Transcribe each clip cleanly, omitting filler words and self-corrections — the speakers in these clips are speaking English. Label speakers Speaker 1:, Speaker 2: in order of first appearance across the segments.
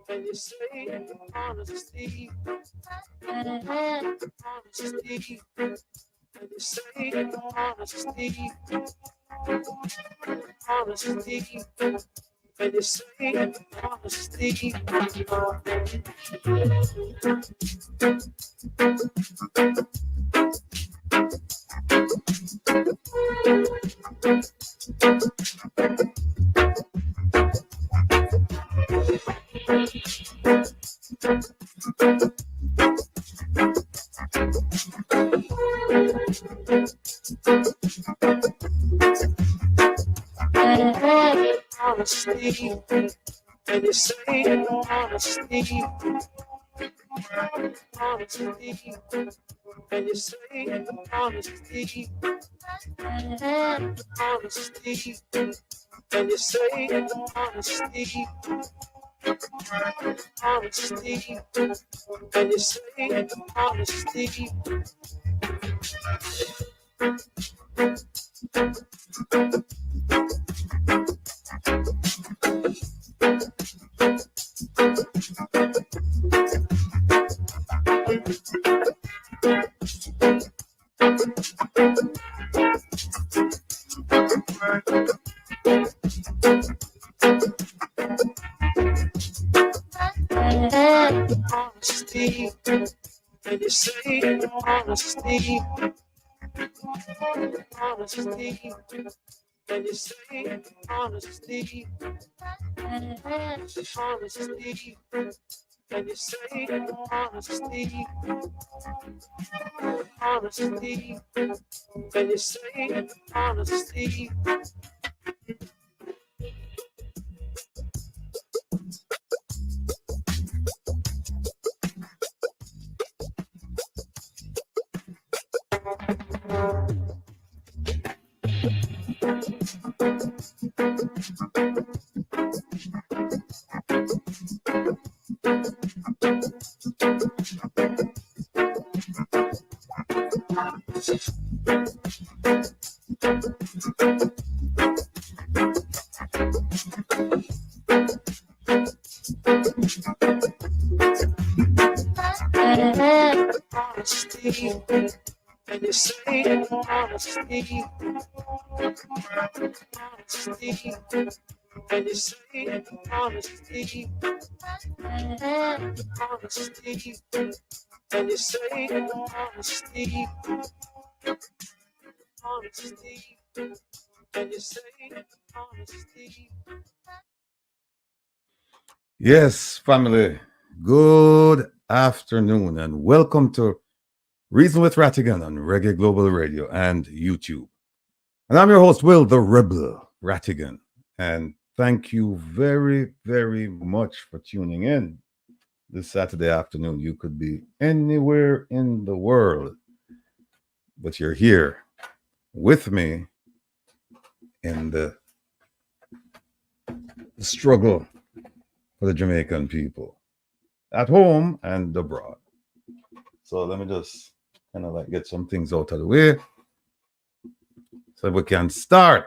Speaker 1: And you say honesty, honesty, and you say honesty, honesty, and you say honesty. Honesty, and you say honesty, honesty, and you say honesty, honesty, and you say honesty, honesty, and you say honesty. Honesty, and you say honesty, honesty, and you say honesty, honesty, and you say honesty, honesty, and you say honesty. Honesty, and you say honesty, honesty, and you say honesty, honesty, and you say honesty, honesty, and you say honesty. Yes, family. Good afternoon and welcome to Reason with Rattigan on Reggae Global Radio and YouTube. And I'm your host, Will the Rebel Rattigan. And thank you very, very much for tuning in this Saturday afternoon. You could be anywhere in the world, but you're here with me in the struggle for the Jamaican people at home and abroad. So let me just kind of like get some things out of the way so we can start.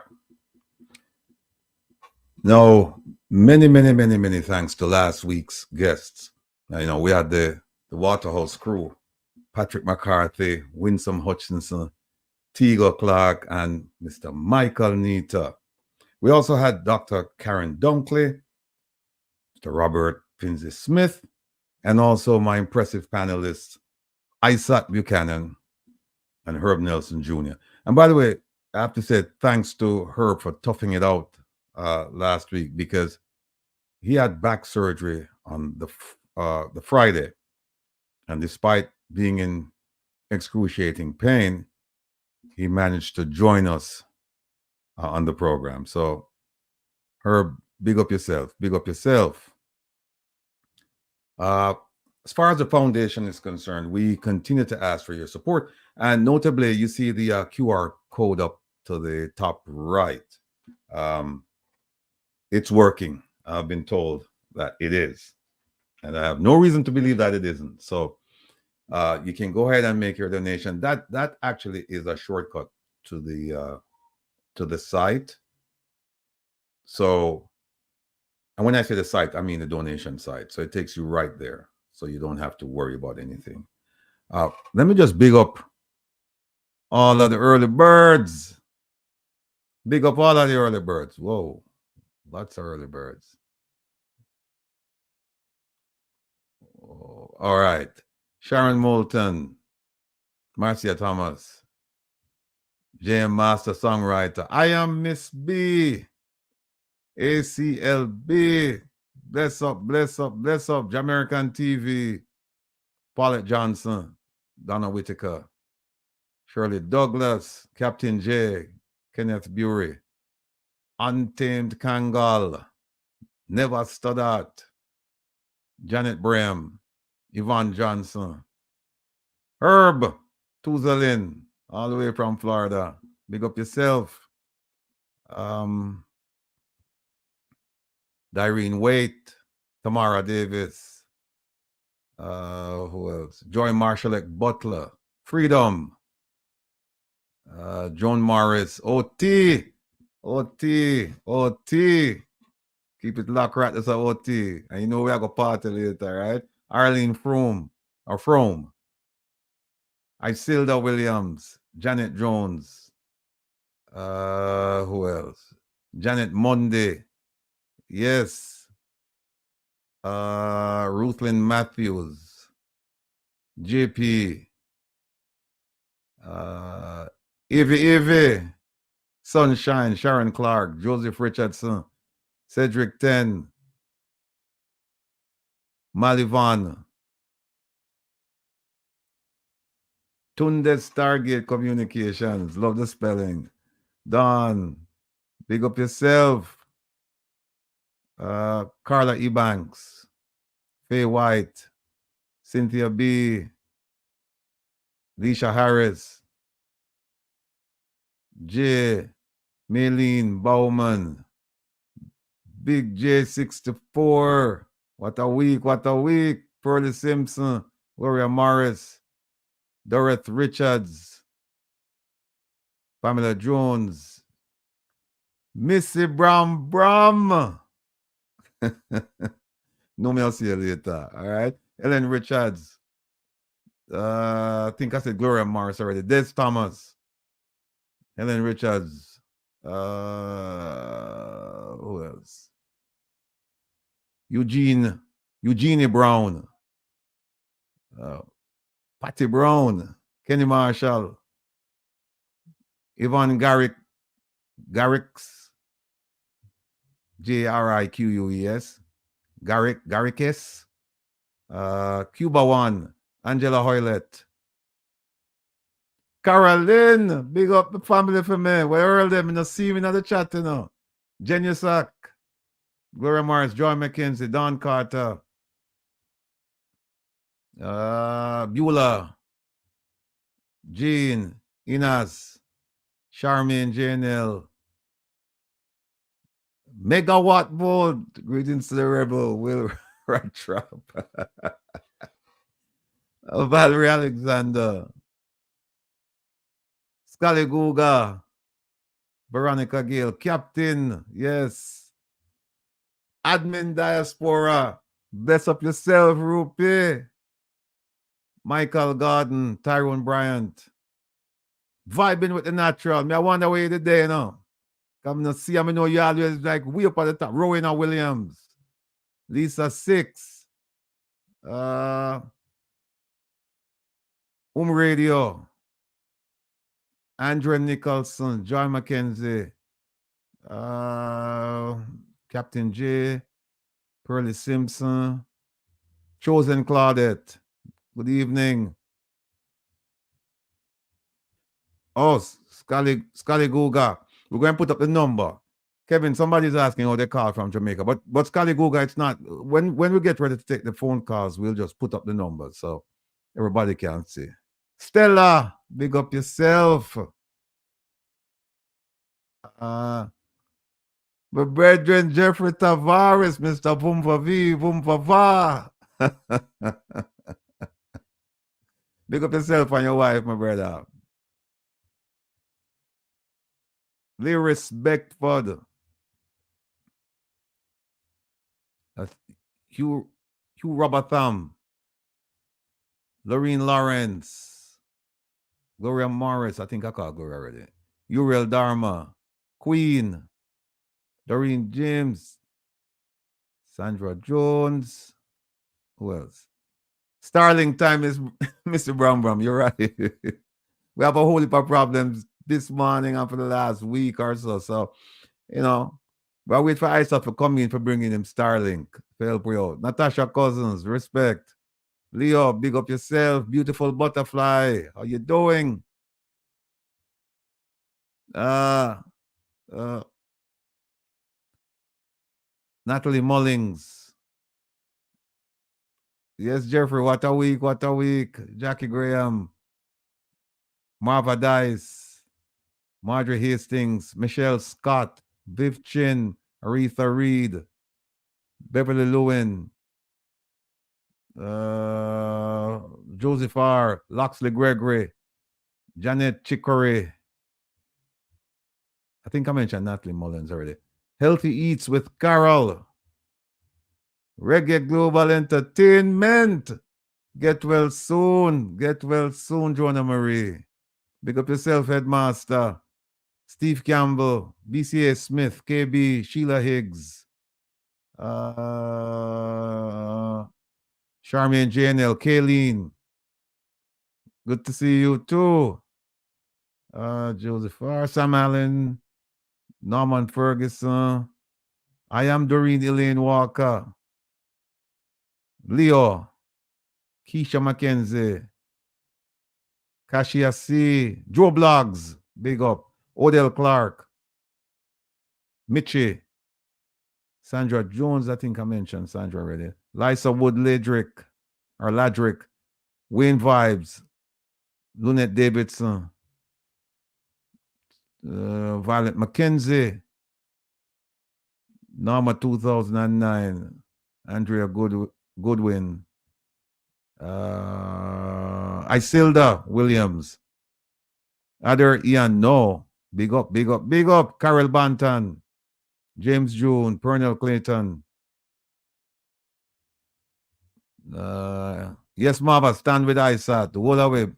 Speaker 1: Now, many thanks to last week's guests. Now, we had the Waterhouse crew, Patrick McCarthy, Winsome Hutchinson, Teagle Clark, and Mr. Michael Nita. We also had Dr. Karen Dunkley, Mr. Robert Finzi Smith, and also my impressive panelists, Isat Buchanan and Herb Nelson Jr. And by the way, I have to say thanks to Herb for toughing it out last week because he had back surgery on the Friday, and despite being in excruciating pain, he managed to join us on the program. So, Herb, big up yourself. Big up yourself. As far as the foundation is concerned, we continue to ask for your support. And notably, you see the QR code up to the top right. It's working. I've been told that it is. And I have no reason to believe that it isn't. So you can go ahead and make your donation. That actually is a shortcut to the site. So And when I say the site, I mean the donation site. So it takes you right there. So you don't have to worry about anything. Let me just big up all of the early birds. Big up all of the early birds. Whoa, lots of early birds. Oh, all right. Sharon Moulton, Marcia Thomas, JM Master Songwriter. I am Miss B. ACLB. Bless up, bless up, bless up. Jamaican TV. Paulette Johnson, Donna Whitaker, Shirley Douglas, Captain J, Kenneth Bury, Untamed Kangal, Never Stoddart, Janet Braham, Yvonne Johnson, Herb Tuzalin, all the way from Florida. Big up yourself. Direne Waite, Tamara Davis. Who else? Joy Marshallek Butler, Freedom. Joan Morris, OT. Keep it locked right, that's a OT. And you know we have a party later, right? Arlene Frome. Isilda Williams, Janet Jones. Who else? Janet Monday. Yes. Ruthlyn Matthews. JP. Evie. Sunshine, Sharon Clark, Joseph Richardson, Cedric Ten, Malivan, Tunde Stargate Communications, love the spelling. Don, big up yourself. Carla Ebanks, Faye White, Cynthia B, Leisha Harris, J, Maylene Bowman, Big J64, what a week. Pearlie Simpson, Gloria Morris, Dorothy Richards, Pamela Jones, Missy Bram. No, me, I'll see you later. All right. Ellen Richards. I think I said Gloria Morris already. Des Thomas. Ellen Richards. Who else? Eugenie Brown. Patty Brown. Kenny Marshall. Yvonne Garrix. Jriques. Garrix. Cuba One. Angela Hoylett. Caroline, big up the family for me. Where are them? You know, see me in the chat, you know. Jenny Sack, Gloria Morris, Joy McKenzie, Don Carter, Beulah, Jean, Inas, Charmaine, JNL, Megawatt Bold, greetings to the rebel, Will Rattrap, Valerie Alexander, Scully Guga, Veronica Gale, Captain, yes. Admin Diaspora, bless up yourself, Rupi. Michael Gordon, Tyrone Bryant. Vibing with the natural. Me, I wonder where you today, you know. Come to see, I know you always like way up at the top. Rowena Williams, Lisa Six, Radio, Andrew Nicholson, Joy McKenzie, Captain J, Pearlie Simpson, Chosen Claudette. Good evening. Oh, Scully Guga. We're going to put up the number. Kevin, somebody's asking how they call from Jamaica. But Scully Guga, it's not. When we get ready to take the phone calls, we'll just put up the numbers so everybody can see. Stella, big up yourself. My brethren, Jeffrey Tavares, Mr. Vumva. Big up yourself and your wife, my brother. Lee Respectford. Hugh Robotham, Lorene Lawrence, Gloria Morris, I think I called Gloria already. Uriel Dharma, Queen, Doreen James, Sandra Jones. Who else? Starling time is Mr. Brown Brown. You're right. We have a whole heap of problems this morning and for the last week or so. So, you know, we'll wait for Isat to come in for bringing him Starlink to help you out. Natasha Cousins, respect. Leo, big up yourself. Beautiful butterfly. How you doing? Natalie Mullings. Yes, Jeffrey, what a week, what a week. Jackie Graham. Marva Dice. Marjorie Hastings. Michelle Scott. Viv Chin. Aretha Reed. Beverly Lewin. Joseph R. Loxley Gregory. Janet Chicory. I think I mentioned Natalie Mullins already. Healthy Eats with Carol. Reggae Global Entertainment. Get well soon. Get well soon, Joanna Marie. Big up yourself, Headmaster. Steve Campbell. BCA Smith. KB. Sheila Higgs. Charmaine JNL. Kayleen. Good to see you too. Joseph R. Sam Allen. Norman Ferguson. I am Doreen Elaine Walker. Leo. Keisha McKenzie. Kashia C. Joe Blogs. Big up. Odell Clark. Mitchie. Sandra Jones, I think I mentioned Sandra already. Lisa Wood Ladrick. Wayne Vibes. Lunette Davidson. Violet McKenzie. Norma 2009. Andrea Goodwin. Isilda Williams. Other Ian No. Big up, big up, big up. Carol Banton. James June. Pernell Clayton. Yes, Marva, stand with Isat. The whole away.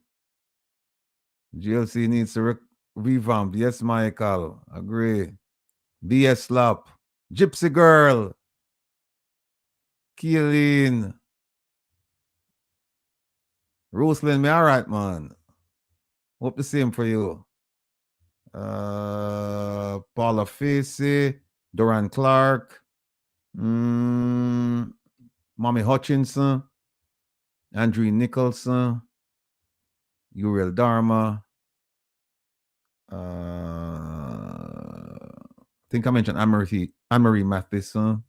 Speaker 1: GLC needs to revamp. Yes, Michael. Agree. BS Slap. Gypsy Girl. Keeleen. Roslyn, me all right, man. Hope the same for you. Paula Facey. Doran Clark. Mommy Hutchinson. Andrew Nicholson. Uriel Dharma. I think I mentioned Anne-Marie Matheson.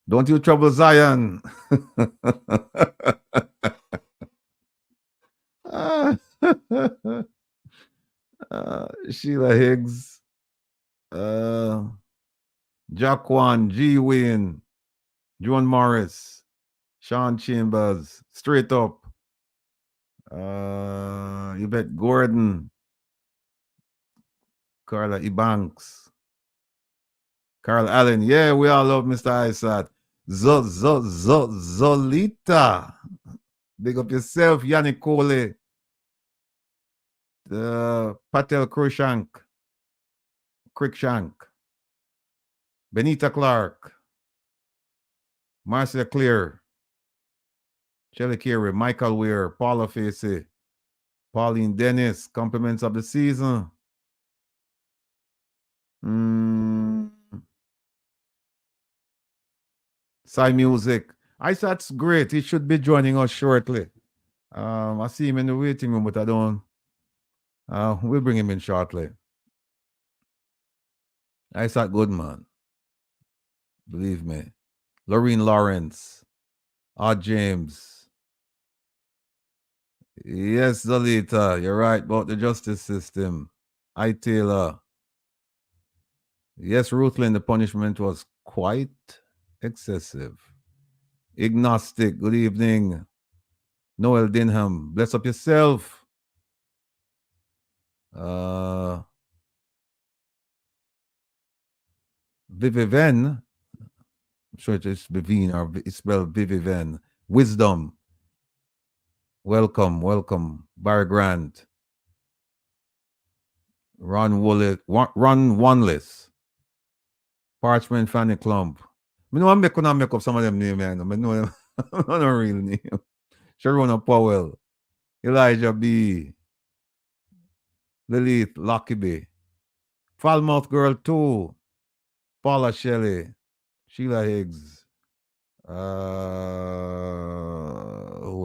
Speaker 1: Don't you trouble Zion. Sheila Higgs. Jaquan, G. Wayne. Joan Morris. Sean Chambers. Straight Up. Yvette Gordon. Carla Ebanks. Carl Allen. Yeah, we all love Mr. Isat. Zolita. Big up yourself, Yannick Cole. Patel Crickshank. Benita Clark. Marcia Clear. Shelly Carey. Michael Weir. Paula Facey. Pauline Dennis. Compliments of the season. Psy Music. Isat's great. He should be joining us shortly. I see him in the waiting room, but I don't. We'll bring him in shortly. Isat good, man. Believe me. Lorene Lawrence. Odd James. Yes, Zolita. You're right about the justice system. I Taylor. Yes, Ruthlin, the punishment was quite excessive. Agnostic, good evening. Noel Dinham, bless up yourself. Viviven, I'm sure it's Vivine or it's spelled Viviven. Wisdom. Welcome, welcome. Barry Grant. Ron Wallet. Ron Wanless. Parchment Fanny Clump. I know I'm making up some of them names, man. I know them. Not a real name. Sharona Powell. Elijah B. Lilith Lockerbie. Falmouth Girl 2. Paula Shelley. Sheila Higgs. Who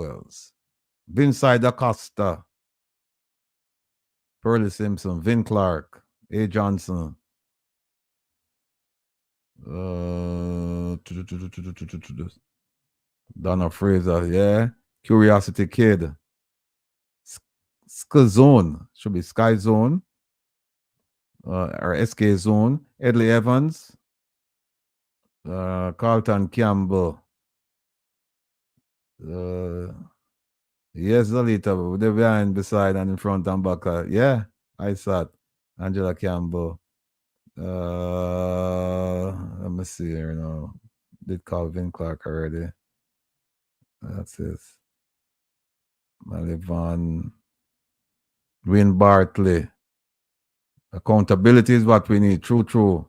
Speaker 1: else? Vinside Acosta. Pearlie Simpson. Vin Clark. A. Johnson. Donna Fraser, yeah. Curiosity Kid. Sky Zone. Should be Sky Zone. Or SK Zone. Edley Evans. Carlton Campbell. Yes, Zalita. They're behind, beside, and in front and back. Yeah, Isat. Angela Campbell. Let me see here now. Did call Vin Clark already. That's it. Malivan. Wayne Bartley. Accountability is what we need. True.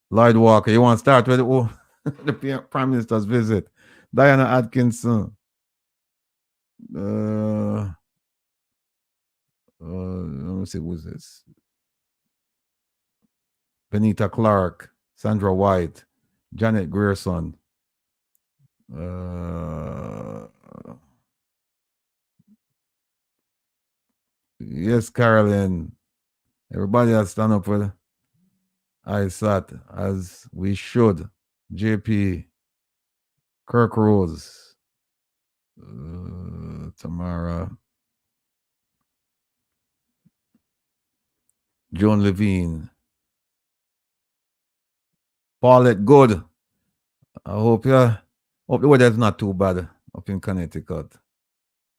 Speaker 1: Lloyd Walker. You want to start with the Prime Minister's visit? Diana Atkinson. Let me see, who's this? Benita Clark, Sandra White, Janet Grierson. Yes, Carolyn. Everybody has stand up with ISAT as we should. JP, Kirk Rose, Tamara, Joan Levine, Paulette Good. I hope the weather's not too bad up in Connecticut. It's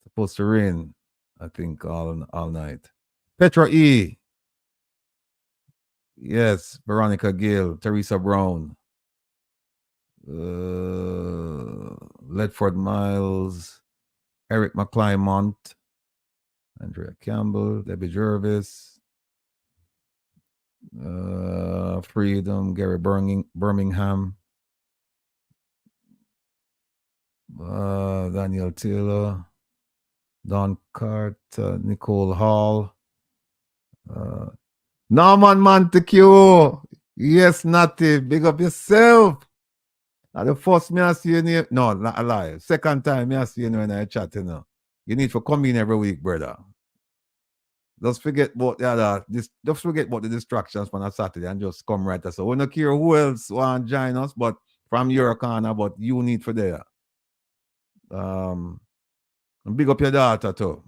Speaker 1: supposed to rain, I think, all night. Petra E. Yes, Veronica Gill, Teresa Brown, Ledford Miles, Eric McClymont, Andrea Campbell, Debbie Jervis, Freedom, Gary Birmingham, Daniel Taylor, Don Carter, Nicole Hall, Norman Montague. Yes, Natty, big up yourself. The first me I see you name. No, not a lie. Second time me I see you when I chat, you know. You need to come in every week, brother. Just forget about the other. Just forget about the distractions on a Saturday and just come right. So we don't care who else want to join us, but from your corner, but you need for there. And big up your daughter too.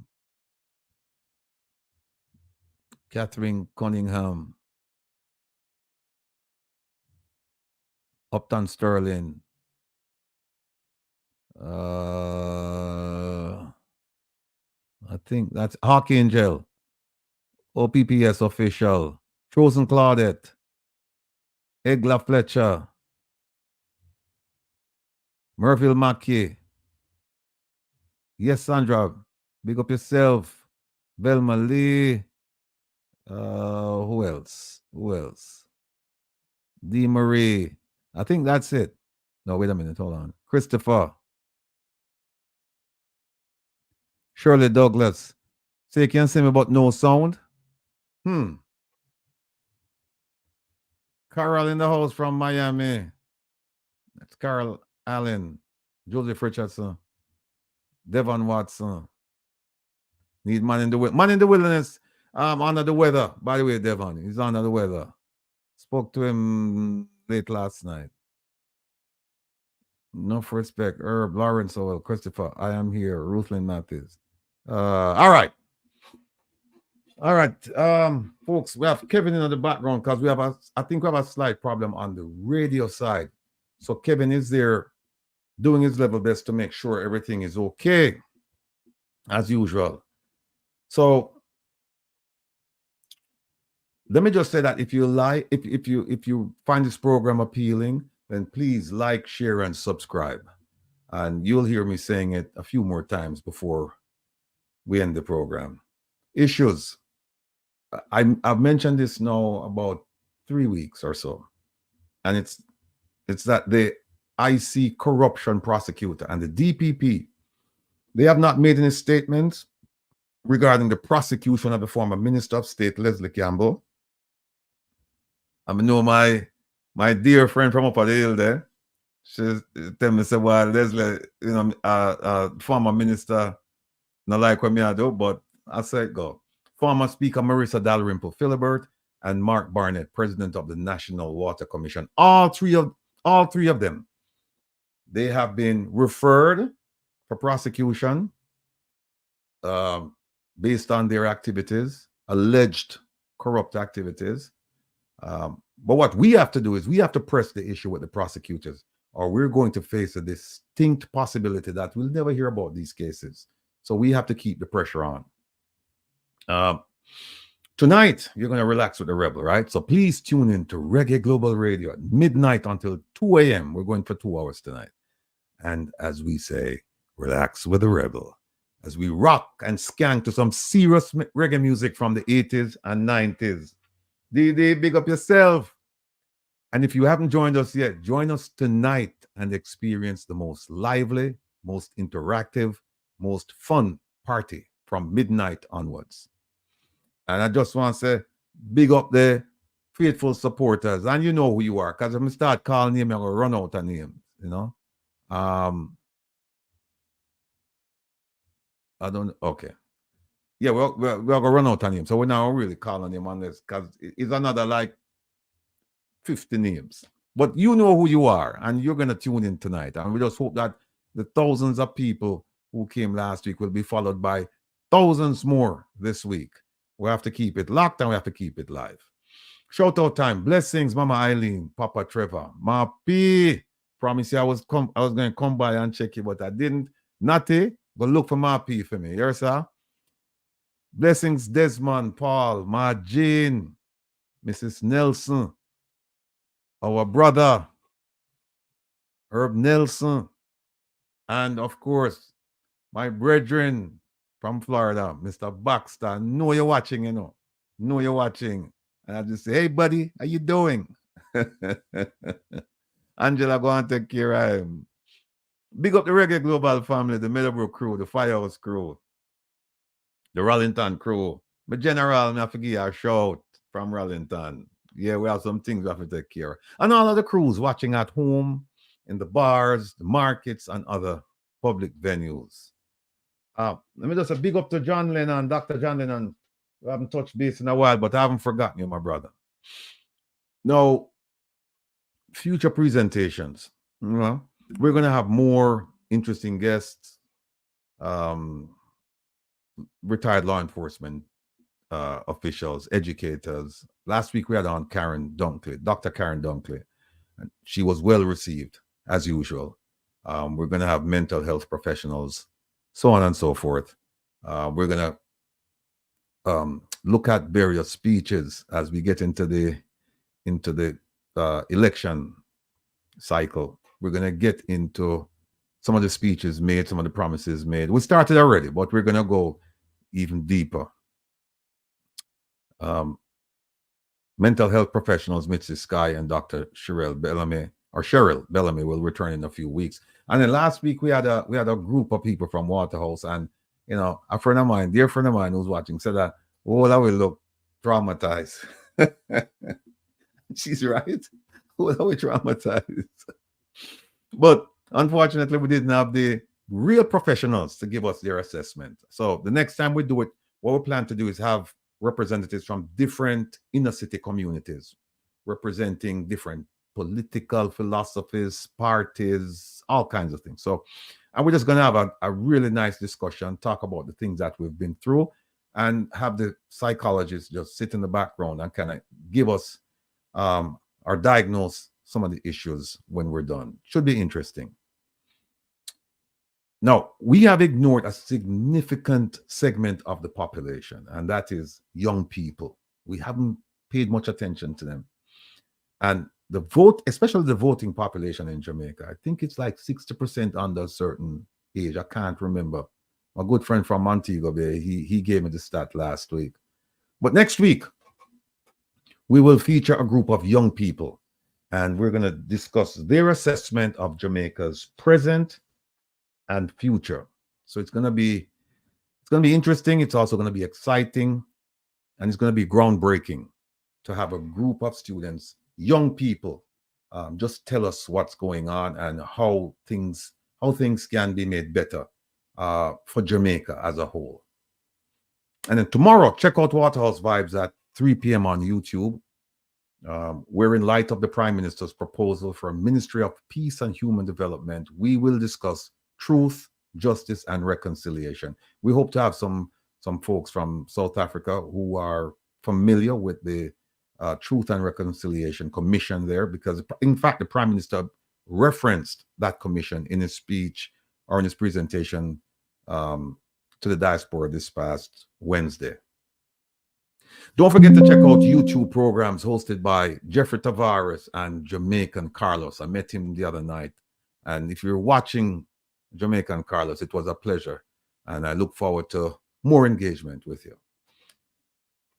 Speaker 1: Catherine Cunningham. Upton Sterling. I think that's Archangel. OPPS official. Chosen Claudette. Egla Fletcher. Merville Mackey. Yes, Sandra. Big up yourself. Velma Lee. Who else? D. Marie. I think that's it. No, wait a minute. Hold on. Christopher. Shirley Douglas. So you can say me about no sound? Carol in the house from Miami. That's Carol Allen. Joseph Richardson. Devon Watson. Need man in the wilderness. Under the weather. By the way, Devon. He's under the weather. Spoke to him late last night. Enough respect. Herb, Lawrence Owell, Christopher. I am here. Ruthlin Matthews. All right. Folks, we have Kevin in the background because I think we have a slight problem on the radio side. So Kevin is there doing his level best to make sure everything is okay, as usual. So let me just say that if you find this program appealing, then please like, share, and subscribe. And you'll hear me saying it a few more times before we end the program. Issues. I've mentioned this now about 3 weeks or so. And it's that the IC corruption prosecutor and the DPP, they have not made any statements regarding the prosecution of the former Minister of State, Leslie Campbell. I know my dear friend from up at the hill there, she tell me, say, well, Leslie, former minister, not like what me I do, but I said go. Former Speaker Marissa Dalrymple Philibert and Mark Barnett, President of the National Water Commission. All three of them, they have been referred for prosecution based on their activities, alleged corrupt activities. But what we have to do is we have to press the issue with the prosecutors, or we're going to face a distinct possibility that we'll never hear about these cases. So we have to keep the pressure on. Tonight, you're going to relax with the Rebel, right? So please tune in to Reggae Global Radio at midnight until 2 a.m. We're going for 2 hours tonight. And as we say, relax with the Rebel as we rock and skank to some serious reggae music from the 80s and 90s. DD, big up yourself. And if you haven't joined us yet, join us tonight and experience the most lively, most interactive, most fun party from midnight onwards. And I just want to say, big up the faithful supporters. And you know who you are, because if I start calling names, I'm going to run out of names, you know. I don't, okay. Yeah, we're going to run out of names. So we're not really calling him on this, because it's another like 50 names. But you know who you are, and you're going to tune in tonight. And we just hope that the thousands of people who came last week will be followed by thousands more this week. We have to keep it locked and we have to keep it live. Shout out time. Blessings, Mama Eileen, Papa Trevor. Ma P. Promise you I was going to come by and check you, but I didn't. Natty, but look for Ma P for me. Yes, sir. Blessings, Desmond, Paul, Ma Jane, Mrs. Nelson, our brother, Herb Nelson, and of course, my brethren from Florida, Mr. Baxter. I know you're watching, you know. Know you're watching. And I just say, hey, buddy, how you doing? Angela, go and take care of him. Big up the Reggae Global family, the Meadowbrook crew, the Firehouse crew, the Rollington crew. But General, I forget our shout from Rollington. Yeah, we have some things we have to take care of. And all of the crews watching at home, in the bars, the markets, and other public venues. Let me just say big up to John Lennon, Dr. John Lennon. We haven't touched base in a while, but I haven't forgotten you, my brother. Now, future presentations. Well, we're going to have more interesting guests, retired law enforcement officials, educators. Last week we had on Karen Dunkley, Dr. Karen Dunkley. And she was well received, as usual. We're going to have mental health professionals, so on and so forth. We're going to look at various speeches as we get into the election cycle. We're going to get into some of the speeches made, some of the promises made. We started already, but we're going to go even deeper. Mental health professionals Mitzi Sky and Dr. Cheryl Bellamy will return in a few weeks. And then last week we had a group of people from Waterhouse, and you know, a friend of mine, dear friend of mine who's watching, said that, oh, that will look traumatized. She's right. Oh, that will traumatized. But unfortunately, we didn't have the real professionals to give us their assessment. So the next time we do it, what we plan to do is have representatives from different inner city communities representing different political philosophies, parties, all kinds of things. So, and we're just going to have a really nice discussion, talk about the things that we've been through, and have the psychologists just sit in the background and kind of give us or diagnose some of the issues when we're done. Should be interesting. Now, we have ignored a significant segment of the population, and that is young people. We haven't paid much attention to them. And the vote, especially the voting population in Jamaica, I think it's like 60% under a certain age. I can't remember. My good friend from Montego Bay, he gave me the stat last week. But next week, we will feature a group of young people, and we're going to discuss their assessment of Jamaica's present and future. So it's going to be interesting. It's also going to be exciting, and it's going to be groundbreaking to have a group of students, young people, just tell us what's going on and how things can be made better for Jamaica as a whole. And then tomorrow, check out Waterhouse Vibes at 3 p.m. on YouTube. Where in light of the Prime Minister's proposal for a Ministry of Peace and Human Development, we will discuss truth, justice, and reconciliation. We hope to have some folks from South Africa who are familiar with the Truth and Reconciliation Commission there, because in fact the Prime Minister referenced that commission in his speech or in his presentation to the Diaspora this past Wednesday. Don't forget to check out YouTube programs hosted by Jeffrey Tavares and Jamaican Carlos. I met him the other night, and if you're watching Jamaican Carlos, it was a pleasure, and I look forward to more engagement with you.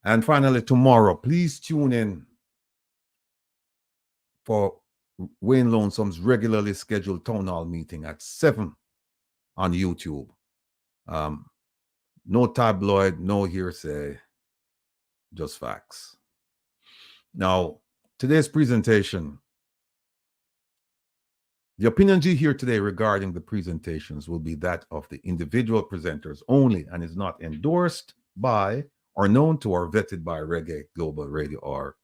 Speaker 1: And finally, tomorrow, please tune in for Wayne Lonesome's regularly scheduled town hall meeting at 7 on YouTube. No tabloid, no hearsay, just facts. Now, today's presentation, the opinions you hear today regarding the presentations will be that of the individual presenters only and is not endorsed by or known to or vetted by Reggae Global Radio or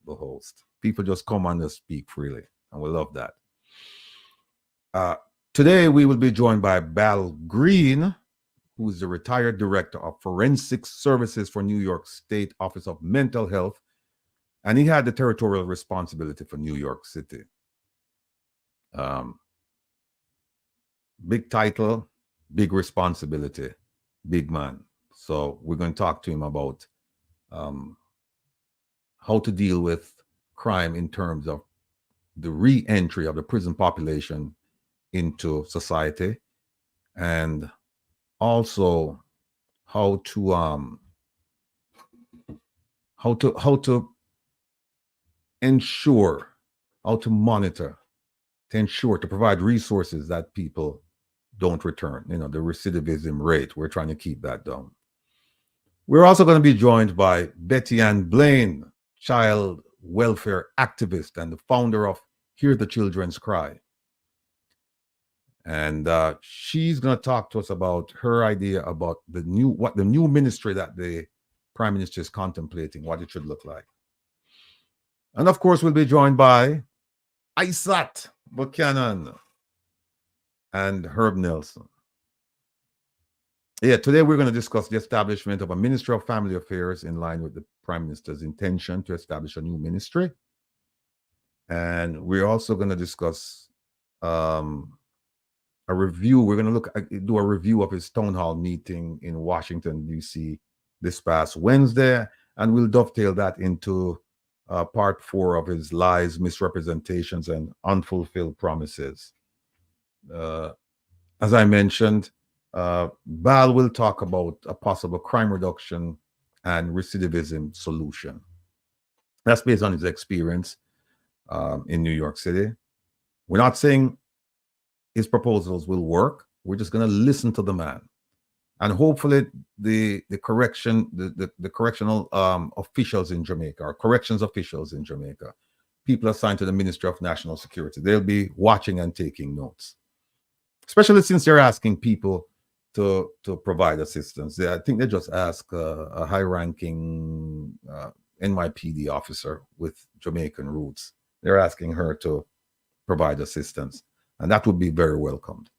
Speaker 1: the host. People just come on and speak freely, and we love that. Today, we will be joined by Bal Green, who is the retired director of Forensic Services for New York State Office of Mental Health, and he had the territorial responsibility for New York City. Big title, big responsibility, big man. So we're going to talk to him about how to deal with crime in terms of the re-entry of the prison population into society, and also how to ensure, how to monitor, to provide resources that people don't return. You know, the recidivism rate, we're trying to keep that down. We're also going to be joined by Ann Blaine, child welfare activist and the founder of Hear the Children's Cry. And she's going to talk to us about her idea about the new ministry that the Prime Minister is contemplating, what it should look like. And of course, we'll be joined by Isat Buchanan and Herb Nelson. Yeah, today we're going to discuss the establishment of a Ministry of Family Affairs in line with the Prime Minister's intention to establish a new ministry. And we're also going to discuss a review. We're going to do a review of his town hall meeting in Washington, D.C. this past Wednesday, and we'll dovetail that into part 4 of his lies, misrepresentations, and unfulfilled promises. As I mentioned, Bal will talk about a possible crime reduction and recidivism solution. That's based on his experience in New York City. We're not saying his proposals will work. We're just going to listen to the man, and hopefully the correctional officials in Jamaica, or corrections officials in Jamaica, people assigned to the Ministry of National Security, they'll be watching and taking notes, especially since they're asking people to provide assistance. I think they just asked a high-ranking NYPD officer with Jamaican roots. They're asking her to provide assistance, and that would be very welcomed.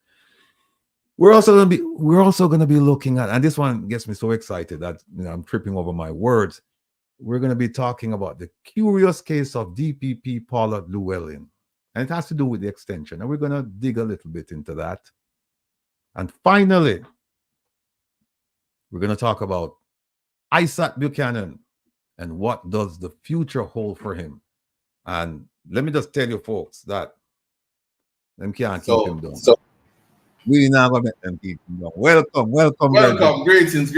Speaker 1: We're also going to be looking at, and this one gets me so excited that I'm tripping over my words. We're going to be talking about the curious case of DPP Paula Llewellyn, and it has to do with the extension, and we're going to dig a little bit into that. And finally, we're going to talk about Isat Buchanan and what does the future hold for him. And let me just tell you folks that them can't keep him down.
Speaker 2: So
Speaker 1: We never met them keep him down. Welcome,
Speaker 2: welcome, greetings.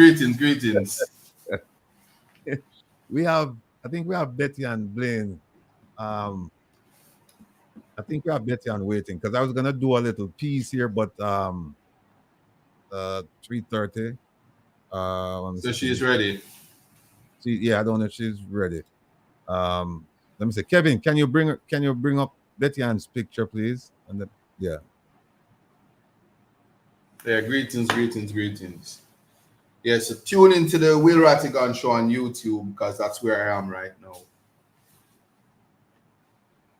Speaker 1: I think we have Betty and Blaine. I think we have Betty on waiting because I was gonna do a little piece here, but 3:30.
Speaker 2: So she's ready.
Speaker 1: I don't know if she's ready. Let me say, Kevin, can you bring up Betty Ann's picture, please? And then, yeah.
Speaker 2: Yeah, greetings. Yeah, so tune into the Will Rattigan show on YouTube because that's where I am right now.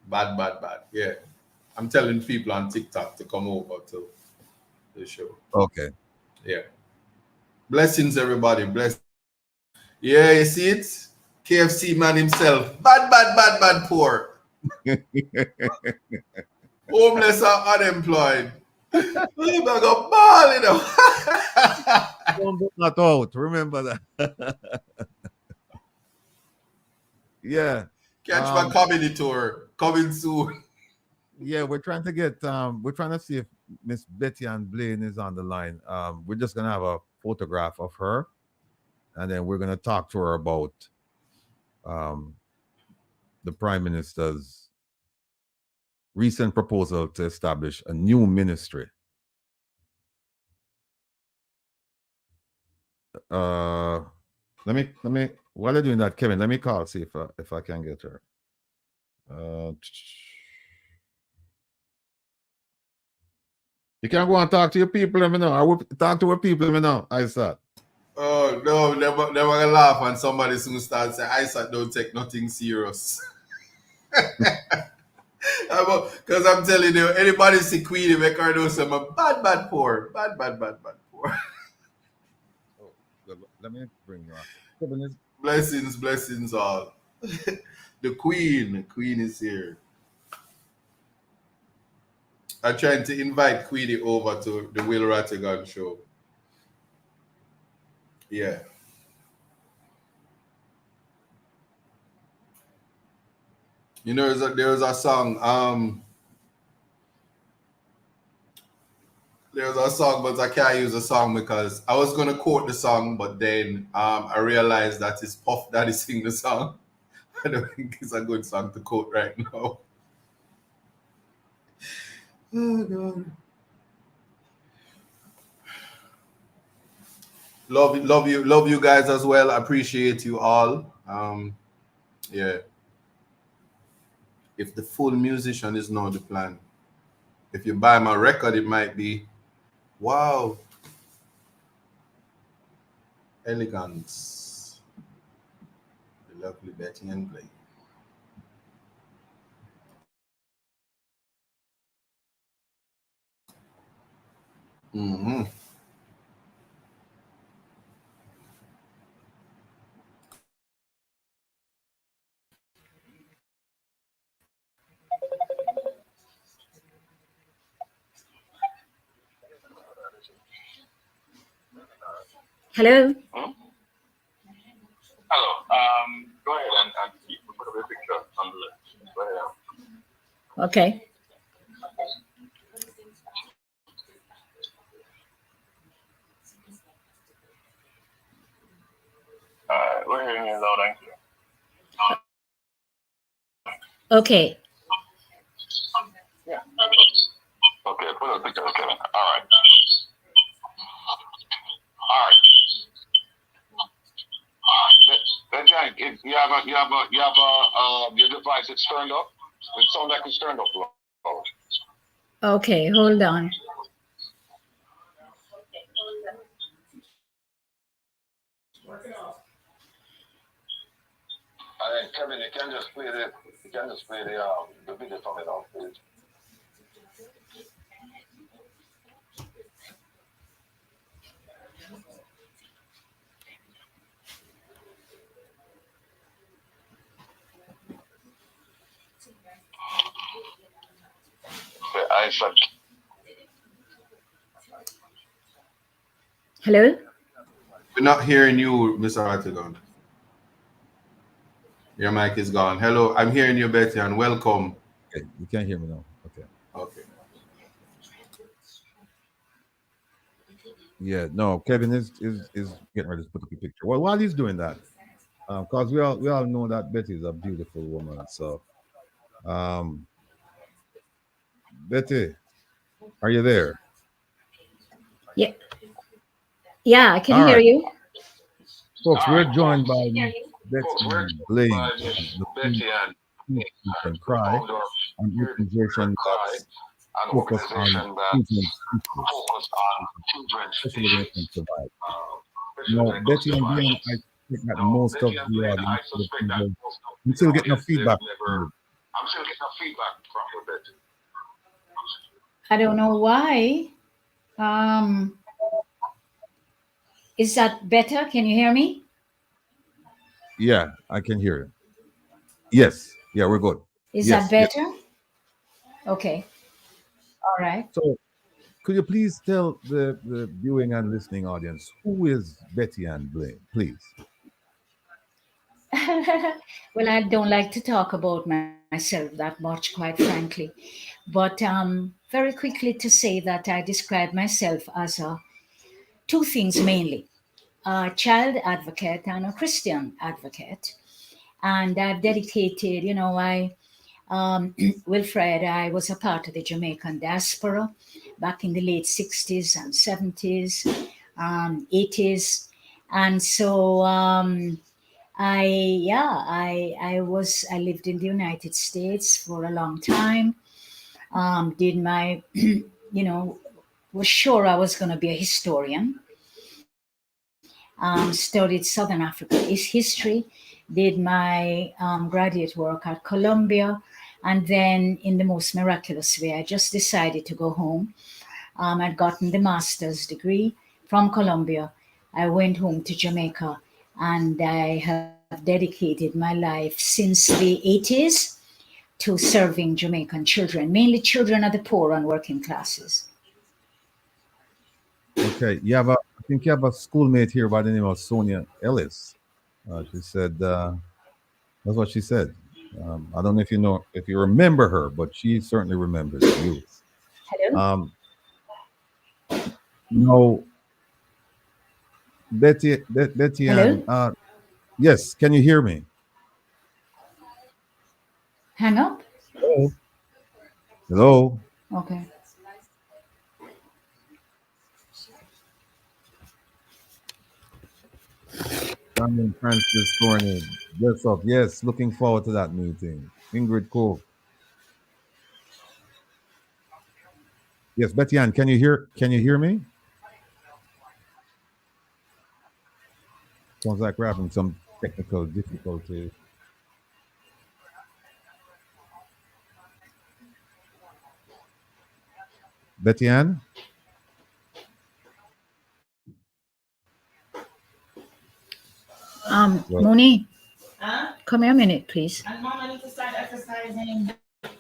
Speaker 2: Bad. Yeah. I'm telling people on TikTok to come over to the show.
Speaker 1: Okay.
Speaker 2: Yeah. Blessings, everybody. Bless. Yeah, you see it? KFC man himself. Bad, poor. Homeless or unemployed. I got ball, you know.
Speaker 1: Not out. Remember that. Yeah.
Speaker 2: Catch my comedy tour coming soon.
Speaker 1: Yeah, we're trying to see if Miss Betty Ann Blaine is on the line. We're just gonna have a photograph of her, and then we're gonna talk to her about the Prime Minister's recent proposal to establish a new ministry. Let me while they're doing that, Kevin, let me call, see if I can get her. You can go and talk to your people, let me know. I will talk to our people, let me know. Isat.
Speaker 2: Oh no, never gonna laugh when somebody soon starts saying Isat don't take nothing serious. Because I'm telling you, anybody see Queenie make her know some bad poor. Bad poor.
Speaker 1: Oh, let me bring you up.
Speaker 2: Blessings all. The queen is here. I'm trying to invite Queenie over to the Will Rattigan show. Yeah. You know, there was a song. There was a song, but I can't use the song because I was gonna quote the song, but then I realized that it's Puff Daddy sing the song. I don't think it's a good song to quote right now. Oh God. Love you guys as well. Appreciate you all. Yeah. If the full musician is not the plan. If you buy my record, it might be wow. Elegance. The lovely Betty Ann Blaine. Mm-hmm.
Speaker 3: Hello.
Speaker 4: Hello. Go ahead and put up a picture on the list. Go ahead.
Speaker 3: Okay.
Speaker 4: We're hearing you loud and clear.
Speaker 3: Okay.
Speaker 4: Yeah. Okay. Put up a picture, Kevin. All right. Then if you have your device, it's turned up. It sounds like it's turned up low.
Speaker 3: Okay, hold on.
Speaker 4: Kevin, you can just play the video from it off, please. Isaac.
Speaker 3: Hello?
Speaker 2: We're not hearing you, Mr. Rattigan. Your mic is gone. Hello, I'm hearing you, Betty, and welcome.
Speaker 1: Okay, you can't hear me now. Okay.
Speaker 2: Okay.
Speaker 1: Yeah, no, Kevin is getting ready to put up a picture. Well, while he's doing that, because we all know that Betty is a beautiful woman. So, um, Betty, are you there?
Speaker 3: Yeah, yeah, I can
Speaker 1: All
Speaker 3: hear
Speaker 1: right,
Speaker 3: you.
Speaker 1: folks, we're joined by
Speaker 4: Folks,
Speaker 1: Betty
Speaker 4: we're
Speaker 1: Ann Blaine,
Speaker 4: by Miss
Speaker 1: the
Speaker 4: Betty and
Speaker 1: Children Cry,
Speaker 4: founder of
Speaker 1: an organization
Speaker 4: Cry,
Speaker 1: that's
Speaker 4: an
Speaker 1: focused on
Speaker 4: organization that
Speaker 1: children's issues,
Speaker 4: focus on children's
Speaker 1: especially when it
Speaker 4: issues,
Speaker 1: comes to violence.
Speaker 4: especially
Speaker 1: Now,
Speaker 4: when it comes
Speaker 1: Betty
Speaker 4: to
Speaker 1: and Blaine, I
Speaker 4: violence.
Speaker 1: think that
Speaker 4: Now,
Speaker 1: most
Speaker 4: Betty
Speaker 1: of
Speaker 4: and
Speaker 1: the
Speaker 4: Blaine, I
Speaker 1: audience,
Speaker 4: suspect that most of
Speaker 1: I'm
Speaker 4: the
Speaker 1: still getting no
Speaker 4: audience, they've
Speaker 1: feedback from
Speaker 4: never,
Speaker 1: you.
Speaker 4: I'm still getting a feedback from you, Betty.
Speaker 3: I don't know why. Um, is that better? Can you hear me?
Speaker 1: Yeah, I can hear you. Yes, yeah, we're good.
Speaker 3: Is that
Speaker 1: Yes, yes.
Speaker 3: better? Okay. All right.
Speaker 1: So, could you please tell the viewing and listening audience who is Betty Ann Blaine, please?
Speaker 3: Well, I don't like to talk about myself that much, quite frankly. But very quickly to say that I describe myself as two things mainly: a child advocate and a Christian advocate. And I've dedicated, Wilfred, I was a part of the Jamaican diaspora back in the late 60s and 70s, 80s. And so I lived in the United States for a long time. Did my, was sure I was going to be a historian. Studied Southern Africa history, did my graduate work at Columbia, and then in the most miraculous way, I just decided to go home. I'd gotten the master's degree from Columbia. I went home to Jamaica, and I have dedicated my life since the 80s to serving Jamaican children, mainly children of the poor and working classes.
Speaker 1: Okay, I think you have a schoolmate here by the name of Sonia Ellis. She said, that's what she said. I don't know if you remember her, but she certainly remembers you.
Speaker 3: Hello?
Speaker 1: Um, no, Betty
Speaker 3: Hello?
Speaker 1: Ann, yes, can you hear me?
Speaker 3: Hang up?
Speaker 1: Hello? Hello?
Speaker 3: Okay.
Speaker 1: Daniel Francis Thorny, yes, up. Yes, looking forward to that meeting. Ingrid Cook. Yes, Betty Ann, can you hear me? Sounds like we're having some technical difficulties. Betty Ann? Well,
Speaker 3: Moni,
Speaker 5: Huh?
Speaker 3: come here a minute, please.
Speaker 5: And mom, I need to start exercising.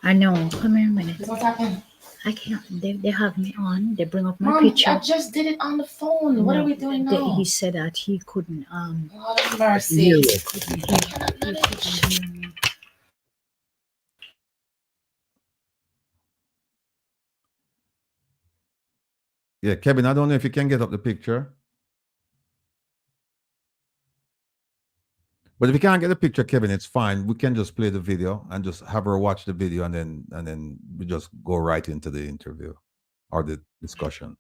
Speaker 3: I know. Come here a minute.
Speaker 5: What happened?
Speaker 3: I can't. They have me on. They bring up my
Speaker 5: Mom,
Speaker 3: picture.
Speaker 5: I just did it on the phone. What
Speaker 3: No,
Speaker 5: are we doing now?
Speaker 3: He said that he couldn't.
Speaker 5: God have
Speaker 1: I can hear
Speaker 5: mercy.
Speaker 1: you.
Speaker 3: Couldn't
Speaker 5: I
Speaker 3: hear.
Speaker 5: cannot
Speaker 3: He
Speaker 5: manage.
Speaker 3: couldn't hear me.
Speaker 1: Yeah, Kevin, I don't know if you can get up the picture. But if you can't get the picture, Kevin, it's fine. We can just play the video and just have her watch the video, and then we just go right into the interview or the discussion.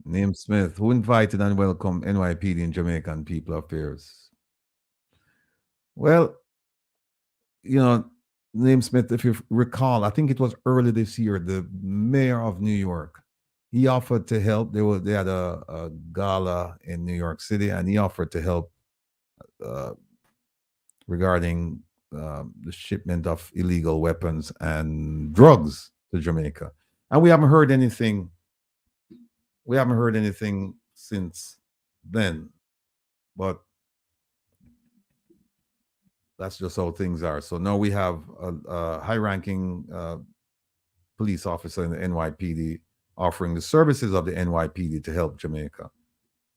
Speaker 1: Name Smith, who invited and welcomed NYPD and Jamaican People Affairs? Well, Name Smith, if you recall, I think it was early this year, the mayor of New York, he offered to help. They had a gala in New York City, and he offered to help uh, regarding the shipment of illegal weapons and drugs to Jamaica. And we haven't heard anything. We haven't heard anything since then. But that's just how things are. So now we have a high-ranking police officer in the NYPD offering the services of the NYPD to help Jamaica.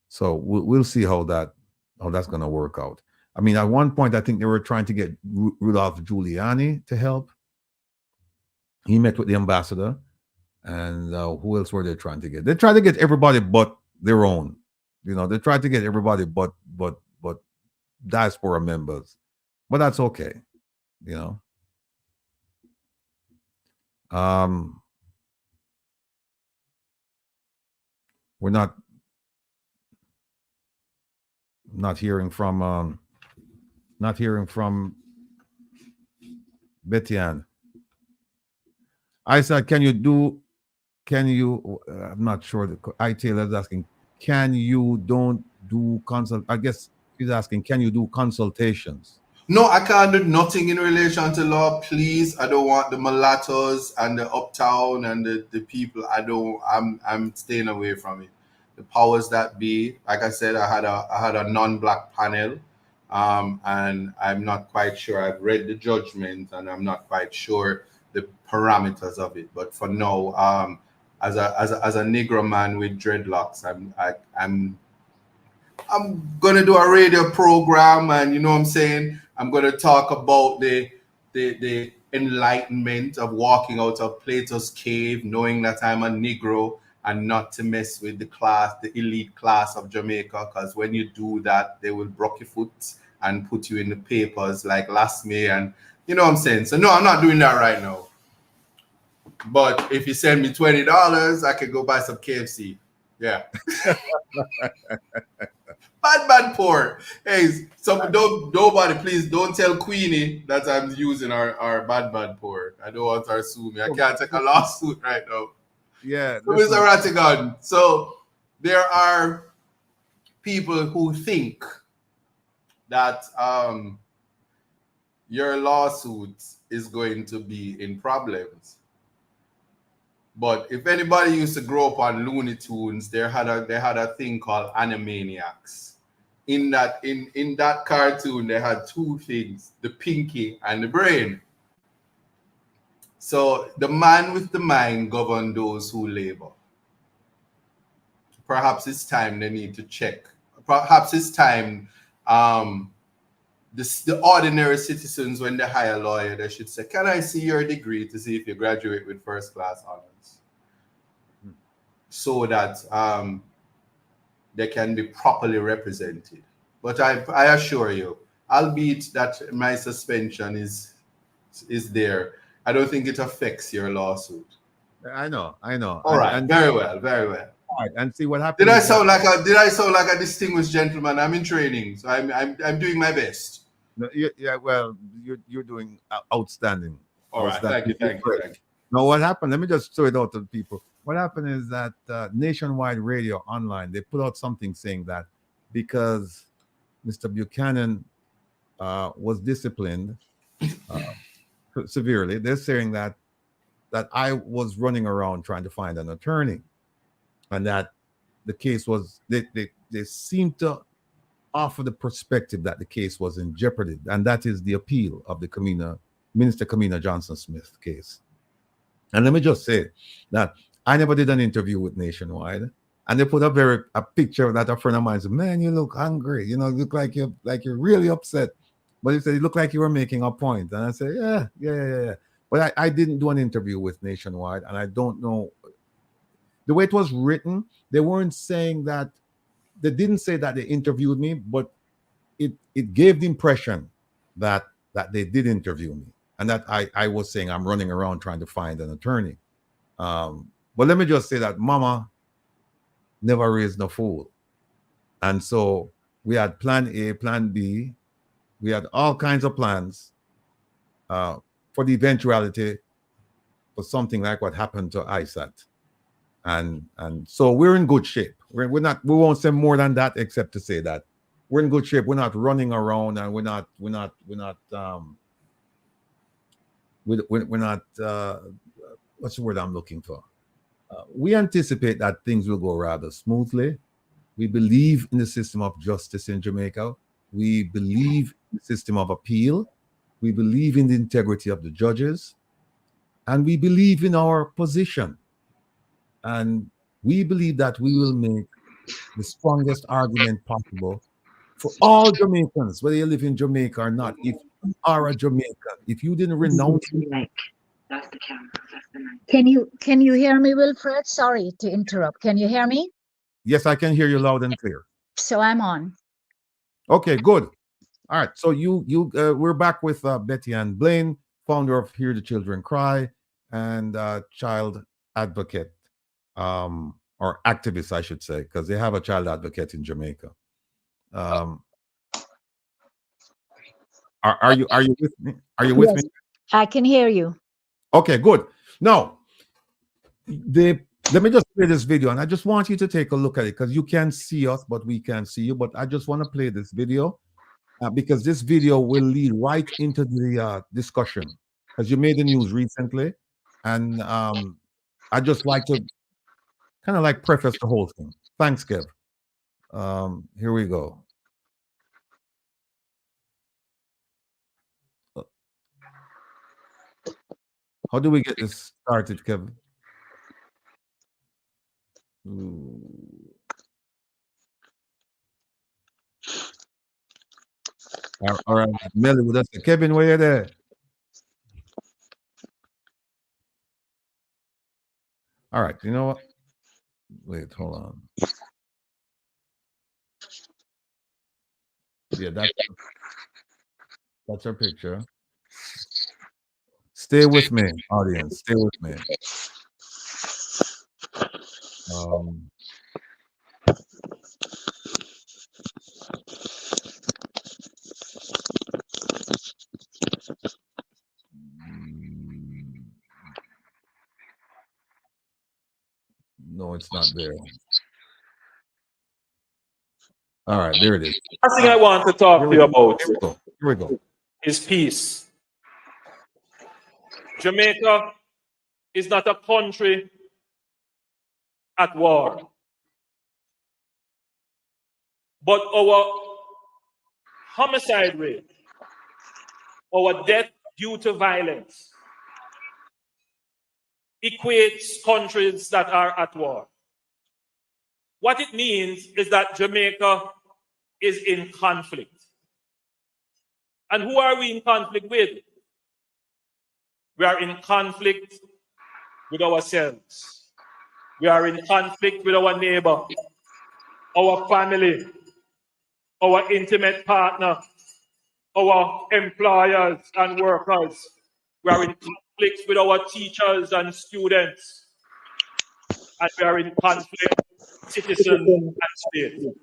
Speaker 1: So we'll see how that's going to work out. I mean, at one point, I think they were trying to get Rudolph Giuliani to help. He met with the ambassador, and who else were they trying to get? They tried to get everybody but their own. You know, they tried to get everybody but diaspora members, but that's okay. You know, we're not hearing from Betty Ann. I said, can you I'm not sure. I Taylor's asking, can you don't do consult? I guess he's asking, can you do consultations?
Speaker 2: No, I can't do nothing in relation to law. Please, I don't want the mulattoes and the uptown and the people. I'm staying away from it. The powers that be, like I said, I had a non-black panel, and I'm not quite sure. I've read the judgment, and I'm not quite sure the parameters of it. But for now, as a Negro man with dreadlocks, I'm gonna do a radio program, and you know what I'm saying, I'm gonna talk about the enlightenment of walking out of Plato's cave, knowing that I'm a Negro and not to mess with the elite class of Jamaica, because when you do that, they will broke your foot and put you in the papers like last May, and you know what I'm saying. So no, I'm not doing that right now. But if you send me $20, I could go buy some KFC. Yeah. Bad poor. Hey, nobody, please don't tell Queenie that I'm using our bad poor. I don't want her to sue me. I can't take a lawsuit right now.
Speaker 1: Yeah.
Speaker 2: So Mr. Rattigan. So there are people who think that your lawsuit is going to be in problems. But if anybody used to grow up on Looney Tunes, they had a thing called Animaniacs. In that cartoon, they had two things: the pinky and the brain. So the man with the mind govern those who labor. Perhaps it's time they need to check. Perhaps it's time the ordinary citizens, when they hire a lawyer, they should say, can I see your degree to see if you graduate with first-class honors? So that they can be properly represented. But I assure you, albeit that my suspension is there, I don't think it affects your lawsuit.
Speaker 1: I know.
Speaker 2: All right, very well.
Speaker 1: All right, and see what happens.
Speaker 2: Did I sound like a distinguished gentleman? I'm in training, so I'm doing my best.
Speaker 1: No, yeah, well, you're doing outstanding.
Speaker 2: All right, thank you.
Speaker 1: Now, what happened? Let me just throw it out to the people. What happened is that Nationwide Radio Online, they put out something saying that because Mr. Buchanan was disciplined severely, they're saying that I was running around trying to find an attorney, and that the case was they seem to offer the perspective that the case was in jeopardy, and that is the appeal of the Minister Kamina Johnson-Smith case. And let me just say that I never did an interview with Nationwide, and they put a picture that a friend of mine said, "Man, you look hungry. You know, you look like you're really upset." But he said, "You look like you were making a point." And I said, "Yeah." But I didn't do an interview with Nationwide, and I don't know the way it was written. They weren't saying that. They didn't say that they interviewed me, but it gave the impression that they did interview me, and that I was saying I'm running around trying to find an attorney. But let me just say that Mama never raised no fool. And so we had plan A, plan B. We had all kinds of plans for the eventuality for something like what happened to Isat. And so we're in good shape. We won't say more than that, except to say that we're in good shape. We're not running around, and we're not what's the word I'm looking for? We anticipate that things will go rather smoothly. We believe in the system of justice in Jamaica. We believe in the system of appeal. We believe in the integrity of the judges. And we believe in our position. And we believe that we will make the strongest argument possible for all Jamaicans, whether you live in Jamaica or not. If you are a Jamaican, if you didn't renounce,
Speaker 6: That's the camera. That's the mic.
Speaker 3: Can you hear me, Wilfred? Sorry to interrupt. Can you hear me?
Speaker 1: yes, I can hear you loud and clear.
Speaker 3: So I'm on.
Speaker 1: Okay, good. All right. So we're back with Betty Ann Blaine, founder of Hear the Children Cry, and child advocate, or activist, I should say, because they have a child advocate in Jamaica. Are you with me? Are you with
Speaker 3: Yes,
Speaker 1: me?
Speaker 3: I can hear you.
Speaker 1: Okay, good. Now, let me just play this video, and I just want you to take a look at it because you can't see us, but we can see you. But I just want to play this video because this video will lead right into the discussion because you made the news recently, and I just like to kind of like preface the whole thing. Thanks, Kev. Here we go. How do we get this started, Kevin? All right, Melly with us. Kevin, where you there? All right, you know what? Wait, hold on. Yeah, that's our picture. Stay with me, audience. Stay with me. No, it's not there. All right, there it is.
Speaker 7: First thing I want to talk to you about
Speaker 1: Here we go.
Speaker 7: is peace. Jamaica is not a country at war, but our homicide rate, our death due to violence, equates countries that are at war. What it means is that Jamaica is in conflict. And who are we in conflict with? We are in conflict with ourselves. We are in conflict with our neighbor, our family, our intimate partner, our employers and workers. We are in conflict with our teachers and students. And we are in conflict with citizens and state.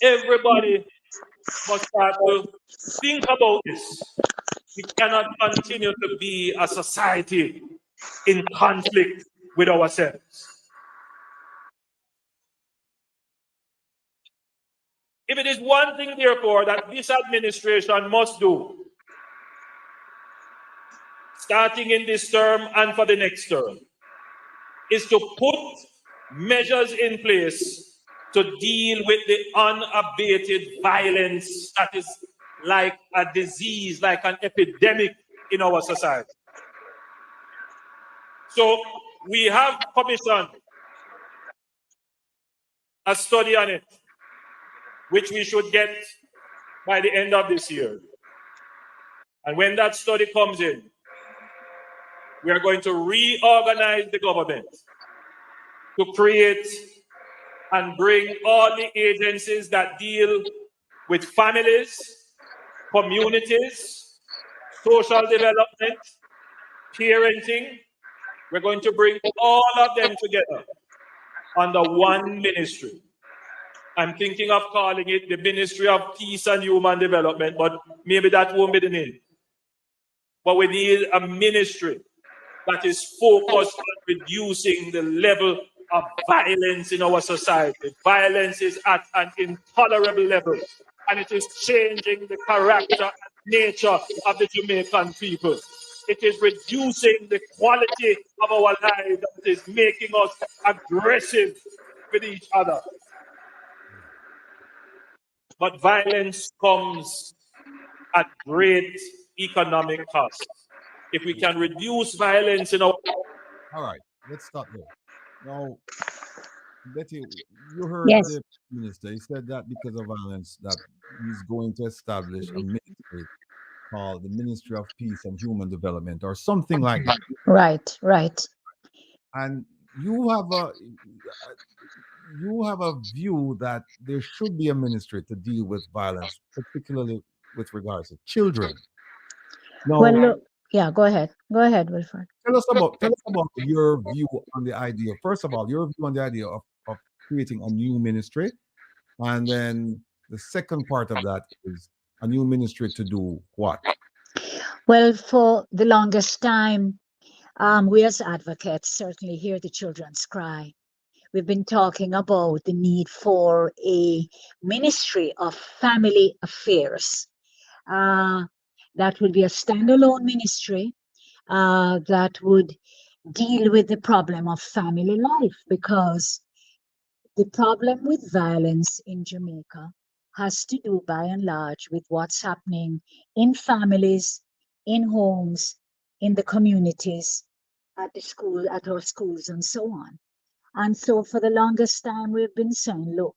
Speaker 7: Everybody must start to think about this. We cannot continue to be a society in conflict with ourselves. If it is one thing, therefore, that this administration must do, starting in this term and for the next term, is to put measures in place to deal with the unabated violence that is like a disease, like an epidemic in our society. So we have commissioned a study on it, which we should get by the end of this year. And when that study comes in, we are going to reorganize the government to create and bring all the agencies that deal with families, communities, social development, parenting. We're going to bring all of them together under one ministry. I'm thinking of calling it the Ministry of Peace and Human Development, but maybe that won't be the name. But we need a ministry that is focused on reducing the level of violence in our society. Violence is at an intolerable level, and it is changing the character and nature of the Jamaican people. It is reducing the quality of our lives, and it is making us aggressive with each other. But violence comes at great economic cost. If we can reduce violence in our...
Speaker 1: All right. let's stop there. Now, Betty, you heard
Speaker 3: Yes.
Speaker 1: the minister. He said that because of violence, that he's going to establish a ministry called the Ministry of Peace and Human Development, or something like that.
Speaker 3: Right, right.
Speaker 1: And you have a view that there should be a ministry to deal with violence, particularly with regards to children. Now,
Speaker 3: Well, look, yeah, go ahead. Go ahead, Wilford.
Speaker 1: tell us about your view on the idea. First of all, your view on the idea of creating a new ministry, and then the second part of that is a new ministry to do what?
Speaker 3: Well, for the longest time, we as advocates certainly hear the children's cry. We've been talking about the need for a ministry of family affairs. That would be a standalone ministry that would deal with the problem of family life, because the problem with violence in Jamaica has to do by and large with what's happening in families, in homes, in the communities, at the school, at our schools, and so on. And so for the longest time, we've been saying, look,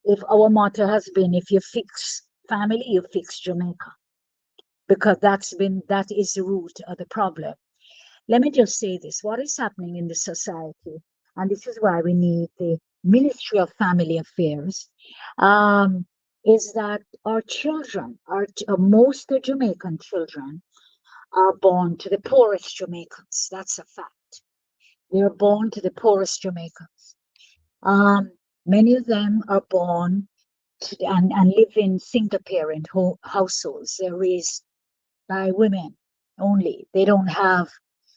Speaker 3: if our motto has been, if you fix family, you fix Jamaica, because that is the root of the problem. Let me just say this, what is happening in the society, and this is why we need the Ministry of Family Affairs, is that our children, most Jamaican children are born to the poorest Jamaicans. That's a fact. They're born to the poorest Jamaicans. Many of them are born and live in single parent households. They're raised by women only. They don't have,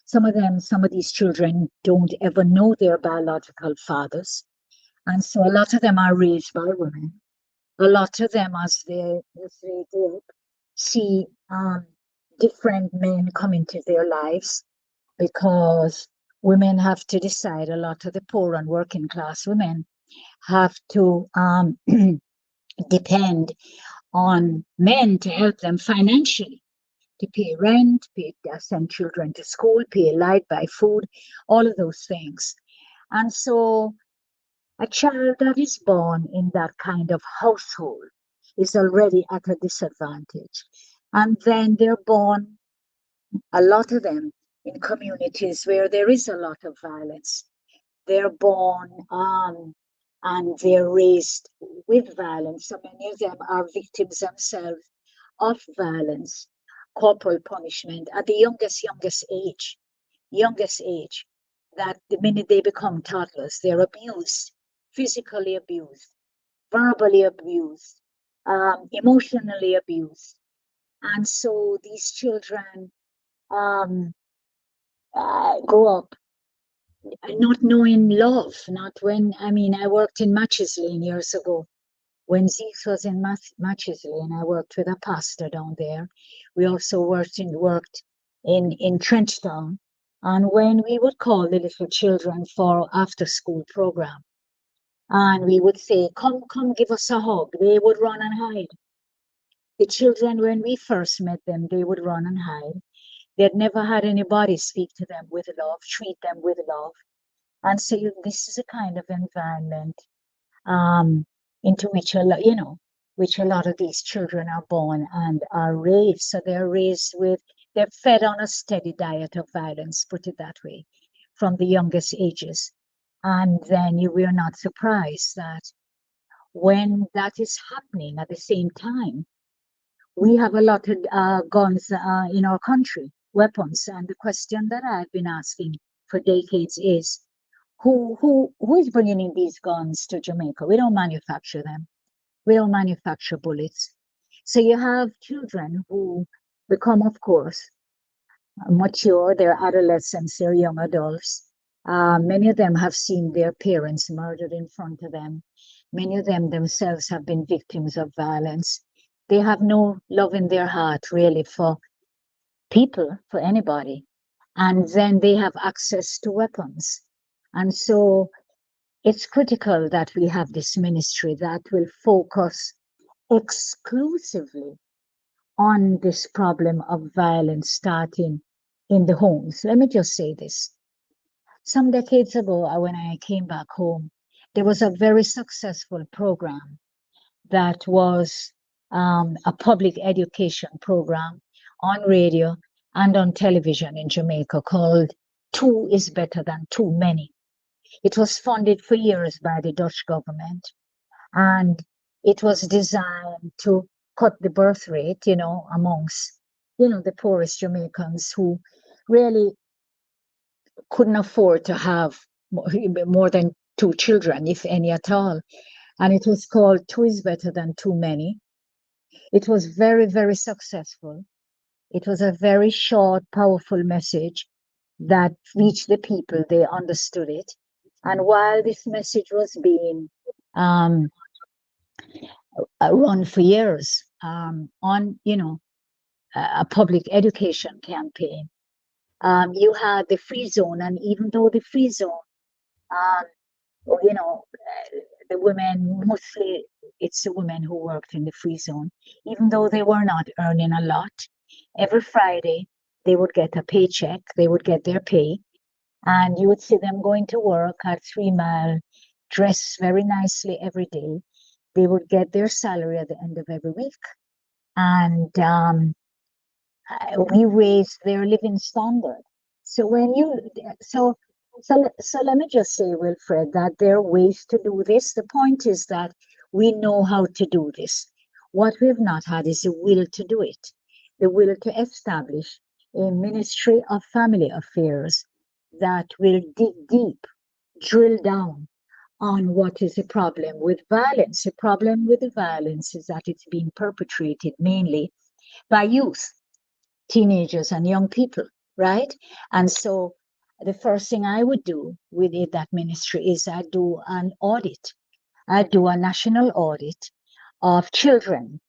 Speaker 3: some of these children don't ever know their biological fathers. And so a lot of them are raised by women. A lot of them, as they grow up, see different men come into their lives, because women have to decide, a lot of the poor and working class women have to depend on men to help them financially, to pay rent, send children to school, pay light, buy food, all of those things. And so a child that is born in that kind of household is already at a disadvantage. And then they're born, a lot of them, in communities where there is a lot of violence. They're born and they're raised with violence. So many of them are victims themselves of violence, corporal punishment at the youngest age, that the minute they become toddlers, they're abused, physically abused, verbally abused, emotionally abused. And so these children grow up not knowing love, I worked in Matches Lane years ago, when Zeus was in Matches Lane. I worked with a pastor down there. We also worked in Trenchtown. And when we would call the little children for after school program, and we would say, come give us a hug, they would run and hide. The children, when we first met them, they would run and hide. They'd never had anybody speak to them with love, treat them with love. And so this is a kind of environment into which a lot of these children are born and are raised. So they're fed on a steady diet of violence, put it that way, from the youngest ages. And then we're not surprised that when that is happening at the same time, we have a lot of guns in our country, weapons. And the question that I've been asking for decades is, who is bringing in these guns to Jamaica? We don't manufacture them. We don't manufacture bullets. So you have children who become, of course, mature. They're adolescents, they're young adults. Many of them have seen their parents murdered in front of them. Many of them themselves have been victims of violence. They have no love in their heart, really, for people, for anybody. And then they have access to weapons. And so it's critical that we have this ministry that will focus exclusively on this problem of violence starting in the homes. Let me just say this. Some decades ago, when I came back home, there was a very successful program that was a public education program on radio and on television in Jamaica called Two is Better Than Too Many. It was funded for years by the Dutch government, and it was designed to cut the birth rate, amongst, the poorest Jamaicans who really couldn't afford to have more than 2 children, if any at all. And it was called Two is Better Than Too Many. It was very, very successful. It was a very short, powerful message that reached the people. They understood it. And while this message was being run for years on, a public education campaign, you had the free zone. And even though the free zone, the women, mostly it's the women who worked in the free zone, even though they were not earning a lot, every Friday they would get a paycheck, they would get their pay, and you would see them going to work at 3 Mile, dressed very nicely every day. They would get their salary at the end of every week. And we raised their living standard. So so let me just say, Wilfred, that there are ways to do this. The point is that we know how to do this. What we've not had is the will to do it, the will to establish a Ministry of Family Affairs that will dig deep, drill down on what is the problem with violence. The problem with the violence is that it's being perpetrated mainly by youth, teenagers and young people, right? And so the first thing I would do with that ministry is I do an audit. I do a national audit of children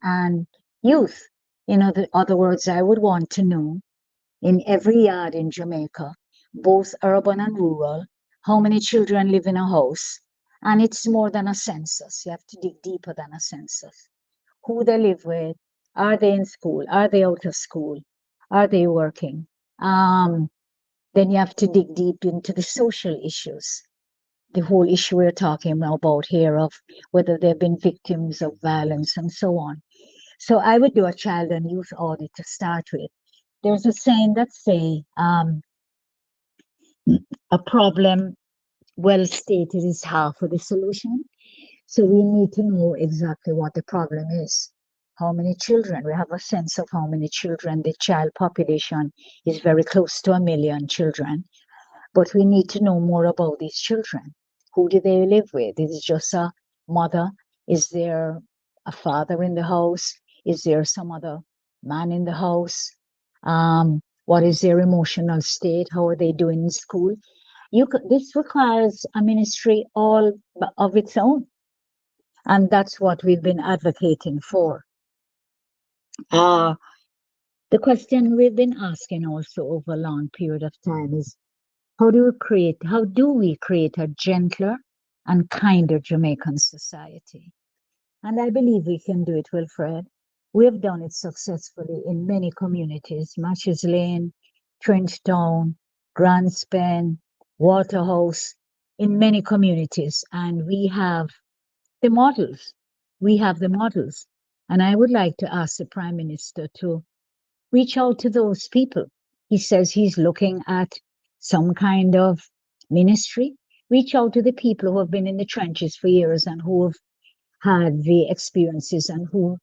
Speaker 3: and youth. In other words, I would want to know in every yard in Jamaica, both urban and rural, how many children live in a house. And it's more than a census. You have to dig deeper than a census. Who they live with, are they in school? Are they out of school? Are they working? Then you have to dig deep into the social issues. The whole issue we're talking about here of whether they've been victims of violence and so on. So I would do a child and youth audit to start with. There's a saying that say, a problem well stated is half of the solution. So we need to know exactly what the problem is. How many children? We have a sense of how many children. The child population is very close to 1 million children. But we need to know more about these children. Who do they live with? Is it just a mother? Is there a father in the house? Is there some other man in the house? What is their emotional state? How are they doing in school? This requires a ministry all of its own. And that's what we've been advocating for. The question we've been asking also over a long period of time is, how do we create a gentler and kinder Jamaican society? And I believe we can do it, Wilfred. We have done it successfully in many communities, Matches Lane, Trenchtown, Grand Spen, Waterhouse, in many communities. And we have the models. And I would like to ask the Prime Minister to reach out to those people. He says he's looking at some kind of ministry. Reach out to the people who have been in the trenches for years and who have had the experiences and who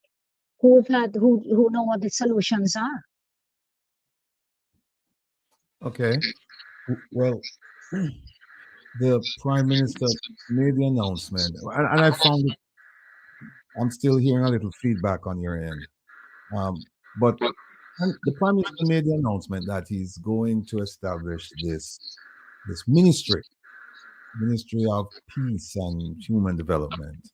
Speaker 3: know what the solutions are.
Speaker 1: Okay. Well, the Prime Minister made the announcement, and I found it, I'm still hearing a little feedback on your end. But the Prime Minister made the announcement that he's going to establish this ministry of peace and human development.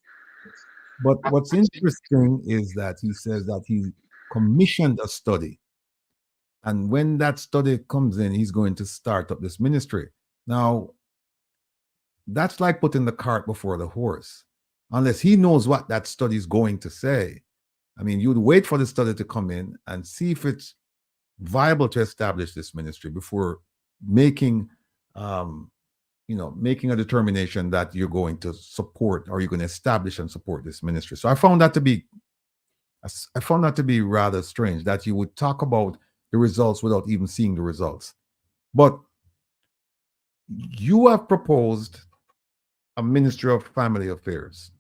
Speaker 1: But what's interesting is that he says that he commissioned a study. And when that study comes in, he's going to start up this ministry. Now, that's like putting the cart before the horse. Unless he knows what that study is going to say. I mean, you'd wait for the study to come in and see if it's viable to establish this ministry before making making a determination that you're going to support or you're going to establish and support this ministry. So I found that to be rather strange that you would talk about the results without even seeing the results. But you have proposed a Ministry of Family Affairs.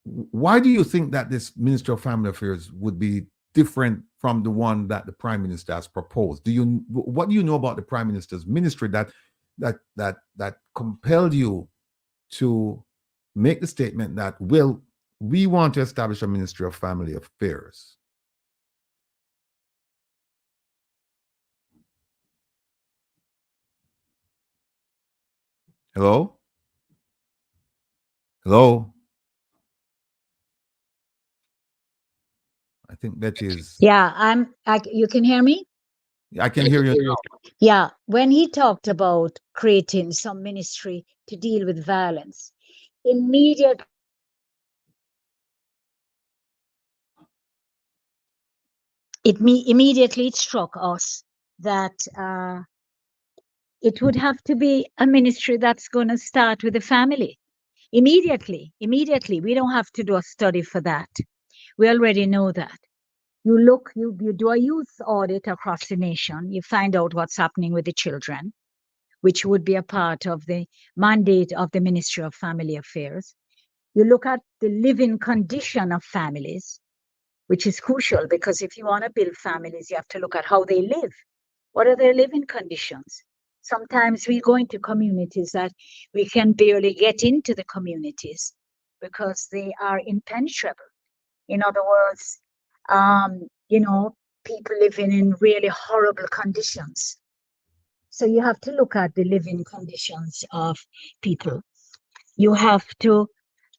Speaker 1: Why do you think that this Ministry of Family Affairs would be different from the one that the Prime Minister has proposed? What do you know about the Prime Minister's ministry that compelled you to make the statement that, well, we want to establish a Ministry of Family Affairs? Hello? Hello? I think that is.
Speaker 8: Yeah, you can hear me?
Speaker 1: I can hear you now.
Speaker 8: Yeah, when he talked about creating some ministry to deal with violence, immediately it struck us that it would have to be a ministry that's going to start with the family. Immediately. We don't have to do a study for that. We already know that. You do a youth audit across the nation, you find out what's happening with the children, which would be a part of the mandate of the Ministry of Family Affairs. You look at the living condition of families, which is crucial, because if you want to build families, you have to look at how they live. What are their living conditions? Sometimes we go into communities that we can barely get into the communities because they are impenetrable. In other words, people living in really horrible conditions. So you have to look at the living conditions of people. You have to,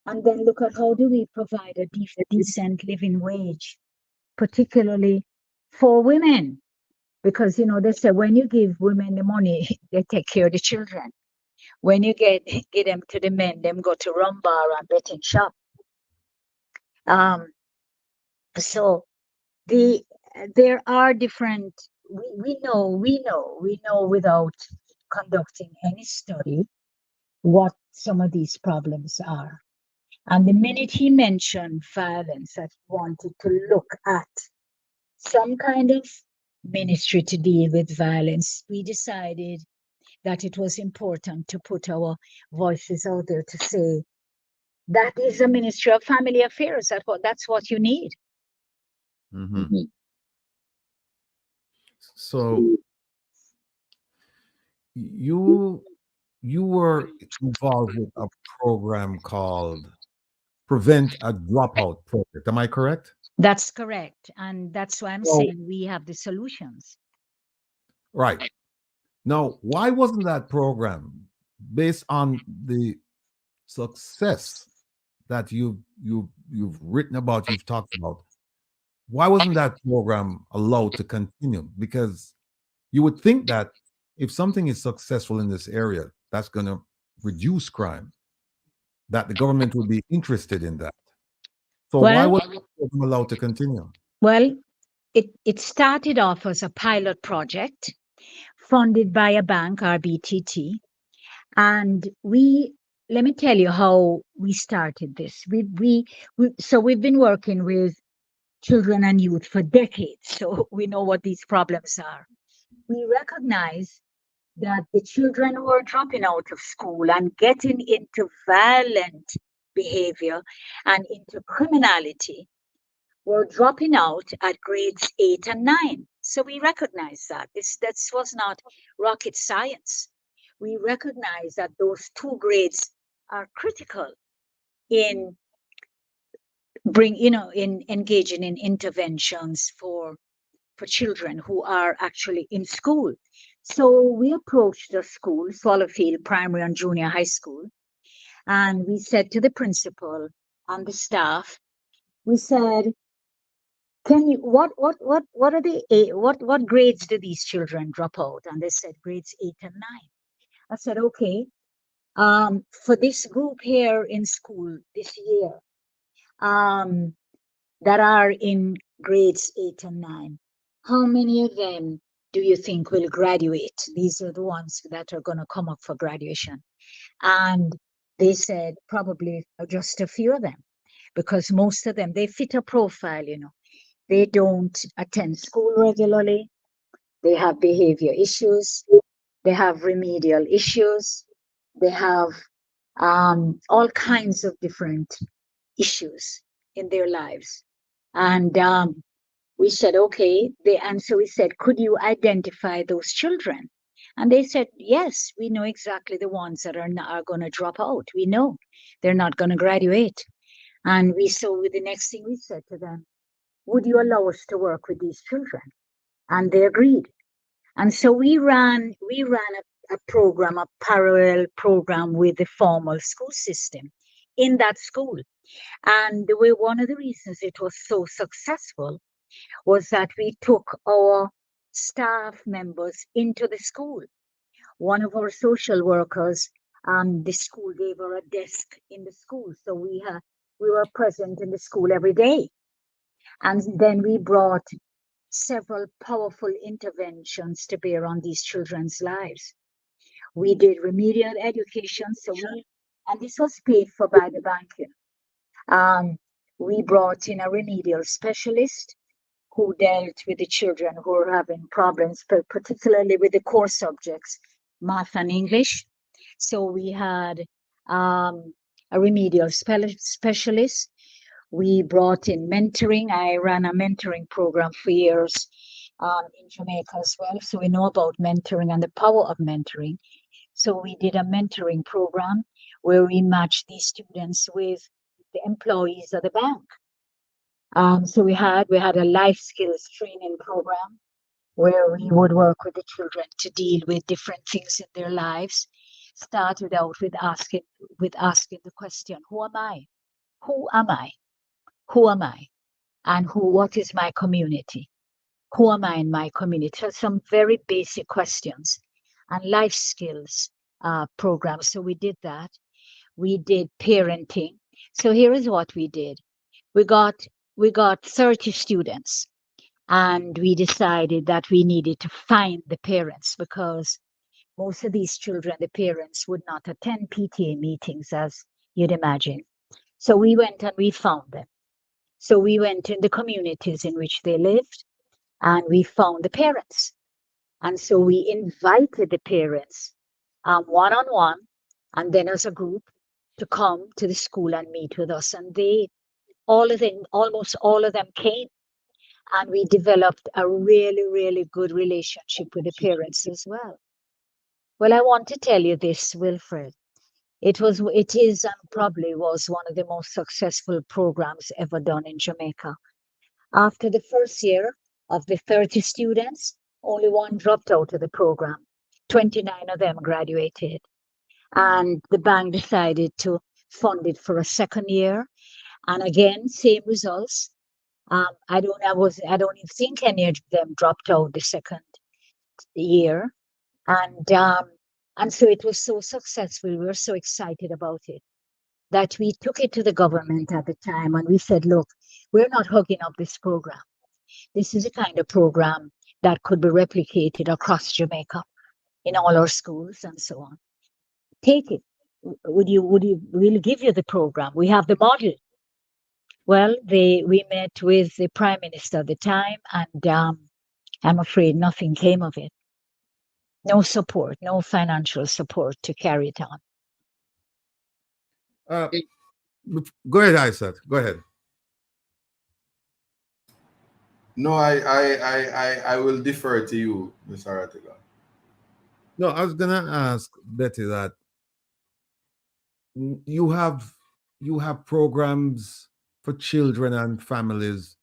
Speaker 8: and then look at how do we provide a decent living wage, particularly for women. Because, they say when you give women the money, they take care of the children. When you get them to the men, them go to rum bar and betting shop. So there are different, we know without conducting any study what some of these problems are. And the minute he mentioned violence, that he wanted to look at some kind of ministry to deal with violence, we decided that it was important to put our voices out there to say, that is a Ministry of Family Affairs. That's what you need.
Speaker 1: Mm-hmm. So you were involved with a program called Prevent a Dropout Project. Am I correct?
Speaker 8: That's correct. And that's why I'm saying we have the solutions.
Speaker 1: Right. Now, why wasn't that program, based on the success that you've written about, you've talked about, why wasn't that program allowed to continue? Because you would think that if something is successful in this area, that's going to reduce crime, that the government would be interested in that. So why wasn't the program allowed to continue?
Speaker 8: Well, it started off as a pilot project funded by a bank, RBTT. And let me tell you how we started this. So we've been working with children and youth for decades, so we know what these problems are. We recognize that the children who are dropping out of school and getting into violent behavior and into criminality were dropping out at grades 8 and 9. So we recognize that. This was not rocket science. We recognize that those 2 grades are critical in engaging in interventions for children who are actually in school. So we approached the school, Swallowfield Primary and Junior High School, and we said to the principal and the staff, we said, what grades do these children drop out? And they said grades 8 and 9. I said, okay, for this group here in school this year, that are in grades 8 and 9, how many of them do you think will graduate? These are the ones that are going to come up for graduation. And they said probably just a few of them, because most of them, they fit a profile, They don't attend school regularly. They have behavior issues. They have remedial issues. They have all kinds of different issues in their lives. And we said, okay. So we said, could you identify those children? And they said, yes, we know exactly the ones that are going to drop out. We know they're not going to graduate. And the next thing we said to them, would you allow us to work with these children? And they agreed. And so we ran a program, a parallel program with the formal school system in that school. And one of the reasons it was so successful was that we took our staff members into the school. One of our social workers, the school gave her a desk in the school. So we were present in the school every day. And then we brought several powerful interventions to bear on these children's lives. We did remedial education, and this was paid for by the bank. We brought in a remedial specialist who dealt with the children who were having problems, particularly with the core subjects, math and English. So we had a remedial specialist. We brought in mentoring. I ran a mentoring program for years in Jamaica as well. So we know about mentoring and the power of mentoring. So we did a mentoring program where we matched these students with the employees of the bank. So we had a life skills training program where we would work with the children to deal with different things in their lives. Started out with asking the question, who am I? Who am I? Who am I? And what is my community? Who am I in my community? So some very basic questions and life skills programs. So we did that. We did parenting. So here is what we did. We got 30 students, and we decided that we needed to find the parents, because most of these children, the parents would not attend PTA meetings, as you'd imagine. So we went and we found them. So we went in the communities in which they lived, and we found the parents. And so we invited the parents one-on-one, and then as a group, to come to the school and meet with us. And almost all of them came. And we developed a really, really good relationship with the parents as well. Well, I want to tell you this, Wilfred. It is and probably was one of the most successful programs ever done in Jamaica. After the first year of the 30 students, only one dropped out of the program. 29 of them graduated. And the bank decided to fund it for a second year. And again, same results. I don't even think any of them dropped out the second year. And so it was so successful. We were so excited about it that we took it to the government at the time, and we said, look, we're not hugging up this program. This is a kind of program that could be replicated across Jamaica in all our schools and so on. Take it. We'll give you the program. We have the model. Well, we met with the Prime Minister at the time, and I'm afraid nothing came of it. No support, no financial support to carry it on.
Speaker 1: Go ahead, Isat. Go ahead.
Speaker 2: No, I will defer to you, Mr. Rattigan.
Speaker 1: No, I was gonna ask Betty that you have programs for children and families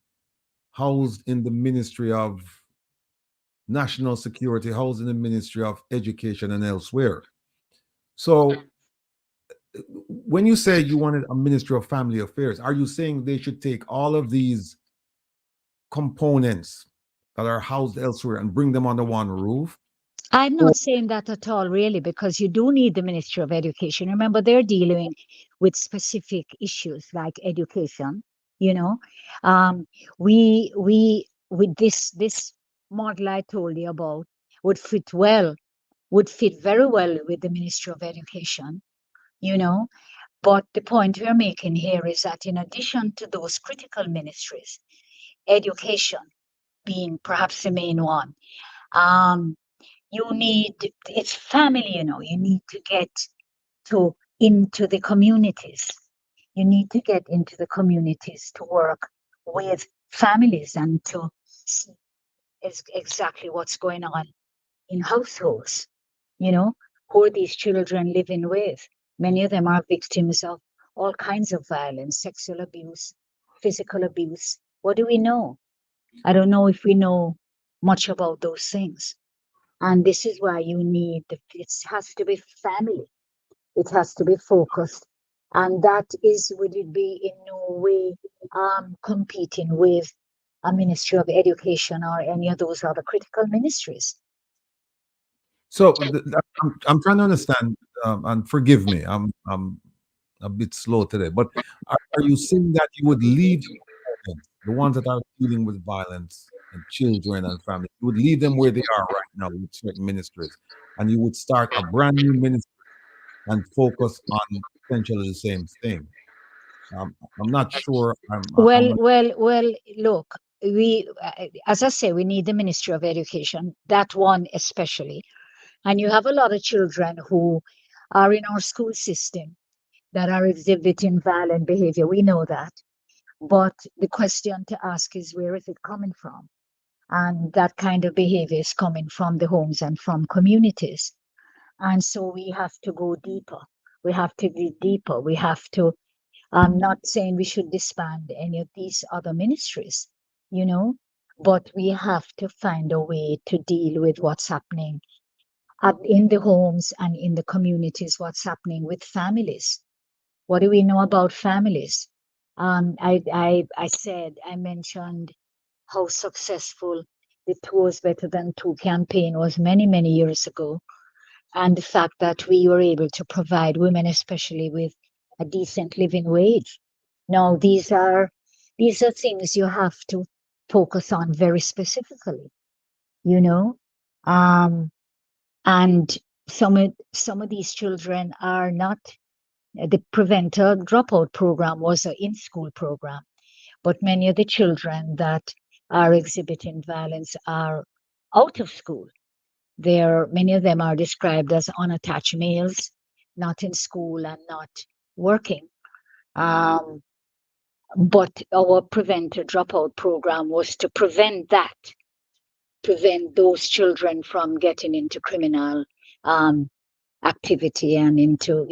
Speaker 1: housed in the Ministry of National Security, housed in the Ministry of Education and elsewhere. So when you say you wanted a Ministry of Family Affairs, are you saying they should take all of these components that are housed elsewhere and bring them under one roof?
Speaker 8: I'm not saying that at all, really, because you do need the Ministry of Education. Remember, they're dealing with specific issues like education. We with this model I told you about, would fit very well with the Ministry of Education, you know. But the point we're making here is that in addition to those critical ministries, education being perhaps the main one, it's family, you need to get into the communities. You need to get into the communities to work with families and to see exactly what's going on in households, who are these children living with. Many of them are victims of all kinds of violence, sexual abuse, physical abuse. What do we know? I don't know if we know much about those things. And this is why it has to be family. It has to be focused. And that would it be in no way competing with a Ministry of Education or any of those other critical ministries.
Speaker 1: So I'm trying to understand, and forgive me, I'm a bit slow today, but are you saying that you would leave the ones that are dealing with violence and children and family, you would leave them where they are right now with certain ministries, and you would start a brand new ministry and focus on essentially the same thing? I'm not sure.
Speaker 8: Well, look, as I say, we need the Ministry of Education, that one especially. And you have a lot of children who are in our school system that are exhibiting violent behavior. We know that. But the question to ask is, where is it coming from? And that kind of behavior is coming from the homes and from communities. And so we have to go deeper. We have to dig deeper. We have to, I'm not saying we should disband any of these other ministries, but we have to find a way to deal with what's happening in the homes and in the communities, what's happening with families. What do we know about families? I mentioned how successful the Two is Better Than Two campaign was many, many years ago. And the fact that we were able to provide women, especially, with a decent living wage. Now, these are things you have to focus on very specifically, and some of these children are not. The Preventer Dropout program was an in-school program, but many of the children that are exhibiting violence are out of school. Many of them are described as unattached males, not in school and not working. But our Preventer Dropout program was to prevent those children from getting into criminal activity and into,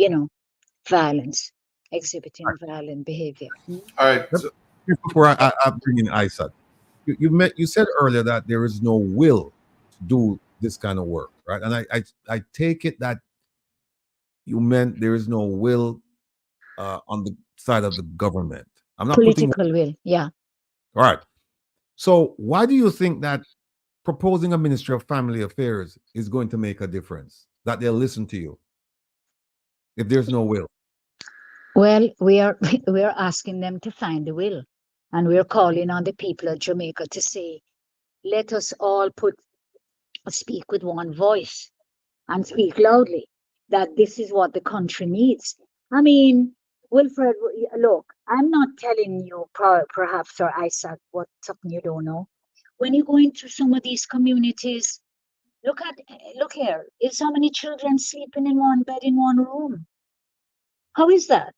Speaker 8: violence, exhibiting violent behavior.
Speaker 2: All right. So,
Speaker 1: Before I bring in Isat, you said earlier that there is no will to do this kind of work, right? And I take it that you meant there is no will on the side of the government. I'm not
Speaker 8: political will, yeah.
Speaker 1: All right. So why do you think that proposing a Ministry of Family Affairs is going to make a difference? That they'll listen to you if there's no will?
Speaker 8: Well, we are asking them to find the will, and we're calling on the people of Jamaica to say, let us all speak with one voice and speak loudly that this is what the country needs. I mean, Wilfred, look, I'm not telling you perhaps, or Isaac, what's something you don't know. When you go into some of these communities, look here, is how many children sleeping in one bed in one room? How is that?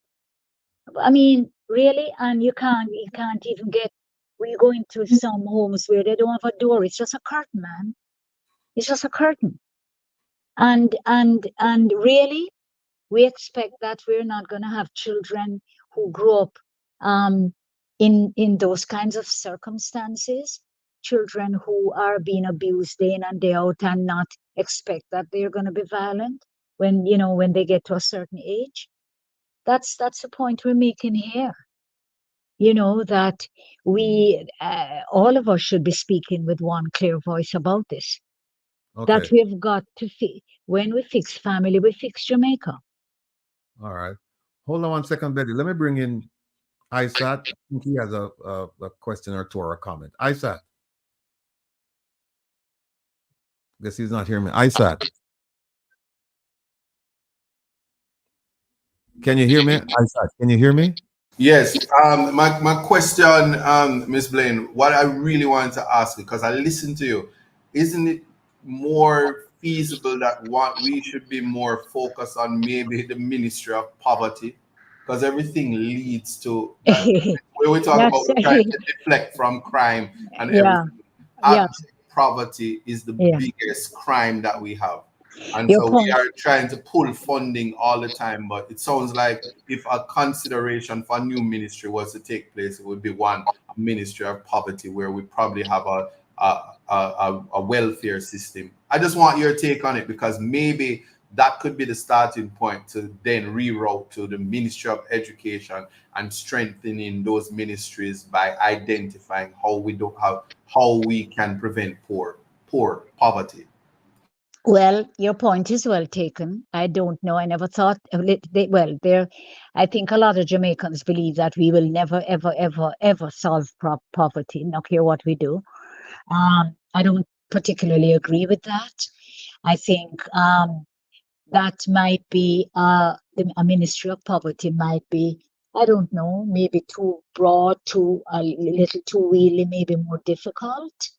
Speaker 8: I mean, really? And you can't even we go into some homes where they don't have a door. It's just a curtain, man. It's just a curtain. And really, we expect that we're not going to have children who grow up in those kinds of circumstances, children who are being abused day in and day out, and not expect that they're going to be violent when they get to a certain age. That's the point we're making here. That we all of us should be speaking with one clear voice about this. Okay. That we've got to when we fix family, we fix Jamaica.
Speaker 1: All right. Hold on one second, Betty. Let me bring in Isat. I think he has a question or two or a comment. Isat. Guess he's not hearing me. Isat, can you hear me? Isat, can you hear me?
Speaker 2: Yes. My question, Miss Blaine, what I really wanted to ask you, because I listened to you, isn't it more feasible that what we should be more focused on maybe the Ministry of Poverty? Because everything leads to that. When we talk about
Speaker 8: That's
Speaker 2: trying to deflect from crime and
Speaker 8: yeah,
Speaker 2: everything,
Speaker 8: yeah,
Speaker 2: abject poverty is the
Speaker 8: yeah.
Speaker 2: biggest crime that we have. And
Speaker 8: Your
Speaker 2: so we
Speaker 8: point.
Speaker 2: are trying to pull funding all the time, but it sounds like if a consideration for a new ministry was to take place, it would be a ministry of poverty, where we probably have a welfare system. I just want your take on it, because maybe that could be the starting point to then reroute to the Ministry of Education and strengthening those ministries by identifying how we can prevent poverty.
Speaker 8: Well, your point is well taken. I don't know. I never thought. Well, there. I think a lot of Jamaicans believe that we will never, ever, ever, ever solve poverty. Not care what we do. I don't particularly agree with that. I think that might be a Ministry of Poverty might be, I don't know, maybe too broad, too a little too wheelie, maybe more difficult.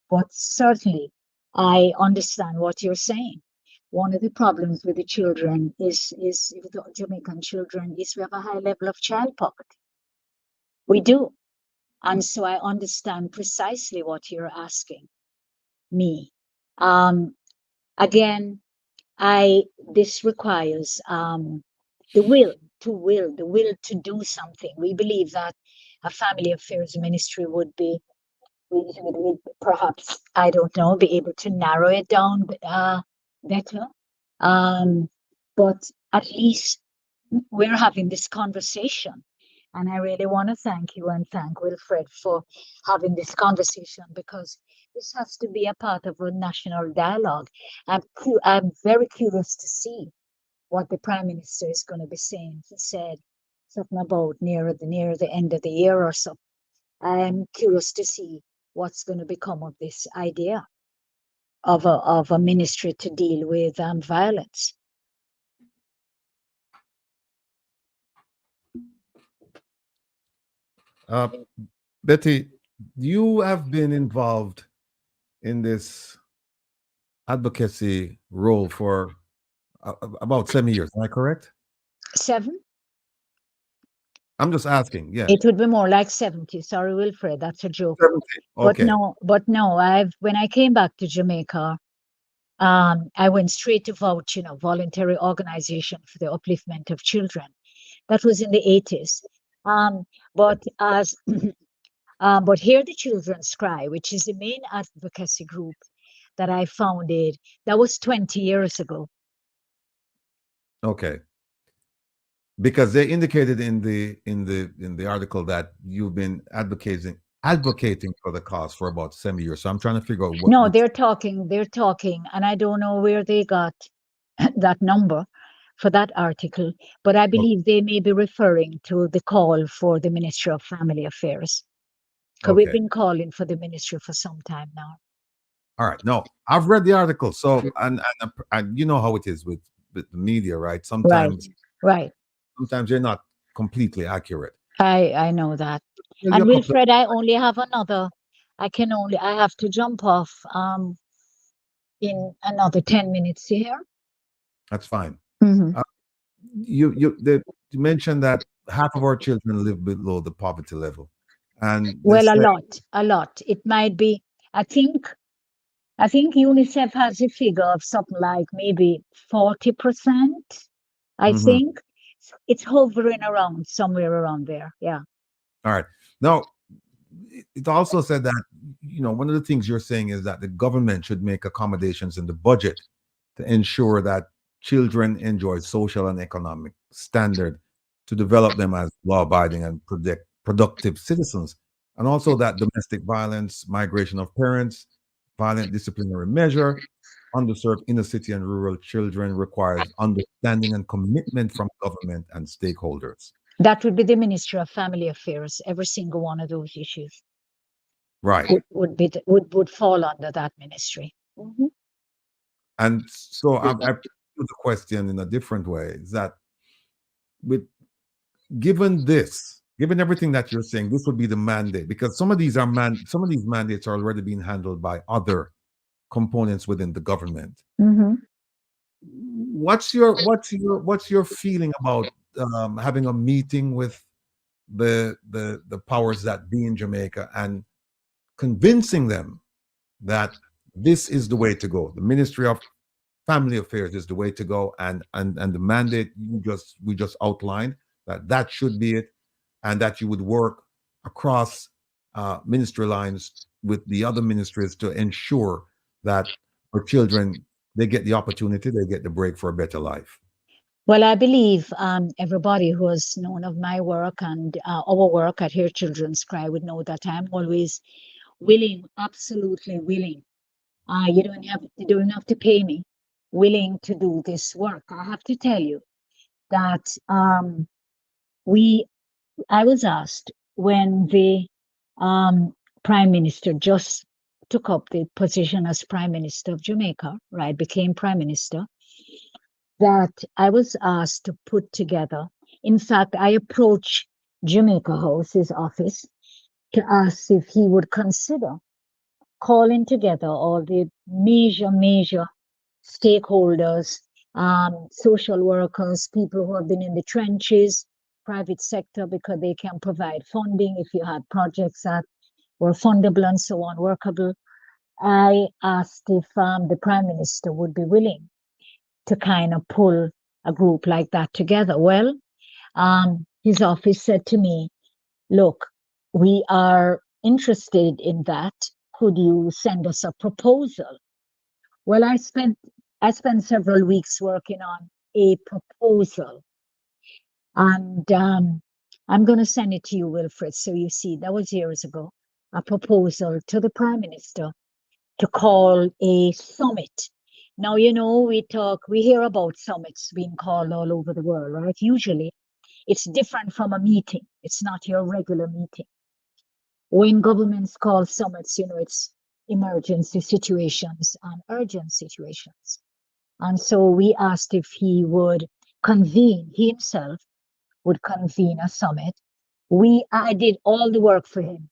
Speaker 8: But certainly, I understand what you're saying. One of the problems with the children is with the Jamaican children is we have a high level of child poverty. We do. And so I understand precisely what you're asking me. Again, this requires the will to do something. We believe that a family affairs ministry would be, we perhaps, I don't know, be able to narrow it down better. But at least we're having this conversation. And I really want to thank you and thank Wilfred for having this conversation, because this has to be a part of a national dialogue. I'm very curious to see what the Prime Minister is going to be saying. He said something about near the end of the year or so. I'm curious to see what's going to become of this idea of a ministry to deal with violence.
Speaker 1: Betty, you have been involved in this advocacy role for about 7 years. Am I correct?
Speaker 8: 7?
Speaker 1: I'm just asking. Yeah.
Speaker 8: It would be more like 70. Sorry, Wilfred, that's a joke.
Speaker 1: 70. Okay.
Speaker 8: But no. When I came back to Jamaica, I went straight to VOUCH, voluntary organization for the upliftment of children. That was in the 80s. But Hear the Children's Cry, which is the main advocacy group that I founded, that was 20 years ago.
Speaker 1: Okay. Because they indicated in the article that you've been advocating for the cause for about 7 years. So I'm trying to figure out what.
Speaker 8: No, they're talking, and I don't know where they got that number for that article, but I believe they may be referring to the call for the Ministry of Family Affairs. Because we've been calling for the ministry for some time now.
Speaker 1: All right. No, I've read the article. So and you know how it is with the media, right? Sometimes
Speaker 8: Right.
Speaker 1: Sometimes they're not completely accurate.
Speaker 8: I know that. And Wilfred, I only have another. I have to jump off in another 10 minutes here.
Speaker 1: That's fine.
Speaker 8: Mm-hmm.
Speaker 1: You mentioned that half of our children live below the poverty level. And
Speaker 8: well, a lot. It might be, I think UNICEF has a figure of something like maybe 40%. I think it's hovering around somewhere around there. Yeah.
Speaker 1: All right. Now, it also said that, one of the things you're saying is that the government should make accommodations in the budget to ensure that children enjoy social and economic standard to develop them as law-abiding and productive citizens. And also that domestic violence, migration of parents, violent disciplinary measure, underserved inner city and rural children requires understanding and commitment from government and stakeholders.
Speaker 8: That would be the Ministry of Family Affairs. Every single one of those issues,
Speaker 1: right,
Speaker 8: would fall under that ministry. Mm-hmm.
Speaker 1: And so I put the question in a different way: is that with given everything that you're saying, this would be the mandate, because some of these mandates are already being handled by other components within the government.
Speaker 8: Mm-hmm.
Speaker 1: What's your feeling about having a meeting with the powers that be in Jamaica and convincing them that this is the way to go? The Ministry of Family Affairs is the way to go, and the mandate we just outlined, that should be it, and that you would work across ministry lines with the other ministries to ensure that our children, they get the opportunity, they get the break for a better life.
Speaker 8: Well, I believe everybody who has known of my work and our work at Hear Children's Cry would know that I'm always willing, absolutely willing. You don't have to pay me. Willing to do this work. I have to tell you that I was asked when the Prime Minister just took up the position as Prime Minister of Jamaica, right, became Prime Minister, that I was asked to put together. In fact, I approached Jamaica House, his office, to ask if he would consider calling together all the major stakeholders, social workers, people who have been in the trenches, private sector, because they can provide funding if you had projects that were fundable and so on, workable. I asked if the Prime Minister would be willing to kind of pull a group like that together. Well, his office said to me, look, we are interested in that. Could you send us a proposal? Well, I spent several weeks working on a proposal, and I'm going to send it to you, Wilfred, so you see. That was years ago. A proposal to the Prime Minister to call a summit. Now, we hear about summits being called all over the world, right? Usually, it's different from a meeting. It's not your regular meeting. When governments call summits, it's emergency situations and urgent situations. And so we asked if he himself would convene a summit. I did all the work for him.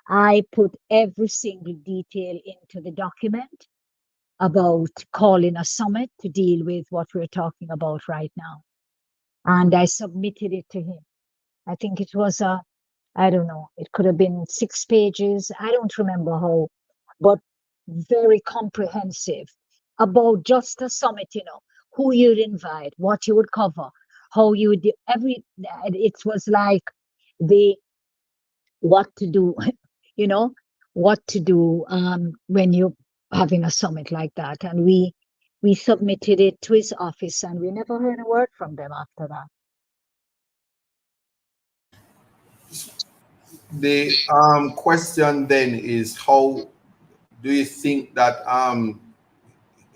Speaker 8: I put every single detail into the document about calling a summit to deal with what we're talking about right now. And I submitted it to him. I think it was I don't know, it could have been 6 pages. I don't remember how, but very comprehensive about just a summit, who you'd invite, what you would cover, how you would do it was like what to do, what to do when you're having a summit like that. And we submitted it to his office, and we never heard a word from them after that.
Speaker 2: The question then is, how do you think that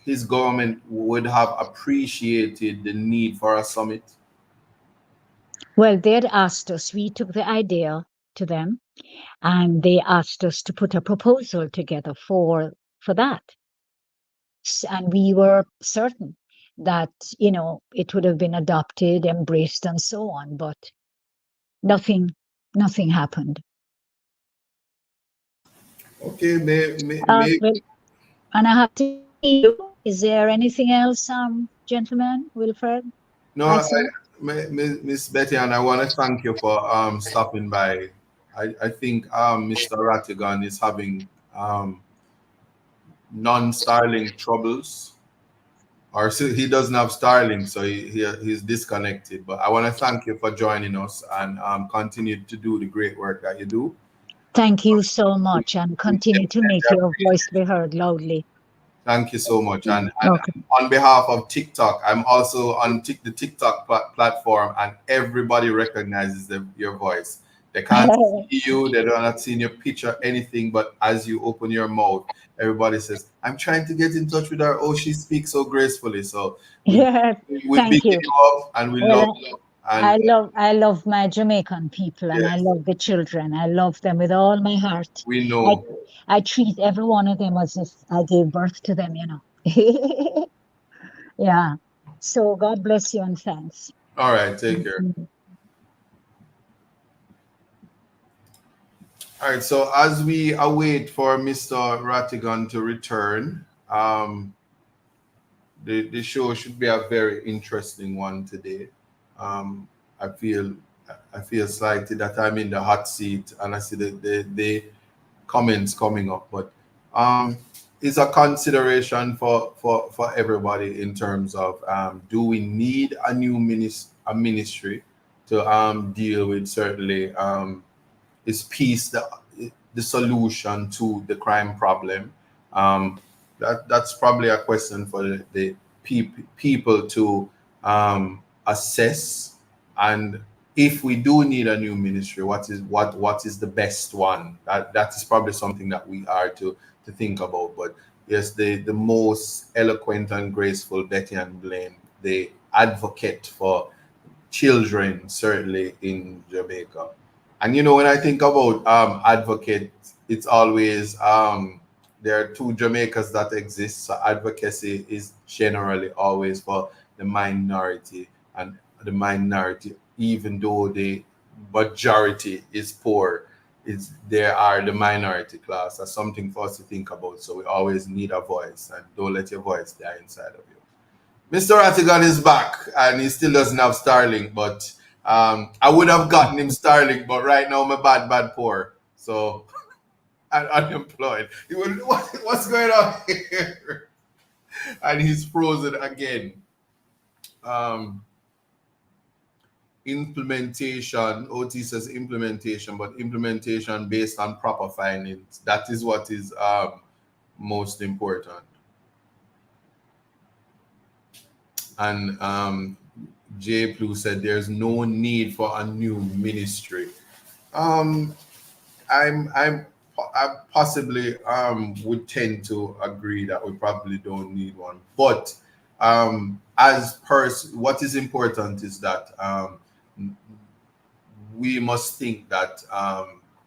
Speaker 2: his government would have appreciated the need for a summit?
Speaker 8: Well, they'd asked us, we took the idea to them, and they asked us to put a proposal together for that. And we were certain that, it would have been adopted, embraced, and so on, but nothing happened.
Speaker 2: Okay,
Speaker 8: Well, and I have to you. Is there anything else, gentlemen, Wilfred?
Speaker 2: No, Miss Betty, and I want to thank you for stopping by. I think Mr. Rattigan is having non-Starlink troubles, or so he doesn't have Starlink, so he's disconnected. But I want to thank you for joining us and continue to do the great work that you do.
Speaker 8: Thank you so much, and continue to make your voice be heard loudly.
Speaker 2: Thank you so much. And on behalf of TikTok, I'm also on the TikTok platform, and everybody recognizes your voice. They can't see you, they don't have seen your picture, anything, but as you open your mouth, everybody says, I'm trying to get in touch with her. Oh, she speaks so gracefully. So we big you up, and we love you. And
Speaker 8: I love my Jamaican people, and I
Speaker 2: yes,
Speaker 8: love the children. I love them with all my heart.
Speaker 2: we
Speaker 8: I
Speaker 2: know.
Speaker 8: I treat every one of them as if I gave birth to them, you know. Yeah. So God bless you and thanks.
Speaker 2: All right, take care.
Speaker 8: Mhm.
Speaker 2: All right, so as we await for Mr. Rattigan to return, the show should be a very interesting one today. Um, I feel I feel slightly that I'm in the hot seat and I see the comments coming up, but it's a consideration for everybody in terms of do we need a new ministry to deal with certainly is peace the solution to the crime problem? Um, that's probably a question for the people to assess. And if we do need a new ministry, what is the best one? That is probably something that we are to think about. But yes, the most eloquent and graceful Betty Ann Blaine, the advocate for children, certainly in Jamaica. And you know, when I think about advocate, it's always there are two Jamaicas that exist. So advocacy is generally always for the minority, and the minority, even though the majority is poor, is there are the minority class. That's something for us to think about. So we always need a voice, and don't let your voice die inside of you. Mr. Rattigan is back, and he still doesn't have Starlink, but I would have gotten him Starlink, but right now I'm bad poor, so I'm unemployed. What's going on here? And he's frozen again. Um, implementation, OT says implementation, but implementation based on proper findings. That is what is most important. And J. Plu said there's no need for a new ministry. I possibly would tend to agree that we probably don't need one. But what is important is that we must think that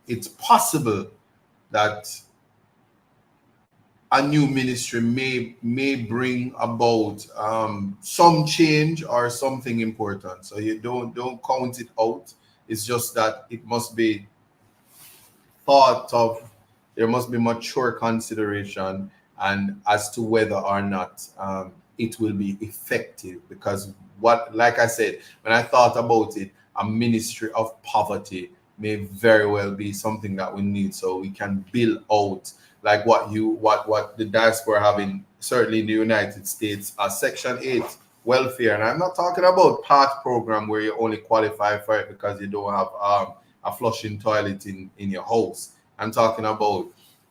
Speaker 2: it's possible that a new ministry may bring about some change or something important. So you don't count it out. It's just that it must be thought of. There must be mature consideration and as to whether or not it will be effective. Because like I said, when I thought about it, a ministry of poverty may very well be something that we need, so we can build out like what the diaspora having certainly in the United States, Section 8 welfare. And I'm not talking about PATH program where you only qualify for it because you don't have a flushing toilet in your house. I'm talking about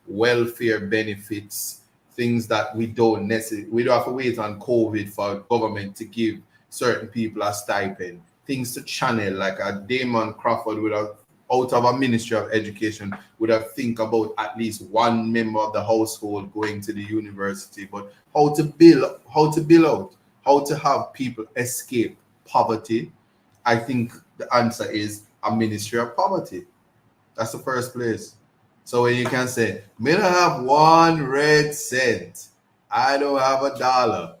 Speaker 2: welfare benefits, things that we don't have to wait on COVID for government to give certain people a stipend, things to channel, like a Damon Crawford would have out of a Ministry of Education would have think about at least one member of the household going to the university. But how to build out, how to have people escape poverty, I think the answer is a Ministry of Poverty. That's the first place. So when you can say, "Me don't have 1 red cent, I don't have $1,"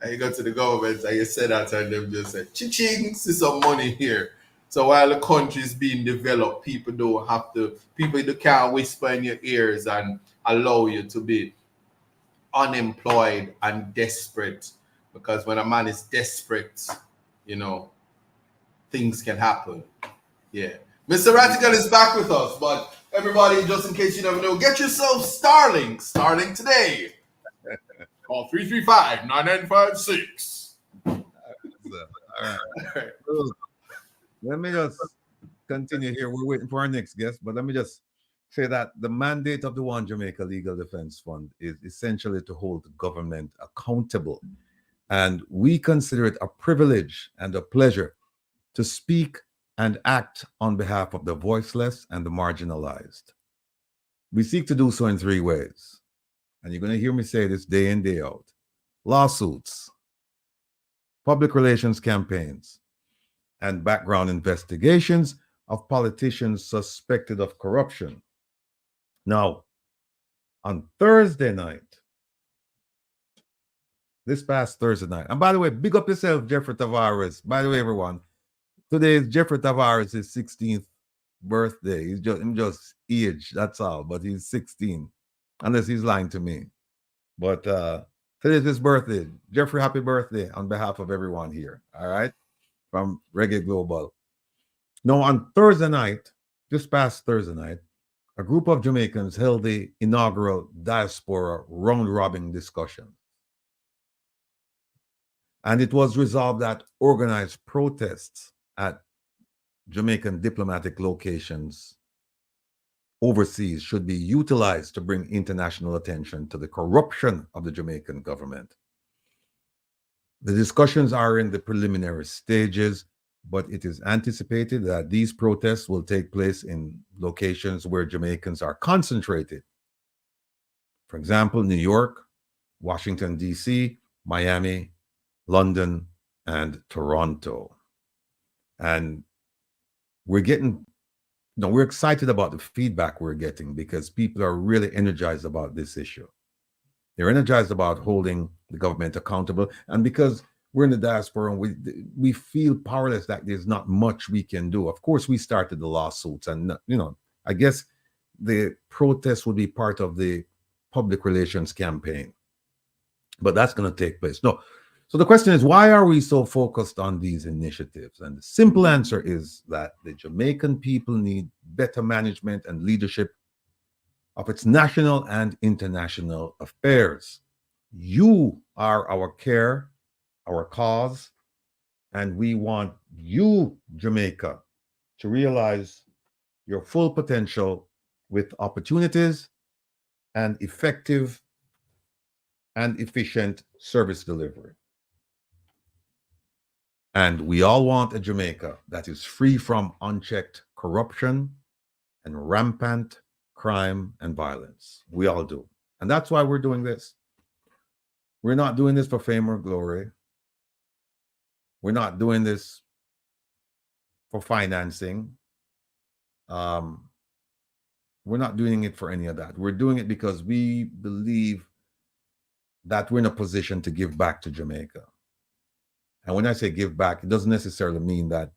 Speaker 2: and you go to the government and you say that, and them just say, "Chi-ching, see some money here." So while the country is being developed, people can't whisper in your ears and allow you to be unemployed and desperate. Because when a man is desperate, things can happen. Yeah. Mr. Rattigan is back with us, but everybody, just in case you never know, get yourself Starlink. Starlink today. Call 335-9956.
Speaker 1: All right. Let me just continue here. We're waiting for our next guest, but let me just say that the mandate of the One Jamaica Legal Defense Fund is essentially to hold the government accountable. And we consider it a privilege and a pleasure to speak and act on behalf of the voiceless and the marginalized. We seek to do so in 3 ways. And you're going to hear me say this day in, day out. Lawsuits, public relations campaigns, and background investigations of politicians suspected of corruption. Now, on Thursday night, this past Thursday night, and by the way, big up yourself, Jeffrey Tavares. By the way, everyone, today is Jeffrey Tavares' 16th birthday. He's just age, that's all, but he's 16, unless he's lying to me. But today's his birthday. Jeffrey, happy birthday on behalf of everyone here, all right, from Reggae Global. Now, on Thursday night, just past Thursday night, a group of Jamaicans held the inaugural Diaspora round-robin discussion. And it was resolved that organized protests at Jamaican diplomatic locations overseas should be utilized to bring international attention to the corruption of the Jamaican government. The discussions are in the preliminary stages, but it is anticipated that these protests will take place in locations where Jamaicans are concentrated. For example, New York, Washington, D.C., Miami, London, and Toronto. And we're excited about the feedback we're getting because people are really energized about this issue. They're energized about holding the government accountable. And because we're in the diaspora and we feel powerless, that there's not much we can do. Of course, we started the lawsuits and, I guess the protest will be part of the public relations campaign. But that's going to take place. No. So the question is, why are we so focused on these initiatives? And the simple answer is that the Jamaican people need better management and leadership of its national and international affairs. You are our care, our cause, and we want you, Jamaica, to realize your full potential with opportunities and effective and efficient service delivery. And we all want a Jamaica that is free from unchecked corruption and rampant crime and violence. We all do. And that's why we're doing this. We're not doing this for fame or glory. We're not doing this for financing. We're not doing it for any of that. We're doing it because we believe that we're in a position to give back to Jamaica. And when I say give back, it doesn't necessarily mean that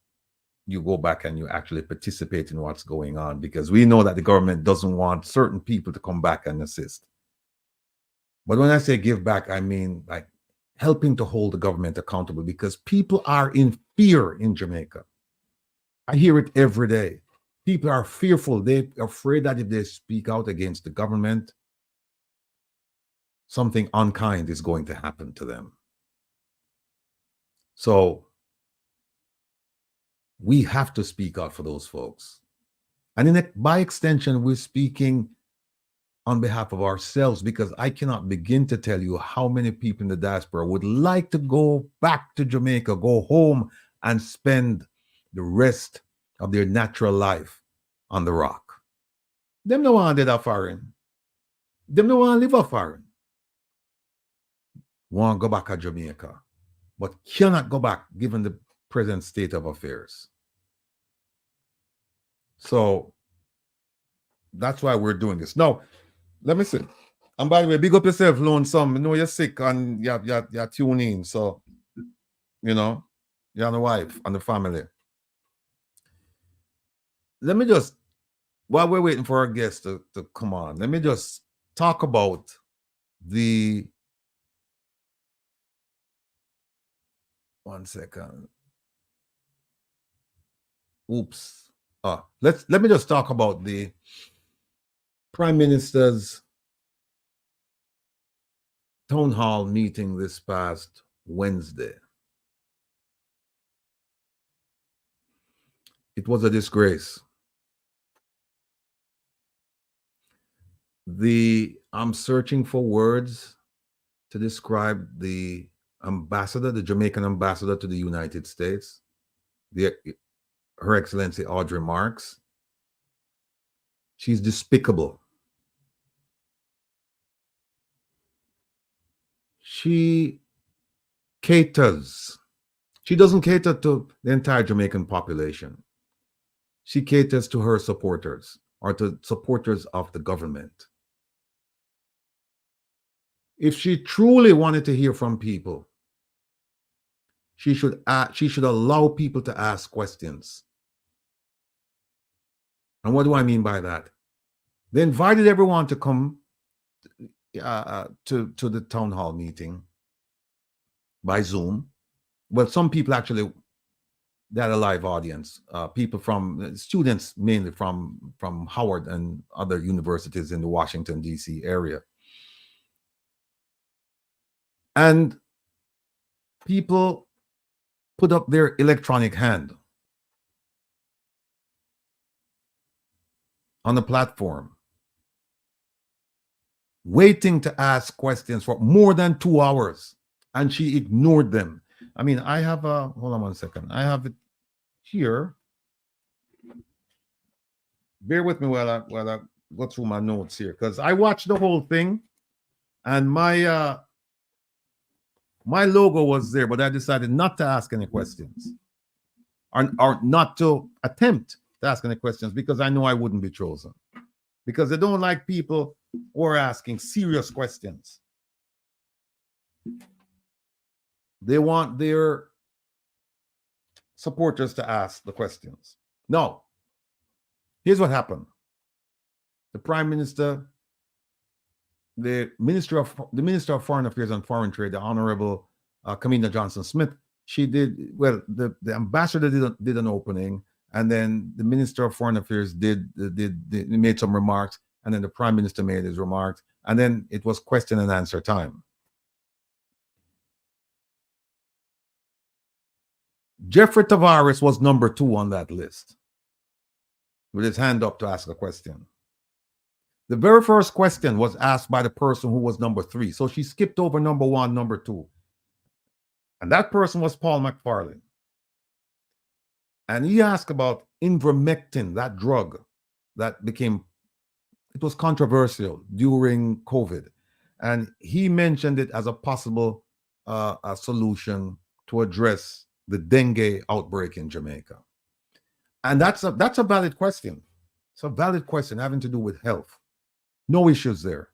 Speaker 1: you go back and you actually participate in what's going on, because we know that the government doesn't want certain people to come back and assist. But when I say give back, I mean like helping to hold the government accountable, because people are in fear in Jamaica. I hear it every day. People are fearful. They're afraid that if they speak out against the government, something unkind is going to happen to them. So we have to speak out for those folks. And by extension, we're speaking on behalf of ourselves, because I cannot begin to tell you how many people in the diaspora would like to go back to Jamaica, go home and spend the rest of their natural life on the rock. Them no want to live foreign. Them no want to live foreign. Want to go back to Jamaica, but cannot go back given the present state of affairs. So that's why we're doing this. Now, let me see. And by the way, big up yourself, Lonesome. I know you're sick and you're tuning in. So, you're on the wife and the family. Let me just, while we're waiting for our guests to come on, let me just talk about the, one second. Oops. Let me just talk about the Prime Minister's town hall meeting this past Wednesday. It was a disgrace. I'm searching for words to describe the ambassador, the Jamaican ambassador to the United States, Her Excellency Audrey Marks. She's despicable. She caters. She doesn't cater to the entire Jamaican population. She caters to her supporters or to supporters of the government. If she truly wanted to hear from people, she should allow people to ask questions. And what do I mean by that? They invited everyone to come to the town hall meeting by Zoom. But some people actually, they had a live audience. People from students, mainly from Howard and other universities in the Washington, D.C. area. And people put up their electronic hand on the platform, waiting to ask questions for more than 2 hours, and she ignored them. I mean, I have hold on one second. I have it here. Bear with me while I go through my notes here, because I watched the whole thing, and my logo was there, but I decided not to ask any questions, or not to attempt to ask any questions, because I know I wouldn't be chosen, because they don't like people who are asking serious questions. They want their supporters to ask the questions. No. Here's what happened. The Prime Minister, the Minister of Foreign Affairs and Foreign Trade, the Honorable Kamina Johnson-Smith, she did, well, the ambassador did an opening, and then the Minister of Foreign Affairs made some remarks, and then the Prime Minister made his remarks, and then it was question and answer time. Jeffrey Tavares was number 2 on that list, with his hand up to ask a question. The very first question was asked by the person who was number 3. So she skipped over number 1, number 2. And that person was Paul McFarlane. And he asked about ivermectin, that drug that it was controversial during COVID. And he mentioned it as a possible a solution to address the dengue outbreak in Jamaica. And that's a valid question. It's a valid question having to do with health. No issues there.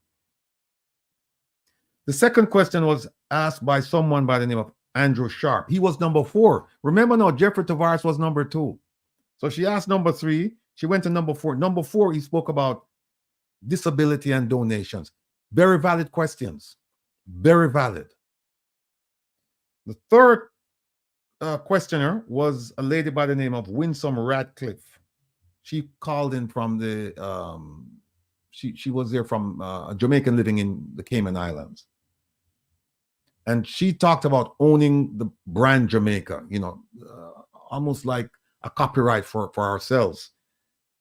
Speaker 1: The second question was asked by someone by the name of Andrew Sharp. He was number 4. Remember now, Jeffrey Tavares was number 2. So she asked number 3. She went to number 4. Number 4, he spoke about disability and donations. Very valid questions. Very valid. The third questioner was a lady by the name of Winsome Radcliffe. She called in from the she was there from a Jamaican living in the Cayman Islands, and she talked about owning the brand Jamaica, almost like a copyright for ourselves.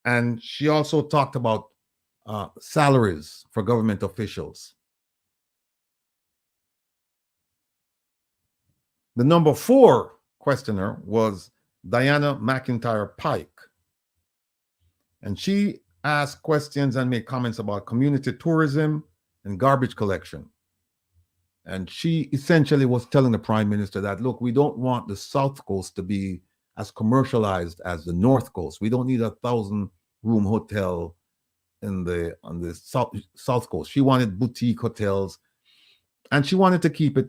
Speaker 1: And she also talked about salaries for government officials. The number 4 questioner was Diana McIntyre Pike. And she asked questions and made comments about community tourism and garbage collection. And she essentially was telling the Prime Minister that, look, we don't want the South Coast to be as commercialized as the North Coast. We don't need a 1,000-room hotel on the South Coast. She wanted boutique hotels, and she wanted to keep it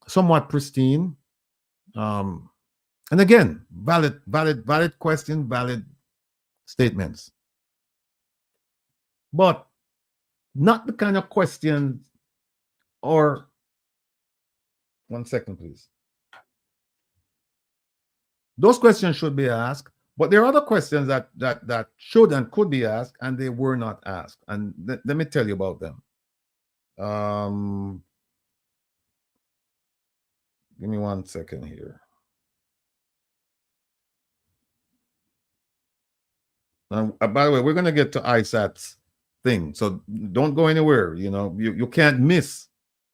Speaker 1: somewhat pristine. And again, valid question, valid statements. But not the kind of question, or 1 second, please. Those questions should be asked, but there are other questions that should and could be asked, and they were not asked. And let me tell you about them. Give me 1 second here. By the way, we're going to get to Isat's thing, so don't go anywhere. You can't miss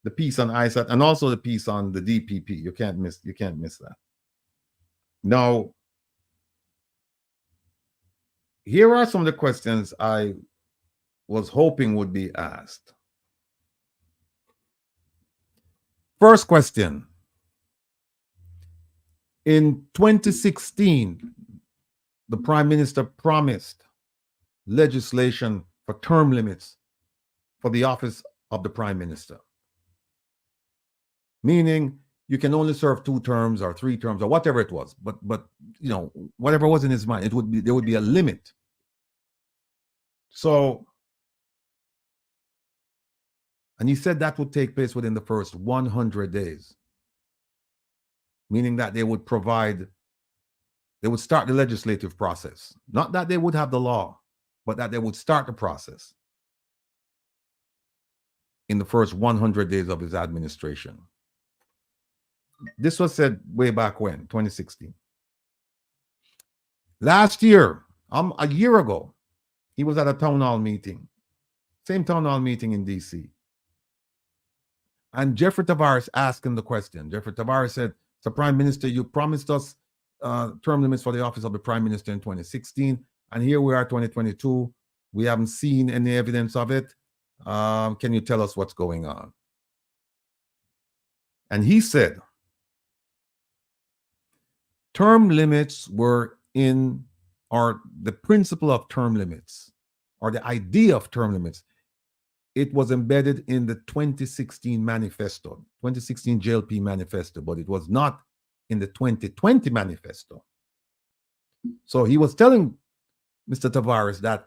Speaker 1: the piece on Isat and also the piece on the DPP. You can't miss that. Now, here are some of the questions I was hoping would be asked. First question: In 2016, the Prime Minister promised legislation for term limits for the office of the Prime Minister, meaning you can only serve 2 terms or 3 terms or whatever it was. But you know, whatever was in his mind, there would be a limit. So, and he said that would take place within the first 100 days, meaning that they would start the legislative process. Not that they would have the law, but that they would start the process in the first 100 days of his administration. This was said way back when, 2016. Last year, a year ago, he was at a town hall meeting, same town hall meeting in DC. And Jeffrey Tavares asked him the question. Jeffrey Tavares said, "So Prime Minister, you promised us term limits for the office of the Prime Minister in 2016, and here we are 2022. We haven't seen any evidence of it. Can you tell us what's going on?" And he said, term limits were or the principle of term limits, or the idea of term limits, it was embedded in the 2016 manifesto, 2016 JLP manifesto, but it was not in the 2020 manifesto. So he was telling Mr. Tavares that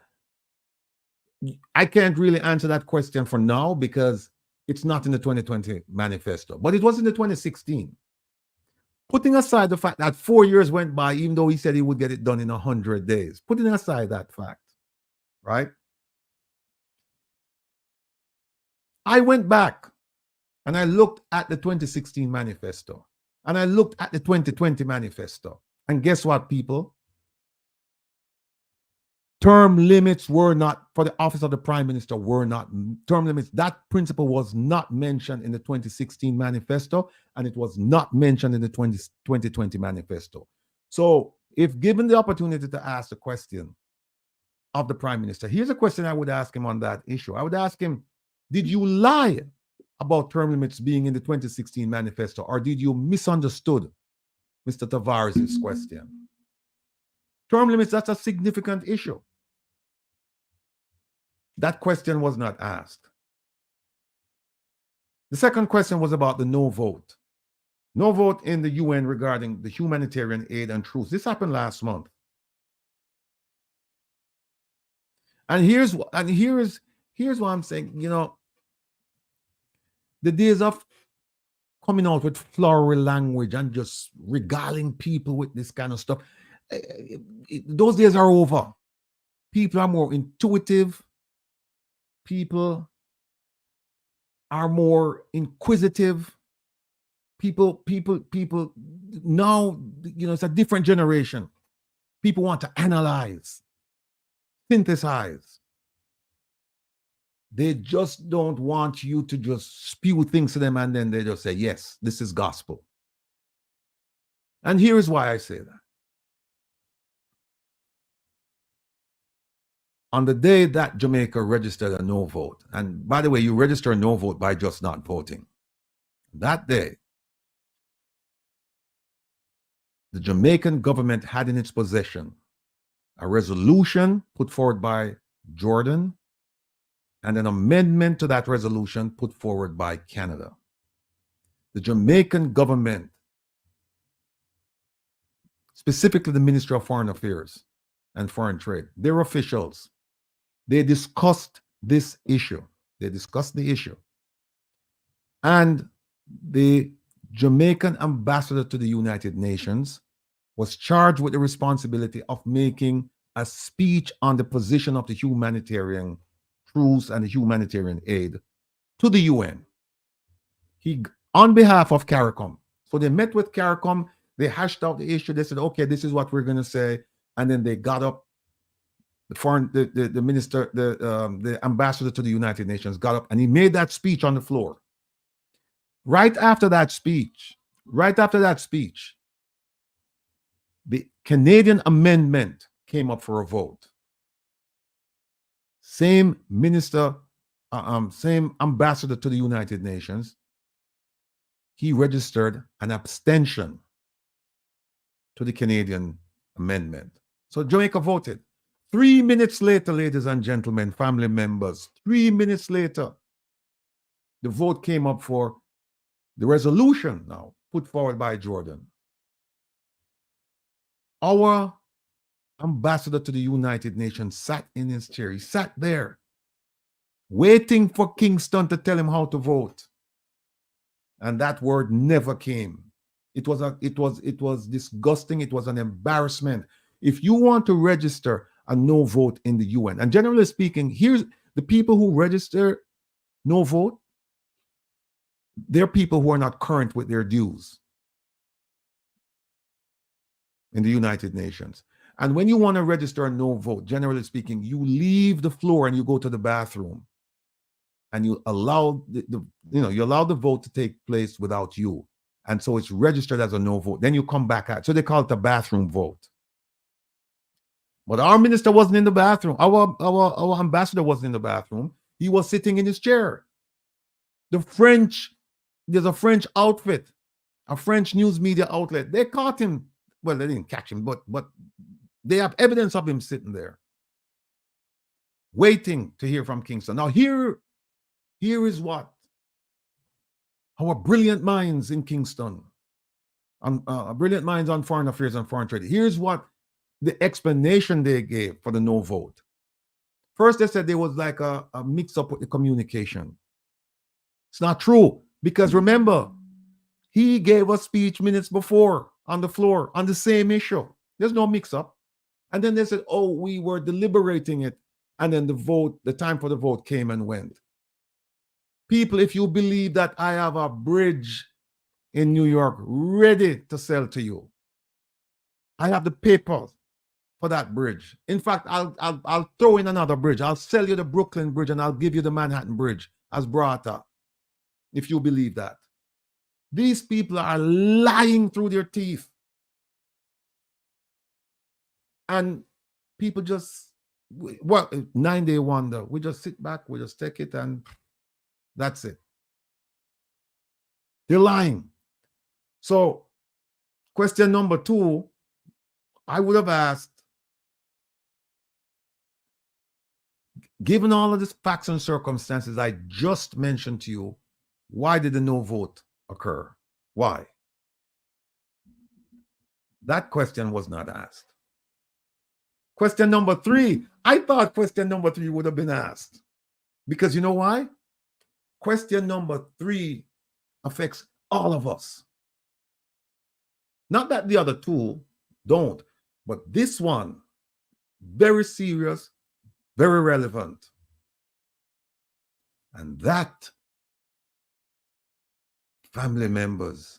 Speaker 1: I can't really answer that question for now because it's not in the 2020 manifesto, but it was in the 2016. Putting aside the fact that 4 years went by, even though he said he would get it done in 100 days, putting aside that fact, right? I went back and I looked at the 2016 manifesto and I looked at the 2020 manifesto. And guess what, people? Term limits were not, for the office of the Prime Minister, were not term limits. That principle was not mentioned in the 2016 manifesto, and it was not mentioned in the 2020 manifesto. So if given the opportunity to ask the question of the Prime Minister, here's a question I would ask him on that issue. I would ask him, did you lie about term limits being in the 2016 manifesto, or did you misunderstood Mr. Tavares' question? Term limits, that's a significant issue. That question was not asked. The second question was about the no vote. No vote in the UN regarding the humanitarian aid and truce. This happened last month. And here's what I'm saying, you know, the days of coming out with flowery language and just regaling people with this kind of stuff, those days are over. People are more intuitive. People are more inquisitive. People now, you know, it's a different generation. People want to analyze, synthesize. They just don't want you to just spew things to them and then they just say, yes, this is gospel. And here is why I say that. On the day that Jamaica registered a no vote, and by the way, you register a no vote by just not voting. That day, the Jamaican government had in its possession a resolution put forward by Jordan and an amendment to that resolution put forward by Canada. The Jamaican government, specifically the Ministry of Foreign Affairs and Foreign Trade, their officials, they discussed this issue. They discussed the issue. And the Jamaican ambassador to the United Nations was charged with the responsibility of making a speech on the position of the humanitarian truce and the humanitarian aid to the UN. He, on behalf of CARICOM. So they met with CARICOM, they hashed out the issue, they said, okay, this is what we're going to say. And then they got up, the minister, the ambassador to the United Nations got up and he made that speech on the floor. Right after that speech, the Canadian amendment came up for a vote. Same minister, same ambassador to the United Nations, he registered an abstention to the Canadian amendment. So Jamaica voted. 3 minutes later, ladies and gentlemen, family members, 3 minutes later, the vote came up for the resolution now put forward by Jordan. Our ambassador to the United Nations sat in his chair. He sat there waiting for Kingston to tell him how to vote. And that word never came. It was disgusting. It was an embarrassment. If you want to register a no vote in the UN, and generally speaking, here's the people who register no vote, they're people who are not current with their dues in the United Nations. And when you want to register a no vote, generally speaking, you leave the floor and you go to the bathroom and you allow you allow the vote to take place without you. And so it's registered as a no vote. Then you come back out. So they call it a bathroom vote. But our minister wasn't in the bathroom. Our ambassador wasn't in the bathroom. He was sitting in his chair. There's a French outfit, a French news media outlet. They caught him. Well, they didn't catch him, but they have evidence of him sitting there, waiting to hear from Kingston. Now, here is what our brilliant minds in Kingston, brilliant minds on foreign affairs and foreign trade. Here's what the explanation they gave for the no vote. First, they said there was like a mix-up with the communication. It's not true, because remember, he gave a speech minutes before on the floor on the same issue. There's no mix-up. And then they said, oh, we were deliberating it. And then the time for the vote came and went. People, if you believe that I have a bridge in New York ready to sell to you, I have the papers for that bridge. In fact, I'll throw in another bridge. I'll sell you the Brooklyn Bridge and I'll give you the Manhattan Bridge as barter, if you believe that. These people are lying through their teeth. And people just, 9-day wonder. We just sit back, we just take it, and that's it. They're lying. So, question number 2, I would have asked, given all of these facts and circumstances I just mentioned to you, why did the no vote occur? Why? That question was not asked. Question number 3, I thought question number 3 would have been asked. Because you know why? Question number 3 affects all of us. Not that the other 2 don't, but this one, very serious, very relevant. And that, family members,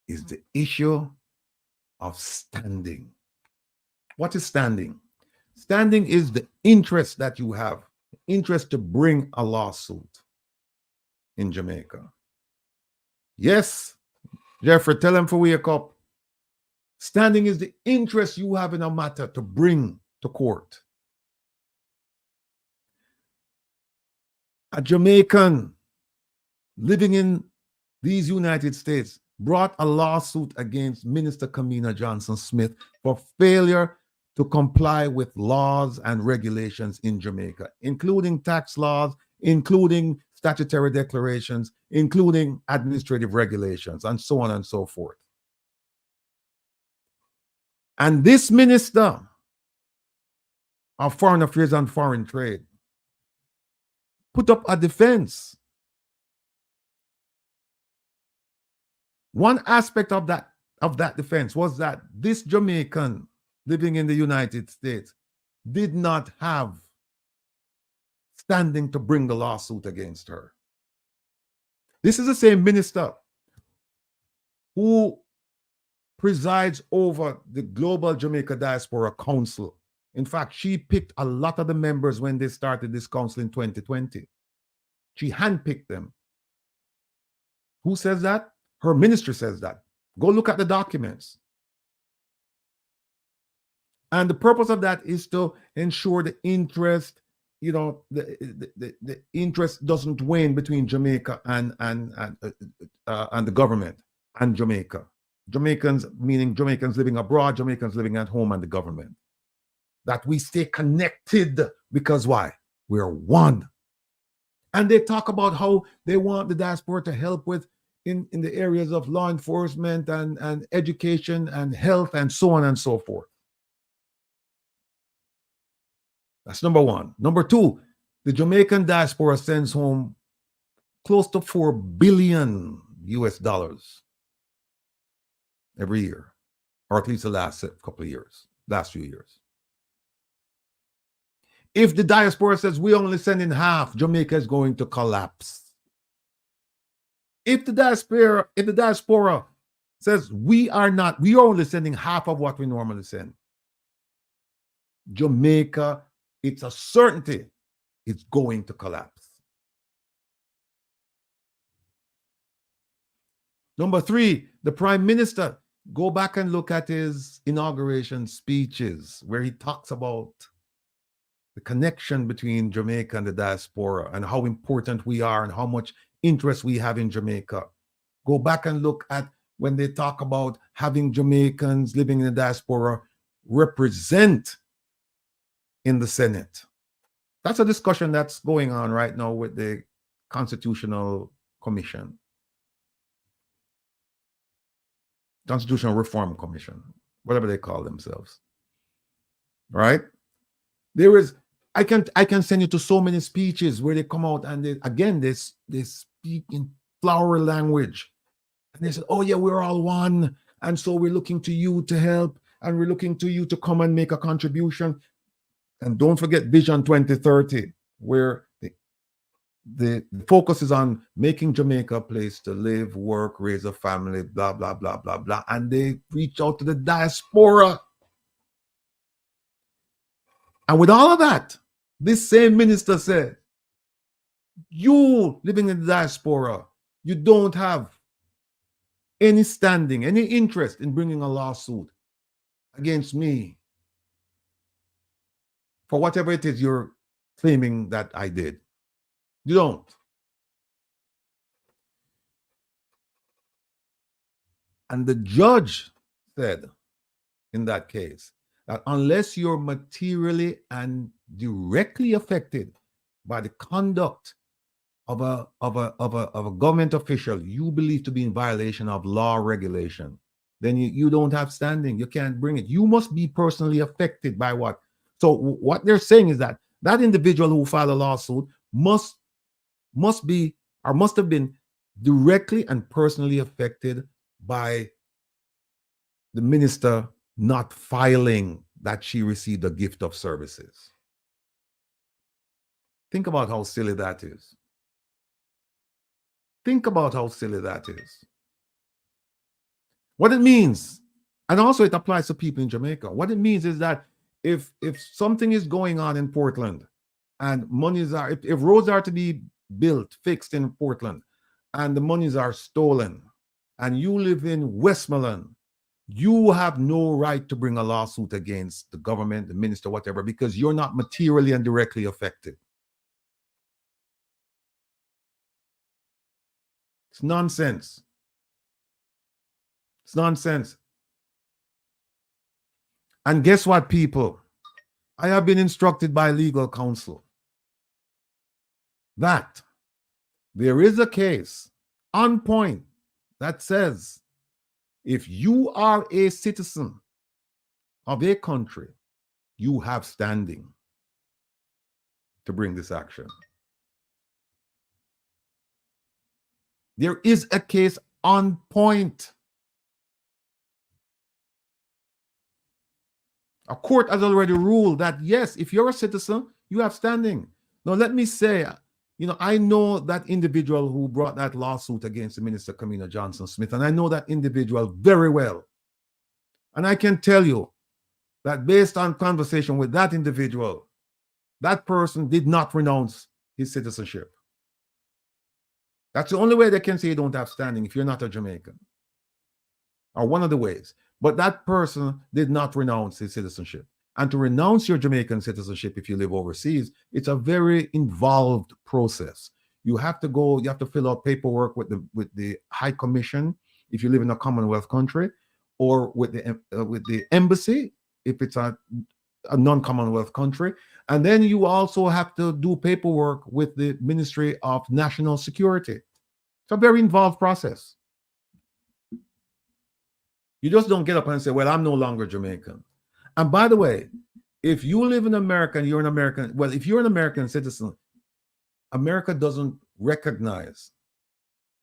Speaker 1: is the issue of standing. What is standing? Standing is the interest that you have, interest to bring a lawsuit in Jamaica. Yes, Jeffrey, tell them to wake up. Standing is the interest you have in a matter to bring to court. A Jamaican living in these United States brought a lawsuit against Minister Kamina Johnson-Smith for failure to comply with laws and regulations in Jamaica, including tax laws, including statutory declarations, including administrative regulations, and so on and so forth. And this Minister of Foreign Affairs and Foreign Trade put up a defense. One aspect of that defense was that this Jamaican living in the United States did not have standing to bring the lawsuit against her. This is the same minister who presides over the Global Jamaica Diaspora Council. In fact, she picked a lot of the members when they started this council in 2020. She handpicked them. Who says that? Her ministry says that. Go look at the documents. And the purpose of that is to ensure the interest, the interest doesn't wane between Jamaica and the government and Jamaica. Jamaicans, meaning Jamaicans living abroad, Jamaicans living at home, and the government. That we stay connected because why? We're one. And they talk about how they want the diaspora to help with in the areas of law enforcement and education and health and so on and so forth. That's number one. Number two, the Jamaican diaspora sends home close to $4 billion every year, or at least the last couple of years, last few years. If the diaspora says we only send in half, Jamaica is going to collapse. If the diaspora says we are only sending half of what we normally send, Jamaica, it's a certainty, it's going to collapse. Number three, the Prime Minister, go back and look at his inauguration speeches where he talks about the connection between Jamaica and the diaspora and how important we are and how much interest we have in Jamaica. Go back and look at when they talk about having Jamaicans living in the diaspora represent in the Senate. That's a discussion that's going on right now with the Constitutional Commission. Constitutional Reform Commission, whatever they call themselves. Right? There is, I can send you to so many speeches where they come out and they speak in flowery language. And they say, oh yeah, we're all one. And so we're looking to you to help. And we're looking to you to come and make a contribution. And don't forget Vision 2030, where the focus is on making Jamaica a place to live, work, raise a family, blah, blah, blah, blah, blah. And they reach out to the diaspora. And with all of that, this same minister said, you living in the diaspora, you don't have any standing, any interest in bringing a lawsuit against me for whatever it is you're claiming that I did. You don't. And the judge said in that case that unless you're materially and directly affected by the conduct of a government official you believe to be in violation of law or regulation, then you don't have standing. You can't bring it. You must be personally affected by what? So what they're saying is that that individual who filed a lawsuit must have been directly and personally affected by the minister not filing that she received a gift of services. Think about how silly that is. Think about how silly that is. What it means, and also it applies to people in Jamaica. What it means is that if something is going on in Portland and monies are, if roads are to be built, fixed in Portland, and the monies are stolen, and you live in Westmoreland, you have no right to bring a lawsuit against the government, the minister, whatever, because you're not materially and directly affected. It's nonsense. It's nonsense. And guess what, people? I have been instructed by legal counsel that there is a case on point that says if you are a citizen of a country, you have standing to bring this action. There is a case on point. A court has already ruled that, yes, if you're a citizen, you have standing. Now, let me say, I know that individual who brought that lawsuit against the Minister Kamina Johnson-Smith, and I know that individual very well. And I can tell you that based on conversation with that individual, that person did not renounce his citizenship. That's the only way they can say you don't have standing if you're not a Jamaican. Or one of the ways. But that person did not renounce his citizenship. And to renounce your Jamaican citizenship if you live overseas, it's a very involved process. You have to fill out paperwork with the High Commission if you live in a Commonwealth country. or with the embassy if it's a non-Commonwealth country. And then you also have to do paperwork with the Ministry of National Security. It's a very involved process. You just don't get up and say, well, I'm no longer Jamaican. And by the way, if you live in America and you're an American, well, if you're an American citizen, America doesn't recognize,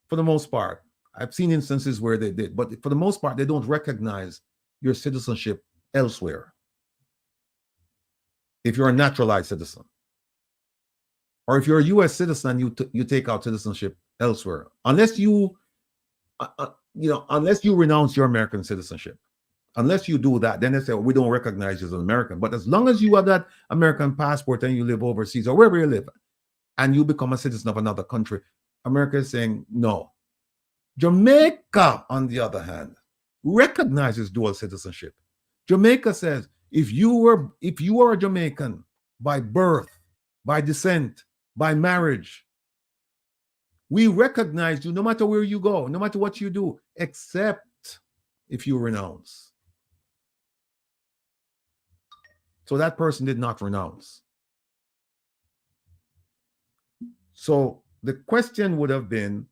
Speaker 1: for the most part. I've seen instances where they did, but for the most part, they don't recognize your citizenship elsewhere. If you're a naturalized citizen, or if you're a U.S. citizen, you take out citizenship elsewhere, unless you renounce your American citizenship. Unless you do that, then they say, well, we don't recognize you as an American. But as long as you have that American passport and you live overseas or wherever you live, and you become a citizen of another country, America is saying no. Jamaica, on the other hand, recognizes dual citizenship. Jamaica says, if you are a Jamaican by birth, by descent, by marriage, we recognize you no matter where you go, no matter what you do, except if you renounce. So that person did not renounce. So the question would have been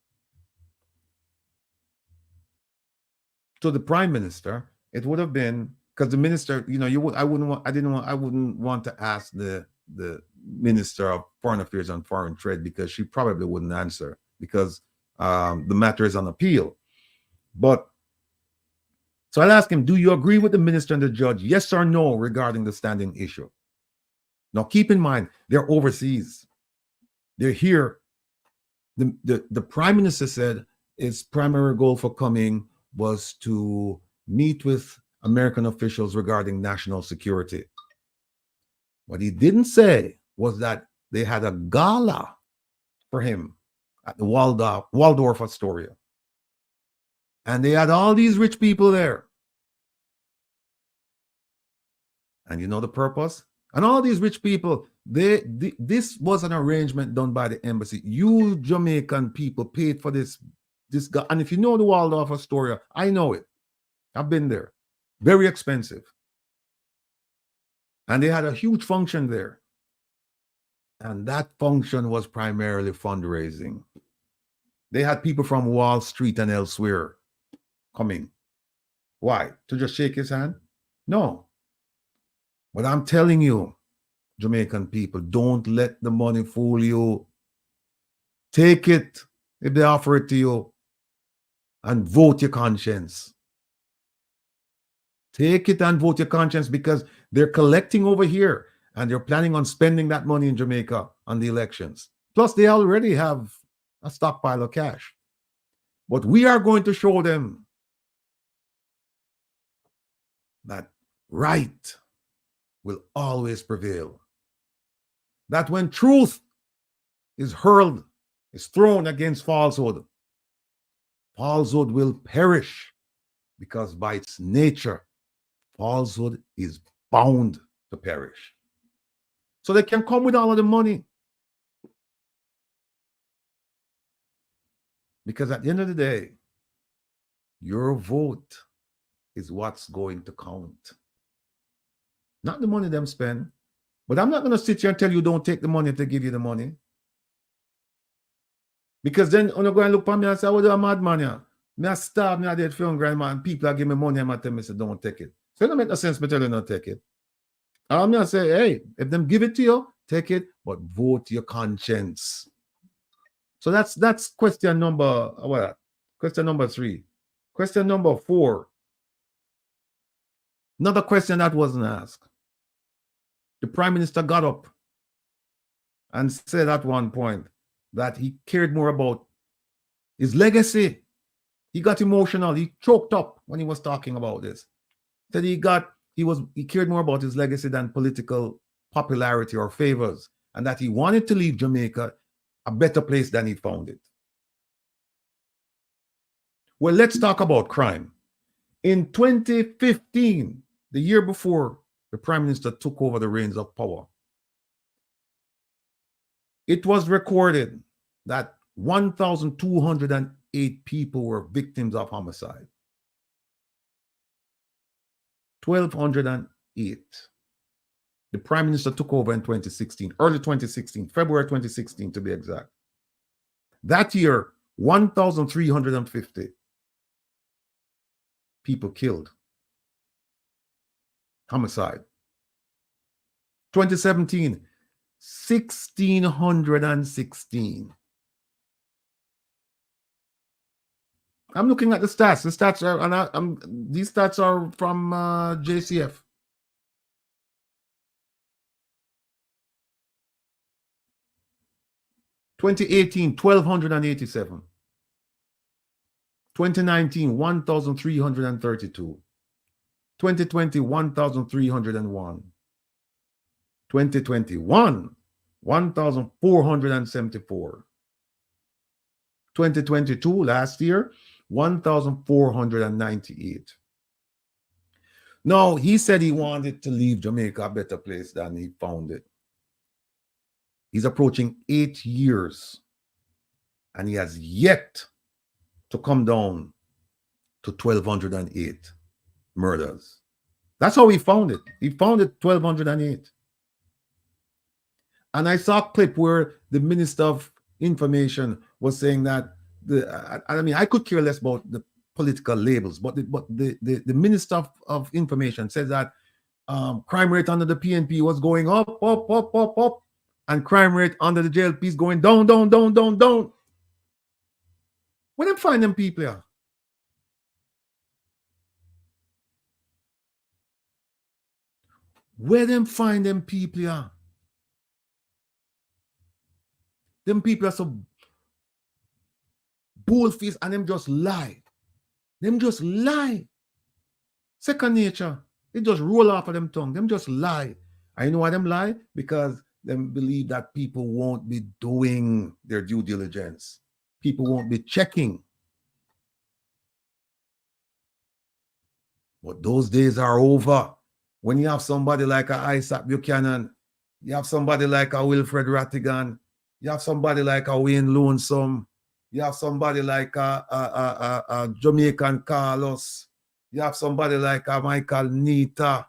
Speaker 1: to the Prime Minister. It would have been, because the minister, I wouldn't want to ask the Minister of Foreign Affairs and Foreign Trade, because she probably wouldn't answer, because the matter is on appeal. But so I'll ask him, do you agree with the minister and the judge, yes or no, regarding the standing issue? Now, keep in mind, they're overseas. They're here. The Prime Minister said his primary goal for coming was to meet with American officials regarding national security. What he didn't say was that they had a gala for him at the Waldorf Astoria. And they had all these rich people there. And you know the purpose? And all these rich people, this was an arrangement done by the embassy. You Jamaican people paid for this guy. And if you know the Waldorf Astoria, I know it. I've been there. Very expensive. And they had a huge function there. And that function was primarily fundraising. They had people from Wall Street and elsewhere coming. Why? To just shake his hand? No. But I'm telling you, Jamaican people, don't let the money fool you. Take it if they offer it to you, and vote your conscience. Take it and vote your conscience, because they're collecting over here and they're planning on spending that money in Jamaica on the elections. Plus, they already have a stockpile of cash. But we are going to show them that right will always prevail. That when truth is thrown against falsehood, falsehood will perish, because by its nature, falsehood is bound to perish. So they can come with all of the money. Because at the end of the day, your vote is what's going to count. Not the money them spend. But I'm not going to sit here and tell you don't take the money if they give you the money. Because then when you go and look for me and say, what do a madman here? Me a starve, me a dead for hungry, man. People are giving me money and I tell me, say, don't take it. So it don't make no sense me tell you not take it. I'm going to say, hey, if them give it to you, take it, but vote your conscience. So that's question number, question number 3. Question number 4. Another question that wasn't asked. The Prime Minister got up and said at one point that he cared more about his legacy. He got emotional. He choked up when he was talking about this. Said he cared more about his legacy than political popularity or favors, and that he wanted to leave Jamaica a better place than he found it. Well, let's talk about crime. In 2015, the year before the Prime Minister took over the reins of power, it was recorded that 1,208 people were victims of homicide. 1208. The Prime Minister took over in 2016, early 2016, February 2016 to be exact. That year, 1,350 people killed. Homicide. 2017, 1,616. I'm looking at the stats. The stats are, and these stats are from JCF. (2018) 1,287. 2019 1,332. 2020 1,301. 2021 1,474. 2022 last year 1,498. Now, he said he wanted to leave Jamaica a better place than he found it. He's approaching 8 years, and he has yet to come down to 1,208 murders. That's how he found it. He found it 1,208. And I saw a clip where the Minister of Information was saying that I mean, I could care less about the political labels, but the Minister of Information says that crime rate under the PNP was going up, and crime rate under the JLP is going down. Where them find them people here? Where them find them people here? Them people are so bullfaced and them just lie. Them just lie. Second nature. They just roll off of them tongue. Them just lie. I know why them lie? Because them believe that people won't be doing their due diligence. People won't be checking. But those days are over. When you have somebody like a Isat Buchanan, you have somebody like a Wilfred Rattigan, you have somebody like a Wayne Lonesome, you have somebody like a Jamaican Carlos, you have somebody like a Michael Nita,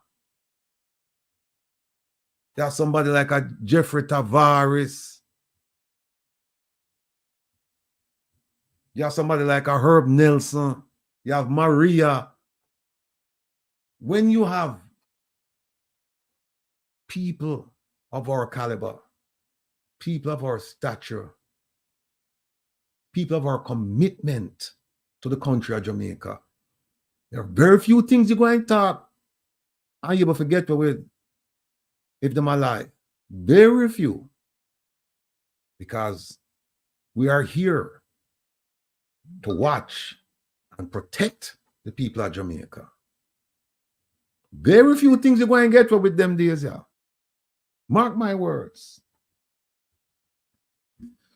Speaker 1: you have somebody like a Jeffrey Tavares, you have somebody like a Herb Nelson, you have Maria. When you have people of our caliber, people of our stature, people of our commitment to the country of Jamaica, there are very few things you're going to talk and you will forget with if them are lie. Very few. Because we are here to watch and protect the people of Jamaica. Very few things you're going to get with them days, yeah. Mark my words.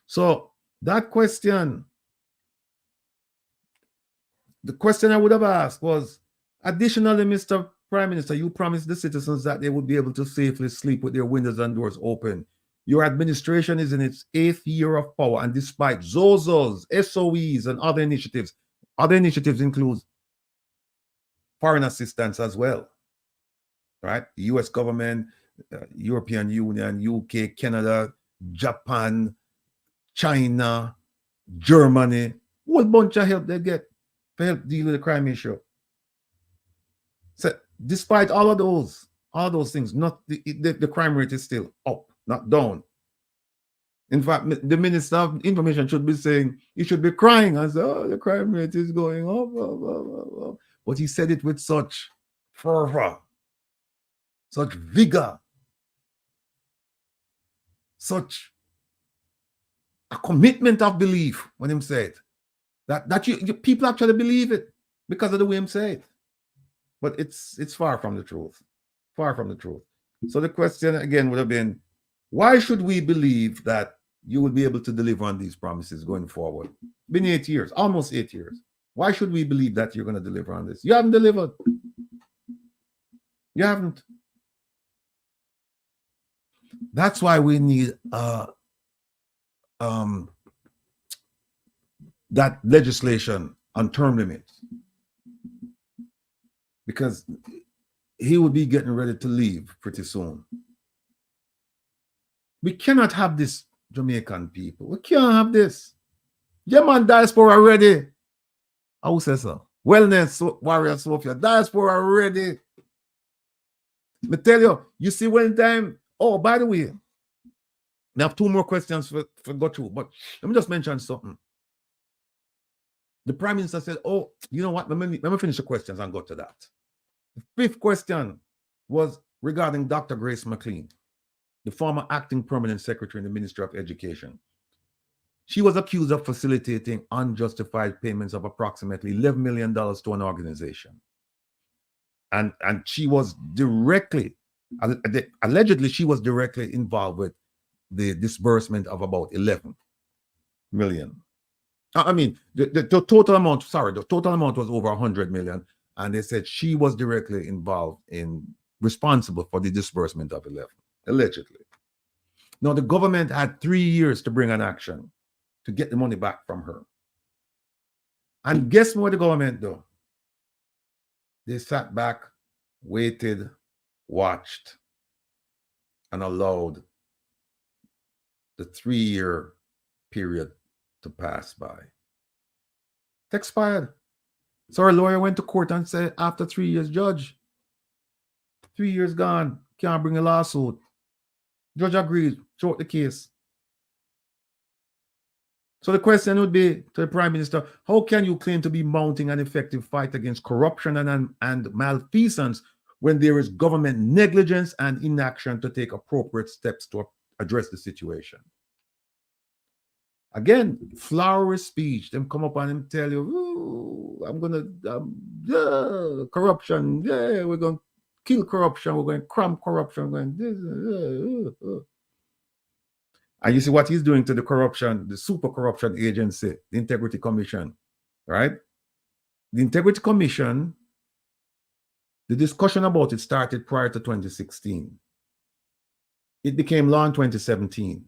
Speaker 1: So that question, the question I would have asked was, additionally, Mr. Prime Minister, you promised the citizens that they would be able to safely sleep with their windows and doors open. Your administration is in its 8th year of power, and despite ZOZOs, SOEs, and other initiatives include foreign assistance as well, right? The US government, European Union, UK, Canada, Japan, China, Germany, whole bunch of help they get to help deal with the crime issue. So despite all those things, not the crime rate is still up, not down. In fact, the Minister of Information should be saying, he should be crying and say, oh, the crime rate is going up. But he said it with such fervor, such vigor, such a commitment of belief when him said that you people actually believe it because of the way him say it. But it's far from the truth. Far from the truth. So the question again would have been, why should we believe that you will be able to deliver on these promises going forward? Been 8 years, almost 8 years. Why should we believe that you're going to deliver on this? You haven't delivered. You haven't. That's why we need that legislation on term limits. Because he would be getting ready to leave pretty soon. We cannot have this, Jamaican people. We can't have this. Yeah, man, diaspora ready. I will say so. Wellness warrior Sophia, diaspora ready. Me tell you, you see when time. Oh, by the way, I have 2 more questions for go through, but let me just mention something. The Prime Minister said, oh, you know what? Let me finish the questions and go to that. The 5th question was regarding Dr. Grace McLean, the former acting permanent secretary in the Ministry of Education. She was accused of facilitating unjustified payments of approximately $11 million to an organization. And she was allegedly, she was directly involved with the disbursement of about 11 million. I mean, the total amount, the total amount was over 100 million. And they said she was directly involved responsible for the disbursement of 11, allegedly. Now, the government had 3 years to bring an action to get the money back from her. And guess what the government do? They sat back, waited, watched, and allowed the 3-year period to pass by. It expired. So our lawyer went to court and said, after 3 years, judge, 3 years gone, can't bring a lawsuit. Judge agreed, throw out the case. So the question would be to the Prime Minister, how can you claim to be mounting an effective fight against corruption and malfeasance when there is government negligence and inaction to take appropriate steps to address the situation? Again, flowery speech. Them come up and them tell you, ooh, I'm going to, corruption, yeah, we're going to kill corruption, we're going to cramp corruption, we're going to this. And you see what he's doing to the corruption, the super corruption agency, the Integrity Commission, right? The Integrity Commission, the discussion about it started prior to 2016. It became law in 2017.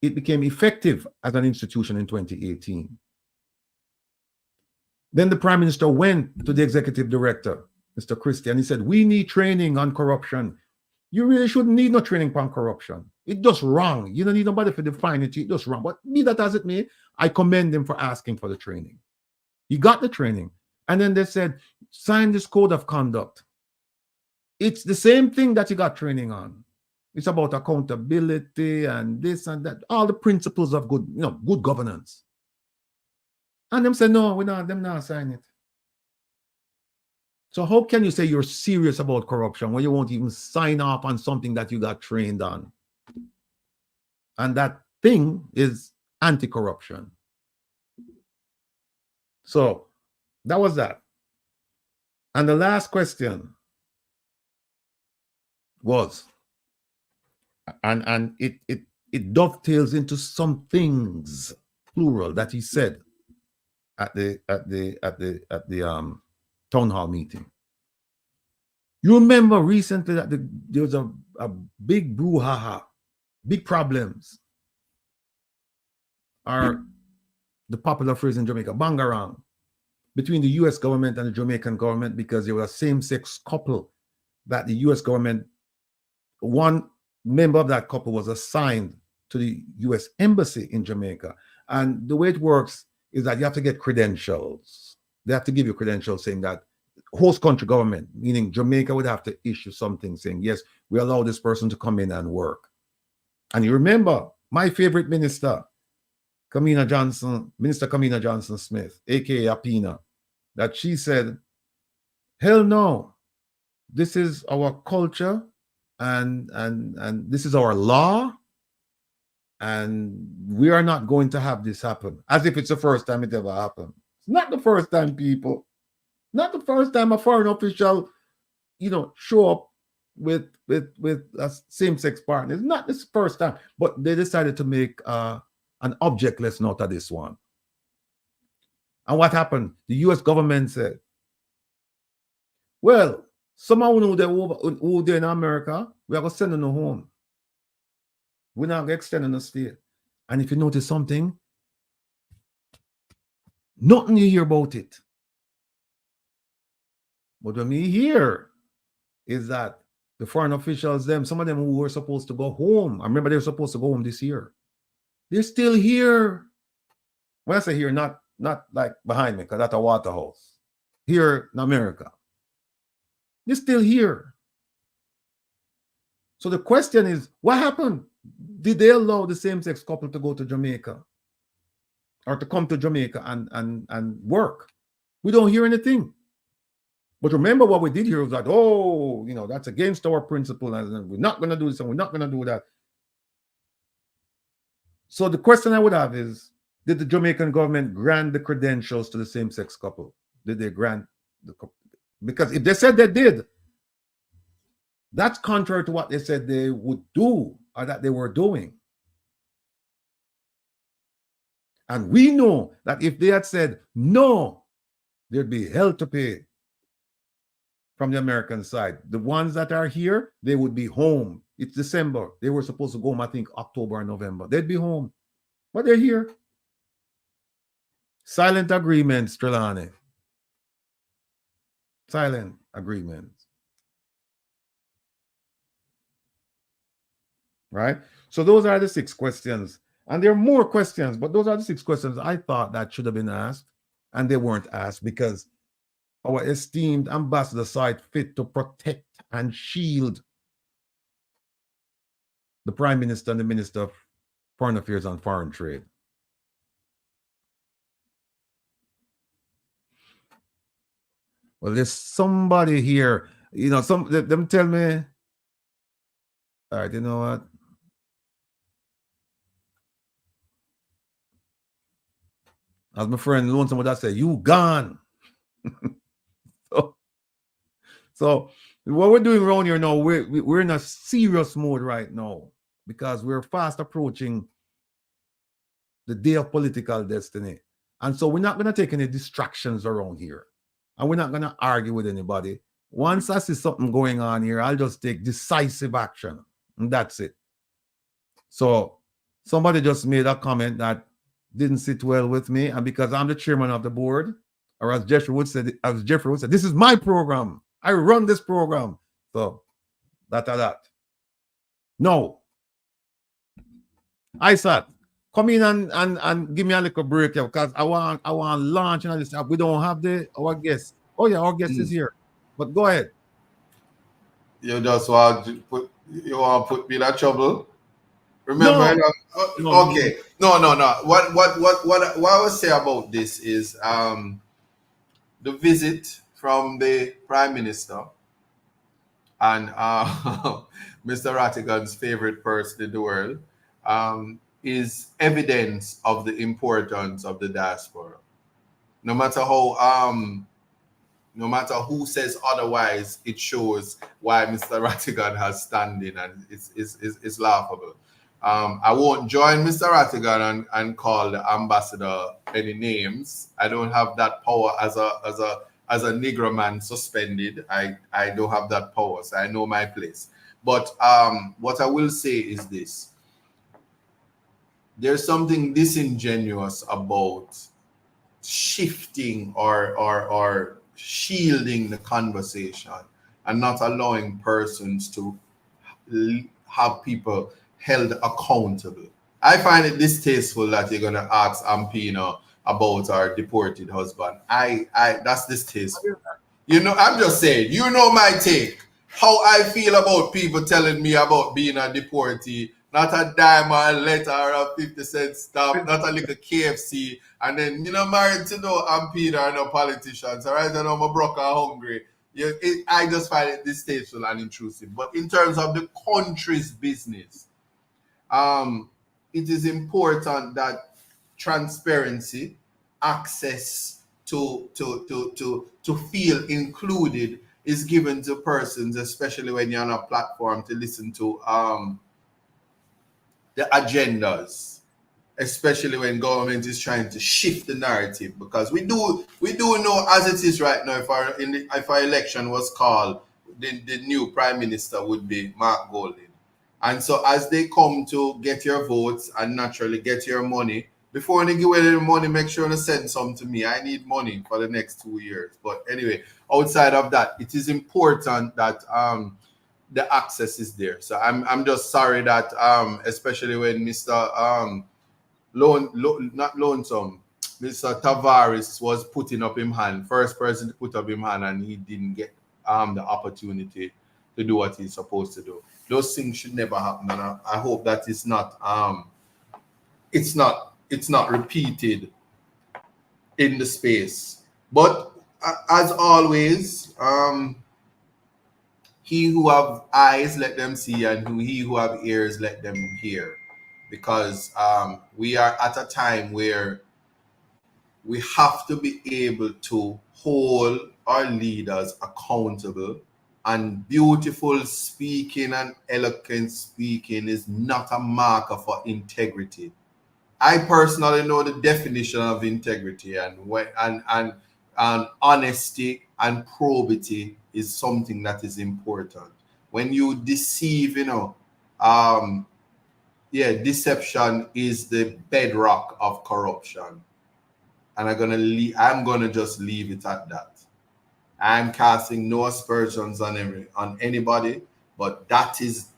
Speaker 1: It became effective as an institution in 2018. Then the Prime Minister went to the Executive Director, Mr. Christie, and he said, we need training on corruption. You really shouldn't need no training on corruption. It does wrong. You don't need nobody for define it. It does wrong. But be that as it may, I commend him for asking for the training. He got the training. And then they said, sign this code of conduct. It's the same thing that you got training on. It's about accountability and this and that, all the principles of good, good governance. And them say, no, we're not, them not sign it. So how can you say you're serious about corruption when you won't even sign off on something that you got trained on? And that thing is anti-corruption. So that was that. And the last question was, and it dovetails into some things, plural, that he said at the town hall meeting. You remember recently that there was a big brouhaha, big problems, are the popular phrase in Jamaica, bangarang, between the US government and the Jamaican government, because there was a same-sex couple that the US government, one member of that couple was assigned to the US embassy in Jamaica. And the way it works is that you have to get credentials. They have to give you credentials saying that host country government, meaning Jamaica, would have to issue something saying, yes, we allow this person to come in and work. And you remember my favorite minister, Minister Kamina Johnson Smith, aka Apina, that she said, hell no, this is our culture and this is our law, and we are not going to have this happen. As if it's the first time it ever happened. It's not the first time, people. Not the first time a foreign official, show up with a same-sex partner. It's not this first time, but they decided to make an objectless note of this one. And what happened? The US government said, well, someone who they're in America, we are going to send them home. We're not going to extend them to stay. And if you notice something, nothing you hear about it. But when we hear is that the foreign officials, some of them who were supposed to go home, I remember they were supposed to go home this year. They're still here. When I say here, not like behind me, because that's a Waterhouse. Here in America. They're still here. So the question is, what happened? Did they allow the same-sex couple to go to Jamaica? Or to come to Jamaica and work? We don't hear anything. But remember what we did here was that, oh, you know, that's against our principle, and we're not going to do this and we're not going to do that. So the question I would have is, did the Jamaican government grant the credentials to the same-sex couple? Did they grant the couple? Because if they said they did, that's contrary to what they said they would do or that they were doing. And we know that if they had said no, there'd be hell to pay from the American side. The ones that are here, they would be home. It's December. They were supposed to go home, I think, October or November. They'd be home. But they're here. Silent agreements, Trelawney. Silent agreements. Right? So those are the 6 questions. And there are more questions, but those are the 6 questions I thought that should have been asked, and they weren't asked because our esteemed ambassador saw it fit to protect and shield the Prime Minister and the Minister of Foreign Affairs and Foreign Trade. Well, there's somebody here, you know, them tell me, all right, you know what? As my friend Lonesome would say, you gone. So what we're doing around here now, we're in a serious mode right now because we're fast approaching the day of political destiny. And so we're not going to take any distractions around here. And we're not going to argue with anybody. Once I see something going on here, I'll just take decisive action. And that's it. So somebody just made a comment that didn't sit well with me. And because I'm the chairman of the board, or as Jeffrey would say, this is my program. I run this program. So that. No. Isat, come in and give me a little break here because I want launch and all this stuff. We don't have our guest. Oh yeah, our guest is here. But go ahead.
Speaker 2: You just want to put me in that trouble. Remember?
Speaker 1: No.
Speaker 2: Okay. No. What I would say about this is the visit from the Prime Minister and Mr. Rattigan's favorite person in the world is evidence of the importance of the diaspora. No matter who says otherwise, it shows why Mr. Rattigan has standing, and it's laughable. I won't join Mr. Rattigan and call the ambassador any names. I don't have that power as a Negro man suspended. I don't have that power, so I know my place. But what I will say is this. There's something disingenuous about shifting or shielding the conversation and not allowing persons to have people held accountable. I find it distasteful that you're going to ask Ampina about our deported husband. That's distasteful. You know, I'm just saying, you know my take. How I feel about people telling me about being a deportee, not a dime or a letter or a 50-cent stamp, not a little KFC, and then, you know, married to no Ampina or no politicians, all right? I know I'm broke and hungry. I just find it distasteful and intrusive. But in terms of the country's business, it is important that transparency, access to feel included is given to persons, especially when you're on a platform to listen to the agendas, especially when government is trying to shift the narrative. Because we do know, as it is right now, if our election was called, the new Prime Minister would be Mark Golding. And so as they come to get your votes and naturally get your money, before they give away the money, make sure to send some to me. I need money for the next 2 years. But anyway, outside of that, it is important that the access is there. So I'm just sorry that especially when Mr. Not Lonesome, Mr. Tavares was putting up him hand, first person to put up him hand, and he didn't get the opportunity to do what he's supposed to do. Those things should never happen, and I hope that it's not repeated in the space. But as always, he who have eyes, let them see, and he who have ears, let them hear. Because we are at a time where we have to be able to hold our leaders accountable, and beautiful speaking and eloquent speaking is not a marker for integrity. I personally know the definition of integrity, and honesty and probity is something that is important. When you deceive, deception is the bedrock of corruption. And I'm gonna just leave it at that. I'm casting no aspersions on anybody, but that is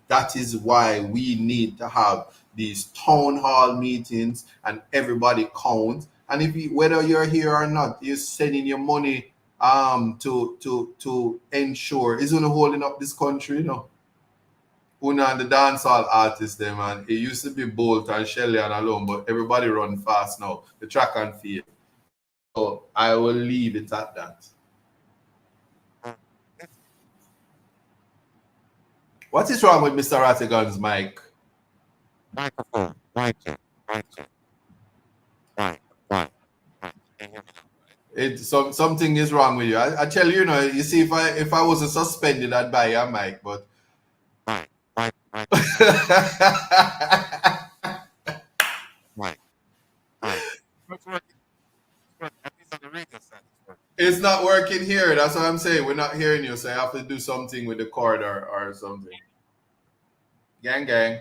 Speaker 2: why we need to have these town hall meetings and everybody counts. And whether you're here or not, you're sending your money to ensure is gonna holding up this country, Una and the dancehall artists, them, man. It used to be Bolt and Shelley and alone, but everybody run fast now. The track and field. So I will leave it at that. What is wrong with Mr. Rattigan's mic?
Speaker 9: Microphone. Right.
Speaker 2: Something is wrong with you. I tell you, you see, if I wasn't suspended, I'd buy your mic, but
Speaker 9: Right.
Speaker 2: It's not working here. That's what I'm saying. We're not hearing you, so I have to do something with the cord or something. Gang.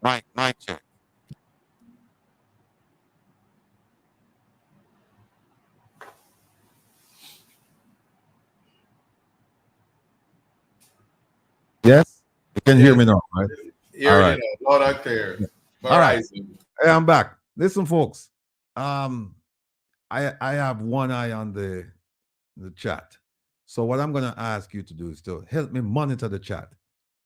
Speaker 9: Mic check.
Speaker 1: Yes, you can hear me now, right?
Speaker 2: All right, loud and clear.
Speaker 1: All right. Hey, I'm back. Listen, folks. I have one eye on the chat. So what I'm going to ask you to do is to help me monitor the chat.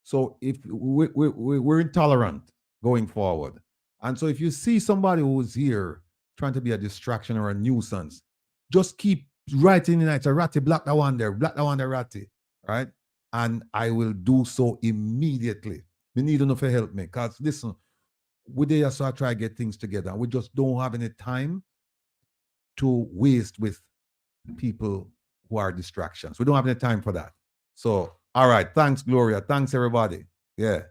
Speaker 1: So if we're intolerant going forward, and so if you see somebody who's here trying to be a distraction or a nuisance, just keep writing in it. It's a ratty, black that one there, ratty, right? And I will do so immediately. We need enough to help me, because listen, we there, so I try to get things together. We just don't have any time to waste with people who are distractions. We don't have any time for that. So, all right. Thanks, Gloria. Thanks, everybody. Yeah.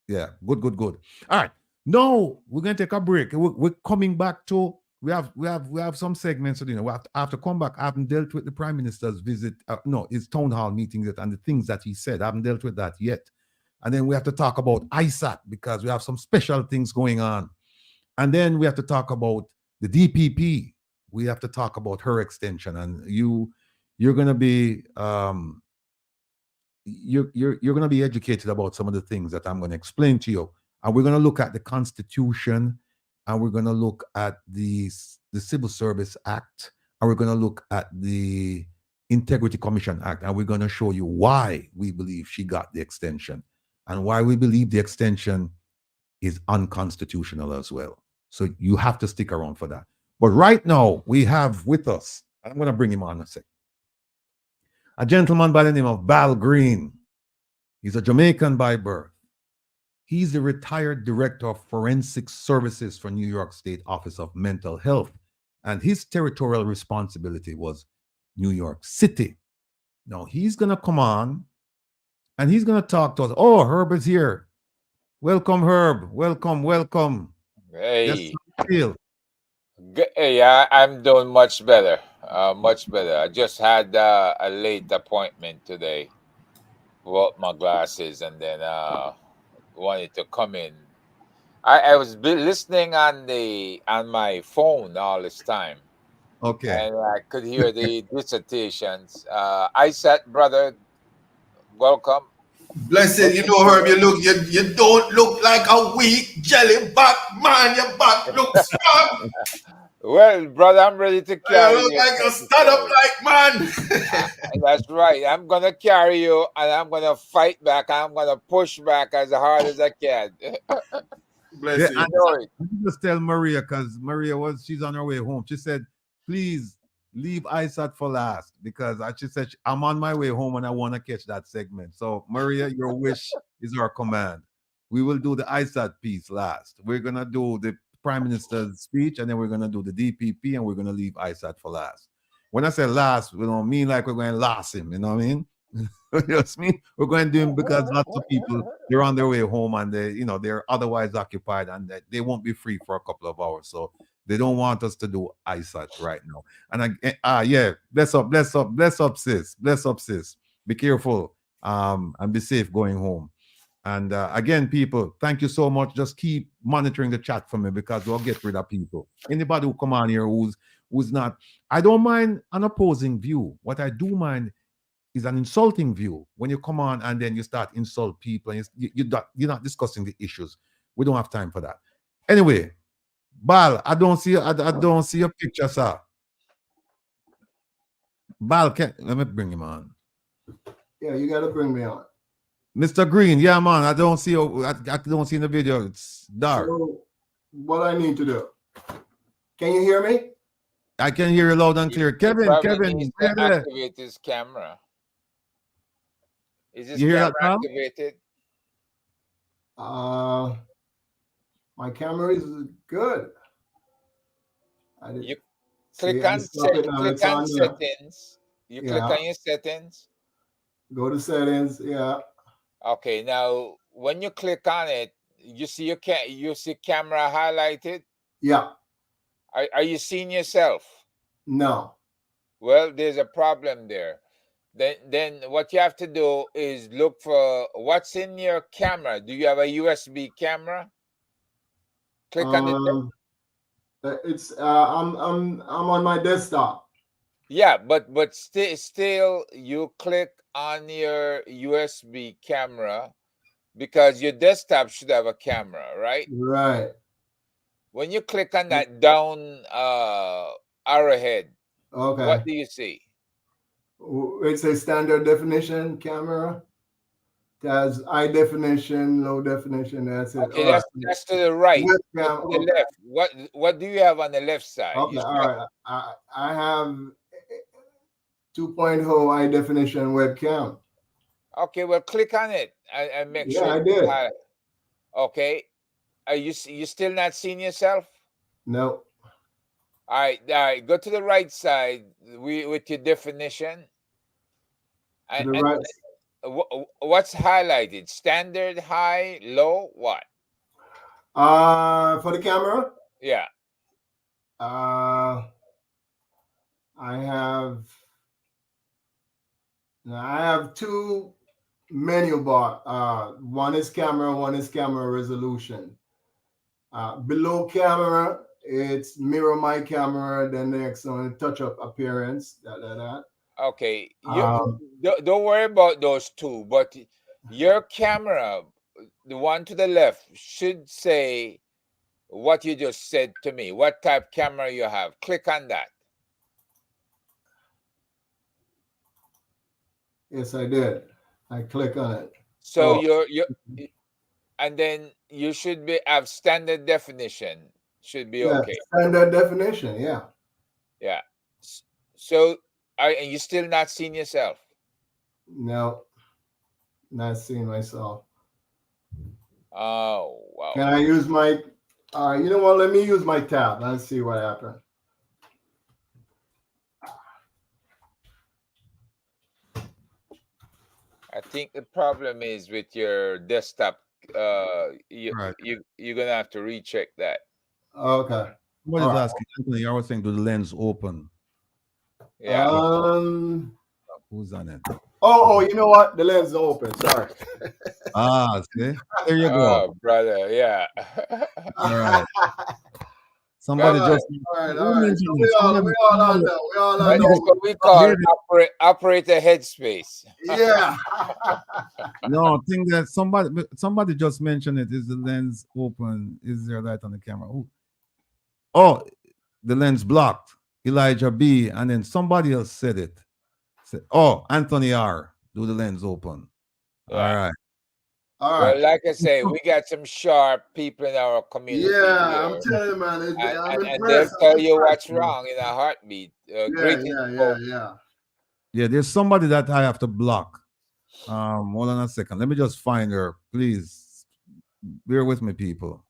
Speaker 1: Good. All right. Now we're going to take a break. We're coming back to, we have some segments to do. We have to come back. I haven't dealt with the Prime Minister's visit. His town hall meeting and the things that he said. I haven't dealt with that yet. And then we have to talk about Isat, because we have some special things going on. And then we have to talk about the DPP. We have to talk about her extension. And you're going to be you're going to be educated about some of the things that I'm going to explain to you. And we're going to look at the Constitution, and we're going to look at the Civil Service Act, and we're going to look at the Integrity Commission Act, and we're going to show you why we believe she got the extension and why we believe the extension is unconstitutional as well. So you have to stick around for that. But right now, we have with us, I'm going to bring him on a sec, a gentleman by the name of Bal Green. He's a Jamaican by birth. He's the retired director of forensic services for New York State Office of Mental Health. And his territorial responsibility was New York City. Now he's going to come on and he's going to talk to us. Oh, Herb is here. Welcome, Herb. Welcome.
Speaker 10: Hey.
Speaker 1: Yes,
Speaker 10: Hey, I'm doing much better. I just had a late appointment today. Brought my glasses and then wanted to come in I was listening on my phone all this time,
Speaker 1: Okay.
Speaker 10: and I could hear the dissertations. Isat, brother, welcome.
Speaker 2: Blessed, you know, Herb, you don't look like a weak jelly back man. Your back looks strong.
Speaker 10: Well, brother, I'm ready to
Speaker 2: You
Speaker 10: carry
Speaker 2: look
Speaker 10: you.
Speaker 2: like a stand-up like man.
Speaker 10: That's right. I'm gonna carry you, and I'm gonna fight back. I'm gonna push back as hard as I can.
Speaker 2: Bless
Speaker 1: Yeah,
Speaker 2: you.
Speaker 1: and
Speaker 10: Know it.
Speaker 1: I just tell Maria because she's on her way home. She said, please leave ISAT for last because she said I'm on my way home and I want to catch that segment. So Maria, your wish is our command. We will do the ISAT piece last. We're gonna do the Prime Minister's speech and then we're gonna do the DPP and we're gonna leave ISAT for last. When I say last, we don't mean like we're going to last him, you know what I mean? You know what I mean? We're going to do him because lots of people they're on their way home and they're otherwise occupied and they won't be free for a couple of hours. So they don't want us to do ISAT right now. And yeah, bless up, sis. Be careful. And be safe going home. And again, people, thank you so much. Just keep monitoring the chat for me because we'll get rid of people. Anybody who come on here who's not, I don't mind an opposing view. What I do mind is an insulting view when you come on and then you start insult people and you're not discussing the issues. We don't have time for that. Anyway, Bal, I don't see your picture, sir. Bal, let me bring him on.
Speaker 11: Yeah, you gotta bring me on.
Speaker 1: Mr. Green, yeah, man. I don't see in the video. It's dark.
Speaker 11: So what I need to do? Can you hear me?
Speaker 1: I can hear you loud and clear. Kevin,
Speaker 10: Needs to activate his camera. Is this camera activated?
Speaker 11: My camera is good.
Speaker 10: You click on settings. You click on your settings.
Speaker 11: Go to settings. Yeah.
Speaker 10: Okay. Now, when you click on it, you see camera highlighted.
Speaker 11: Yeah.
Speaker 10: Are you seeing yourself?
Speaker 11: No.
Speaker 10: Well, there's a problem there. Then what you have to do is look for what's in your camera. Do you have a USB camera? Click on it.
Speaker 11: It's I'm on my desktop.
Speaker 10: Yeah, but still you click on your USB camera because your desktop should have a camera, right?
Speaker 11: Right.
Speaker 10: When you click on that down arrowhead,
Speaker 11: okay,
Speaker 10: what do you see?
Speaker 11: It's a standard definition camera. It has high definition, low definition. That's it.
Speaker 10: Okay, that's to the right. To the left. What do you have on the left side?
Speaker 11: Okay, all right. I have 2.0 high definition webcam.
Speaker 10: Okay, well, click on it and make sure.
Speaker 11: Yeah, I did.
Speaker 10: Okay, are you still not seeing yourself?
Speaker 11: No.
Speaker 10: All right. Go to the right side with your definition.
Speaker 11: To the right.
Speaker 10: What's highlighted? Standard, high, low, what?
Speaker 11: For the camera?
Speaker 10: Yeah.
Speaker 11: I have two menu bar. One is camera resolution. Below camera, it's mirror my camera. Then next one, touch up appearance.
Speaker 10: Okay. Don't worry about those two, but your camera, the one to the left, should say what you just said to me. What type camera you have? Click on that.
Speaker 11: Yes, I did. I click on it.
Speaker 10: So and then you should have standard definition. Should be okay.
Speaker 11: Standard definition, yeah.
Speaker 10: Yeah. So are you still not seeing yourself?
Speaker 11: No, not seeing myself.
Speaker 10: Oh wow.
Speaker 11: Can I use my you know what? Let me use my tab. Let's see what happens.
Speaker 10: I think the problem is with your desktop. You're gonna have to recheck that.
Speaker 11: Okay.
Speaker 1: What is asking? Anthony, I was saying, do the lens open?
Speaker 10: Yeah.
Speaker 1: Who's on it?
Speaker 11: Oh, you know what? The lens is open. Sorry.
Speaker 1: See? There you go.
Speaker 10: Oh, brother, yeah.
Speaker 1: All right. Somebody
Speaker 11: All right,
Speaker 1: just
Speaker 11: all right. So we all on now. We all on
Speaker 10: That's
Speaker 11: now.
Speaker 10: what we call operator headspace.
Speaker 11: Yeah.
Speaker 1: No, I think that somebody just mentioned it. Is the lens open? Is there light on the camera? Oh, the lens blocked. Elijah B. And then somebody else said it. Oh, Anthony R. Do the lens open.
Speaker 10: Yeah.
Speaker 1: All right.
Speaker 11: All
Speaker 10: Well,
Speaker 11: right.
Speaker 10: like I say, we got some sharp people in our community.
Speaker 11: Yeah,
Speaker 10: here.
Speaker 11: I'm telling you, man.
Speaker 10: And they'll tell you what's wrong in a heartbeat.
Speaker 1: Yeah, there's somebody that I have to block. Hold on a second. Let me just find her. Please bear with me, people.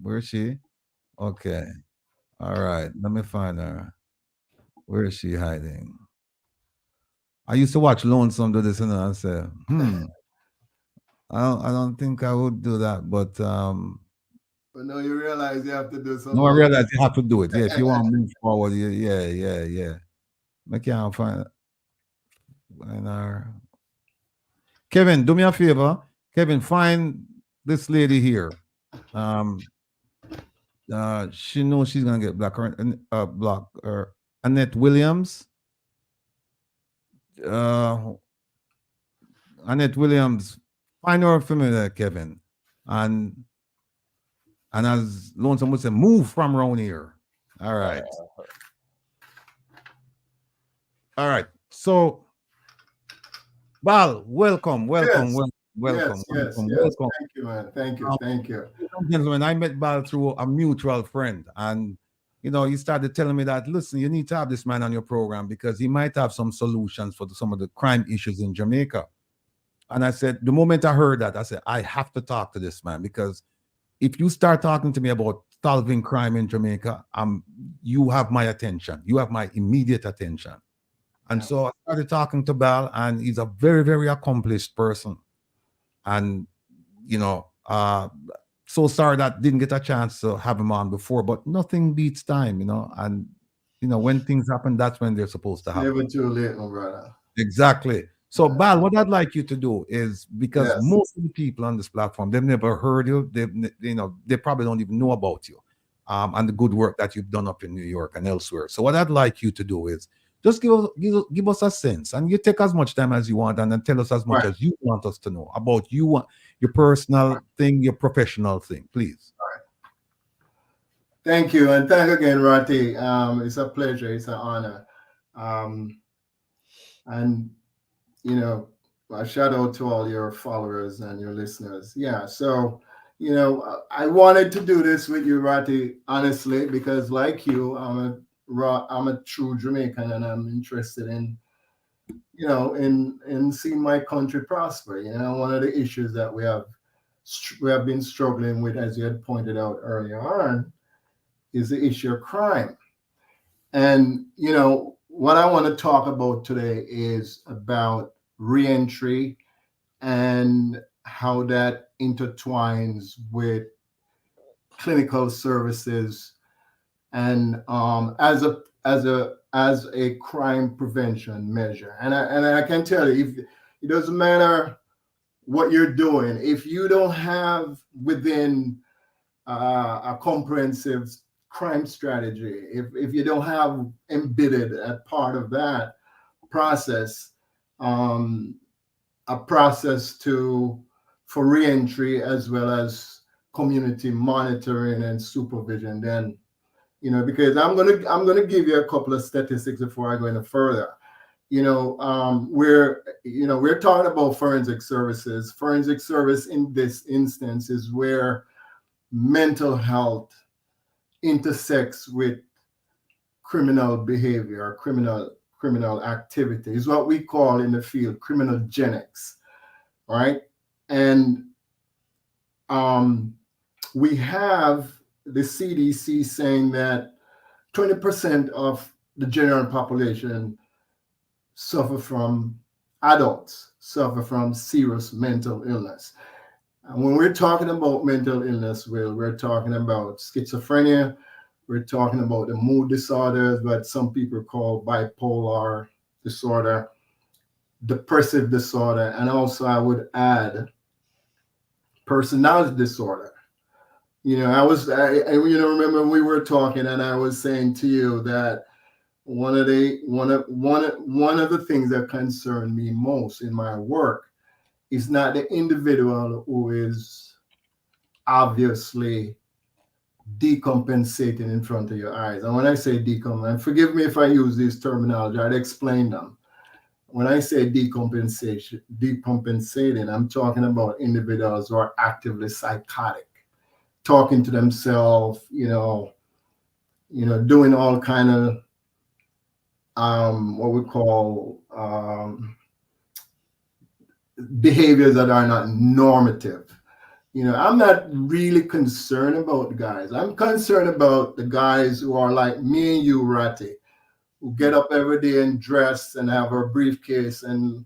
Speaker 1: Where is she? Okay. All right. Let me find her. Where is she hiding? I used to watch Lonesome do this and I say, I don't think I would do that, but
Speaker 11: But no, you realize you have to do something.
Speaker 1: no, I realize you have to do it. Yeah, if you want to move forward, yeah. I can't find her. Kevin, do me a favor. Kevin, find this lady here. She knows she's gonna get blocked. Annette Williams. Annette Williams. Find her familiar, Kevin. And as Lonesome would say, move from around here. All right. All right. So, Bal, welcome.
Speaker 11: Yes. Thank you, man. Thank you.
Speaker 1: Gentlemen, I met Bal through a mutual friend, and he started telling me that, listen, you need to have this man on your program because he might have some solutions for some of the crime issues in Jamaica. And I said, the moment I heard that, I said, I have to talk to this man because if you start talking to me about solving crime in Jamaica, you have my attention. You have my immediate attention. And so I started talking to Bal, and he's a very, very accomplished person. And, so sorry that didn't get a chance to have him on before, but nothing beats time, and, when things happen, that's when they're supposed to happen.
Speaker 11: Never too late, my brother.
Speaker 1: Exactly. So, Bal, what I'd like you to do is, because most of the people on this platform, they've never heard you, they probably don't even know about you, and the good work that you've done up in New York and elsewhere. So what I'd like you to do is just give us a sense, and you take as much time as you want, and then tell us as much as you want us to know about you, your personal thing, your professional thing, please.
Speaker 11: All right. Thank you, and thank again, Ratty. It's a pleasure. It's an honor. And a shout out to all your followers and your listeners. Yeah, so I wanted to do this with you, Ratty, honestly, because like you, I'm a true Jamaican, and I'm interested in seeing my country prosper. One of the issues that we have been struggling with, as you had pointed out earlier on, is the issue of crime. And what I want to talk about today is about reentry and how that intertwines with clinical services and as a crime prevention measure. And I can tell you, if it doesn't matter what you're doing, if you don't have within a comprehensive crime strategy, if you don't have embedded as part of that process, a process for reentry as well as community monitoring and supervision, then because I'm gonna give you a couple of statistics before I go any further. We're talking about forensic services. Forensic service in this instance is where mental health intersects with criminal behavior or criminal activity, is what we call in the field criminogenics, right? And we have the CDC saying that 20% of the general population adults suffer from serious mental illness. And when we're talking about mental illness, we're talking about schizophrenia, we're talking about the mood disorders, but some people call bipolar disorder, depressive disorder, and also I would add personality disorder. Remember we were talking, and I was saying to you that one of the things that concern me most in my work is not the individual who is obviously decompensating in front of your eyes. And when I say and forgive me if I use this terminology, I'd explain them. When I say decompensating, I'm talking about individuals who are actively psychotic, talking to themselves, doing all kind of what we call behaviors that are not normative. I'm not really concerned about guys. I'm concerned about the guys who are like me and you, Ratty, who get up every day and dress and have a briefcase and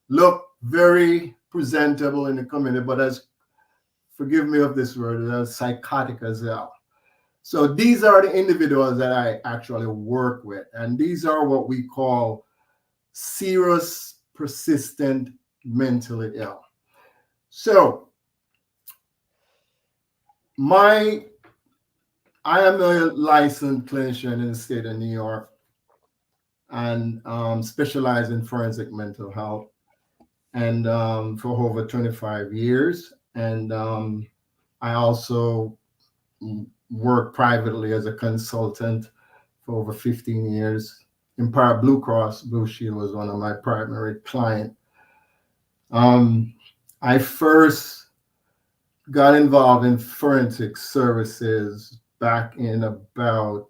Speaker 11: look very presentable in the community, but forgive me of this word, as psychotic as hell. So these are the individuals that I actually work with. And these are what we call serious, persistent, mentally ill. So I am a licensed clinician in the state of New York and specialize in forensic mental health, and for over 25 years. And I also work privately as a consultant for over 15 years. Empire Blue Cross Blue Shield was one of my primary clients. I first got involved in forensic services back in about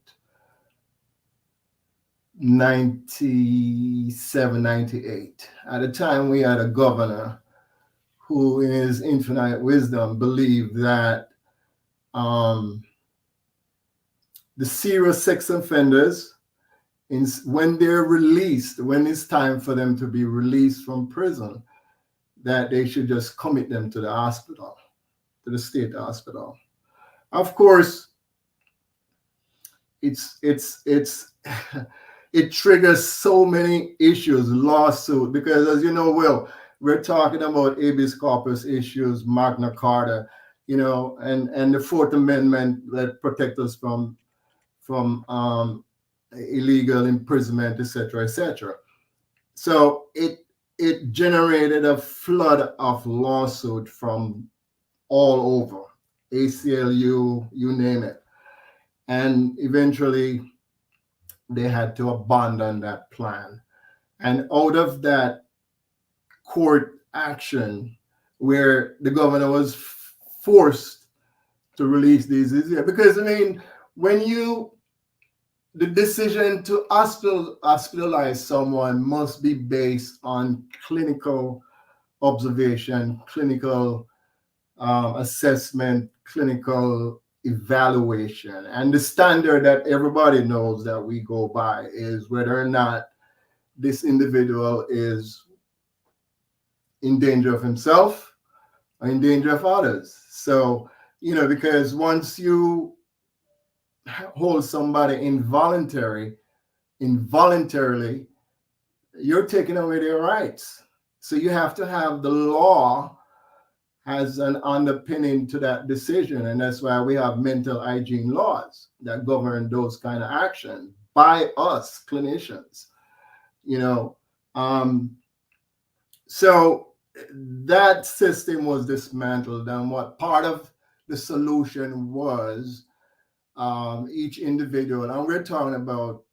Speaker 11: 97, 98. At the time, we had a governor who, in his infinite wisdom, believed that the serious sex offenders, when they're released, when it's time for them to be released from prison, that they should just commit them to the hospital, to the state hospital. Of course, it triggers so many issues, lawsuit, because as you know, Will, we're talking about habeas corpus issues, Magna Carta, and the Fourth Amendment that protect us from illegal imprisonment, etc., etc. So it generated a flood of lawsuit from all over, ACLU, you name it. And eventually they had to abandon that plan. And out of that court action where the governor was forced to release these, because when the decision to hospitalize someone must be based on clinical observation, clinical assessment, clinical evaluation. And the standard that everybody knows that we go by is whether or not this individual is in danger of himself or in danger of others. So, because once you hold somebody involuntarily, you're taking away their rights. So you have to have the law as an underpinning to that decision. And that's why we have mental hygiene laws that govern those kind of actions by us clinicians, So that system was dismantled. And what part of the solution was each individual, and we're talking about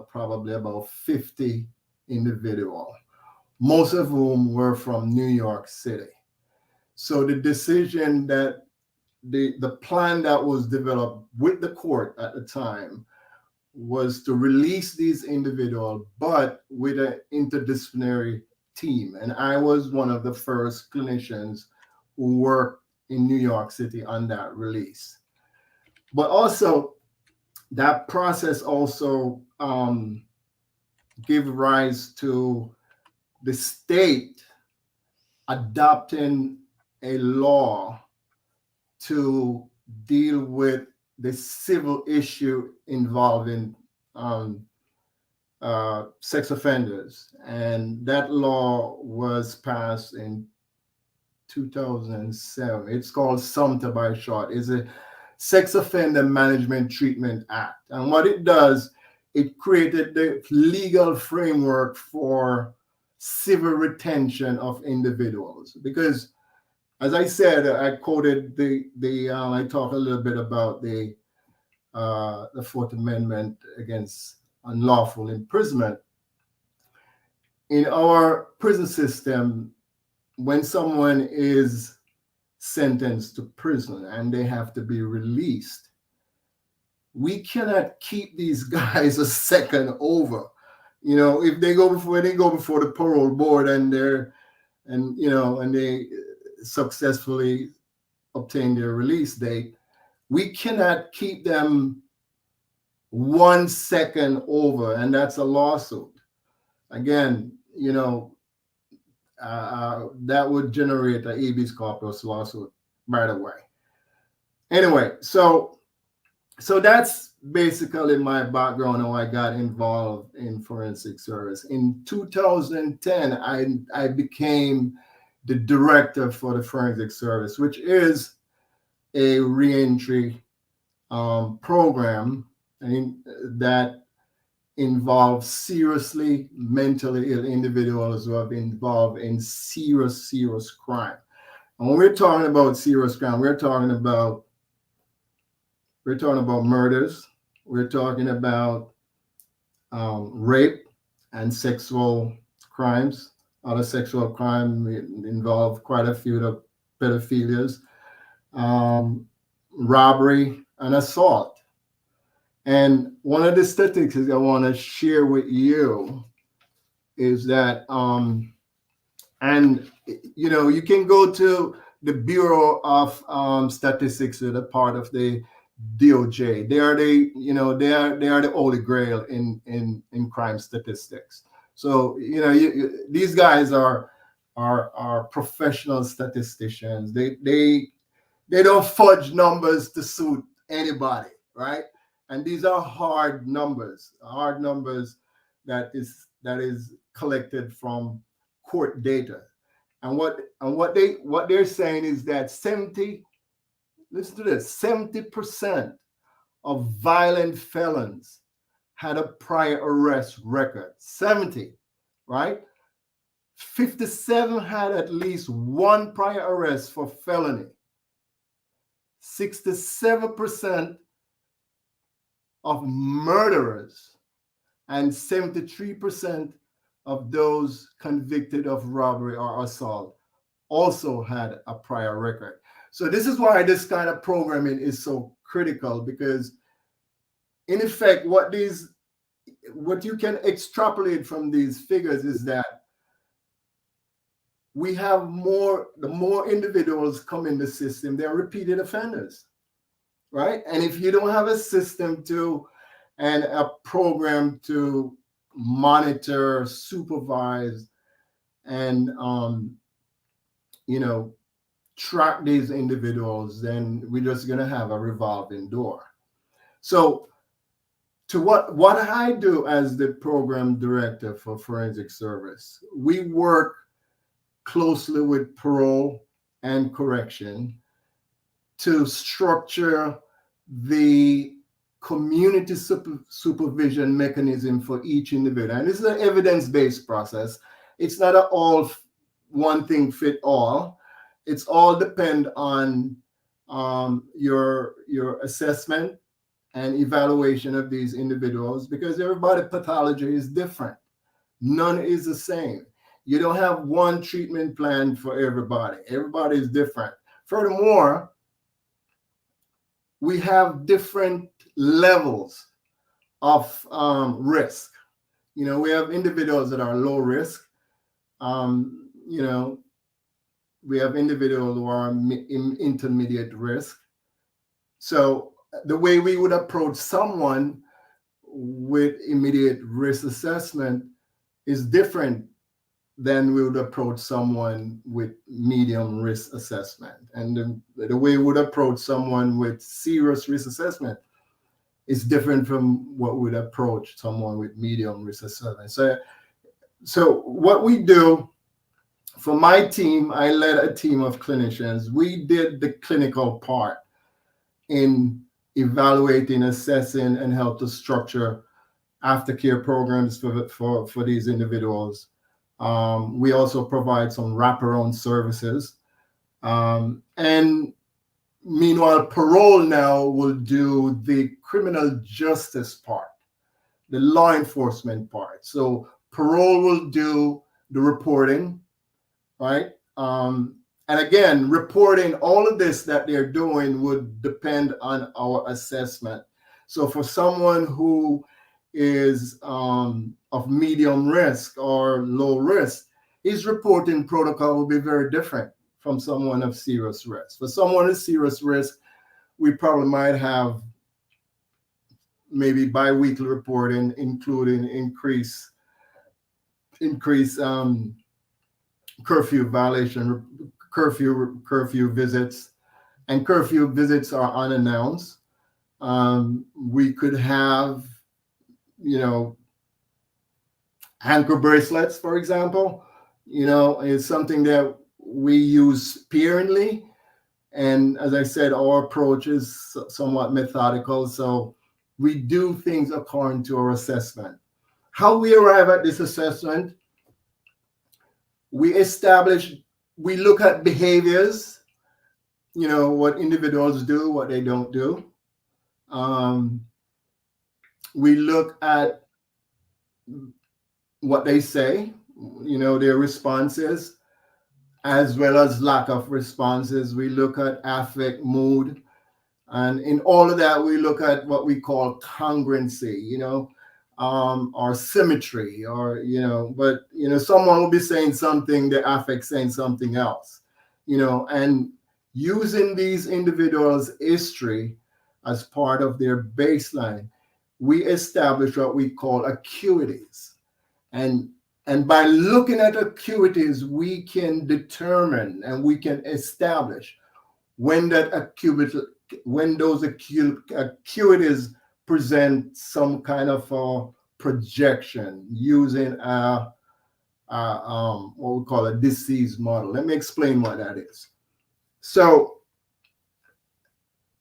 Speaker 11: probably about 50 individuals, most of whom were from New York City. So the decision that the plan that was developed with the court at the time was to release these individuals, but with an interdisciplinary team. And I was one of the first clinicians who worked in New York City on that release. But also, that process also gave rise to the state adopting a law to deal with the civil issue involving sex offenders, and that law was passed in 2007. It's called SOMTA by short. It's a Sex Offender Management Treatment Act. And what it does, it created the legal framework for civil retention of individuals. Because, as I said, I quoted I talked a little bit about the Fourth Amendment against unlawful imprisonment. In our prison system, when someone is sentenced to prison and they have to be released, we cannot keep these guys a second over. You know, if they go before the parole board and they successfully obtain their release date, we cannot keep them 1 second over, and that's a lawsuit. Again, you know, that would generate an habeas corpus lawsuit right away. Anyway, so that's basically my background, how I got involved in forensic service. In 2010, I became the director for the forensic service, which is a reentry program that involves seriously mentally ill individuals who have been involved in serious crime. And when we're talking about serious crime, we're talking about murders, we're talking about rape and sexual crimes. Other sexual crime involve quite a few of pedophilias, robbery, and assault. And one of the statistics I want to share with you is that, and you know, you can go to the Bureau of Statistics, that are part of the DOJ. They are the holy grail in crime statistics. So you know, these guys are professional statisticians. They don't fudge numbers to suit anybody, right? And these are hard numbers that is collected from court data. And what they're saying is that 70% of violent felons had a prior arrest record. 70, right? 57 had at least one prior arrest for felony. 67% of murderers and 73% of those convicted of robbery or assault also had a prior record. So this is why this kind of programming is so critical, because in effect, what you can extrapolate from these figures is that we have the more individuals come in the system, they're repeated offenders, right? And if you don't have a system and a program to monitor, supervise, and track these individuals, then we're just going to have a revolving door. So to what I do as the program director for forensic service, we work closely with parole and correction to structure the community supervision mechanism for each individual. And this is an evidence-based process. It's not all one thing fit all. It's all depend on your assessment and evaluation of these individuals, because everybody's pathology is different. None is the same. You don't have one treatment plan for everybody. Everybody is different. Furthermore, we have different levels of risk. You know, we have individuals that are low risk. We have individuals who are in intermediate risk. So the way we would approach someone with immediate risk assessment is different than we would approach someone with medium risk assessment. And the way we would approach someone with serious risk assessment is different from what would approach someone with medium risk assessment. So what we do for my team, I led a team of clinicians. We did the clinical part in evaluating, assessing, and help to structure aftercare programs for these individuals. We also provide some wraparound services. And meanwhile, parole now will do the criminal justice part, the law enforcement part. So parole will do the reporting, right? And again, reporting all of this that they're doing would depend on our assessment. So for someone who is of medium risk or low risk, his reporting protocol will be very different from someone of serious risk. For someone of serious risk, we probably might have maybe bi-weekly reporting, including increase curfew violation, curfew visits, and curfew visits are unannounced. We could have, ankle bracelets, for example, is something that we use sparingly. And as I said, our approach is somewhat methodical. So we do things according to our assessment. How we arrive at this assessment, we look at behaviors, what individuals do, what they don't do. We look at what they say, their responses, as well as lack of responses. We look at affect, mood, and in all of that, we look at what we call congruency, or symmetry, or, but, someone will be saying something, the affect saying something else, and using these individuals' history as part of their baseline, we establish what we call acuities. And by looking at acuities, we can determine and we can establish when those acuities present some kind of a projection using what we call a disease model. Let me explain what that is. So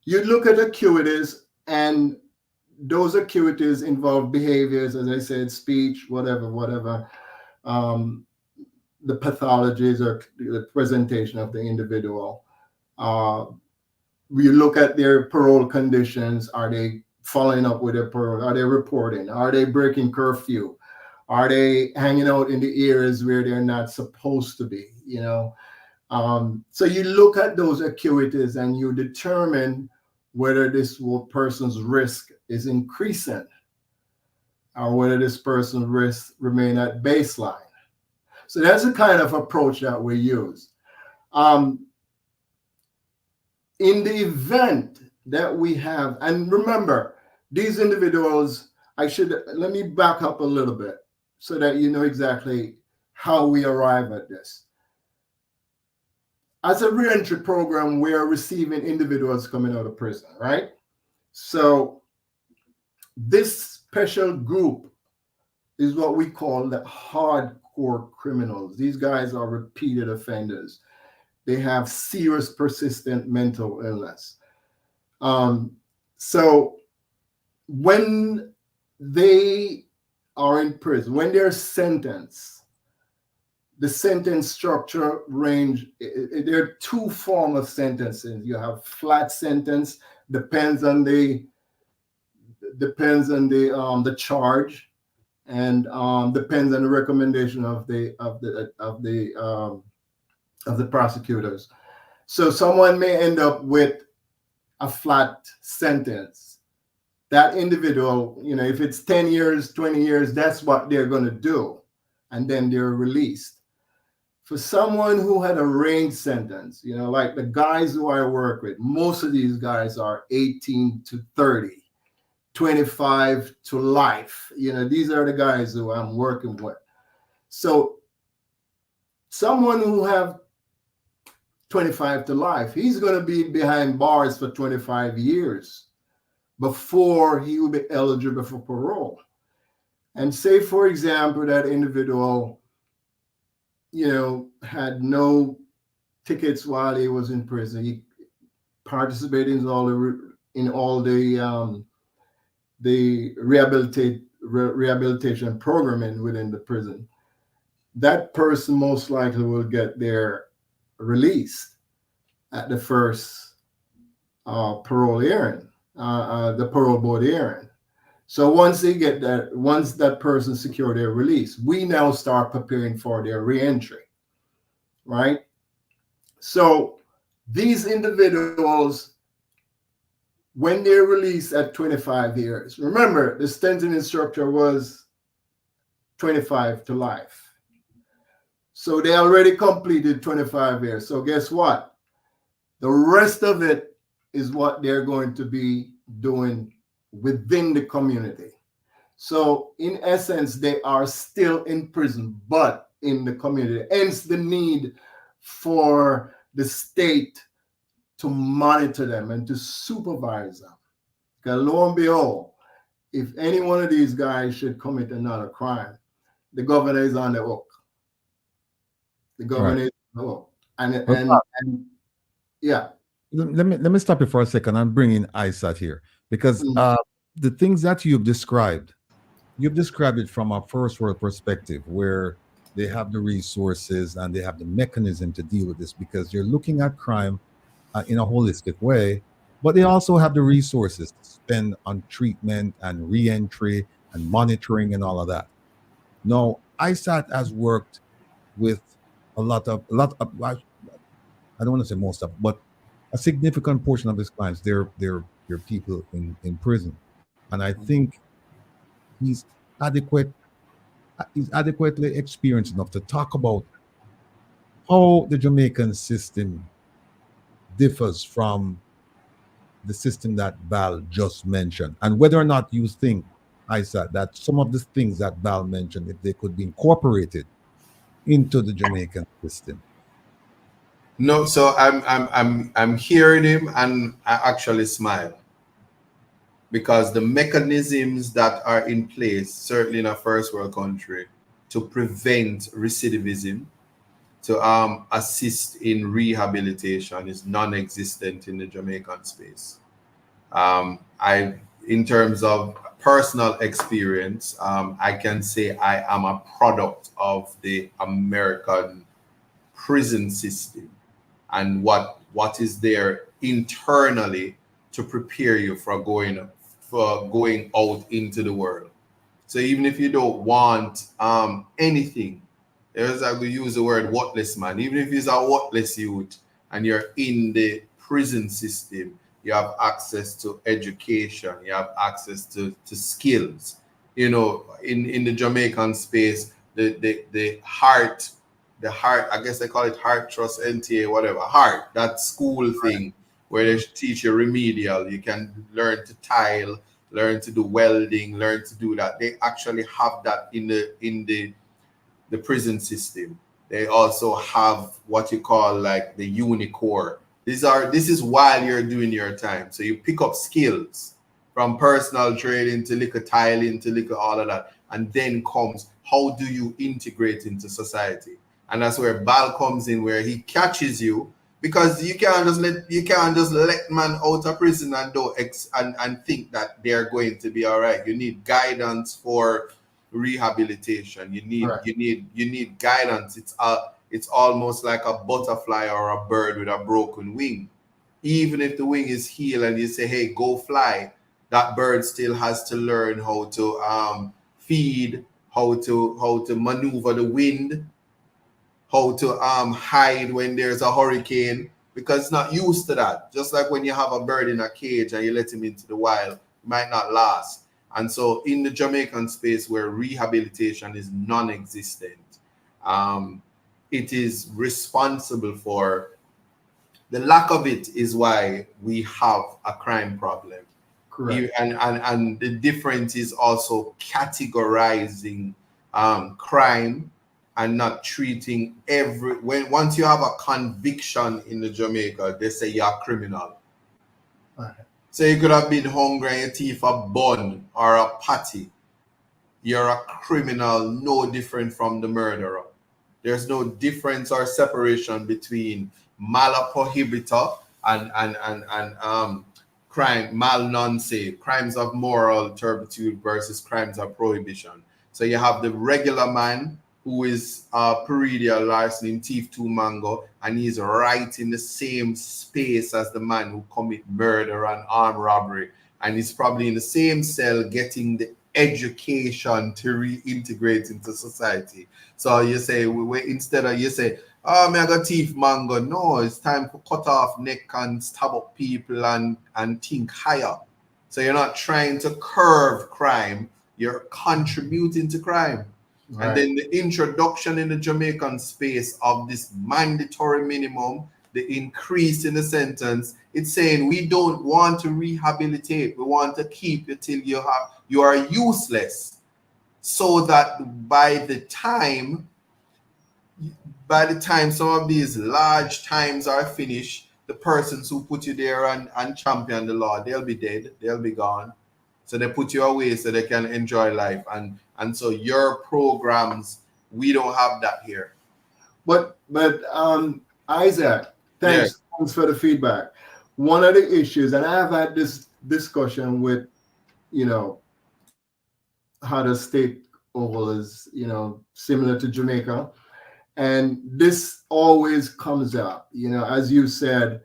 Speaker 11: you look at acuities, and those acuities involve behaviors, as I said, speech, whatever. The pathologies or the presentation of the individual. We look at their parole conditions. Are they following up with their parole? Are they reporting? Are they breaking curfew? Are they hanging out in the areas where they're not supposed to be? So you look at those acuities and you determine whether this person's risk is increasing or whether this person's risk remain at baseline. So that's the kind of approach that we use. In the event that we have, and remember, these individuals, let me back up a little bit so that you know exactly how we arrive at this. As a reentry program, we are receiving individuals coming out of prison, right? So this special group is what we call the hardcore criminals. These guys are repeated offenders. They have serious, persistent mental illness. So when they are in prison, when they're sentenced, the sentence structure range, there are two forms of sentences. You have flat sentence, depends on the charge, and depends on the recommendation of the prosecutors. So someone may end up with a flat sentence. That individual, if it's 10 years, 20 years, that's what they're going to do, and then they're released. For someone who had a range sentence, like the guys who I work with, most of these guys are 18 to 30, 25 to life. These are the guys who I'm working with. So someone who have 25 to life, he's going to be behind bars for 25 years. before he will be eligible for parole. And say, for example, that individual, had no tickets while he was in prison. He participated in all the rehabilitation programming within the prison. That person most likely will get their release at the first parole hearing, the parole board hearing. So once that person secure their release, we now start preparing for their reentry, right? So these individuals, when they're released at 25 years, remember the sentencing structure was 25 to life. So they already completed 25 years. So guess what? The rest of it is what they're going to be doing within the community. So in essence, they are still in prison, but in the community. Hence the need for the state to monitor them and to supervise them. Because lo and behold, if any one of these guys should commit another crime, the governor is on the hook. The governor is on the hook. And yeah.
Speaker 1: Let me stop you for a second and bring in Isat here, because the things that you've described it from a first world perspective, where they have the resources and they have the mechanism to deal with this, because you're looking at crime in a holistic way, but they also have the resources to spend on treatment and reentry and monitoring and all of that. Now, ISAT has worked with a lot of I don't want to say most of, but a significant portion of his clients. They're people in prison, and I think he's adequately experienced enough to talk about how the Jamaican system differs from the system that Val just mentioned, and whether or not you think, Isaac, that some of the things that Val mentioned, if they could be incorporated into the Jamaican system.
Speaker 2: No, so I'm hearing him, and I actually smile, because the mechanisms that are in place, certainly in a first world country, to prevent recidivism, to assist in rehabilitation, is non-existent in the Jamaican space. In terms of personal experience, I can say I am a product of the American prison system and what is there internally to prepare you for going out into the world. So even if you don't want anything, there's, I will use the word worthless man. Even if you're a worthless youth and you're in the prison system, you have access to education, you have access to skills. In the Jamaican space, the heart, I guess they call it Heart Trust NTA, whatever, heart, that school thing where they teach you remedial. You can learn to tile, learn to do welding, learn to do that. They actually have that in the prison system. They also have what you call like the Unicore. This is while you're doing your time. So you pick up skills from personal training to liquor tiling to liquor all of that. And then comes, how do you integrate into society? And that's where Bal comes in, where he catches you, because you can't just let man out of prison and think that they're going to be all right. You need guidance for rehabilitation. You need guidance. It's almost like a butterfly or a bird with a broken wing. Even if the wing is healed and you say, hey, go fly, that bird still has to learn how to feed, how to maneuver the wind, how to hide when there's a hurricane, because it's not used to that. Just like when you have a bird in a cage and you let him into the wild, it might not last. And so in the Jamaican space where rehabilitation is non-existent, it is responsible for the lack of it, is why we have a crime problem.
Speaker 11: Correct.
Speaker 2: And the difference is also categorizing crime and not treating once you have a conviction in the Jamaica, they say you're a criminal.
Speaker 11: Right.
Speaker 2: So you could have been hungry and you thief a bun or a patty. You're a criminal, no different from the murderer. There's no difference or separation between mala prohibita and crime, mal non se, crimes of moral turpitude versus crimes of prohibition. So you have the regular man who is Peridia larceny, thief two mango, and he's right in the same space as the man who commit murder and armed robbery. And he's probably in the same cell getting the education to reintegrate into society. So you say, instead of you say, oh, me I got thief mango. No, it's time to cut off neck and stab up people and think higher. So you're not trying to curb crime, you're contributing to crime. Right. And then the introduction in the Jamaican space of this mandatory minimum, the increase in the sentence, it's saying we don't want to rehabilitate. We want to keep you till you are useless, so that by the time some of these large times are finished, the persons who put you there and champion the law, they'll be dead, they'll be gone. So they put you away so they can enjoy life. And so your programs, we don't have that here.
Speaker 11: But Isaac, thanks for the feedback. One of the issues, and I've had this discussion with, how the state oval is, similar to Jamaica. And this always comes up, as you said,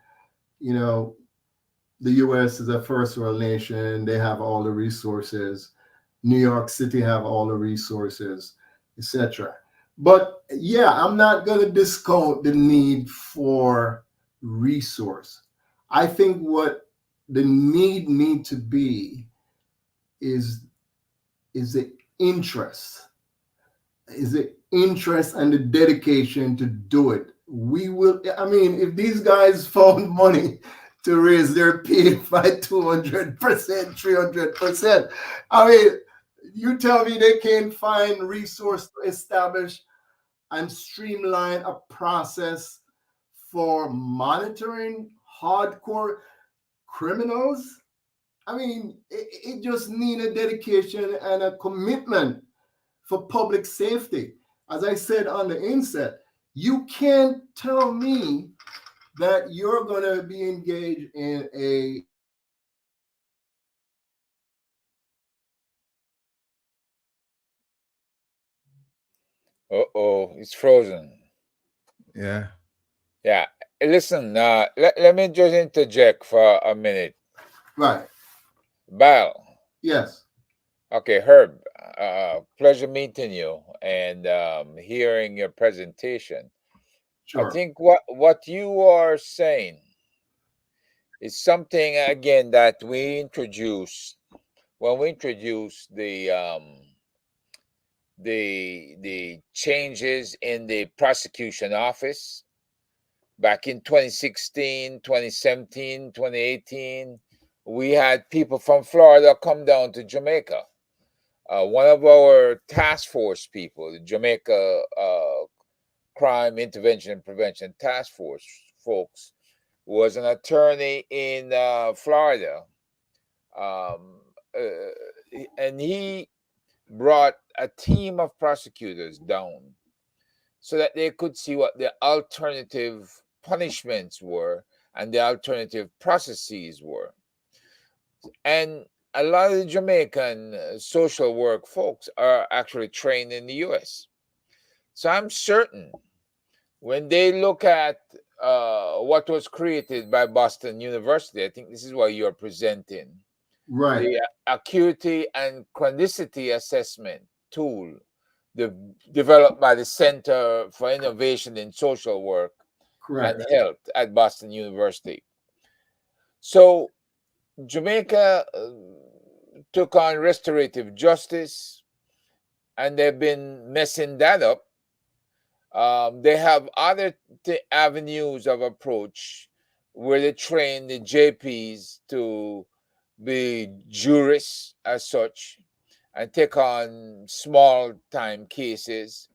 Speaker 11: the US is a first world nation. They have all the resources. New York City have all the resources, etc. But yeah, I'm not going to discount the need for resource. I think what the need to be is the interest. Is the interest and the dedication to do it. We will, if these guys found money to raise their pay by 200%, 300%, you tell me they can't find resource to establish and streamline a process for monitoring hardcore criminals? It just needs a dedication and a commitment for public safety. As I said on the inset, you can't tell me that you're going to be engaged in a
Speaker 10: It's frozen.
Speaker 1: Yeah.
Speaker 10: Yeah. Listen, let me just interject for a minute.
Speaker 11: Right.
Speaker 10: Bal.
Speaker 11: Yes.
Speaker 10: Okay, Herb. Pleasure meeting you and hearing your presentation.
Speaker 11: Sure.
Speaker 10: I think what you are saying is something again that we introduced when we introduced the changes in the prosecution office back in 2016, 2017, 2018. We had people from Florida come down to Jamaica. One of our task force people, the Jamaica Crime Intervention and Prevention Task Force folks, was an attorney in Florida. And he brought a team of prosecutors down so that they could see what the alternative punishments were and the alternative processes were. And a lot of the Jamaican social work folks are actually trained in the US. So I'm certain when they look at what was created by Boston University, I think this is what you're presenting.
Speaker 11: Right.
Speaker 10: The acuity and chronicity assessment tool developed by the Center for Innovation in Social Work
Speaker 11: Correct.
Speaker 10: and Health at Boston University. So Jamaica took on restorative justice, and they've been messing that up. They have other avenues of approach where they train the JPs to be jurists as such and take on small time cases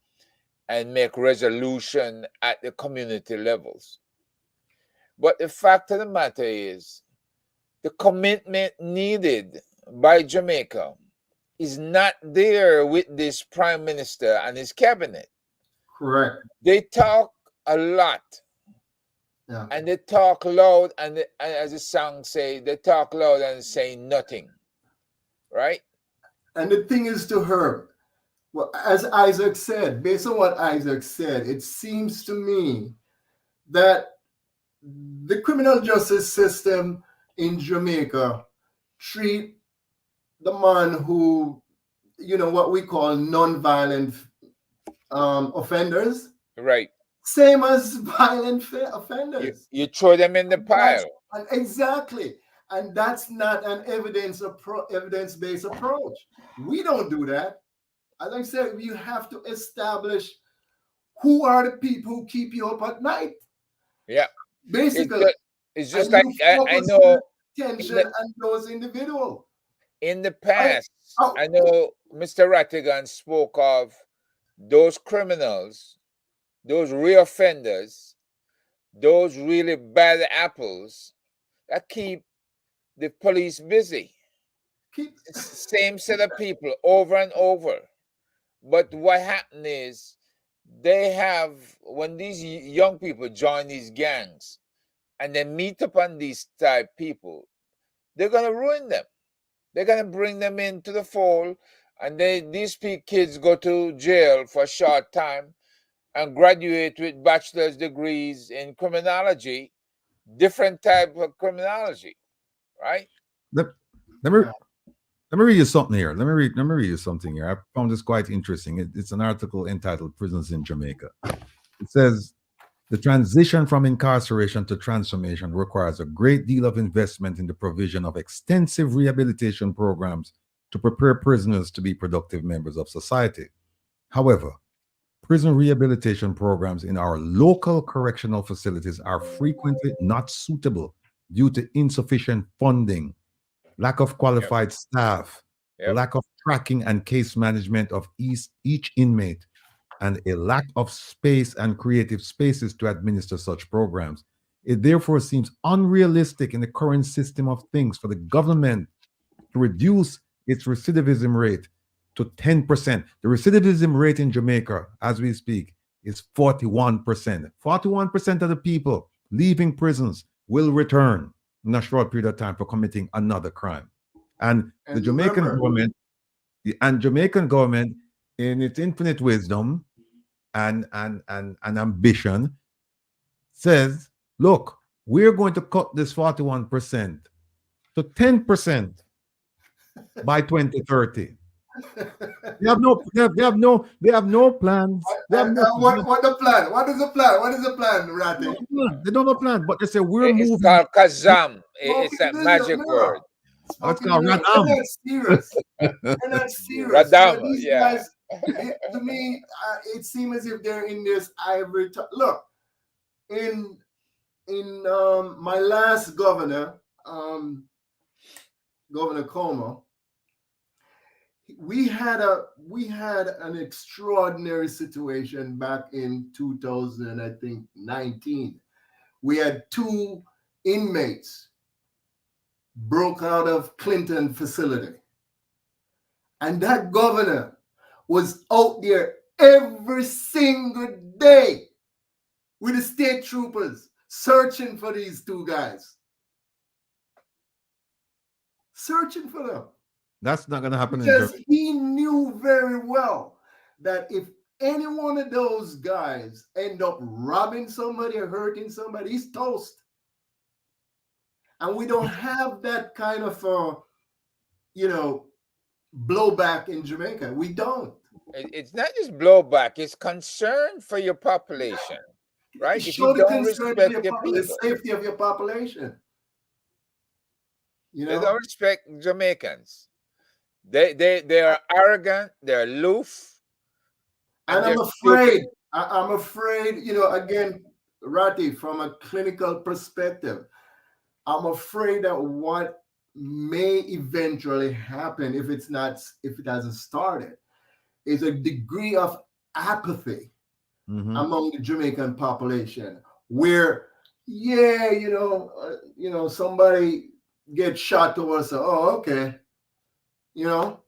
Speaker 10: and make resolution at the community levels. But the fact of the matter is, the commitment needed by Jamaica is not there with this prime minister and his cabinet.
Speaker 11: Correct.
Speaker 10: They talk a lot,
Speaker 11: Yeah.
Speaker 10: and they talk loud, and as the song say, they talk loud and say nothing, right?
Speaker 11: And the thing is to her, well, as Isaac said, based on what Isaac said, it seems to me that the criminal justice system in Jamaica treat the man who, what we call non-violent offenders,
Speaker 10: Right.
Speaker 11: same as violent offenders.
Speaker 10: You throw them in the pile.
Speaker 11: Exactly. And that's not an evidence-based approach. We don't do that. As I said, you have to establish who are the people who keep you up at night.
Speaker 10: Yeah.
Speaker 11: Basically,
Speaker 10: it's just like I know
Speaker 11: attention and those individuals.
Speaker 10: In the past, I know Mr. Rattigan spoke of those criminals, those reoffenders, those really bad apples that keep the police busy. Same set of people over and over. But what happened is they have, when these young people join these gangs and they meet upon these type people, they're going to ruin them. They're going to bring them into the fold, and these kids go to jail for a short time and graduate with bachelor's degrees in criminology, different type of criminology, right?
Speaker 1: Let me read you something here. Let me read you something here. I found this quite interesting. It's an article entitled "Prisons in Jamaica." It says, the transition from incarceration to transformation requires a great deal of investment in the provision of extensive rehabilitation programs to prepare prisoners to be productive members of society. However, prison rehabilitation programs in our local correctional facilities are frequently not suitable due to insufficient funding, lack of qualified staff, lack of tracking and case management of each inmate, and a lack of space and creative spaces to administer such programs. It therefore seems unrealistic in the current system of things for the government to reduce its recidivism rate to 10%. The recidivism rate in Jamaica, as we speak, is 41%. 41% of the people leaving prisons will return in a short period of time for committing another crime. And the Jamaican government, in its infinite wisdom and ambition, says, look, we're going to cut this 41% to 10% by 2030. They have no plans. They have no
Speaker 11: what the plan? What is the plan? What is the plan, Ratty?
Speaker 1: They don't have a plan, but they say we're moving.
Speaker 10: It's called Kazam. It's a magic word.
Speaker 1: It's called Radam.
Speaker 11: They're not serious. They're not serious.
Speaker 10: Radam,
Speaker 11: these guys, to me, it seems as if they're in this ivory tower. Look, in my last governor, Governor Como, we had an extraordinary situation back in 2019. We had 2 inmates broke out of Clinton facility, and that governor was out there every single day with the state troopers searching for these 2 guys, searching for them.
Speaker 1: That's not going to happen.
Speaker 11: Because he knew very well that if any one of those guys end up robbing somebody or hurting somebody, he's toast. And we don't have that kind of, blowback in Jamaica. We don't.
Speaker 10: It's not just blowback. It's concern for your population, right? If you don't respect your people,
Speaker 11: the safety of your population.
Speaker 10: They don't respect Jamaicans. They are arrogant. They're aloof.
Speaker 11: And I'm afraid. I'm afraid. Again, Ratty, from a clinical perspective, I'm afraid that what may eventually happen, if it hasn't started, is a degree of apathy among the Jamaican population, where somebody get shot towards, oh, okay, you know,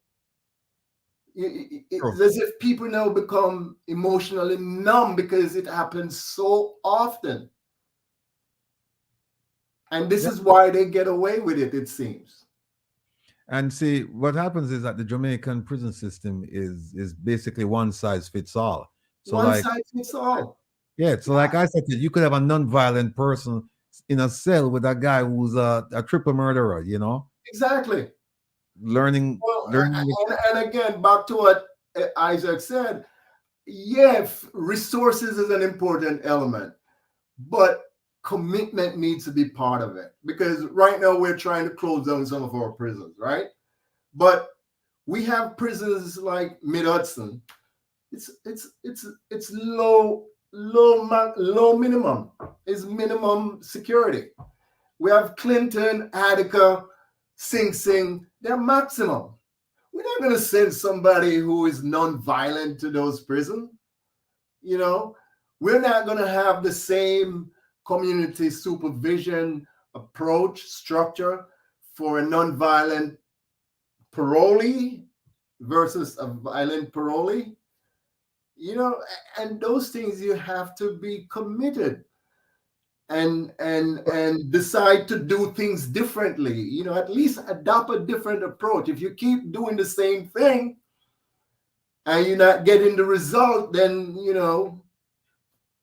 Speaker 11: it's as if people now become emotionally numb because it happens so often. And this is why they get away with it, it seems.
Speaker 1: And see, what happens is that the Jamaican prison system is basically one size fits all. So
Speaker 11: One
Speaker 1: like,
Speaker 11: size fits all.
Speaker 1: yeah, so like I said, you could have a non-violent person in a cell with a guy who's a triple murderer, you know?
Speaker 11: Exactly.
Speaker 1: Learning.
Speaker 11: And again, back to what Isaac said, yeah, resources is an important element, but commitment needs to be part of it, because right now we're trying to close down some of our prisons, right? But we have prisons like Mid-Hudson. It's low minimum. It's minimum security. We have Clinton, Attica, Sing Sing. They're maximum. We're not going to send somebody who is non-violent to those prisons. You know, we're not going to have the same community supervision approach structure for a non-violent parolee versus a violent parolee. You know, and those things you have to be committed and decide to do things differently. You know, at least adopt a different approach. If you keep doing the same thing and you're not getting the result, then, you know.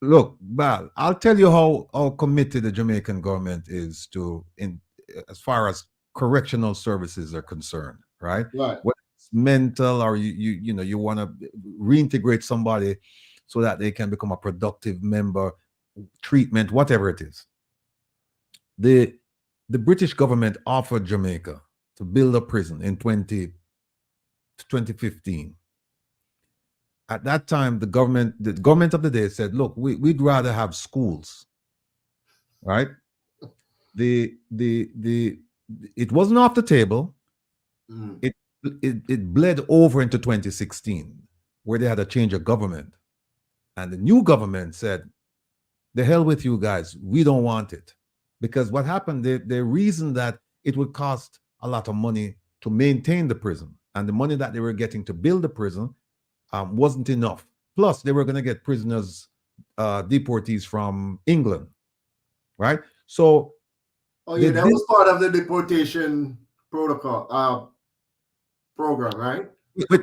Speaker 1: Look, Bal, I'll tell you how committed the Jamaican government is to, as far as correctional services are concerned, right?
Speaker 11: Right.
Speaker 1: Whether it's mental or you want to reintegrate somebody so that they can become a productive member, treatment, whatever it is. The British government offered Jamaica to build a prison in 2015. At that time, the government of the day said, look, we'd rather have schools, right? It wasn't off the table. It bled over into 2016, where they had a change of government. And the new government said, the hell with you guys, we don't want it. Because what happened, they reasoned that it would cost a lot of money to maintain the prison. And the money that they were getting to build the prison wasn't enough. Plus, they were going to get prisoners, deportees from England, right? So,
Speaker 11: oh yeah, that was part of the deportation protocol program, right?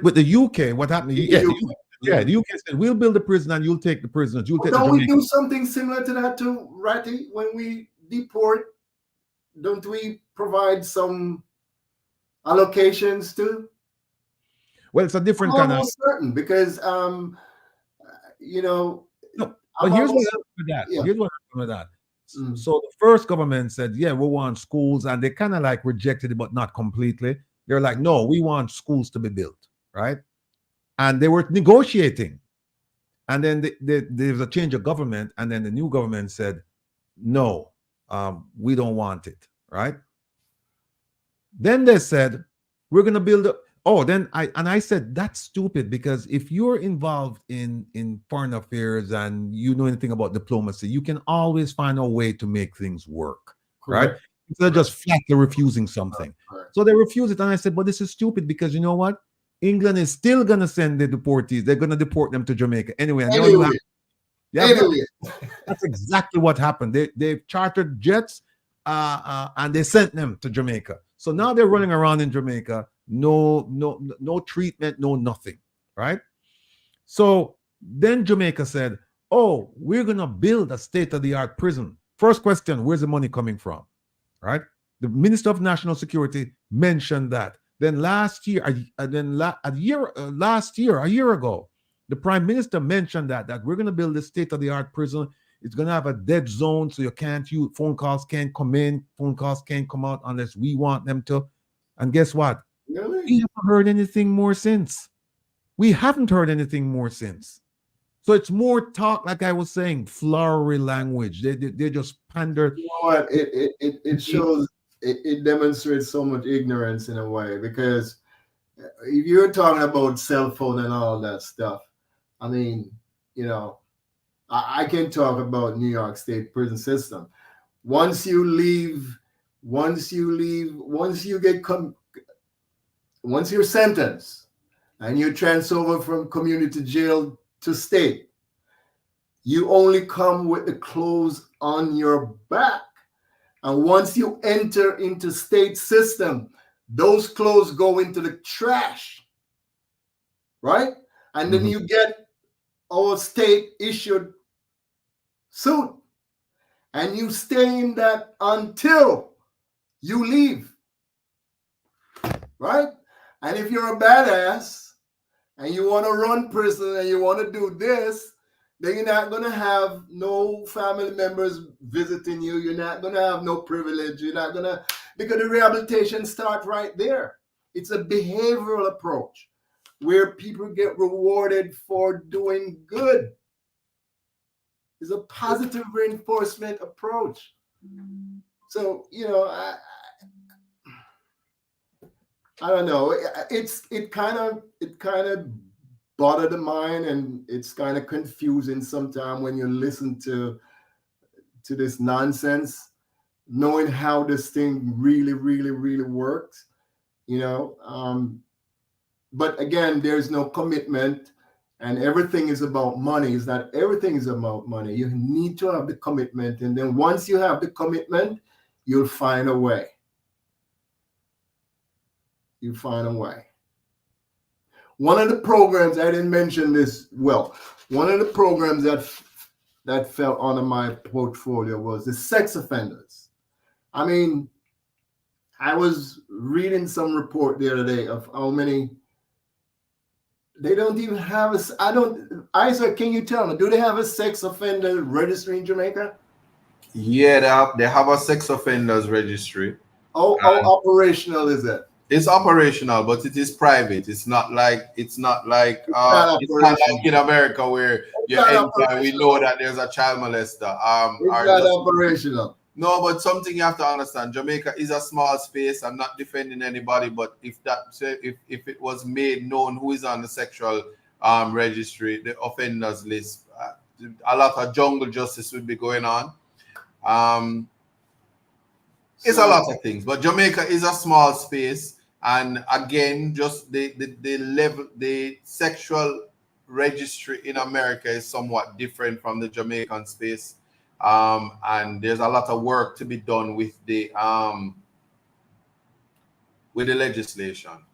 Speaker 1: With the UK, what happened? The UK said we'll build a prison and you'll take the prisoners.
Speaker 11: Don't we do something similar to that too, Ratty? When we deport, don't we provide some allocations too?
Speaker 1: Well, it's a different kind of
Speaker 11: certain, because you know.
Speaker 1: No, but here's what happened with that.
Speaker 11: Yeah.
Speaker 1: Here's what happened with that. So the first government said, yeah, we want schools, and they kind of like rejected it, but not completely. They're like, no, we want schools to be built, right? And they were negotiating. And then there was a change of government, and then the new government said, no, we don't want it, right? Then they said, we're going to build a I said, that's stupid, because if you're involved in foreign affairs and you know anything about diplomacy, you can always find a way to make things work, right? Instead of just flatly refusing something. So they refused it, and I said, but this is stupid, because you know what? England is still going to send the deportees. They're going to deport them to Jamaica anyway. And that's exactly what happened. They chartered jets and they sent them to Jamaica. So now they're running around in Jamaica. No treatment, no nothing, right? So then Jamaica said, oh, we're going to build a state-of-the-art prison. First question, where's the money coming from, right? The Minister of National Security mentioned that. Then last year, a year ago, the Prime Minister mentioned that we're going to build a state-of-the-art prison. It's going to have a dead zone, so you can't use, phone calls can't come in, phone calls can't come out unless we want them to. And guess what?
Speaker 11: Really?
Speaker 1: We haven't heard anything more since. So it's more talk, like I was saying, flowery language. They just pander.
Speaker 11: You know what? It shows, it demonstrates so much ignorance in a way, because if you're talking about cell phone and all that stuff, I mean, you know, I can talk about New York State prison system. Once you leave once you leave, once you're sentenced and you transfer over from community jail to state, you only come with the clothes on your back. And once you enter into state system, those clothes go into the trash, right? And then you get our state issued suit, and you stay in that until you leave, right? And if you're a badass and you want to run prison and you want to do this, then you're not going to have no family members visiting you. You're not going to have no privilege. You're not going to, because the rehabilitation starts right there. It's a behavioral approach where people get rewarded for doing good. It's a positive reinforcement approach. So, you know, I don't know. It kind of bothered the mind, and it's kind of confusing sometimes when you listen to this nonsense, knowing how this thing really, really, really works. You know, but again, there's no commitment, and everything is about money. Is that everything is about money? You need to have the commitment, and then once you have the commitment, you'll find a way. You find a way. One of the programs, I didn't mention this, well, one of the programs that fell under my portfolio was the sex offenders. I mean, I was reading some report the other day of how many, they don't even have Isaac, can you tell me, do they have a sex offender registry in Jamaica?
Speaker 2: Yeah, they have a sex offenders registry.
Speaker 11: How operational is it?
Speaker 2: It's operational, but it is private. It's not like in America where you enter and we know that there's a child molester.
Speaker 11: It's not operational.
Speaker 2: No, but something you have to understand: Jamaica is a small space. I'm not defending anybody, but if it was made known who is on the sexual registry, the offenders list, a lot of jungle justice would be going on. It's a lot of things, but Jamaica is a small space. And again, just the sexual registry in America is somewhat different from the Jamaican space, and there's a lot of work to be done with the legislation.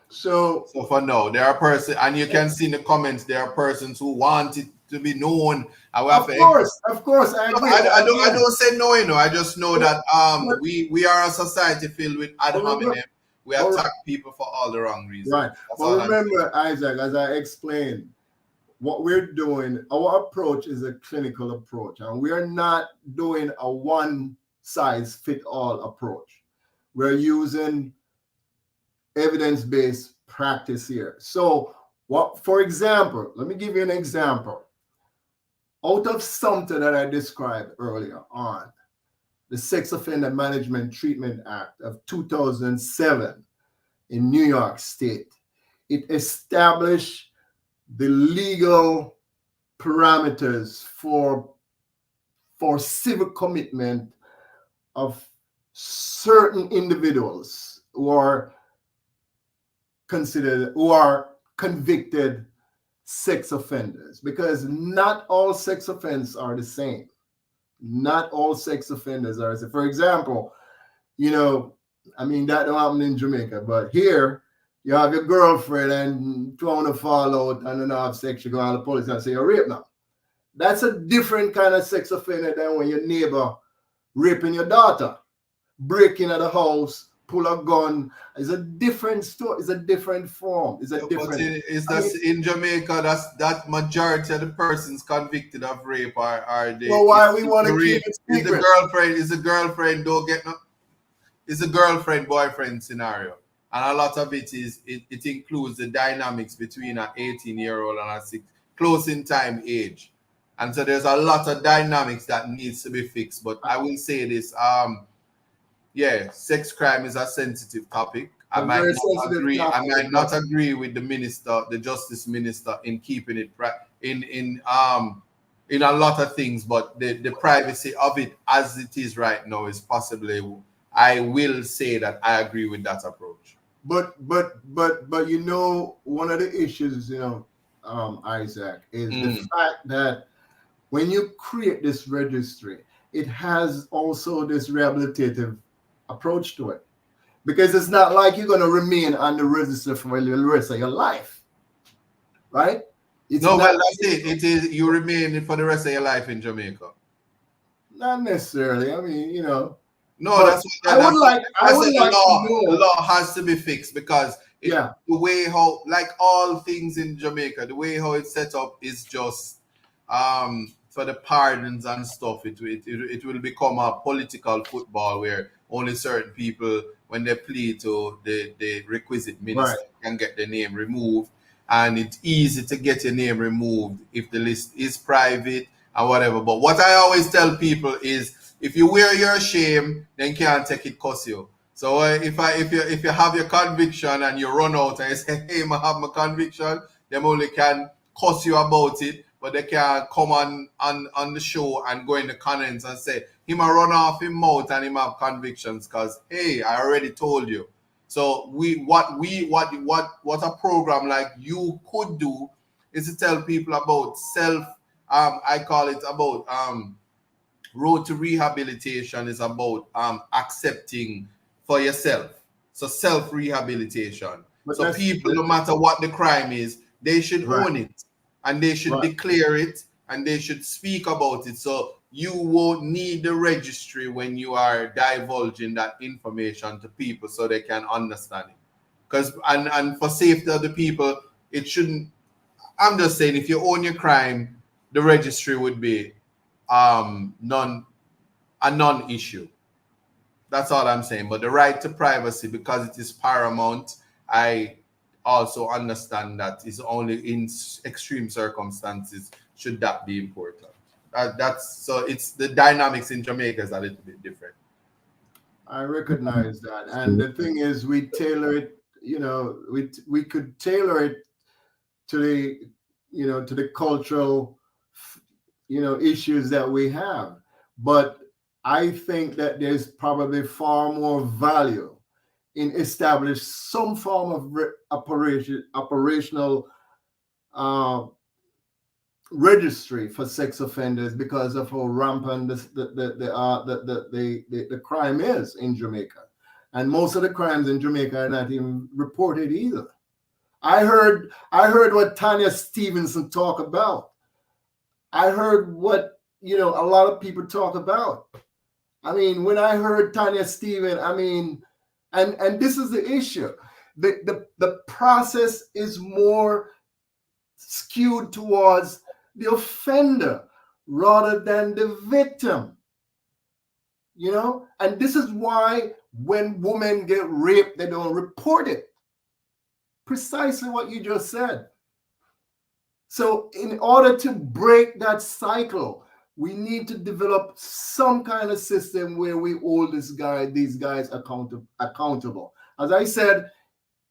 Speaker 2: So for now, there are persons, and you can see in the comments, there are persons who want it to be known. Of
Speaker 11: course, I agree.
Speaker 2: I don't say no, you know. I just know that we are a society filled with ad hominem. We attack people for all the wrong reasons.
Speaker 11: Right. Well, remember, Isaac, as I explained, what we're doing, our approach is a clinical approach, and we are not doing a one-size-fit-all approach. We're using evidence-based practice here. So, for example, let me give you an example. Out of something that I described earlier on, the Sex Offender Management Treatment Act of 2007 in New York State. It established the legal parameters for civil commitment of certain individuals who are convicted sex offenders, because not all sex offenders are the same. Not all sex offenders are. For example, you know, I mean, that don't happen in Jamaica, but here you have your girlfriend and trying to fall out and then have sex, you go to the police and say you're raped now. That's a different kind of sex offender than when your neighbor raping your daughter, breaking at the house, pull a gun. It's a different story. It's a different form. It's a different.
Speaker 2: In Jamaica, that majority of the persons convicted of rape are the.
Speaker 11: Well, why we want to keep it secret?
Speaker 2: Is the girlfriend don't get no. It's a girlfriend boyfriend scenario, and a lot of it includes the dynamics between an 18-year-old and a close in time age, and so there's a lot of dynamics that needs to be fixed. But I will say this. Yeah, sex crime is a sensitive topic. I might not agree with the minister, the justice minister, in keeping it in a lot of things, but the privacy of it as it is right now is possibly, I will say that I agree with that approach.
Speaker 11: But you know, one of the issues, you know, Isaac, is the fact that when you create this registry, it has also this rehabilitative approach to it, because it's not like you're going to remain on the register for the rest of your life, right? It's
Speaker 2: no,
Speaker 11: not,
Speaker 2: well, that's it. It is, you remain for the rest of your life in Jamaica.
Speaker 11: Not necessarily. I mean, you know.
Speaker 2: No, that's what
Speaker 11: I would like
Speaker 2: the law.
Speaker 11: to know.
Speaker 2: The law has to be fixed because
Speaker 11: Yeah.
Speaker 2: the way how, like all things in Jamaica, the way how it's set up is just for the pardons and stuff. It will become a political football where only certain people, when they plead to the requisite minister, can get their name removed, and it's easy to get your name removed if the list is private and whatever. But what I always tell people is, if you wear your shame, then can't take it cuss you. So if you have your conviction and you run out and you say, hey, I have my conviction, them only can cuss you about it, but they can't come on the show and go in the comments and say, him a run off his mouth and him have convictions because, hey, I already told you. So what a program like you could do is to tell people about I call it about road to rehabilitation is about accepting for yourself. So self-rehabilitation. So people, no matter what the crime is, they should own it and they should declare it and they should speak about it. So you won't need the registry when you are divulging that information to people so they can understand it. Because and for safety of the people, it shouldn't. I'm just saying, if you own your crime, the registry would be a non-issue. That's all I'm saying. But the right to privacy, because it is paramount, I also understand that it's only in extreme circumstances should that be important. That's so. It's the dynamics in Jamaica is a little bit different.
Speaker 11: I recognize that, and the thing is, we tailor it. You know, we could tailor it to the cultural, issues that we have. But I think that there's probably far more value in establish some form of operational registry for sex offenders because of how rampant the crime is in Jamaica, and most of the crimes in Jamaica are not even reported either. I heard what Tanya Stevenson talk about. I heard what a lot of people talk about. I mean, when I heard Tanya Steven, I mean, and this is the issue. The process is more skewed towards the offender rather than the victim. And this is why when women get raped, they don't report it. Precisely what you just said. So in order to break that cycle, we need to develop some kind of system where we hold these guys accountable. As I said,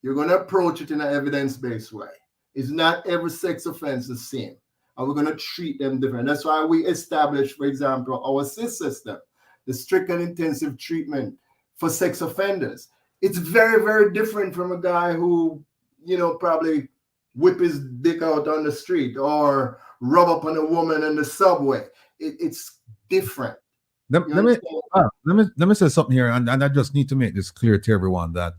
Speaker 11: you're going to approach it in an evidence-based way. It's not every sex offense the same, and we're going to treat them different. That's why we established, for example, our SIS system, the strict and intensive treatment for sex offenders. It's very, very different from a guy who, probably whip his dick out on the street or rub up on a woman in the subway. It's different.
Speaker 1: Let me say something here, and I just need to make this clear to everyone that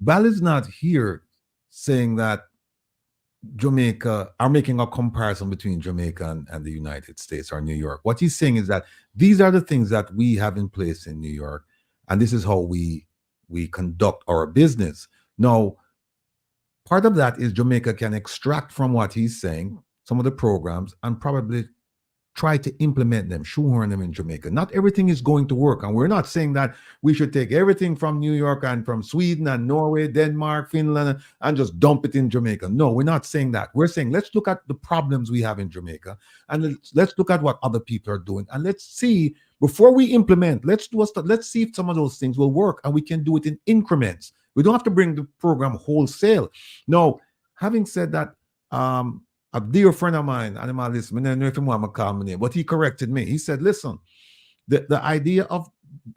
Speaker 1: Val is not here saying that Jamaica are making a comparison between Jamaica and the United States or New York. What he's saying is that these are the things that we have in place in New York, and this is how we conduct our business. Now, part of that is Jamaica can extract from what he's saying some of the programs and probably try to implement them, shoehorn them in Jamaica. Not everything is going to work. And we're not saying that we should take everything from New York and from Sweden and Norway, Denmark, Finland, and just dump it in Jamaica. No, we're not saying that. We're saying let's look at the problems we have in Jamaica and let's look at what other people are doing. And let's see, before we implement, let's see if some of those things will work and we can do it in increments. We don't have to bring the program wholesale. Now, having said that, a dear friend of mine, I don't know if he want to call my name, but he corrected me. He said, listen, the idea of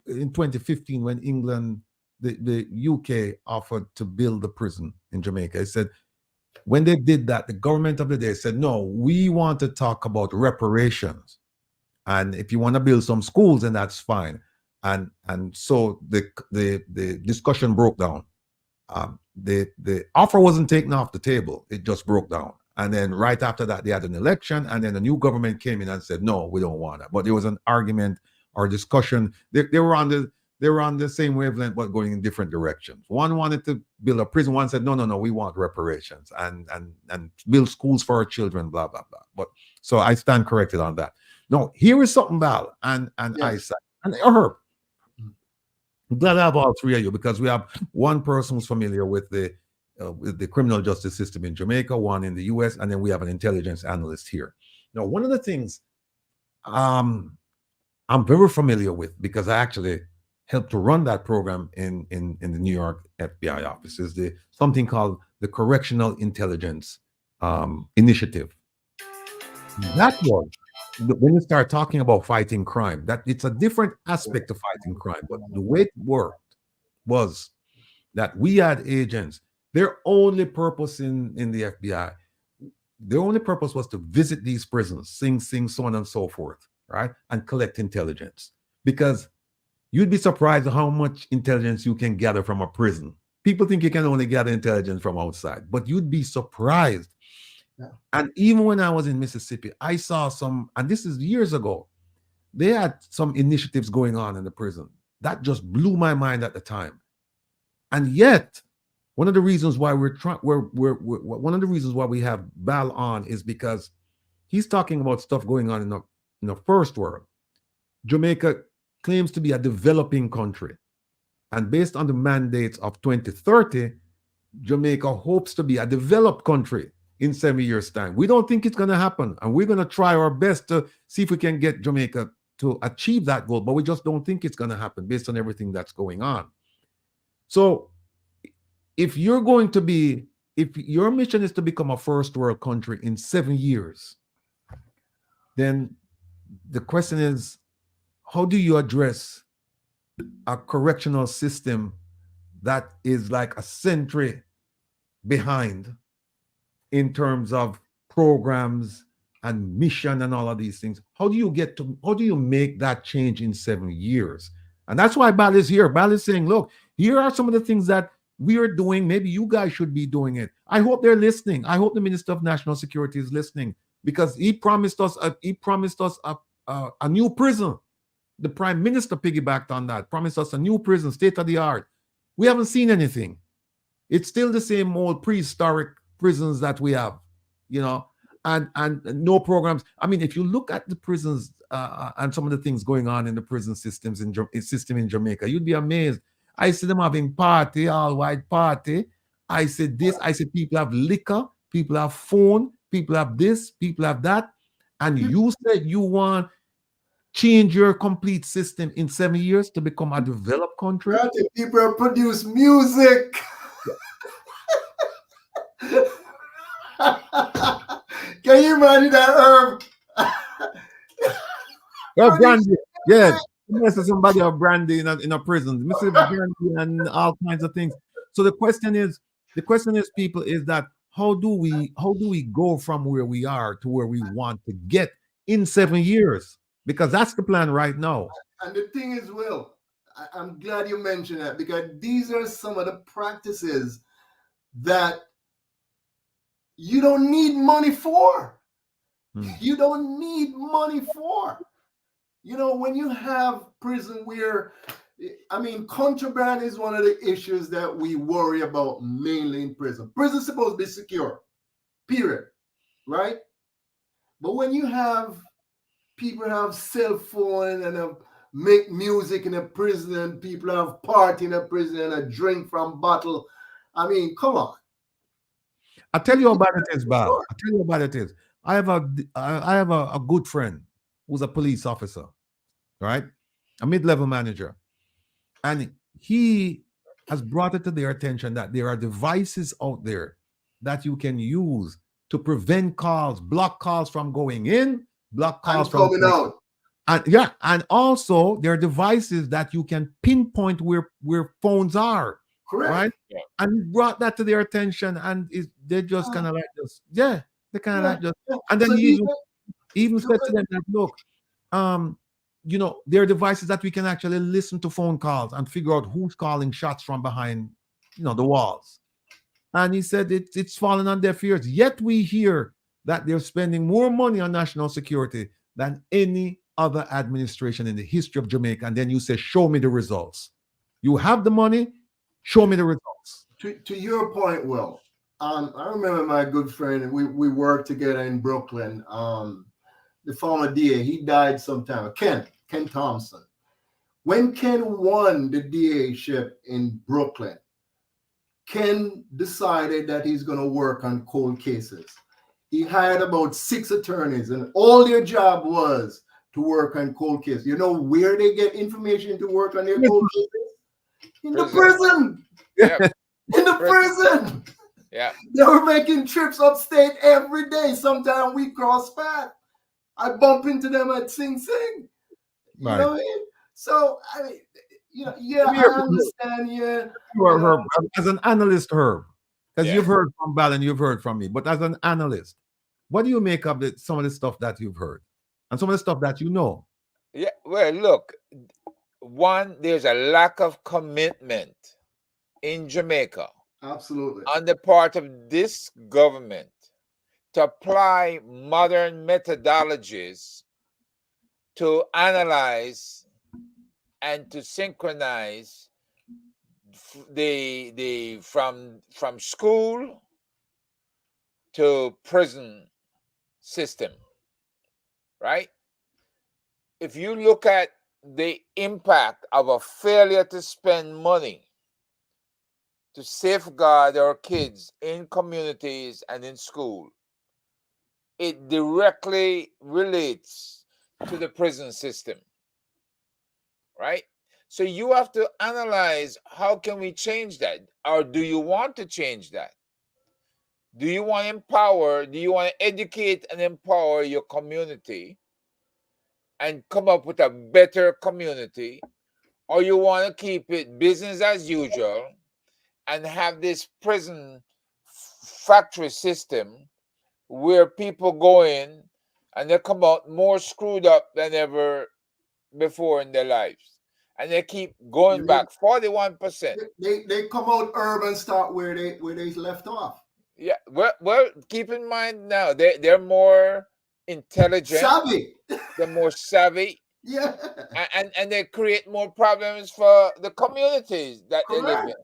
Speaker 1: in 2015 when England, the UK offered to build the prison in Jamaica. It said, when they did that, the government of the day said, no, we want to talk about reparations. And if you want to build some schools, then that's fine. And so the discussion broke down. The offer wasn't taken off the table. It just broke down. And then right after that, they had an election, and then the new government came in and said, no, we don't want that. But there was an argument or discussion. They were on the same wavelength, but going in different directions. One wanted to build a prison. One said, no, we want reparations and build schools for our children, blah, blah, blah. But so I stand corrected on that. No, here is something, Val and Isat and Herb. I'm glad I have all three of you, because we have one person who's familiar with the criminal justice system in Jamaica, one in the US, and then we have an intelligence analyst here. Now, one of the things I'm very familiar with, because I actually helped to run that program in the New York FBI office, is something called the Correctional Intelligence Initiative. That was, when you start talking about fighting crime, that it's a different aspect of fighting crime, but the way it worked was that we had agents. Their only purpose in the FBI, their only purpose was to visit these prisons, sing, so on and so forth, right? And collect intelligence. Because you'd be surprised at how much intelligence you can gather from a prison. People think you can only gather intelligence from outside, but you'd be surprised. Yeah. And even when I was in Mississippi, I saw some, and this is years ago, they had some initiatives going on in the prison. That just blew my mind at the time. And yet, one of the reasons why one of the reasons why we have Bal on is because he's talking about stuff going on in the first world. Jamaica claims to be a developing country, and based on the mandates of 2030, Jamaica hopes to be a developed country in 7 years' time. We don't think it's going to happen, and we're going to try our best to see if we can get Jamaica to achieve that goal, but we just don't think it's going to happen based on everything that's going on. So if your mission is to become a first world country in 7 years, then the question is, how do you address a correctional system that is like a century behind in terms of programs and mission and all of these things? How do you make that change in 7 years? And that's why Bal is here. Bal is saying, look, here are some of the things that we are doing. Maybe you guys should be doing it. I hope they're listening. I hope the Minister of National Security is listening, because he promised us a new prison. The Prime Minister piggybacked on that, promised us a new prison, state of the art. We haven't seen anything. It's still the same old prehistoric prisons that we have, and no programs. I mean, if you look at the prisons and some of the things going on in the prison system in Jamaica, you'd be amazed. I see them having party, all white party. I said this. I said people have liquor, people have phone, people have this, people have that. And you said you want change your complete system in 7 years to become a developed country.
Speaker 11: People produce music. Can you imagine that, Herb?
Speaker 1: Oh, brandy. Yeah. Somebody have brandy in a prison. Mr. Brandy and all kinds of things. So the question is, people, is that how do we go from where we are to where we want to get in 7 years? Because that's the plan right now.
Speaker 11: And the thing is, Will, I'm glad you mentioned that, because these are some of the practices that you don't need money for. You don't need money for. When you have prison where, contraband is one of the issues that we worry about mainly in prison. Prison's supposed to be secure, period, right? But when you have people have cell phone and make music in a prison, and people have party in a prison and a drink from bottle, come on.
Speaker 1: I'll tell you about it is, Bob. I'll tell you about it is. I have a good friend who's a police officer, right? A mid-level manager. And he has brought it to their attention that there are devices out there that you can use to prevent calls, block calls from going in, block calls from
Speaker 11: coming out.
Speaker 1: And yeah, and also there are devices that you can pinpoint where phones are,
Speaker 11: Correct.
Speaker 1: right?
Speaker 10: Yeah.
Speaker 1: And we brought that to their attention, and they just kind of like just they kind of
Speaker 11: Yeah,
Speaker 1: like just,
Speaker 11: yeah.
Speaker 1: and then
Speaker 11: So
Speaker 1: he
Speaker 11: even
Speaker 1: even
Speaker 11: you
Speaker 1: said to them that look, there are devices that we can actually listen to phone calls and figure out who's calling shots from behind, the walls. And he said it's fallen on deaf ears. Yet we hear that they're spending more money on national security than any other administration in the history of Jamaica. And then you say, show me the results. You have the money, show me the results.
Speaker 11: to your point, Will, I remember my good friend, we worked together in Brooklyn. The former DA, he died sometime. Ken Thompson. When Ken won the DA-ship in Brooklyn, Ken decided that he's going to work on cold cases. He hired about 6 attorneys, and all their job was to work on cold cases. You know where they get information to work on their cold cases? In the prison.
Speaker 10: Yeah.
Speaker 11: In the prison.
Speaker 10: Yeah.
Speaker 11: They were making trips upstate every day. Sometimes we cross paths. I bump into them at Sing Sing. You know what I mean? So, I mean, I understand.
Speaker 1: Herb, as an analyst, Herb, because
Speaker 10: Yeah.
Speaker 1: you've heard from Bal and you've heard from me, but as an analyst, what do you make of some of the stuff that you've heard and some of the stuff that you know?
Speaker 10: Yeah. Well, look, one, there's a lack of commitment in Jamaica
Speaker 11: Absolutely.
Speaker 10: on the part of this government to apply modern methodologies to analyze and to synchronize the from school to prison system, right? If you look at the impact of a failure to spend money to safeguard our kids in communities and in school, it directly relates to the prison system, right? So you have to analyze, how can we change that? Or do you want to change that? Do you want to empower? Do you want to educate and empower your community and come up with a better community? Or you want to keep it business as usual and have this prison factory system where people go in and they come out more screwed up than ever before in their lives, and they keep going back 41%.
Speaker 11: They come out urban, start where they left off.
Speaker 10: Yeah, well, keep in mind now they're more intelligent,
Speaker 11: savvy.
Speaker 10: They're more savvy.
Speaker 11: Yeah,
Speaker 10: and they create more problems for the communities that they live in.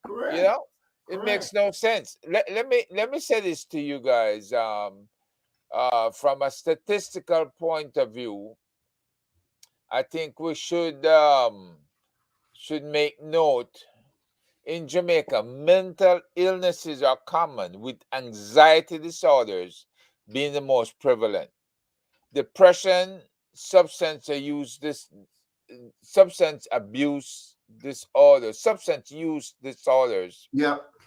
Speaker 11: Correct.
Speaker 10: You know, it makes no sense. Let me say this to you guys. From a statistical point of view, I think we should make note. In Jamaica, mental illnesses are common, with anxiety disorders being the most prevalent. Depression, substance use disorders,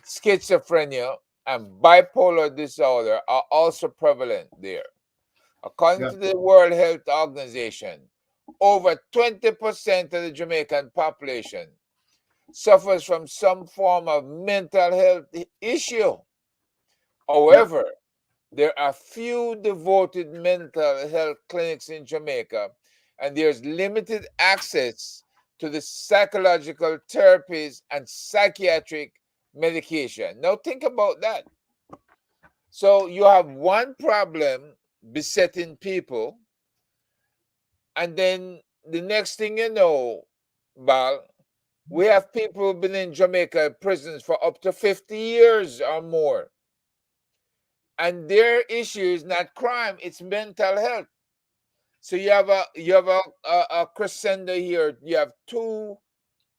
Speaker 10: schizophrenia, and bipolar disorder are also prevalent there. According to the World Health Organization, over 20% of the Jamaican population suffers from some form of mental health issue. However, there are few devoted mental health clinics in Jamaica, and there's limited access to the psychological therapies and psychiatric medication. Now think about that. So you have one problem besetting people, and then the next thing you know, Bal, we have people who've been in Jamaica prisons for up to 50 years or more. And their issue is not crime, it's mental health. So you have a crescendo here. You have two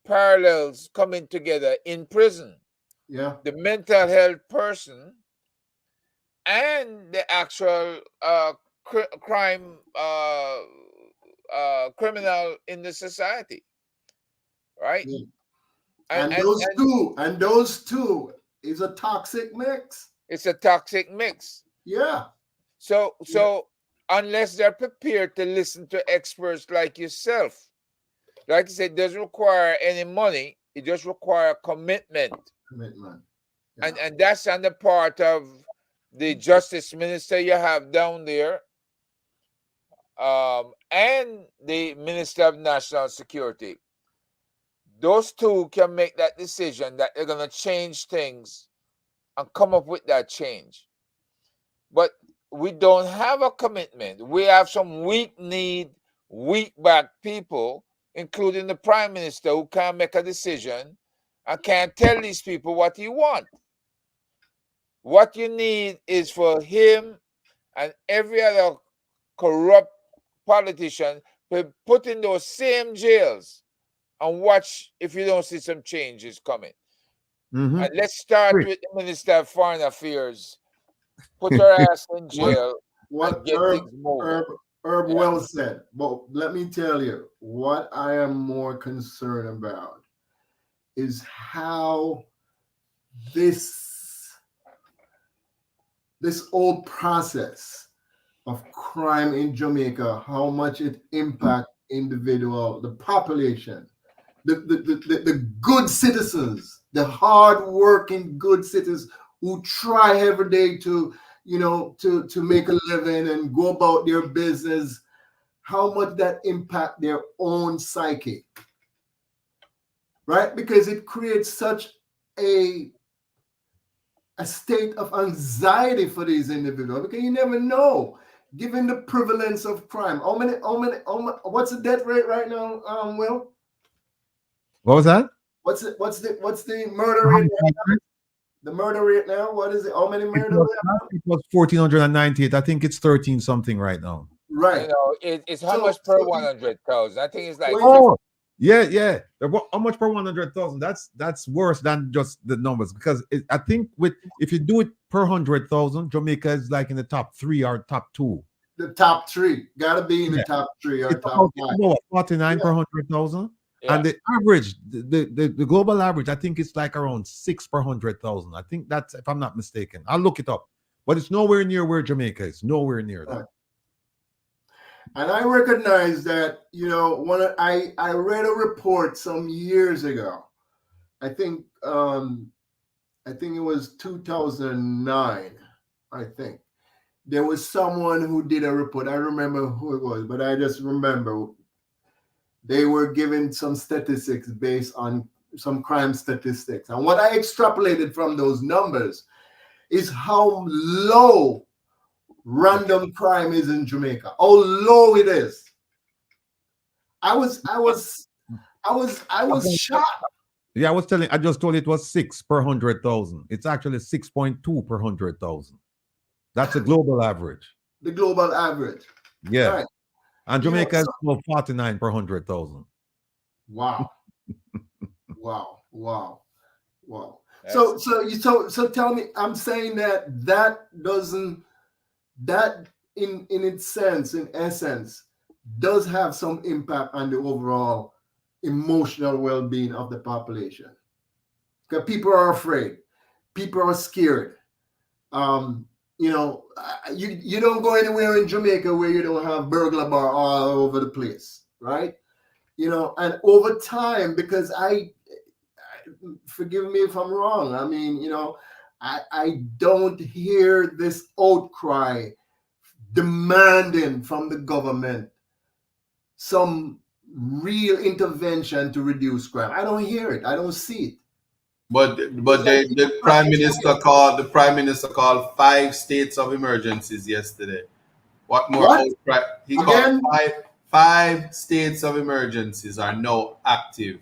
Speaker 10: parallels coming together in prison.
Speaker 11: Yeah.
Speaker 10: The mental health person and the actual crime criminal in the society. Right?
Speaker 11: Yeah. And those two is a toxic mix.
Speaker 10: It's a toxic mix.
Speaker 11: Yeah.
Speaker 10: So unless they're prepared to listen to experts like yourself. Like I said, it doesn't require any money. It just requires commitment.
Speaker 11: Commitment. Yeah.
Speaker 10: And that's on the part of the justice minister you have down there, and the minister of national security. Those two can make that decision that they're going to change things and come up with that change. But we don't have a commitment. We have some weak-kneed, weak-back people, including the prime minister, who can't make a decision and can't tell these people what he wants. What you need is for him and every other corrupt politician to put in those same jails and watch if you don't see some changes coming. And let's start with the Minister of Foreign Affairs. Put her ass in jail and get things moving.
Speaker 11: Herb well said. But let me tell you, what I am more concerned about is how this whole process of crime in Jamaica, how much it impacts the population, the good citizens, the hard-working good citizens who try every day to make a living and go about their business, how much that impact their own psyche, right? Because it creates such a state of anxiety for these individuals, because you never know, given the prevalence of crime. What's the death rate right now, Will?
Speaker 1: What was that?
Speaker 11: What's the murder rate now? The murder rate now? What is it? How many murders?
Speaker 1: It was 1,498. I think it's 13 something right now.
Speaker 11: Right.
Speaker 10: You know, it's how much per 100,000? I think it's like.
Speaker 1: Oh, yeah. How much per 100,000? That's worse than just the numbers, because I think if you do it per 100,000, Jamaica is like in the top 3 or top 2.
Speaker 11: The top 3 gotta be in the top 3 or top 5.
Speaker 1: 49 per 100,000. Yeah. And the average, the global average, I think it's like around 6 per 100,000. I think that's, if I'm not mistaken. I'll look it up. But it's nowhere near where Jamaica is. Nowhere near that.
Speaker 11: And I recognize that, I read a report some years ago. I think it was 2009, I think. There was someone who did a report. I remember who it was, but I just remember they were given some statistics based on some crime statistics. And what I extrapolated from those numbers is how low random crime is in Jamaica. How low it is. I was shocked.
Speaker 1: Yeah, I just told you it was 6 per 100,000. It's actually 6.2 per 100,000. That's a global average.
Speaker 11: The global average.
Speaker 1: Yeah. Right. And Jamaica is 49 per 100,000.
Speaker 11: Wow. Wow. So tell me, I'm saying that in its sense, in essence, does have some impact on the overall emotional well-being of the population. Because people are afraid. People are scared. You don't go anywhere in Jamaica where you don't have burglar bar all over the place, right? And over time, because I forgive me if I'm wrong. I mean, I don't hear this outcry demanding from the government some real intervention to reduce crime. I don't hear it. I don't see it.
Speaker 2: But the prime minister called 5 states of emergencies yesterday. What more?
Speaker 11: What?
Speaker 2: He called 5 states of emergencies are now active.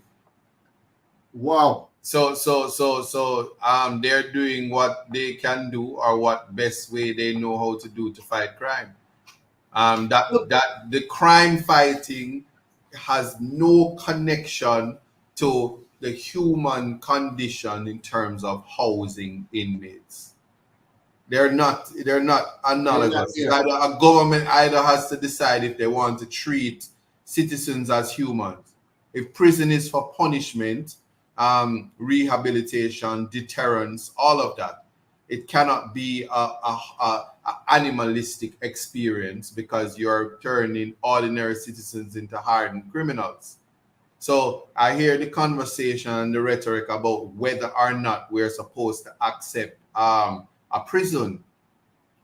Speaker 11: Wow.
Speaker 2: So they're doing what they can do, or what best way they know how to do to fight crime. That the crime fighting has no connection to the human condition in terms of housing inmates. They're not analogous. A government either has to decide if they want to treat citizens as humans. If prison is for punishment, rehabilitation, deterrence, all of that, it cannot be a animalistic experience because you're turning ordinary citizens into hardened criminals. So I hear the conversation and the rhetoric about whether or not we're supposed to accept a prison.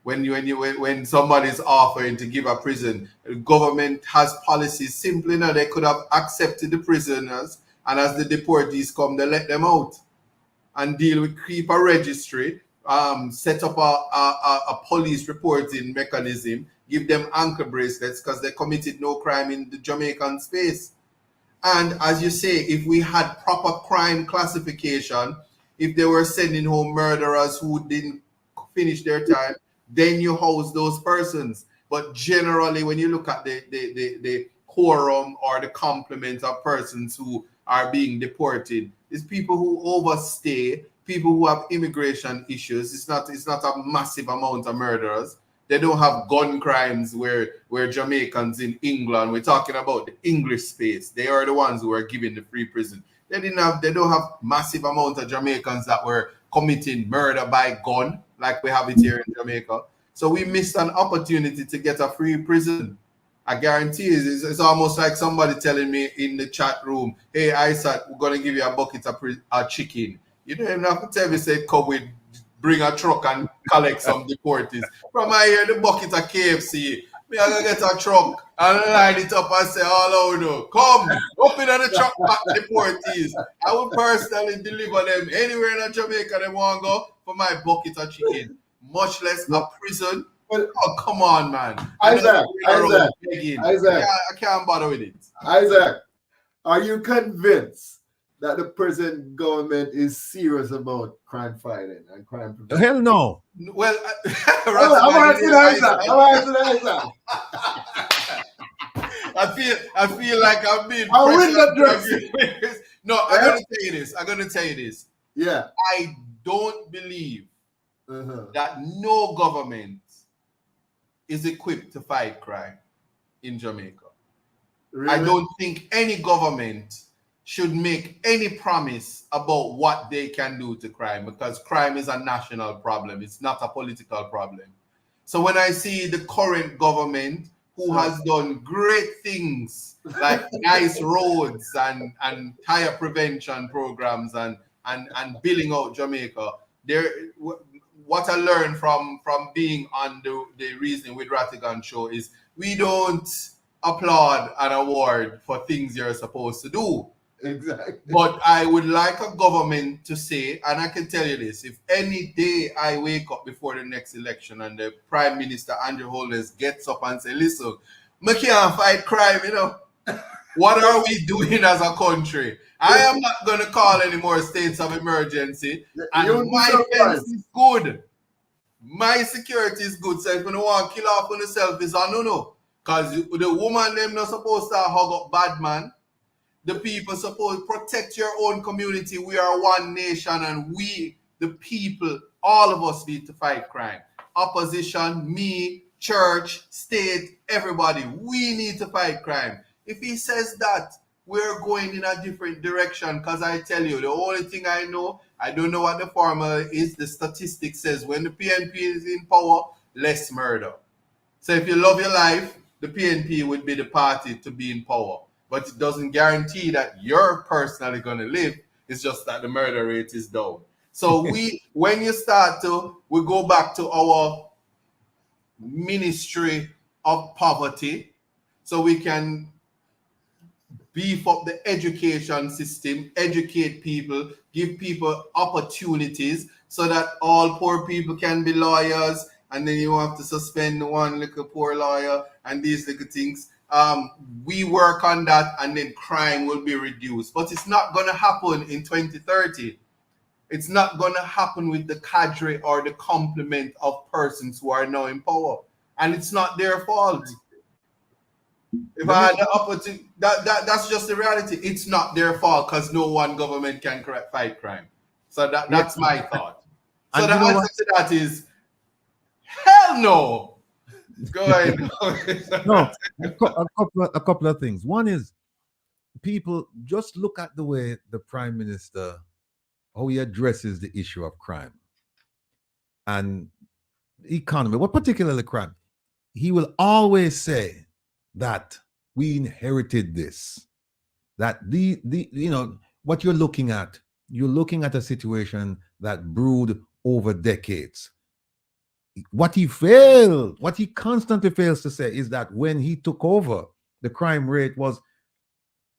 Speaker 2: When somebody's offering to give a prison, the government has policies. Simply now they could have accepted the prisoners, and as the deportees come, they let them out and deal with keep a registry, set up a police reporting mechanism, give them ankle bracelets because they committed no crime in the Jamaican space. And as you say, if we had proper crime classification, if they were sending home murderers who didn't finish their time, then you house those persons. But generally, when you look at the quorum or the complement of persons who are being deported, it's people who overstay, people who have immigration issues. It's not a massive amount of murderers. They don't have gun crimes where Jamaicans in England, we're talking about the English space. They are the ones who are giving the free prison. They don't have massive amount of Jamaicans that were committing murder by gun like we have it here in Jamaica. So we missed an opportunity to get a free prison. I guarantee you, it's almost like somebody telling me in the chat room, hey, Isat, we're going to give you a bucket of chicken. You don't even have to tell me, say, come with, bring a truck and collect some deportees. From I hear the bucket of KFC, me I gonna get a truck and line it up and say, oh, no, come, up in the truck back deportees. I will personally deliver them anywhere in Jamaica they want to go for my bucket of chicken. Much less a prison. Oh, come on, man.
Speaker 11: Isaac,
Speaker 2: I can't bother with it.
Speaker 11: Isaac, are you convinced that the present government is serious about crime fighting and crime prevention?
Speaker 1: Hell no.
Speaker 2: Well,
Speaker 11: I'm asking Isaac.
Speaker 2: I feel like I'm being No, I'm gonna tell you this.
Speaker 11: Yeah.
Speaker 2: I don't believe that no government is equipped to fight crime in Jamaica. Really? I don't think any government should make any promise about what they can do to crime, because crime is a national problem. It's not a political problem. So when I see the current government who has done great things like nice roads and tire prevention programs and billing out Jamaica, what I learned from being on the Reasoning with Rattigan show is we don't applaud and award for things you're supposed to do.
Speaker 11: Exactly.
Speaker 2: But I would like a government to say, and I can tell you this, if any day I wake up before the next election and the Prime Minister Andrew Holness gets up and say, listen, we can't fight crime, you know. What are we doing as a country? I am not going to call any more states of emergency. And my fence is good. My security is good. So if you don't want to kill off on yourself, it's a no-no. Because the woman, them not supposed to hug up bad man. The people supposed to protect your own community. We are one nation, and we, the people, all of us need to fight crime. Opposition, me, church, state, everybody. We need to fight crime. If he says that, we're going in a different direction, because I tell you, the only thing I know, I don't know what the formula is. The statistic says when the PNP is in power, less murder. So if you love your life, the PNP would be the party to be in power. But it doesn't guarantee that you're personally going to live. It's just that the murder rate is down. So when you start to, we go back to our ministry of poverty, so we can beef up the education system, educate people, give people opportunities so that all poor people can be lawyers, and then you have to suspend one little poor lawyer and these little things. We work on that, and then crime will be reduced. But it's not going to happen in 2030. It's not going to happen with the cadre or the complement of persons who are now in power. And it's not their fault. If I had the opportunity, that's just the reality. It's not their fault, because no one government can fight crime. So that's my thought. So the answer to that is, hell no. Go ahead.
Speaker 1: No, a couple of things. One is, people just look at the way the Prime Minister, how he addresses the issue of crime. And economy, what particularly crime, he will always say that we inherited this. That the what you're looking at a situation that brewed over decades. What he constantly fails to say is that when he took over, the crime rate was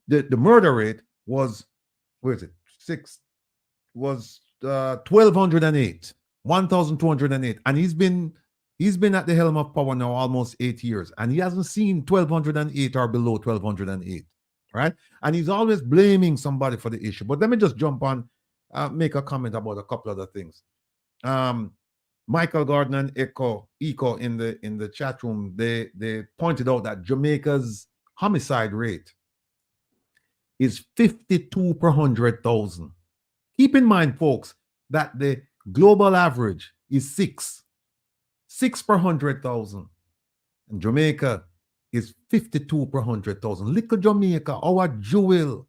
Speaker 1: the murder rate was, where is it? 1,208, 1,208, and he's been at the helm of power now almost 8 years, and he hasn't seen 1,208 or below 1,208, right? And he's always blaming somebody for the issue. But let me just jump on, make a comment about a couple other things. Michael Gordon and Echo in the chat room, they pointed out that Jamaica's homicide rate is 52 per 100,000. Keep in mind, folks, that the global average is 6 per 100,000. And Jamaica is 52 per 100,000. Little Jamaica, our jewel,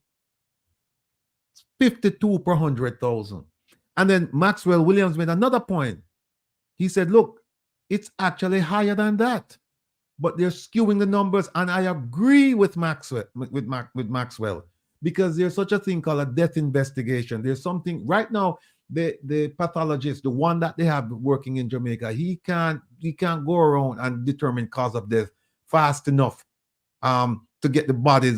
Speaker 1: 52 per 100,000. And then Maxwell Williams made another point. He said, look, it's actually higher than that, but they're skewing the numbers. And I agree with Maxwell, because there's such a thing called a death investigation. There's something right now, the pathologist, the one that they have working in Jamaica, he can't go around and determine cause of death fast enough to get the body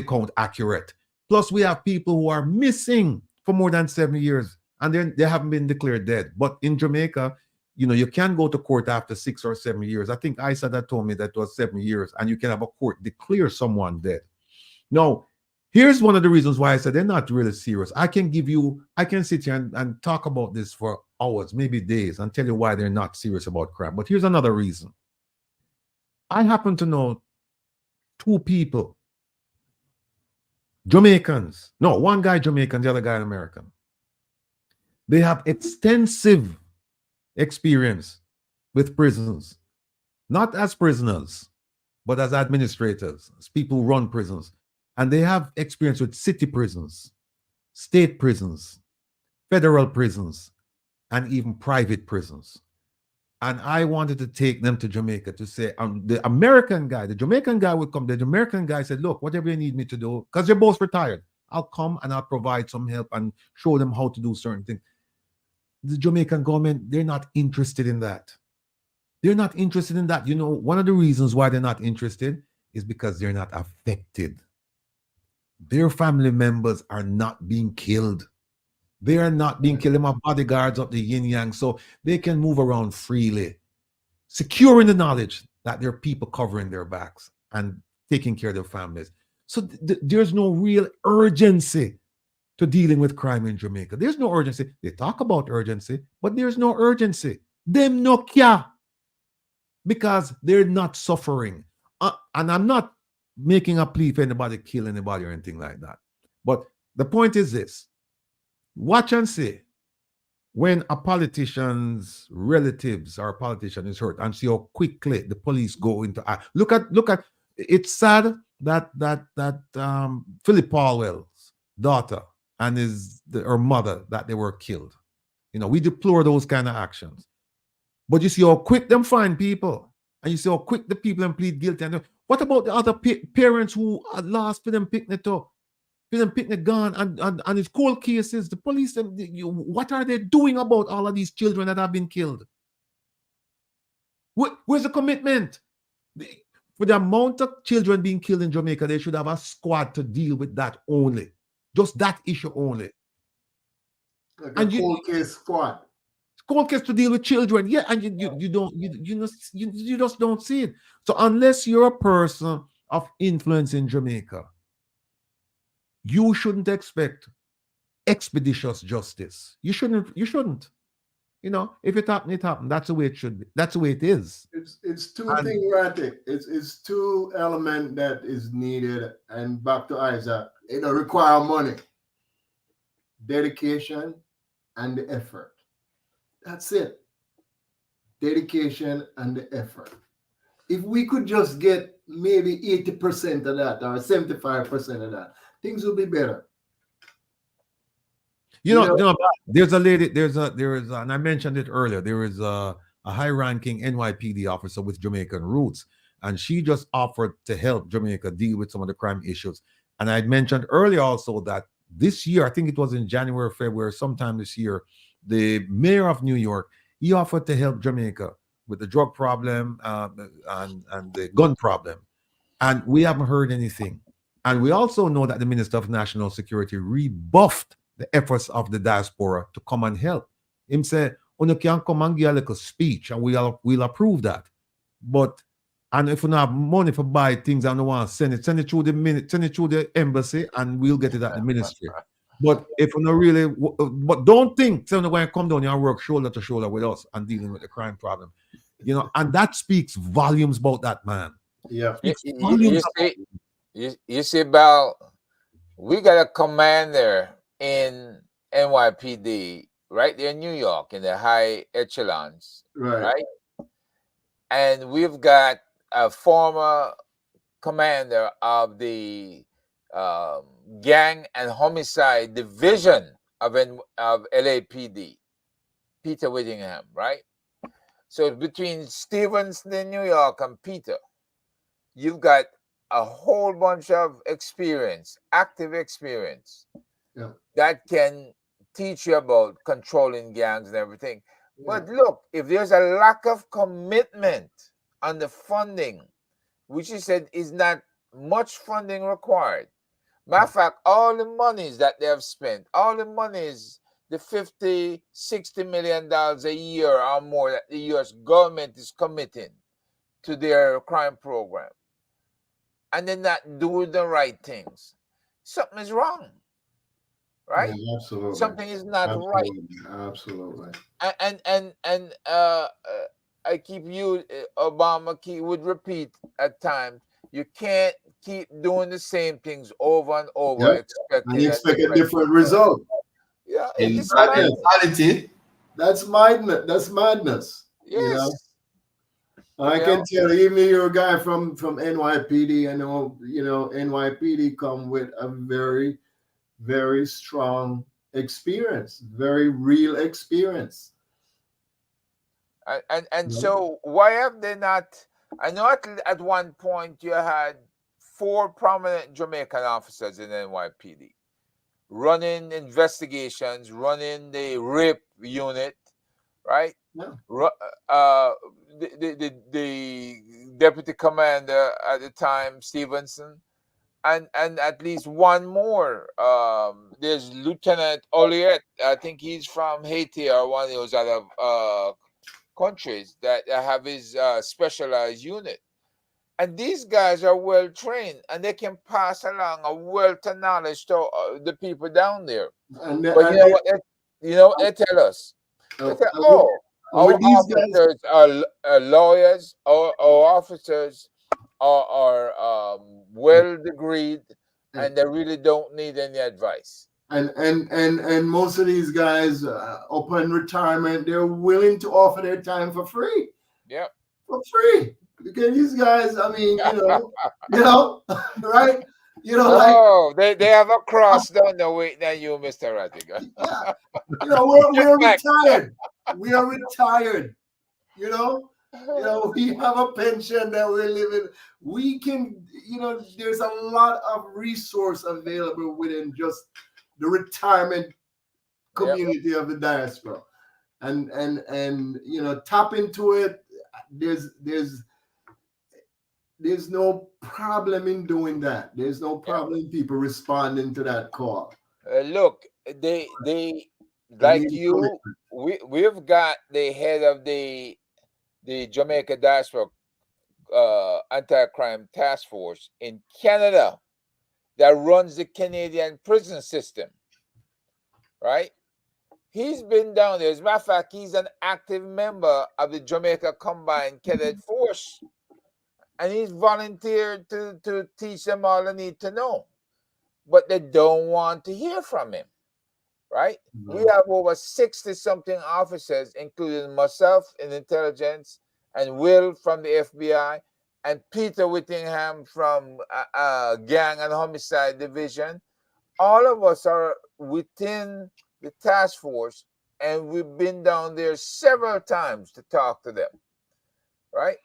Speaker 1: count accurate. Plus, we have people who are missing for more than 7 years, and they haven't been declared dead. But in Jamaica, you can go to court after 6 or 7 years. I think Isat that told me that was 7 years, and you can have a court declare someone dead. Now, here's one of the reasons why I said they're not really serious. I can sit here and talk about this for hours, maybe days, and tell you why they're not serious about crime. But here's another reason. I happen to know 2 people, Jamaicans. No, one guy Jamaican, the other guy American. They have extensive experience with prisons, not as prisoners, but as administrators, as people who run prisons. And they have experience with city prisons, state prisons, federal prisons, and even private prisons. And I wanted to take them to Jamaica to say, the Jamaican guy would come. The American guy said, look, whatever you need me to do, because they're both retired, I'll come and I'll provide some help and show them how to do certain things. The Jamaican government, they're not interested in that. They're not interested in that. One of the reasons why they're not interested is because they're not affected. Their family members are not being killed. They are not being killed. They have bodyguards up the yin yang, so they can move around freely, securing the knowledge that there are people covering their backs and taking care of their families. So there's no real urgency to dealing with crime in Jamaica. There's no urgency. They talk about urgency, but there's no urgency. Them no care, because they're not suffering. And I'm not making a plea for anybody kill anybody or anything like that. But the point is this: watch and see when a politician's relatives or a politician is hurt, and see how quickly the police go into act. Look at. It's sad that Philip Paulwell's daughter and her mother, that they were killed. We deplore those kind of actions. But you see how quick them find people, and you see how quick the people them plead guilty. And what about the other parents who are lost for them picnic gone, and it's cold cases? The police, what are they doing about all of these children that have been killed? Where's the commitment? For the amount of children being killed in Jamaica, they should have a squad to deal with that only. Just that issue only.
Speaker 11: Like a cold case squad.
Speaker 1: Cold case to deal with children. Yeah, and you just don't see it. So unless you're a person of influence in Jamaica, you shouldn't expect expeditious justice. You shouldn't. If it happened, it happened. That's the way it should be. That's the way it is.
Speaker 11: It's two things, Ratty. It's 2 elements that is needed. And back to Isaac, it require money, dedication, and the effort. That's it. Dedication and the effort. If we could just get maybe 80% of that or 75% of that, things will be better.
Speaker 1: There's a lady, and I mentioned it earlier. There is a a high-ranking NYPD officer with Jamaican roots, and she just offered to help Jamaica deal with some of the crime issues. And I mentioned earlier also that this year, I think it was in January or February, sometime this year, the mayor of New York, he offered to help Jamaica with the drug problem and the gun problem. And we haven't heard anything. And we also know that the Minister of National Security rebuffed the efforts of the diaspora to come and help. Him said, "Una can come and give a little speech, and we'll approve that. But and if we don't have money for buy things, I don't want to send it through the embassy, and we'll get it at the ministry. But if we not really, but don't think so we're going to come down here and work shoulder to shoulder with us and dealing with the crime problem, and that speaks volumes about that man.
Speaker 11: Yeah.
Speaker 10: You see, Bal, we got a commander in NYPD right there in New York in the high echelons, right? And we've got a former commander of the gang and homicide division of LAPD, Peter Whittingham, right? So between Stevenson in New York and Peter, you've got a whole bunch of experience, active experience, that can teach you about controlling gangs and everything. But look, if there's a lack of commitment on the funding, which you said is not much funding required. Matter of fact, all the monies that they have spent, all the monies, the $50, $60 million a year or more that the U.S. government is committing to their crime program, and they're not doing the right things, something is wrong, right?
Speaker 11: Yeah, absolutely.
Speaker 10: Something is not right.
Speaker 11: Absolutely.
Speaker 10: And I keep Obama would repeat at times, you can't keep doing the same things over and over,
Speaker 11: and you expect a different result.
Speaker 10: Yeah,
Speaker 11: it's insanity. That's madness. That's madness.
Speaker 10: Yes.
Speaker 11: I can tell you, even you're a guy from NYPD, I know, NYPD come with a very, very strong experience, very real experience.
Speaker 10: And so why have they not? I know at one point you had 4 prominent Jamaican officers in NYPD running investigations, running the rape unit, right? The deputy commander at the time, Stevenson, and at least one more. There's Lieutenant Oliet. I think he's from Haiti or one of those other countries that have his specialized unit. And these guys are well trained, and they can pass along a wealth of knowledge to the people down there. But you know what they tell us? They say, our officers are lawyers, our officers are well degreed, and they really don't need any advice.
Speaker 11: And most of these guys upon retirement, they're willing to offer their time for free.
Speaker 10: Yeah,
Speaker 11: for free. Because these guys, I mean, right?
Speaker 10: They have a cross down the way now, you, Mr. Rattigan.
Speaker 11: We're retired. We are retired. We have a pension that we're living. We can, there's a lot of resource available within just the retirement community of the diaspora, and tap into it. There's no problem in doing that. There's no problem in people responding to that call.
Speaker 10: Look, they like you. We've got the head of the Jamaica Diaspora Anti-Crime Task Force in Canada that runs the Canadian prison system, right? He's been down there. As a matter of fact, he's an active member of the Jamaica Combined Cadet Force. And he's volunteered to teach them all they need to know. But they don't want to hear from him, right? We have over 60-something officers, including myself in intelligence, and Will from the FBI, and Peter Whittingham from Gang and Homicide Division. All of us are within the task force and we've been down there several times to talk to them, right?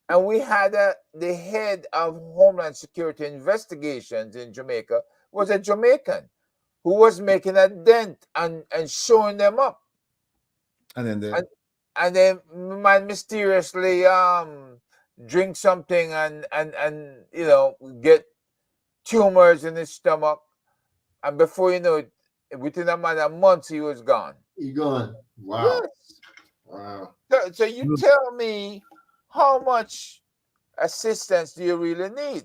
Speaker 10: And we had the head of Homeland Security investigations in Jamaica was a Jamaican who was making a dent and showing them up.
Speaker 1: And then
Speaker 10: And then man mysteriously drink something and you know get tumors in his stomach, and before you know it, within a matter of months he was gone.
Speaker 11: He gone. Wow.
Speaker 10: Yes.
Speaker 11: Wow.
Speaker 10: So you tell me, how much assistance do you really need?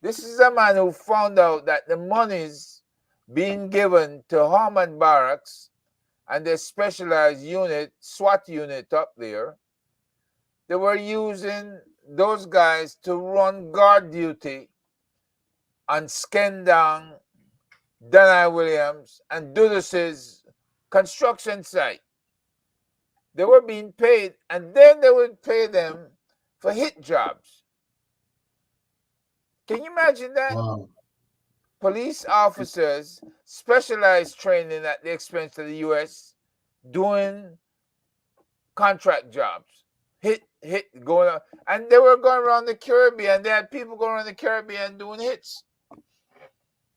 Speaker 10: This is a man who found out that the monies being given to Harman Barracks and the specialized unit, SWAT unit up there, they were using those guys to run guard duty on Skendang, Danai Williams, and Dudus's construction site. They were being paid, and then they would pay them for hit jobs. Can you imagine that?
Speaker 11: Wow.
Speaker 10: Police officers, specialized training at the expense of the U.S., doing contract jobs, hit going on, and they were going around the Caribbean. They had people going around the Caribbean doing hits.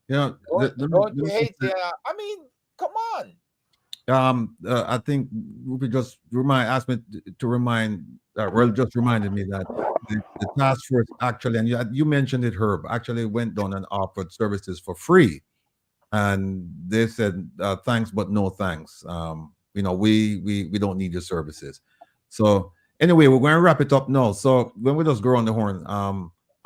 Speaker 1: Yeah,
Speaker 10: Going to Haiti. I mean, come on.
Speaker 1: I think Ruby just asked me to remind, just reminded me that the task force actually, and you mentioned it, Herb, actually went down and offered services for free, and they said thanks but no thanks. You know, we don't need your services. So anyway, we're going to wrap it up now. So when we just go on the horn,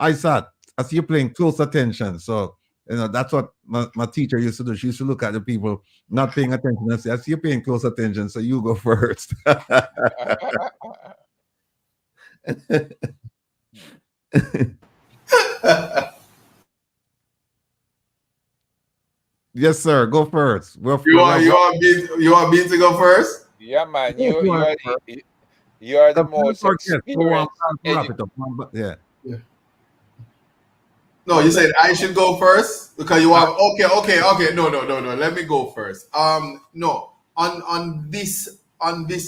Speaker 1: Isat, I see you paying close attention. So you know, that's what my teacher used to do. She used to look at the people not paying attention and say, I see you paying close attention, so you go first. Yes, sir. Go first.
Speaker 2: You want me to go first?
Speaker 10: Yeah, man. You are the most experienced.
Speaker 1: Yeah.
Speaker 2: No, you said I should go first because you want. Okay. No. Let me go first. No, on this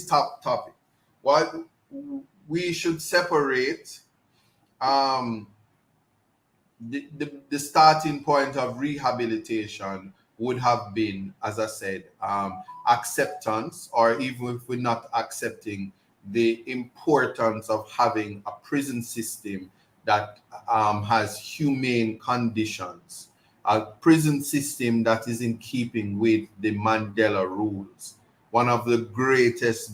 Speaker 2: topic, what we should separate. The starting point of rehabilitation would have been, as I said, acceptance, or even if we're not accepting, the importance of having a prison system that has humane conditions, a prison system that is in keeping with the Mandela rules. One of the greatest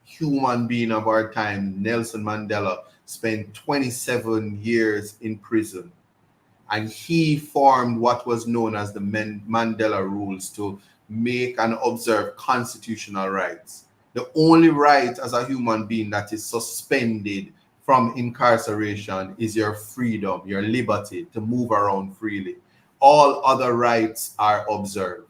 Speaker 2: human beings of our time, Nelson Mandela, spent 27 years in prison. And he formed what was known as the Mandela rules to make and observe constitutional rights. The only right as a human being that is suspended from incarceration is your freedom, your liberty to move around freely. All other rights are observed.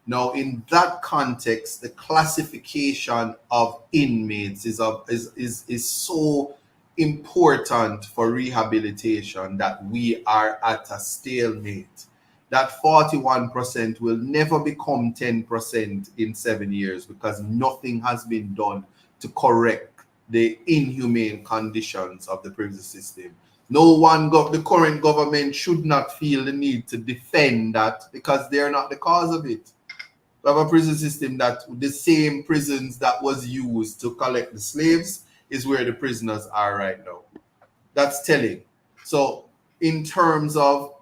Speaker 2: Now, in that context, the classification of inmates is so important for rehabilitation that we are at a stalemate. That 41% will never become 10% in 7 years because nothing has been done to correct the inhumane conditions of the prison system. The current government should not feel the need to defend that because they're not the cause of it. We have a prison system that the same prisons that was used to collect the slaves is where the prisoners are right now. That's telling. So in terms of,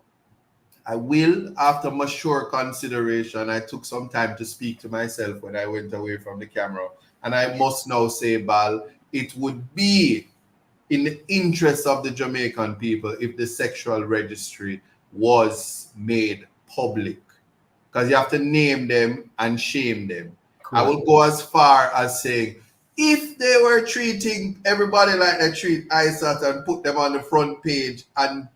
Speaker 2: I will, after mature consideration, I took some time to speak to myself when I went away from the camera. And I must now say, Bal, it would be in the interest of the Jamaican people if the sexual registry was made public. Because you have to name them and shame them. Cool. I will go as far as saying, if they were treating everybody like they treat Isat and put them on the front page and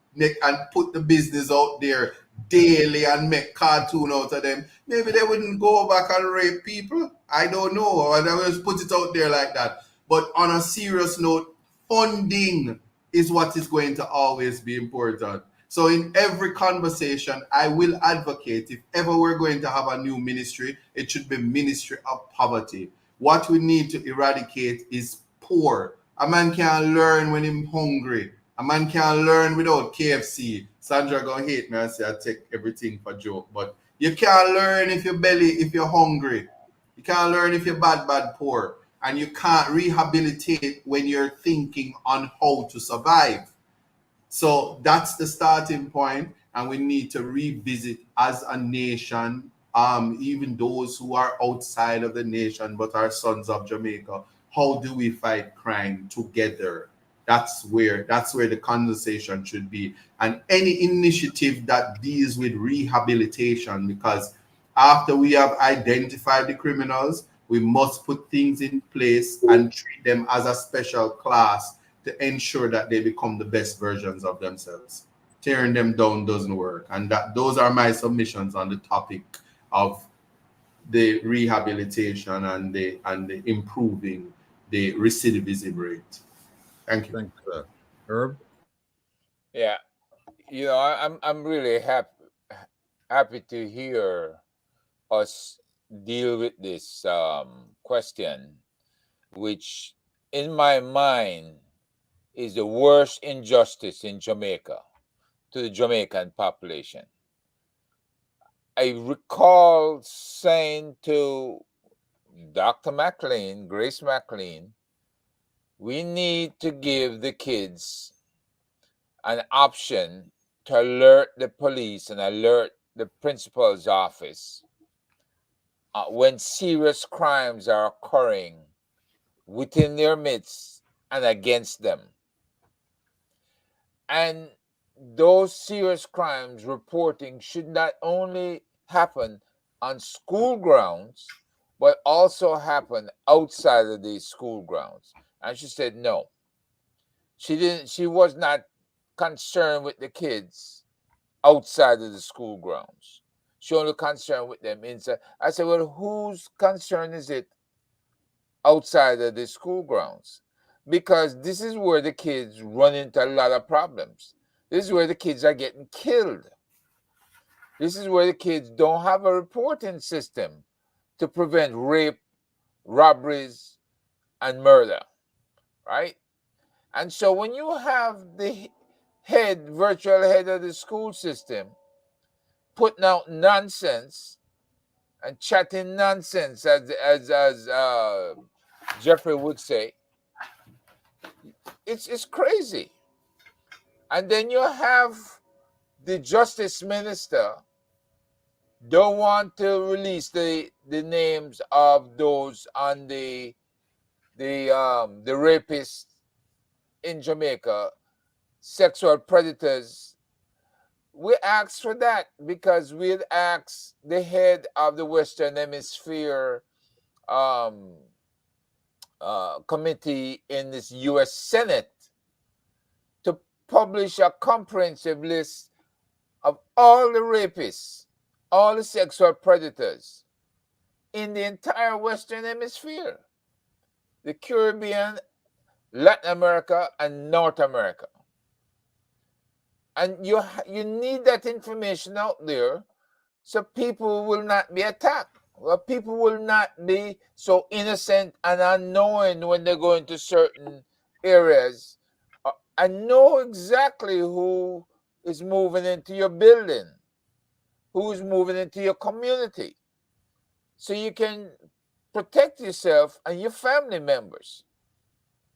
Speaker 2: put the business out there daily and make cartoon out of them, maybe they wouldn't go back and rape people. I don't know. Or they will just put it out there like that. But on a serious note, funding is what is going to always be important. So in every conversation, I will advocate, if ever we're going to have a new ministry, it should be ministry of poverty. What we need to eradicate is poor. A man can't learn when he's hungry. A man can't learn without KFC. Sandra gonna hate me and say I take everything for joke, but you can't learn if you're hungry. You can't learn if you're bad poor. And you can't rehabilitate when you're thinking on how to survive. So that's the starting point, and we need to revisit as a nation, even those who are outside of the nation but are sons of Jamaica. How do we fight crime together? That's where the conversation should be. And any initiative that deals with rehabilitation, because after we have identified the criminals, we must put things in place and treat them as a special class to ensure that they become the best versions of themselves. Tearing them down doesn't work. And those are my submissions on the topic of the rehabilitation and the improving the recidivism rate. Thank you.
Speaker 1: Thanks, sir. Herb?
Speaker 10: Yeah, I'm really happy to hear us deal with this question, which in my mind is the worst injustice in Jamaica to the Jamaican population. I recall saying to Dr. McLean, Grace McLean, we need to give the kids an option to alert the police and alert the principal's office when serious crimes are occurring within their midst and against them. And those serious crimes reporting should not only happen on school grounds, but also happen outside of these school grounds. And she said no. She was not concerned with the kids outside of the school grounds. She only concerned with them inside. I said, well, whose concern is it outside of the school grounds? Because this is where the kids run into a lot of problems. This is where the kids are getting killed. This is where the kids don't have a reporting system to prevent rape, robberies, and murder, right? And so when you have the virtual head of the school system putting out nonsense and chatting nonsense, as Jeffrey would say, it's crazy. And then you have the justice minister don't want to release the names of those on the rapists in Jamaica, sexual predators. We asked for that because we had asked the head of the Western Hemisphere committee in this U.S. Senate to publish a comprehensive list of all the rapists, all the sexual predators in the entire Western Hemisphere, the Caribbean, Latin America, and North America. And you need that information out there so people will not be attacked. Well, people will not be so innocent and unknowing when they go into certain areas and know exactly who is moving into your building, who is moving into your community, so you can protect yourself and your family members.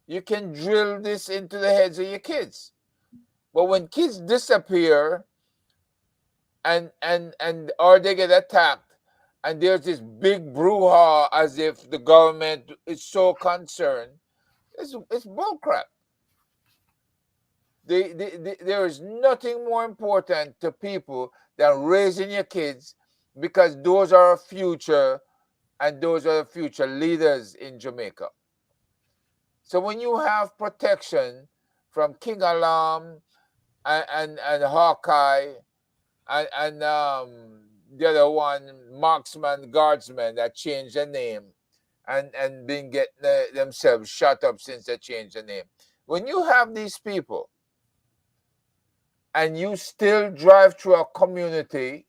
Speaker 10: You can drill this into the heads of your kids. But when kids disappear and or they get attacked, and there's this big brouhaha as if the government is so concerned, it's bullcrap. There is nothing more important to people than raising your kids, because those are our future, and those are the future leaders in Jamaica. So when you have protection from King Alarm and Hawkeye and the other one, Marksman Guardsman, that changed their name and been getting themselves shut up since they changed the name. When you have these people and you still drive through a community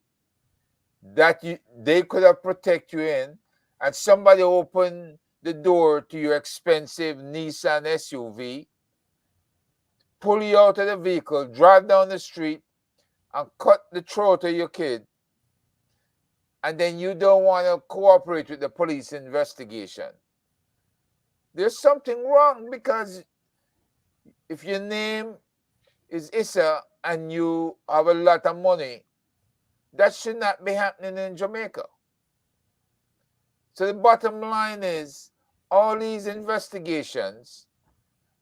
Speaker 10: that they could have protect you in, and somebody opened the door to your expensive Nissan SUV, pull you out of the vehicle, drive down the street, and cut the throat of your kid, and then you don't want to cooperate with the police investigation. There's something wrong, because if your name is Issa and you have a lot of money, that should not be happening in Jamaica. So the bottom line is, all these investigations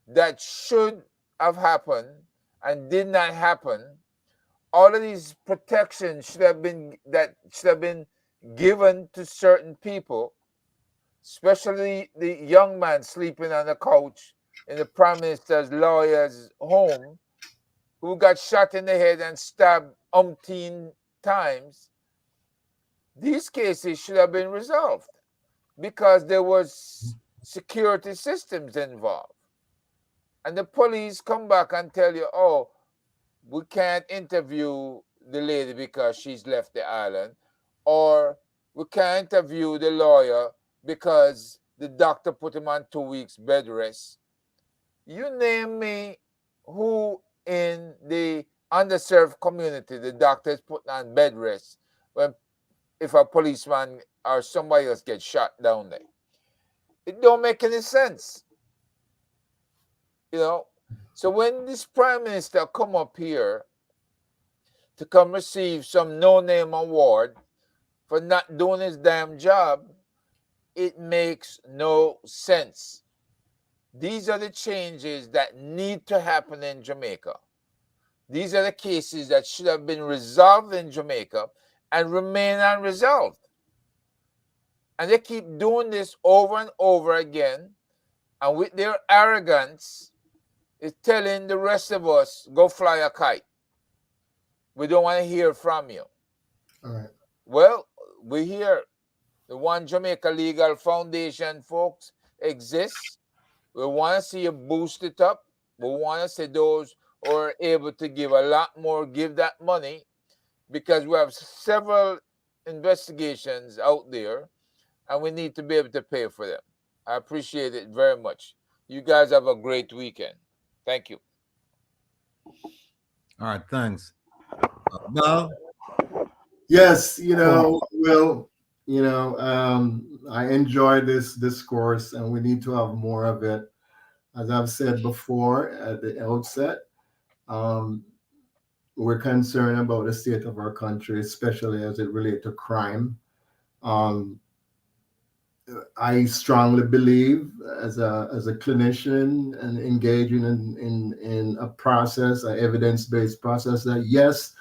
Speaker 10: that should have happened and did not happen, all of these protections should have been given to certain people, especially the young man sleeping on the couch in the Prime Minister's lawyer's home, who got shot in the head and stabbed umpteen times. These cases should have been resolved because there was security systems involved. And the police come back and tell you, oh, we can't interview the lady because she's left the island, or we can't interview the lawyer because the doctor put him on 2 weeks bed rest. You name me who in the underserved community the doctor is putting on bed rest if a policeman or somebody else gets shot down there. It don't make any sense. You know, so when this Prime Minister come up here to come receive some no-name award for not doing his damn job, it makes no sense. These are the changes that need to happen in Jamaica. These are the cases that should have been resolved in Jamaica and remain unresolved. And they keep doing this over and over again, and with their arrogance, is telling the rest of us, go fly a kite. We don't want to hear from you.
Speaker 11: All right.
Speaker 10: Well, we hear the One Jamaica Legal Foundation folks exists. We want to see you boost it up. We want to see those who are able to give a lot more, give that money, because we have several investigations out there and we need to be able to pay for them. I appreciate it very much. You guys have a great weekend. Thank you.
Speaker 1: All right, thanks. Now,
Speaker 11: Yes, Will, I enjoy this discourse and we need to have more of it. As I've said before at the outset, we're concerned about the state of our country, especially as it relates to crime. I strongly believe, as a clinician and engaging in a process, an evidence-based process, that yes,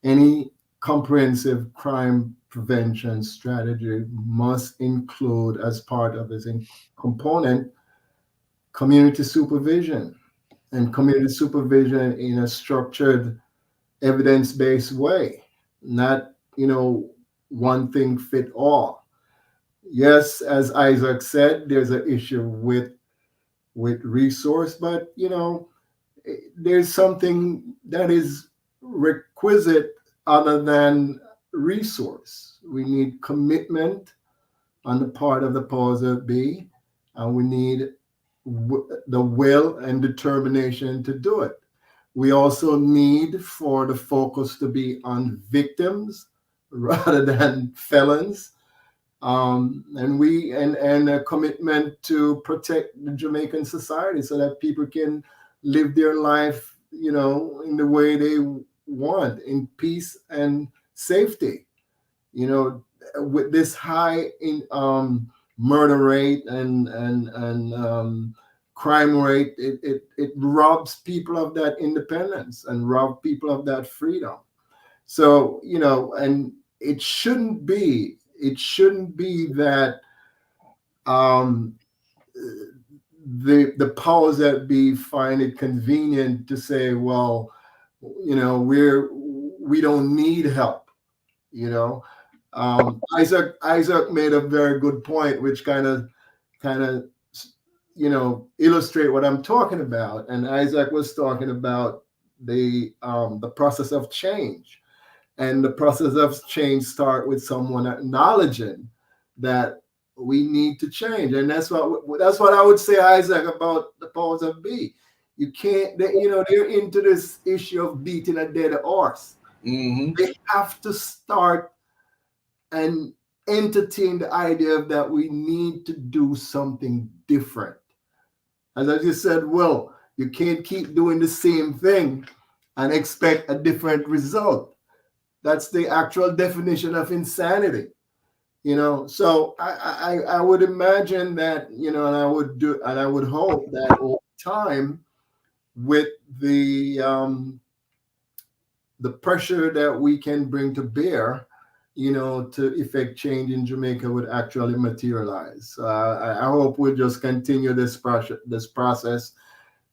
Speaker 11: any comprehensive crime prevention strategy must include, as part of its component, community supervision, and community supervision in a structured, evidence-based way, not one thing fit all. Yes, as Isaac said, there's an issue with resource, but there's something that is requisite other than resource. We need commitment on the part of the powers that be, and we need the will and determination to do it. We also need for the focus to be on victims rather than felons. And a commitment to protect the Jamaican society so that people can live their life, in the way they want, in peace and safety. With this high murder rate and crime rate, it robs people of that independence and robs people of that freedom. So, and it shouldn't be that the powers that be find it convenient to say, well, we don't need help. Isaac made a very good point, which kind of illustrate what I'm talking about. And Isaac was talking about the process of change. And the process of change start with someone acknowledging that we need to change. And that's what I would say, Isaac, about the powers of be. You can't, they're into this issue of beating a dead horse.
Speaker 2: Mm-hmm.
Speaker 11: They have to start and entertain the idea that we need to do something different. As I just said, well, you can't keep doing the same thing and expect a different result. That's the actual definition of insanity. So I would imagine that, and I would hope that over time, with the pressure that we can bring to bear, to effect change in Jamaica would actually materialize. I hope we'll just continue this process.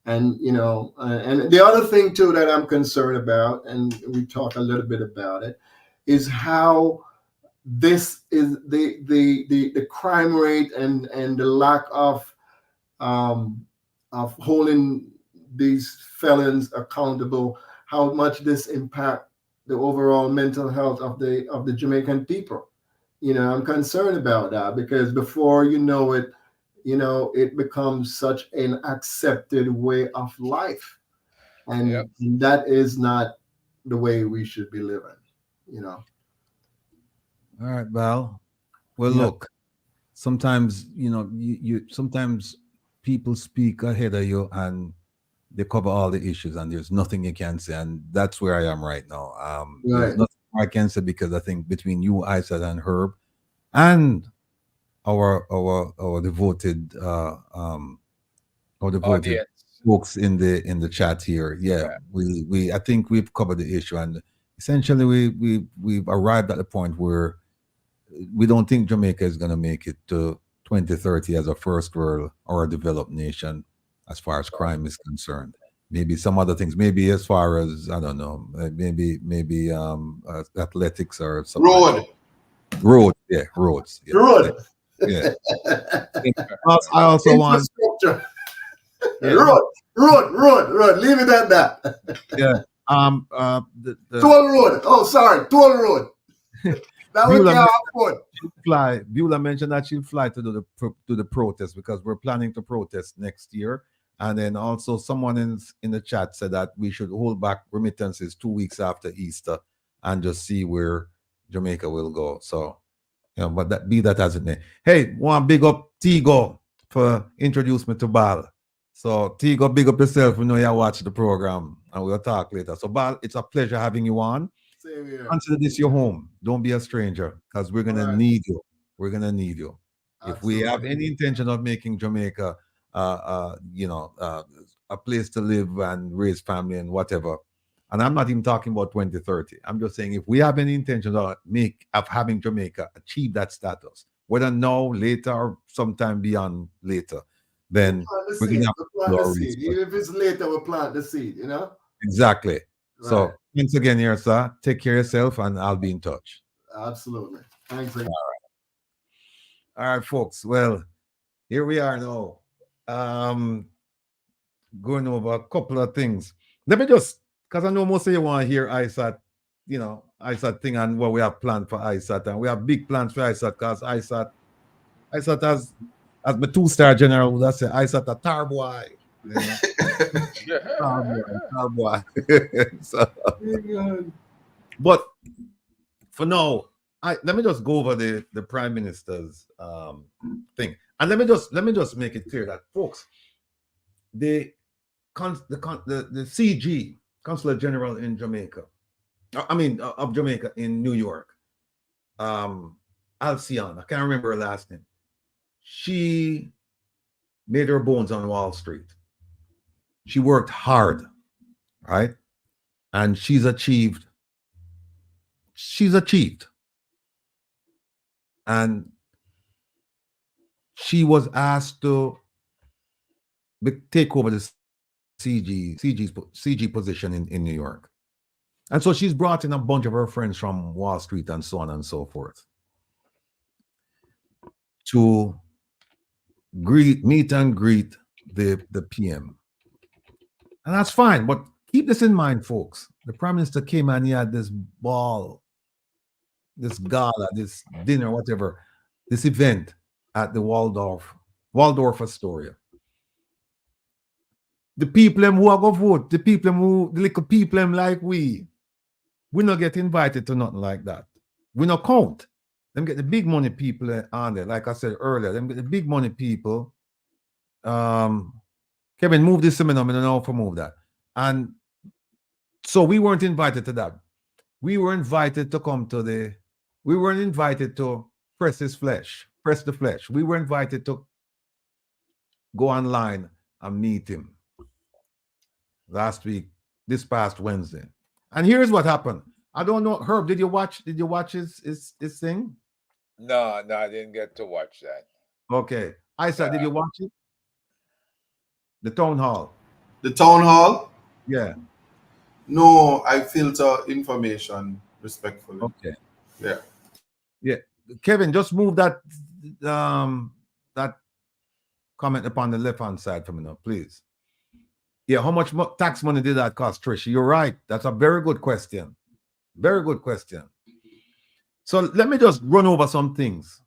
Speaker 11: And, and the other thing too that I'm concerned about, and we talk a little bit about it, is how this is the crime rate and the lack of holding these felons accountable, how much this impact the overall mental health of the Jamaican people. I'm concerned about that, because before you know it, it becomes such an accepted way of life. And that is not the way we should be living,
Speaker 1: All right, Val. Well,
Speaker 11: Yeah.
Speaker 1: look, sometimes, you sometimes people speak ahead of you and they cover all the issues and there's nothing you can say. And that's where I am right now. There's
Speaker 11: Right.
Speaker 1: nothing I can say, because I think between you, Isat, and Herb, and our devoted
Speaker 10: Audience.
Speaker 1: folks in the chat here, we I think we've covered the issue, and essentially we've arrived at the point where we don't think Jamaica is going to make it to 2030 as a first world or a developed nation as far as crime is concerned. Maybe some other things, maybe as far as, I don't know, maybe athletics or something. Roads,
Speaker 11: Road.
Speaker 1: yeah. I also want,
Speaker 11: Infrastructure.
Speaker 1: yeah,
Speaker 11: Road. Leave it at that.
Speaker 1: yeah.
Speaker 11: Toll road. Oh, sorry, toll road. That we can't afford.
Speaker 1: Fly. Beulah mentioned that she'll fly to do the protest, because we're planning to protest next year. And then also someone in the chat said that we should hold back remittances 2 weeks after Easter and just see where Jamaica will go. So, but that as it may. Hey, one big up Tigo for introduce me to Bal. So Tigo, big up yourself. We know you watch the program, and we'll talk later. So Bal, it's a pleasure having you on.
Speaker 11: Same here.
Speaker 1: Consider this your home. Don't be a stranger, because we're gonna need you. We're gonna need you. If we have any intention of making Jamaica, a place to live and raise family and whatever, and I'm not even talking about 2030. I'm just saying, if we have any intention of having Jamaica achieve that status, whether now, later, or sometime beyond later, then we're gonna have to
Speaker 11: plant the seed. Even if it's later, we'll plant the seed.
Speaker 1: Exactly.
Speaker 11: Right.
Speaker 1: So thanks again here, sir. Take care of yourself, and I'll be in touch.
Speaker 11: Absolutely. Thanks.
Speaker 1: All right, folks. Well, here we are now. Going over a couple of things. Let me just, because I know most of you want to hear Isat, Isat thing and what we have planned for Isat. And we have big plans for Isat, because Isat as my 2-star general would have said, Isat a tar boy. Tar boy. So, but for now, let me just go over the Prime Minister's thing, and let me just make it clear that, folks, the CG, Consulate General in Jamaica, of Jamaica in New York, Alcion, I can't remember her last name. She made her bones on Wall Street. She worked hard, right? And she's achieved. And she was asked to take over the CG position in New York. And so she's brought in a bunch of her friends from Wall Street and so on and so forth to meet and greet the PM. And that's fine, but keep this in mind, folks. The Prime Minister came and he had this ball, this gala, this dinner, whatever, this event at the Waldorf Astoria. The people them who are going to vote, the little people them like we not get invited to nothing like that. We not count. Them get the big money people on there. Like I said earlier, them get the big money people. Kevin, move this seminar. I don't know if I move that. And so we weren't invited to that. We were invited to come to we weren't invited to press the flesh. We were invited to go online and meet him this past Wednesday. And here's what happened. I don't know, Herb, did you watch his thing?
Speaker 10: No, I didn't get to watch that.
Speaker 1: Okay. Isat, did you watch it? The town hall.
Speaker 2: The town hall?
Speaker 1: Yeah.
Speaker 2: No, I filter information respectfully.
Speaker 1: Okay.
Speaker 2: Yeah.
Speaker 1: Yeah. Kevin, just move that that comment upon the left-hand side for me now, please. Yeah, how much tax money did that cost, Trish? You're right. That's a very good question. Very good question. So let me just run over some things.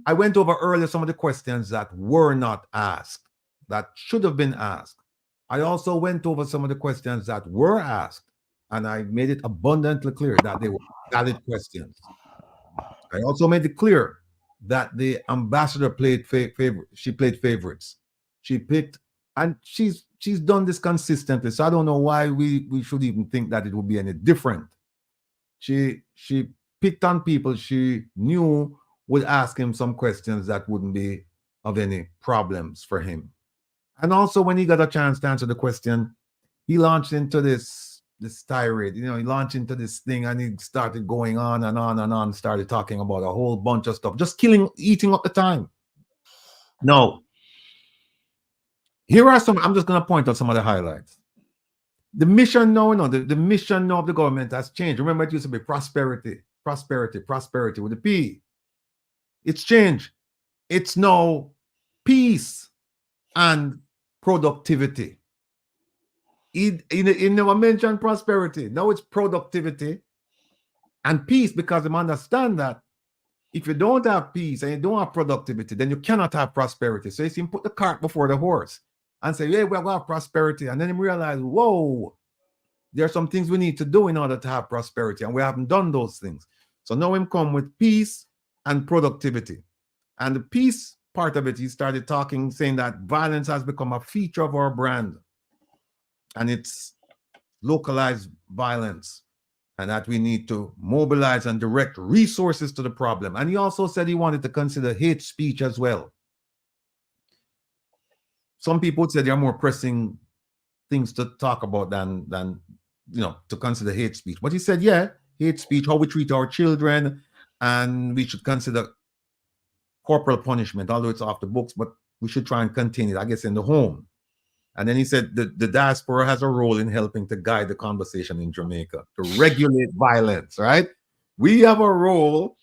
Speaker 1: I went over earlier some of the questions that were not asked, that should have been asked. I also went over some of the questions that were asked, and I made it abundantly clear that they were valid questions. I also made it clear that the ambassador played she played favorites. She picked, and she's done this consistently. So I don't know why we should even think that it would be any different. She picked on people she knew would ask him some questions that wouldn't be of any problems for him. And also, when he got a chance to answer the question, he launched into this tirade. He launched into this thing, and he started going on and on and on, started talking about a whole bunch of stuff, just eating up the time. No. Here are some, I'm just going to point out some of the highlights. The mission now, the mission now of the government has changed. Remember, it used to be prosperity with a P. It's changed. It's now peace and productivity. He never mentioned prosperity. Now it's productivity and peace, because they understand that if you don't have peace and you don't have productivity, then you cannot have prosperity. So he put the cart before the horse and say, yeah, we're going to have prosperity. And then he realized, whoa, there are some things we need to do in order to have prosperity, and we haven't done those things. So now him come with peace and productivity. And the peace part of it, he started talking, saying that violence has become a feature of our brand, and it's localized violence, and that we need to mobilize and direct resources to the problem. And he also said he wanted to consider hate speech as well. Some people would say there are more pressing things to talk about than to consider hate speech. But he said, yeah, hate speech, how we treat our children, and we should consider corporal punishment, although it's off the books, but we should try and contain it, I guess, in the home. And then he said the diaspora has a role in helping to guide the conversation in Jamaica, to regulate violence, right? We have a role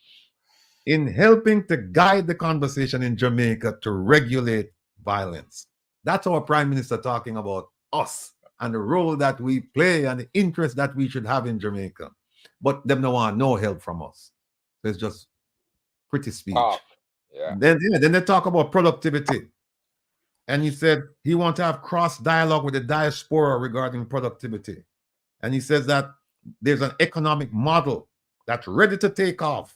Speaker 1: in helping to guide the conversation in Jamaica to regulate violence. That's our Prime Minister talking about us and the role that we play and the interest that we should have in Jamaica. But them don't want no help from us. So it's just pretty speech.
Speaker 10: Yeah.
Speaker 1: Then they talk about productivity. And he said he wants to have cross dialogue with the diaspora regarding productivity. And he says that there's an economic model that's ready to take off,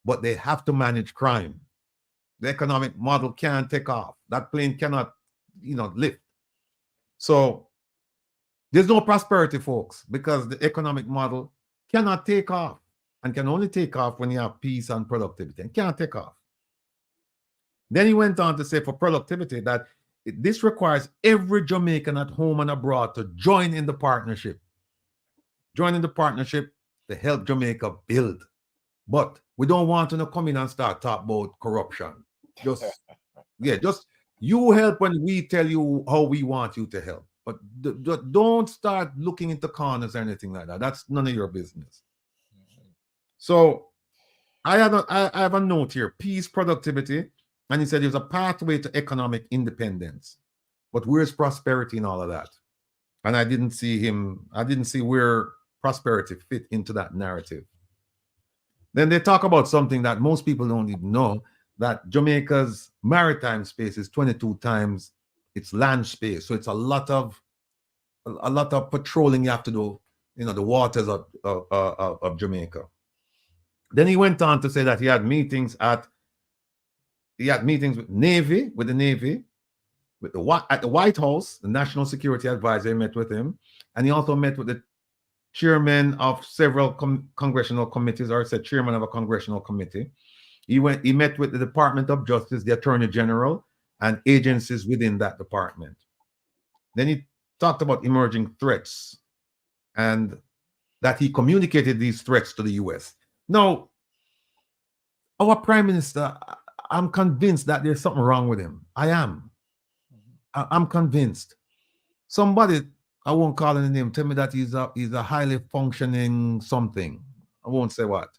Speaker 1: but they have to manage crime. The economic model can't take off. That plane cannot, lift. So there's no prosperity, folks, because the economic model cannot take off, and can only take off when you have peace and productivity, and can't take off. Then he went on to say for productivity that this requires every Jamaican at home and abroad to join in the partnership. Join in the partnership to help Jamaica build. But we don't want to come in and start talk about corruption. Just you help when we tell you how we want you to help. But don't start looking into corners or anything like that. That's none of your business. So I have a note here: peace, productivity. And he said there's a pathway to economic independence. But where's prosperity in all of that? And I didn't see where prosperity fit into that narrative. Then they talk about something that most people don't even know, that Jamaica's maritime space is 22 times its land space. So it's a lot of patrolling you have to do, the waters of Jamaica. Then he went on to say that he had meetings with the Navy, at the White House. The National Security Advisor met with him, and he also met with the chairman of several congressional committees, or said chairman of a congressional committee. He met with the Department of Justice, the Attorney General, and agencies within that department. Then he talked about emerging threats and that he communicated these threats to the US. Now, our Prime Minister, I'm convinced that there's something wrong with him. I am. I'm convinced. Somebody, I won't call him the name, tell me that he's a highly functioning something. I won't say what.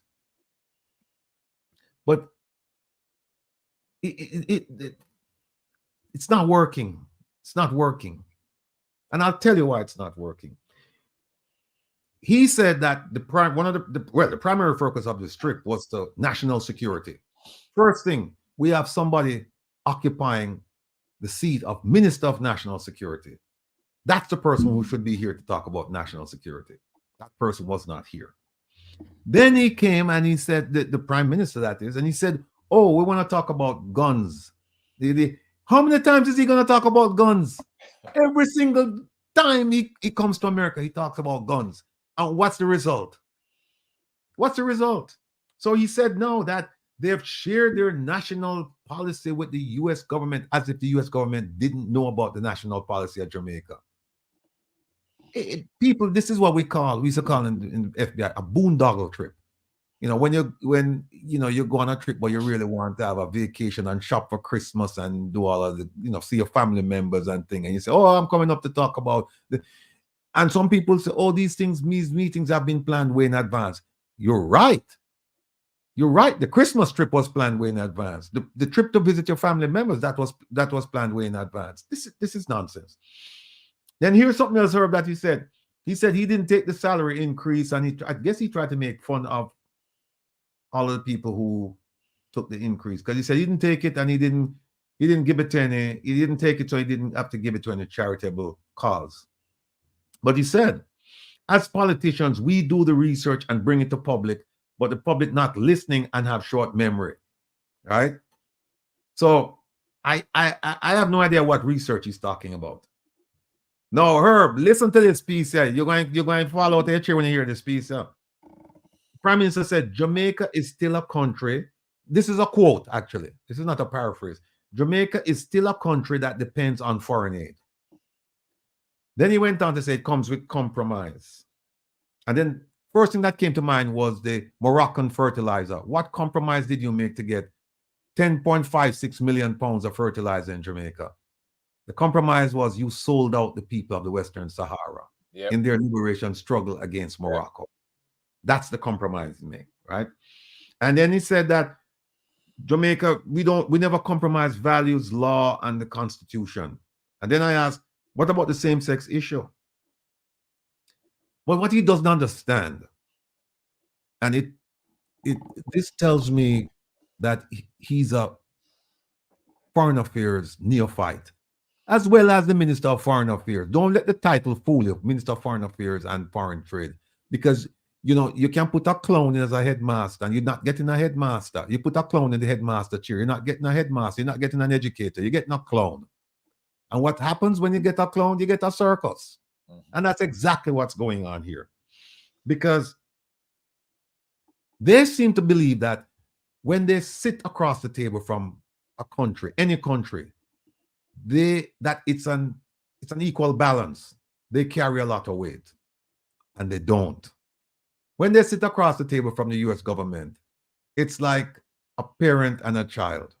Speaker 1: But it's not working. It's not working. And I'll tell you why it's not working. He said that the primary focus of this trip was the national security. First thing, we have somebody occupying the seat of Minister of National Security. That's the person who should be here to talk about national security. That person was not here. Then he came and he said, the Prime Minister that is, and he said, oh, we want to talk about guns. How many times is he going to talk about guns? Every single time he comes to America, he talks about guns. And what's the result? What's the result? So he said, no, that they have shared their national policy with the U.S. government as if the U.S. government didn't know about the national policy of Jamaica. People, this is what we used to call in FBI a boondoggle trip. When you go on a trip, but you really want to have a vacation and shop for Christmas and do all of the, see your family members and things, and you say, oh, I'm coming up to talk about and some people say, oh, these meetings have been planned way in advance. You're right. You're right. The Christmas trip was planned way in advance. The trip to visit your family members, that was planned way in advance. This is nonsense. Then here's something else, Herb, that he said. He said he didn't take the salary increase, and I guess he tried to make fun of all of the people who took the increase, because he said he didn't take it and he didn't give it to any. He didn't take it, so he didn't have to give it to any charitable cause. But he said, as politicians, we do the research and bring it to public, but the public not listening and have short memory, right? So I have no idea what research he's talking about. No, Herb, listen to this piece here. You're going to fall out of your chair when you hear this piece here. Prime Minister said, Jamaica is still a country. This is a quote, actually. This is not a paraphrase. Jamaica is still a country that depends on foreign aid. Then he went on to say it comes with compromise. And then first thing that came to mind was the Moroccan fertilizer. What compromise did you make to get 10.56 million pounds of fertilizer in Jamaica? The compromise was you sold out the people of the Western Sahara in their liberation struggle against Morocco. Yep. That's the compromise he made, right? And then he said that Jamaica, we never compromise values, law, and the Constitution. And then I asked, what about the same-sex issue? Well, what he doesn't understand, and this tells me that he's a foreign affairs neophyte, as well as the Minister of Foreign Affairs. Don't let the title fool you, Minister of Foreign Affairs and Foreign Trade, because you can put a clown in as a headmaster and you're not getting a headmaster. You put a clown in the headmaster chair, you're not getting a headmaster, you're not getting an educator, you're getting a clown. And what happens when you get a clown? You get a circus. Mm-hmm. And that's exactly what's going on here. Because they seem to believe that when they sit across the table from a country, any country, that it's an equal balance. They carry a lot of weight. And they don't. When they sit across the table from the US government, it's like a parent and a child.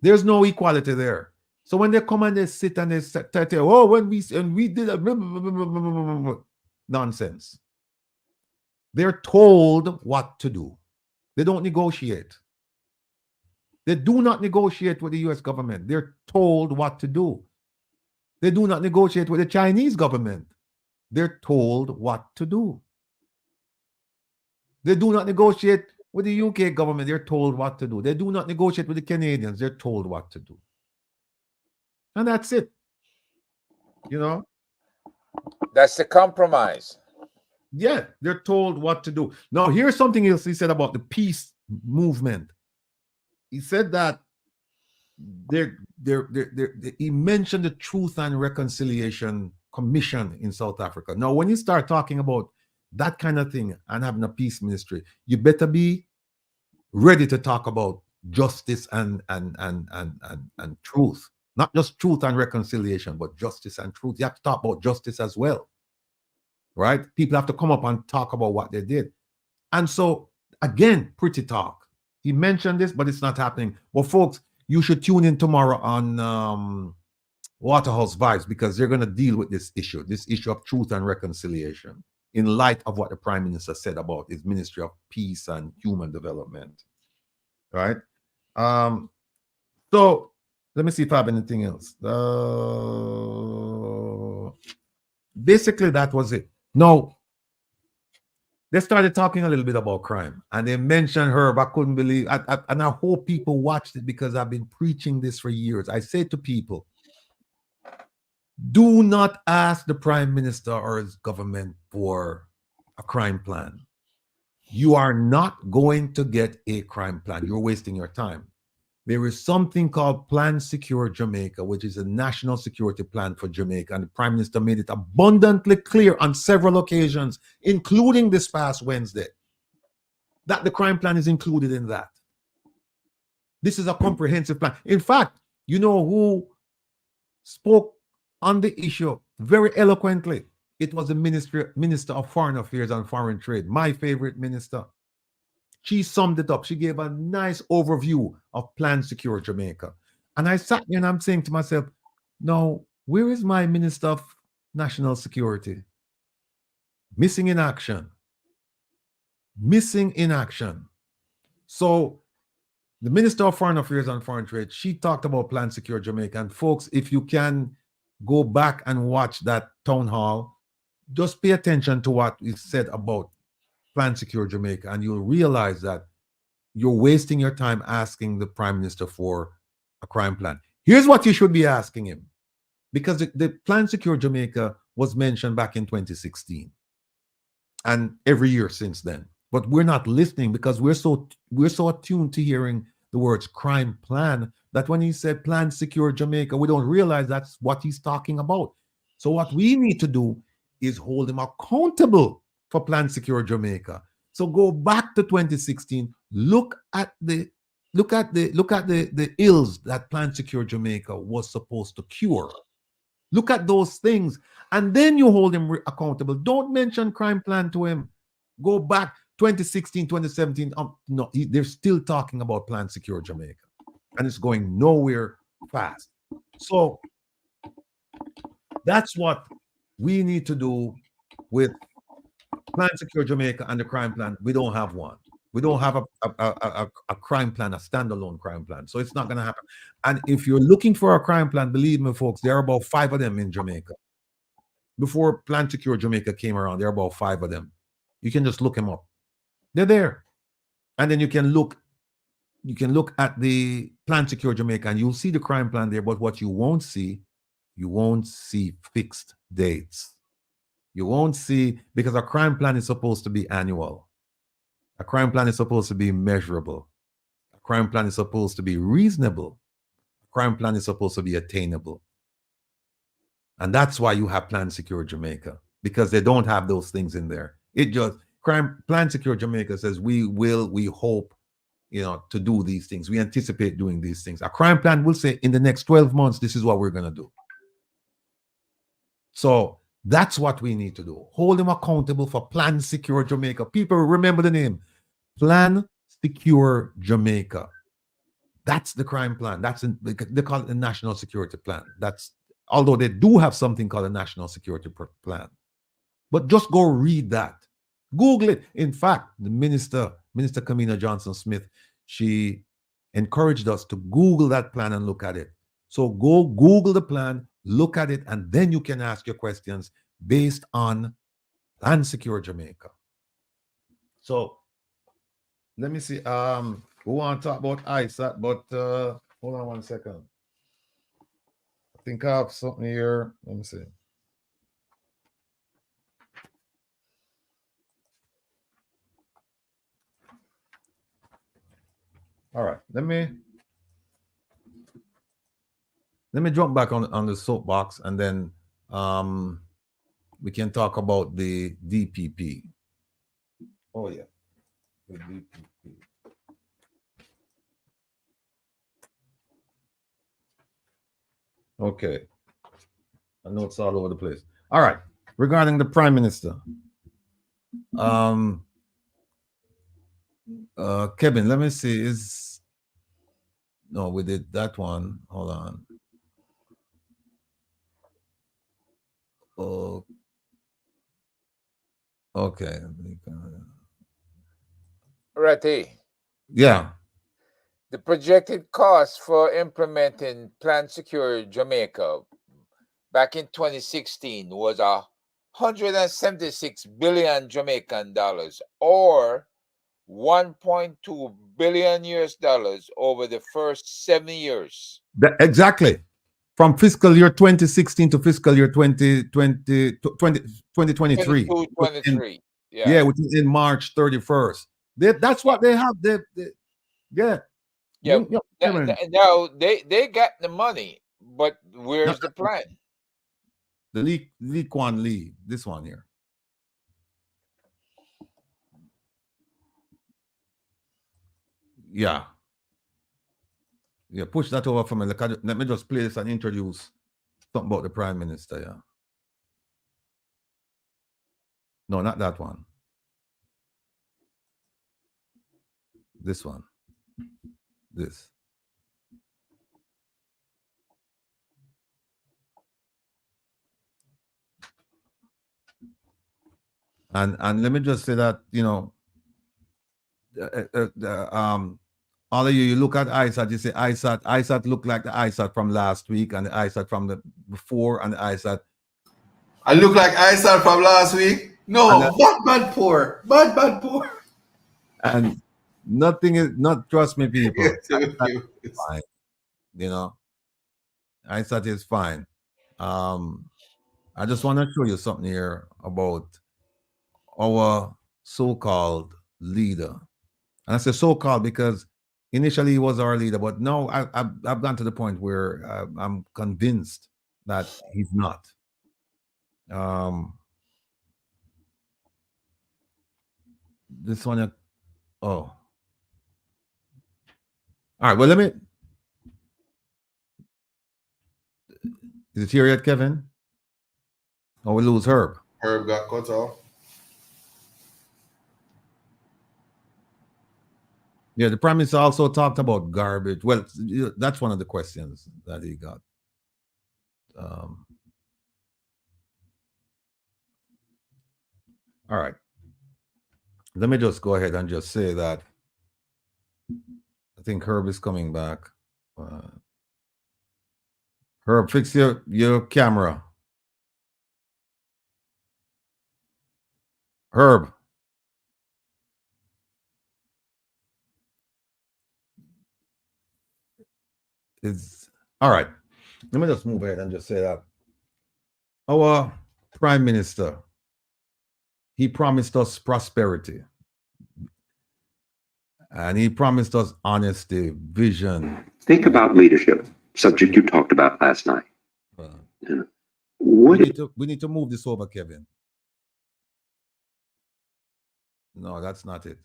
Speaker 1: There's no equality there. So when they come and they sit and they say, oh, when we did a nonsense. They're told what to do. They don't negotiate. They do not negotiate with the US government. They're told what to do. They do not negotiate with the Chinese government. They're told what to do. They do not negotiate with the UK government. They're told what to do. They do not negotiate with the Canadians. They're told what to do. And that's it. You know?
Speaker 10: That's the compromise.
Speaker 1: Yeah, they're told what to do. Now, here's something else he said about the peace movement. He said that he mentioned the Truth and Reconciliation Commission in South Africa. Now, when you start talking about that kind of thing and having a peace ministry, you better be ready to talk about justice and truth. Not just truth and reconciliation, but justice and truth. You have to talk about justice as well. Right? People have to come up and talk about what they did. And so, again, pretty talk. He mentioned this, but it's not happening. Well, folks, you should tune in tomorrow on Waterhouse Vibes, because they're going to deal with this issue of truth and reconciliation, in light of what the Prime Minister said about his Ministry of Peace and Human Development. Right? So, let me see if I have anything else. Basically, that was it. Now, they started talking a little bit about crime, and they mentioned Herb. I couldn't believe, and I hope people watched it, because I've been preaching this for years. I say to people, do not ask the Prime Minister or his government for a crime plan. You are not going to get a crime plan. You're wasting your time. There is something called Plan Secure Jamaica, which is a national security plan for Jamaica. And the Prime Minister made it abundantly clear on several occasions, including this past Wednesday, that the crime plan is included in that. This is a comprehensive plan. In fact, you know who spoke on the issue very eloquently? It was the Minister of Foreign Affairs and Foreign Trade, my favorite minister. She summed it up. She gave a nice overview of Plan Secure Jamaica. And I sat here and I'm saying to myself, now, where is my Minister of National Security? Missing in action. Missing in action. So the Minister of Foreign Affairs and Foreign Trade, she talked about Plan Secure Jamaica. And folks, if you can go back and watch that town hall, just pay attention to what is said about Plan Secure Jamaica, and you'll realize that you're wasting your time asking the Prime Minister for a crime plan. Here's what you should be asking him, because the Plan Secure Jamaica was mentioned back in 2016 and every year since then. But we're not listening, because we're so attuned to hearing the words crime plan that when he said Plan Secure Jamaica, we don't realize that's what he's talking about. So what we need to do is hold him accountable for Plan Secure Jamaica. So go back to 2016. Look at the ills that Plan Secure Jamaica was supposed to cure. Look at those things, and then you hold him accountable. Don't mention crime plan to him. Go back 2016, 2017. No, they're still talking about Plan Secure Jamaica, and it's going nowhere fast. So that's what we need to do with Plan Secure Jamaica and the crime plan. We don't have one. We don't have a crime plan, a standalone crime plan. So it's not going to happen. And if you're looking for a crime plan, believe me, folks, there are about 5 of them in Jamaica. Before Plan Secure Jamaica came around, there are about 5 of them. You can just look them up. They're there. And then you can look at the Plan Secure Jamaica, and you'll see the crime plan there. But what you won't see fixed dates. You won't see, because a crime plan is supposed to be annual. A crime plan is supposed to be measurable. A crime plan is supposed to be reasonable. A crime plan is supposed to be attainable. And that's why you have Plan Secure Jamaica, because they don't have those things in there. It just, Plan Secure Jamaica says we hope, to do these things. We anticipate doing these things. A crime plan will say in the next 12 months, this is what we're going to do. So that's what we need to do. Hold them accountable for Plan Secure Jamaica. People remember the name. Plan Secure Jamaica. That's the crime plan. They call it the National Security Plan. Although they do have something called a National Security Plan. But just go read that. Google it. In fact, the Minister Kamina Johnson-Smith, she encouraged us to Google that plan and look at it. So go Google the plan, look at it, and then you can ask your questions based on Plan Secure Jamaica. So let me see. We want to talk about ISAT, but hold on 1 second. I think I have something here. Let me see. All right, let me jump back on the soapbox, and then we can talk about the DPP. Oh yeah, the DPP. Okay, I know it's all over the place. All right, regarding the Prime Minister, Kevin, let me see. No, we did that one. Hold on. Oh, okay.
Speaker 10: Ratty,
Speaker 1: Yeah.
Speaker 10: the projected cost for implementing Plan Secure Jamaica back in 2016 was 176 billion Jamaican dollars, or 1.2 billion US dollars over the first 7 years.
Speaker 1: Exactly. From fiscal year 2016 to fiscal year 2023.
Speaker 10: 23.
Speaker 1: Yeah, which is in March 31st. That's what they have. Yeah.
Speaker 10: Yeah. Now they got the money, but where's the plan?
Speaker 1: The Lee Kuan Lee, this one here. Yeah. Yeah, push that over for me. Let me just play this and introduce something about the Prime Minister. Yeah. No, not that one. This one. This. And let me just say that, you know, all of you look at ISAT, you say ISAT look like the ISAT from last week, and the ISAT from the before, and the ISAT.
Speaker 2: I look like ISAT from last week. No, bad poor. Bad poor.
Speaker 1: And nothing is not, trust me, people. ISAT is fine. You know, ISAT is fine. I just want to show you something here about our so-called leader. And I say so-called because initially he was our leader, but now I've gone to the point where I'm convinced that he's not. This one, oh. All right, well, let me. Is it here yet, Kevin? Oh, we lose Herb.
Speaker 2: Herb got cut off.
Speaker 1: Yeah, the Prime Minister also talked about garbage. Well, that's one of the questions that he got. All right. Let me just go ahead and just say that I think Herb is coming back. Herb, fix your camera. Herb. It's all right. Let me just move ahead and just say that our Prime Minister, he promised us prosperity, and he promised us honesty, vision.
Speaker 12: Think about leadership, subject you talked about last night.
Speaker 1: We need to move this over, Kevin. No, that's not it.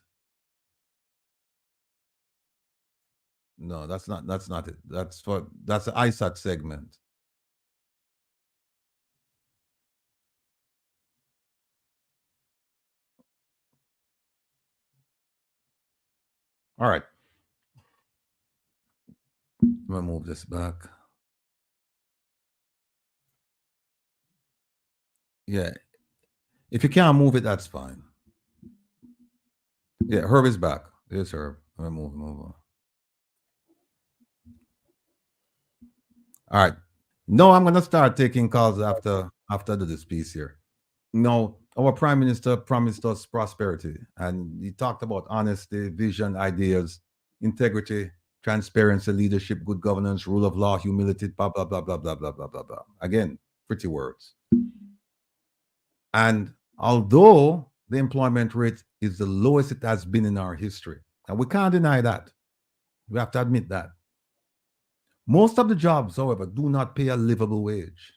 Speaker 1: No, that's not it. That's the ISAT segment. All right. I'm gonna move this back. Yeah. If you can't move it, that's fine. Yeah, Herb is back. There's Herb. I'm gonna move him over. All right. No, I'm going to start taking calls after this piece here. No, our prime minister promised us prosperity, and he talked about honesty, vision, ideas, integrity, transparency, leadership, good governance, rule of law, humility, blah blah blah blah blah blah blah blah blah. Again, pretty words. And although the employment rate is the lowest it has been in our history, and we can't deny that, we have to admit that. Most of the jobs, however, do not pay a livable wage,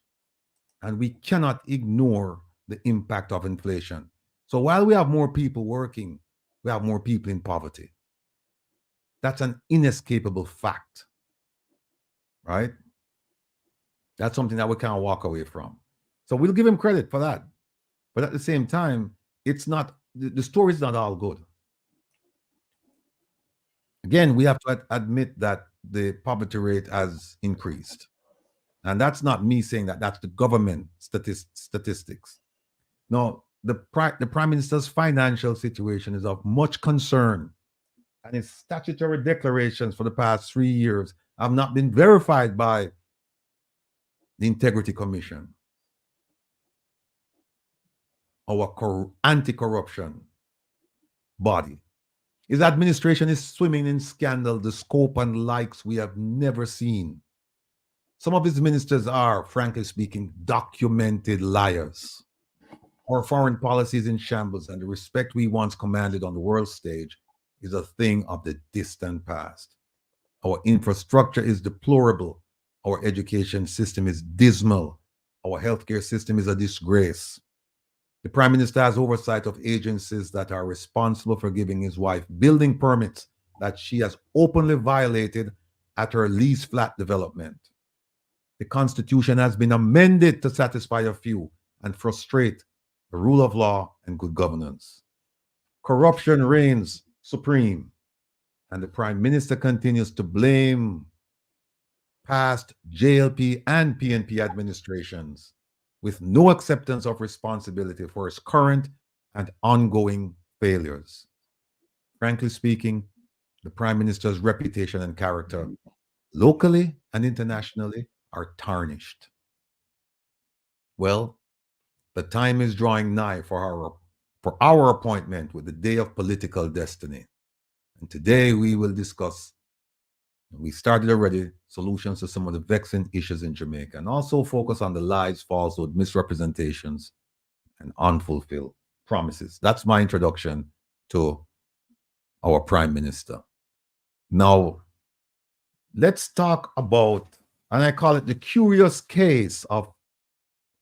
Speaker 1: and we cannot ignore the impact of inflation. So while we have more people working, we have more people in poverty. That's an inescapable fact, right? That's something that we can't walk away from. So we'll give him credit for that. But at the same time, it's not, the story is not all good. Again, we have to admit that the poverty rate has increased. And that's not me saying that, that's the government statistics. No, the Prime Minister's financial situation is of much concern, and his statutory declarations for the past 3 years have not been verified by the Integrity Commission, our anti-corruption body. His administration is swimming in scandal, the scope and likes we have never seen. Some of his ministers are, frankly speaking, documented liars. Our foreign policy is in shambles, and the respect we once commanded on the world stage is a thing of the distant past. Our infrastructure is deplorable. Our education system is dismal. Our healthcare system is a disgrace. The Prime Minister has oversight of agencies that are responsible for giving his wife building permits that she has openly violated at her lease flat development. The Constitution has been amended to satisfy a few and frustrate the rule of law and good governance. Corruption reigns supreme, and the Prime Minister continues to blame past JLP and PNP administrations with no acceptance of responsibility for his current and ongoing failures. Frankly speaking, the Prime Minister's reputation and character, locally and internationally, are tarnished. Well, the time is drawing nigh for our appointment with the day of political destiny. And today we will discuss, we started already, solutions to some of the vexing issues in Jamaica, and also focus on the lies, falsehood, misrepresentations, and unfulfilled promises. That's my introduction to our Prime Minister. Now, let's talk about, and I call it the curious case of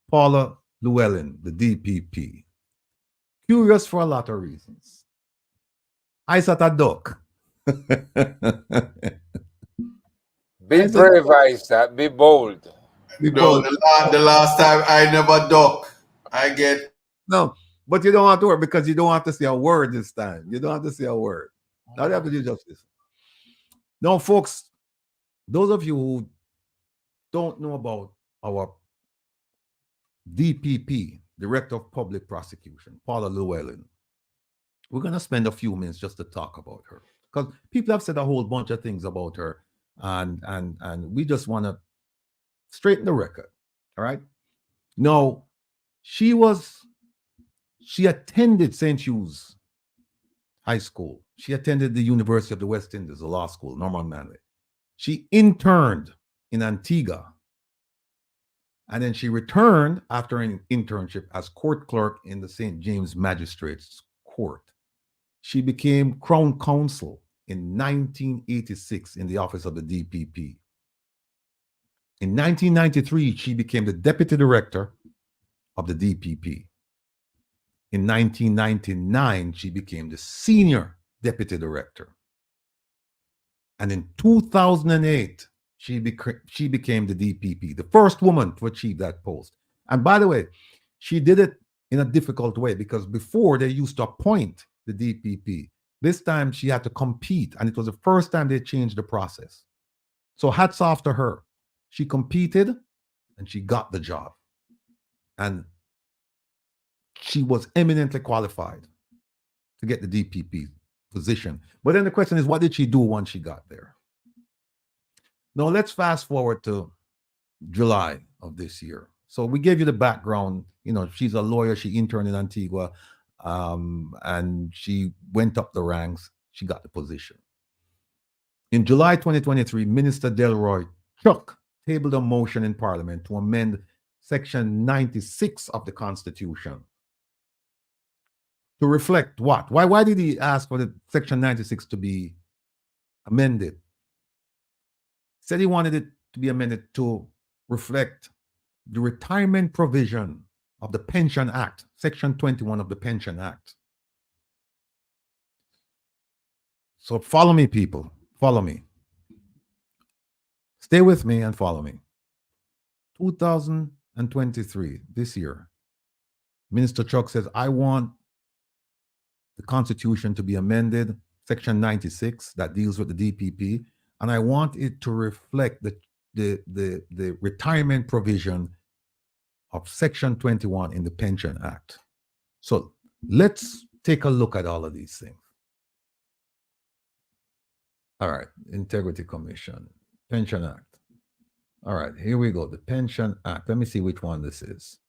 Speaker 1: Paula Llewellyn, the DPP. Curious for a lot of reasons. Isat a duck.
Speaker 10: Be brave, Isat. Be bold.
Speaker 2: No, the last time I never duck. I get.
Speaker 1: No, but you don't have to work because you don't have to say a word this time. You don't have to say a word. Now you have to do justice. Now, folks, those of you who don't know about our DPP, Director of Public Prosecution, Paula Llewellyn, we're going to spend a few minutes just to talk about her, because people have said a whole bunch of things about her, and we just want to straighten the record. All right. Now, she attended St. Hugh's High School. She attended the University of the West Indies, the law school, Norman Manley. She interned in Antigua, and then she returned after an internship as court clerk in the St. James Magistrates Court. She became Crown Counsel in 1986 in the office of the DPP. In 1993, she became the Deputy Director of the DPP. In 1999, she became the Senior Deputy Director. And in 2008, she became the DPP, the first woman to achieve that post. And by the way, she did it in a difficult way, because before they used to appoint the DPP. This time she had to compete, and it was the first time they changed the process. So hats off to her. She competed and she got the job. And she was eminently qualified to get the DPP position. But then the question is, what did she do once she got there? Now let's fast forward to July of this year. So we gave you the background. You know, she's a lawyer. She interned in Antigua, and she went up the ranks. She got the position. In July 2023, Minister Delroy Chuck tabled a motion in Parliament to amend Section 96 of the Constitution to reflect what? Why did he ask for the Section 96 to be amended? He said he wanted it to be amended to reflect the retirement provision of the Pension Act, Section 21 of the Pension Act. So follow me, people. Follow me. Stay with me and follow me. 2023, this year, Minister Chuck says, I want the Constitution to be amended, Section 96, that deals with the DPP, and I want it to reflect the retirement provision of Section 21 in the Pension Act. So let's take a look at all of these things. All right, Integrity Commission, Pension Act. All right, here we go, the Pension Act. Let me see which one this is.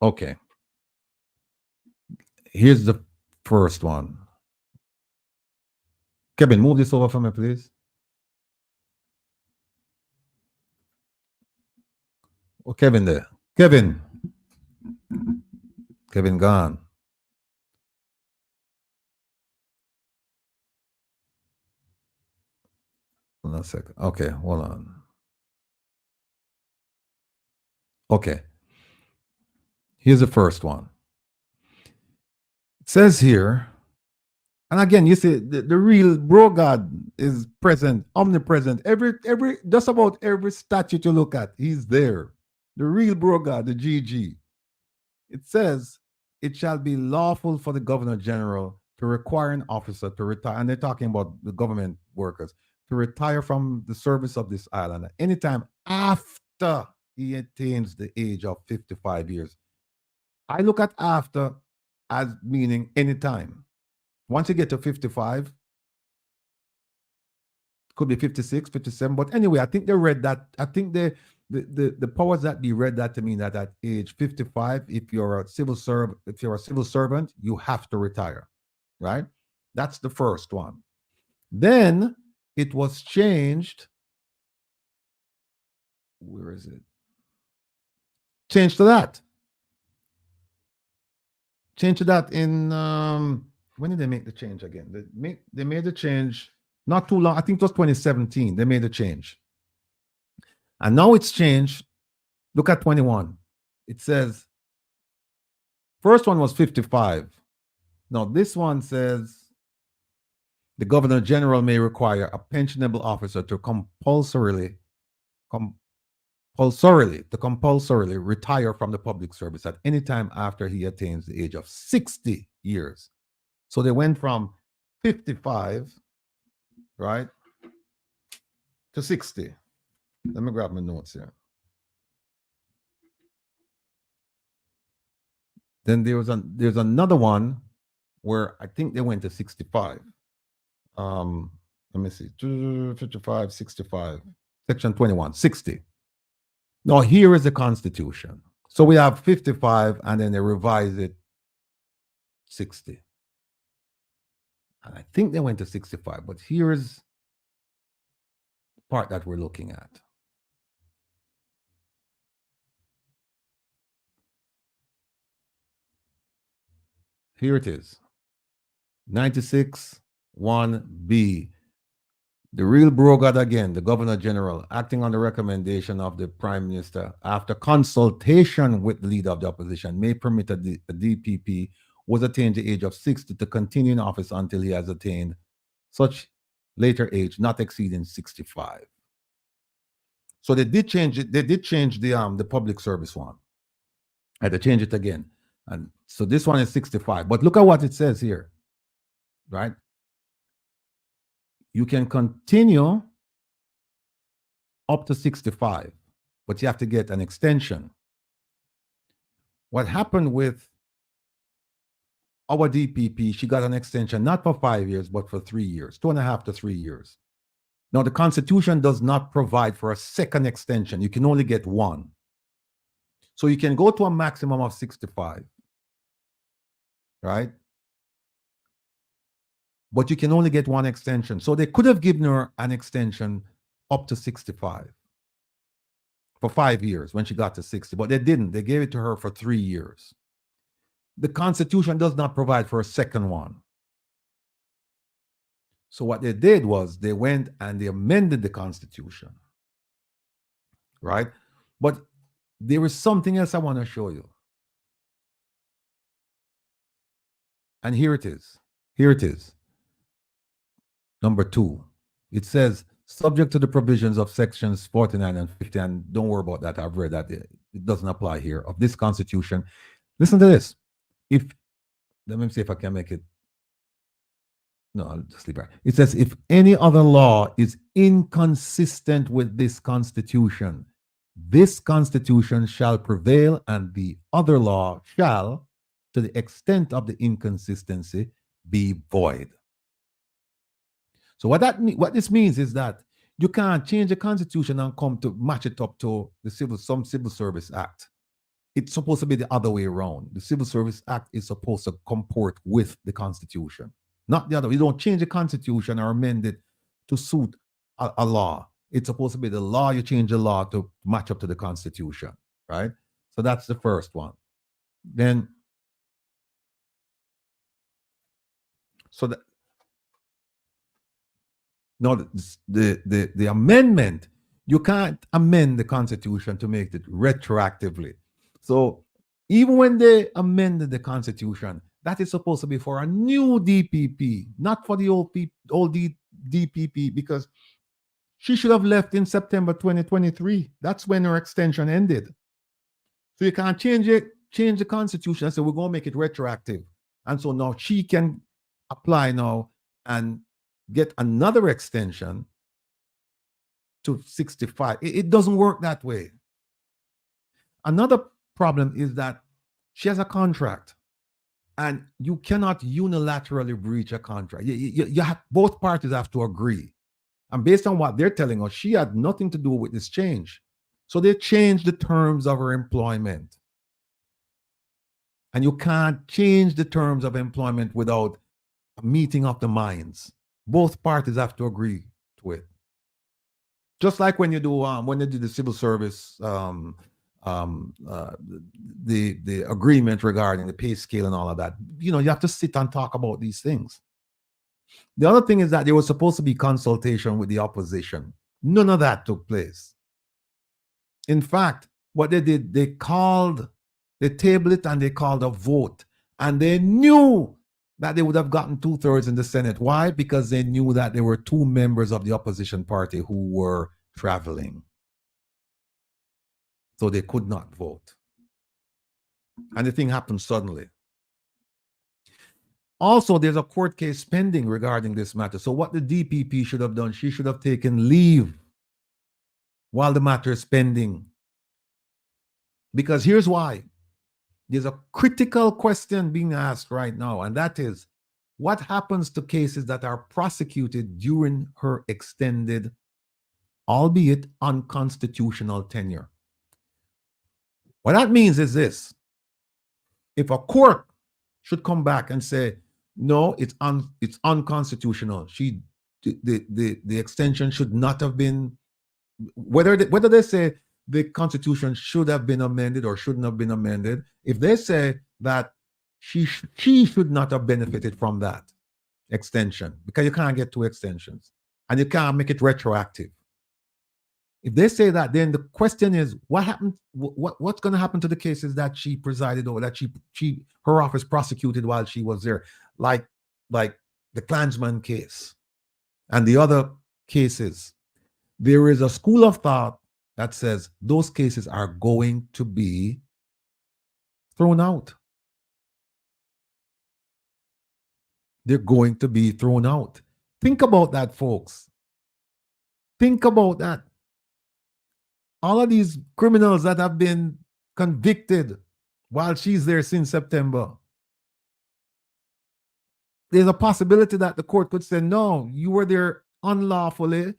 Speaker 1: Okay. Here's the first one. Kevin, move this over for me, please. Oh, Kevin there. Kevin. Kevin gone. Hold on a second. Okay, hold on. Okay. Here's the first one. It says here, and again, you see the real bro God is present, omnipresent. Just about every statute you look at, he's there. The real bro God, the GG. It says, it shall be lawful for the Governor General to require an officer to retire, and they're talking about the government workers, to retire from the service of this island at any time after he attains the age of 55 years. I look at after as meaning anytime. Once you get to 55, could be 56, 57, but anyway, I think they read that. I think the powers that be read that to mean that at age 55, if you're a civil servant, you have to retire, right? That's the first one. Then it was changed. Where is it? Changed to that. Change to that in when did they make the change again? They made the change not too long. I think it was 2017. They made the change, and now it's changed. Look at 21. It says first one was 55. Now this one says the Governor General may require a pensionable officer to compulsorily retire from the public service at any time after he attains the age of 60 years. So they went from 55, right, to 60. Let me grab my notes here. Then there's another one where I think they went to 65. Let me see, 55, 65, Section 21, 60. Now, here is the Constitution. So we have 55, and then they revise it 60. And I think they went to 65, but here's the part that we're looking at. Here it is. 96, 1B. The real brogad again, the Governor General, acting on the recommendation of the Prime Minister after consultation with the leader of the opposition, may permit a DPP was attained the age of 60 to continue in office until he has attained such later age not exceeding 65. So they did change it. They did change the public service one. I had to change it again. And so this one is 65. But look at what it says here, right? You can continue up to 65, but you have to get an extension. What happened with our DPP, she got an extension not for 5 years, but for 3 years, 2.5 to 3 years. Now, the Constitution does not provide for a second extension. You can only get one. So you can go to a maximum of 65, right? But you can only get one extension. So they could have given her an extension up to 65 for 5 years when she got to 60, but they didn't. They gave it to her for 3 years. The Constitution does not provide for a second one. So what they did was they went and they amended the Constitution, right? But there is something else I want to show you. And here it is. Here it is. Number 2. It says, subject to the provisions of sections 49 and 50, and don't worry about that. I've read that. It doesn't apply here, of this Constitution. Listen to this. Let me see if I can make it. No, I'll just leave it. It says, if any other law is inconsistent with this Constitution shall prevail, and the other law shall, to the extent of the inconsistency, be void. So what this means is that you can't change the Constitution and come to match it up to the some Civil Service Act. It's supposed to be the other way around. The Civil Service Act is supposed to comport with the Constitution, not the other. You don't change the Constitution or amend it to suit a law. It's supposed to be the law. You change the law to match up to the Constitution, right? So that's the first one. Then, so that no, the amendment, you can't amend the Constitution to make it retroactively. So even when they amended the Constitution, that is supposed to be for a new DPP, not for the old DPP, because she should have left in September 2023. That's when her extension ended. So you can't change the Constitution and say we're going to make it retroactive. And so now she can apply now and get another extension to 65. It doesn't work that way. Another problem is that she has a contract, and you cannot unilaterally breach a contract. You have, both parties have to agree. And based on what they're telling us, she had nothing to do with this change. So they changed the terms of her employment. And you can't change the terms of employment without a meeting of the minds. Both parties have to agree to it. Just like when you do when they do the civil service, the agreement regarding the pay scale and all of that, you have to sit and talk about these things. The other thing is that there was supposed to be consultation with the opposition. None of that took place. In fact, what they did, they tabled it and they called a vote. And they knew that they would have gotten 2/3 in the Senate. Why? Because they knew that there were 2 members of the opposition party who were traveling. So they could not vote. And the thing happened suddenly. Also, there's a court case pending regarding this matter. So what the DPP should have done, she should have taken leave while the matter is pending. Because here's why. There's a critical question being asked right now, and that is, what happens to cases that are prosecuted during her extended, albeit unconstitutional tenure? What that means is this. If a court should come back and say, no, it's unconstitutional, the extension should not have been, whether they say the Constitution should have been amended or shouldn't have been amended, if they say that she should not have benefited from that extension, because you can't get 2 extensions and you can't make it retroactive. If they say that, then the question is, what happened? What's going to happen to the cases that she presided over, that her office prosecuted while she was there, like the Klansman case and the other cases? There is a school of thought that says those cases are going to be thrown out. They're going to be thrown out. Think about that, folks. Think about that. All of these criminals that have been convicted while she's there since September, there's a possibility that the court could say, no, you were there unlawfully,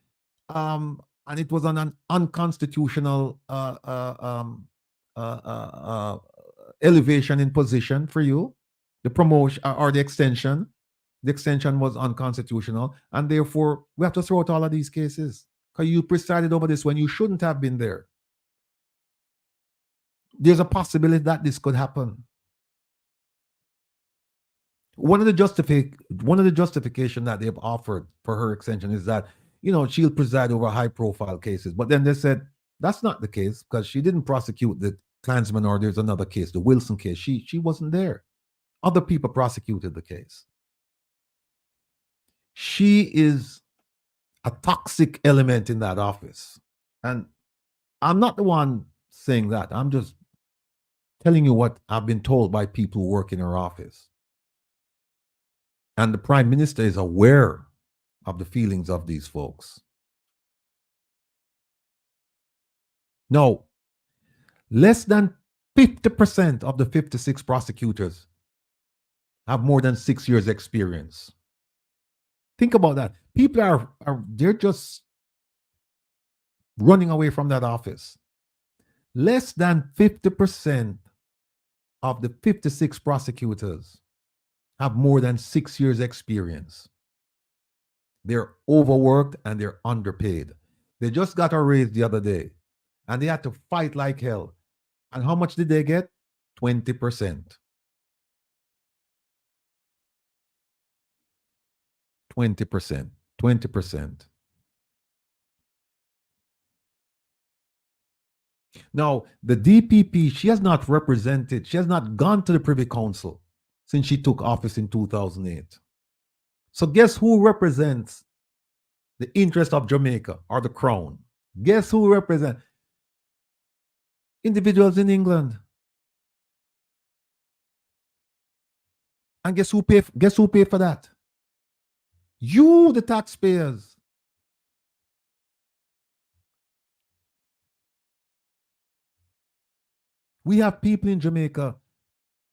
Speaker 1: and it was on an unconstitutional elevation in position for you. The promotion or the extension was unconstitutional, and therefore we have to throw out all of these cases because you presided over this when you shouldn't have been there. There's a possibility that this could happen. One of the justification that they've offered for her extension is that, you know, she'll preside over high-profile cases. But then they said that's not the case because she didn't prosecute the Klansman, or there's another case, the Wilson case. She wasn't there. Other people prosecuted the case. She is a toxic element in that office. And I'm not the one saying that. I'm just telling you what I've been told by people who work in her office. And the Prime Minister is aware of the feelings of these folks. No, less than 50% of the 56 prosecutors have more than 6 years experience. Think about that. People they're just running away from that office. Less than 50% of the 56 prosecutors have more than 6 years experience. They're overworked and they're underpaid. They just got a raise the other day and they had to fight like hell. And how much did they get? 20%. 20%. 20%. Now, the DPP, she has not gone to the Privy Council since she took office in 2008. So guess who represents the interest of Jamaica or the Crown? Guess who represents? Individuals in England. And guess who pay for that? You, the taxpayers. We have people in Jamaica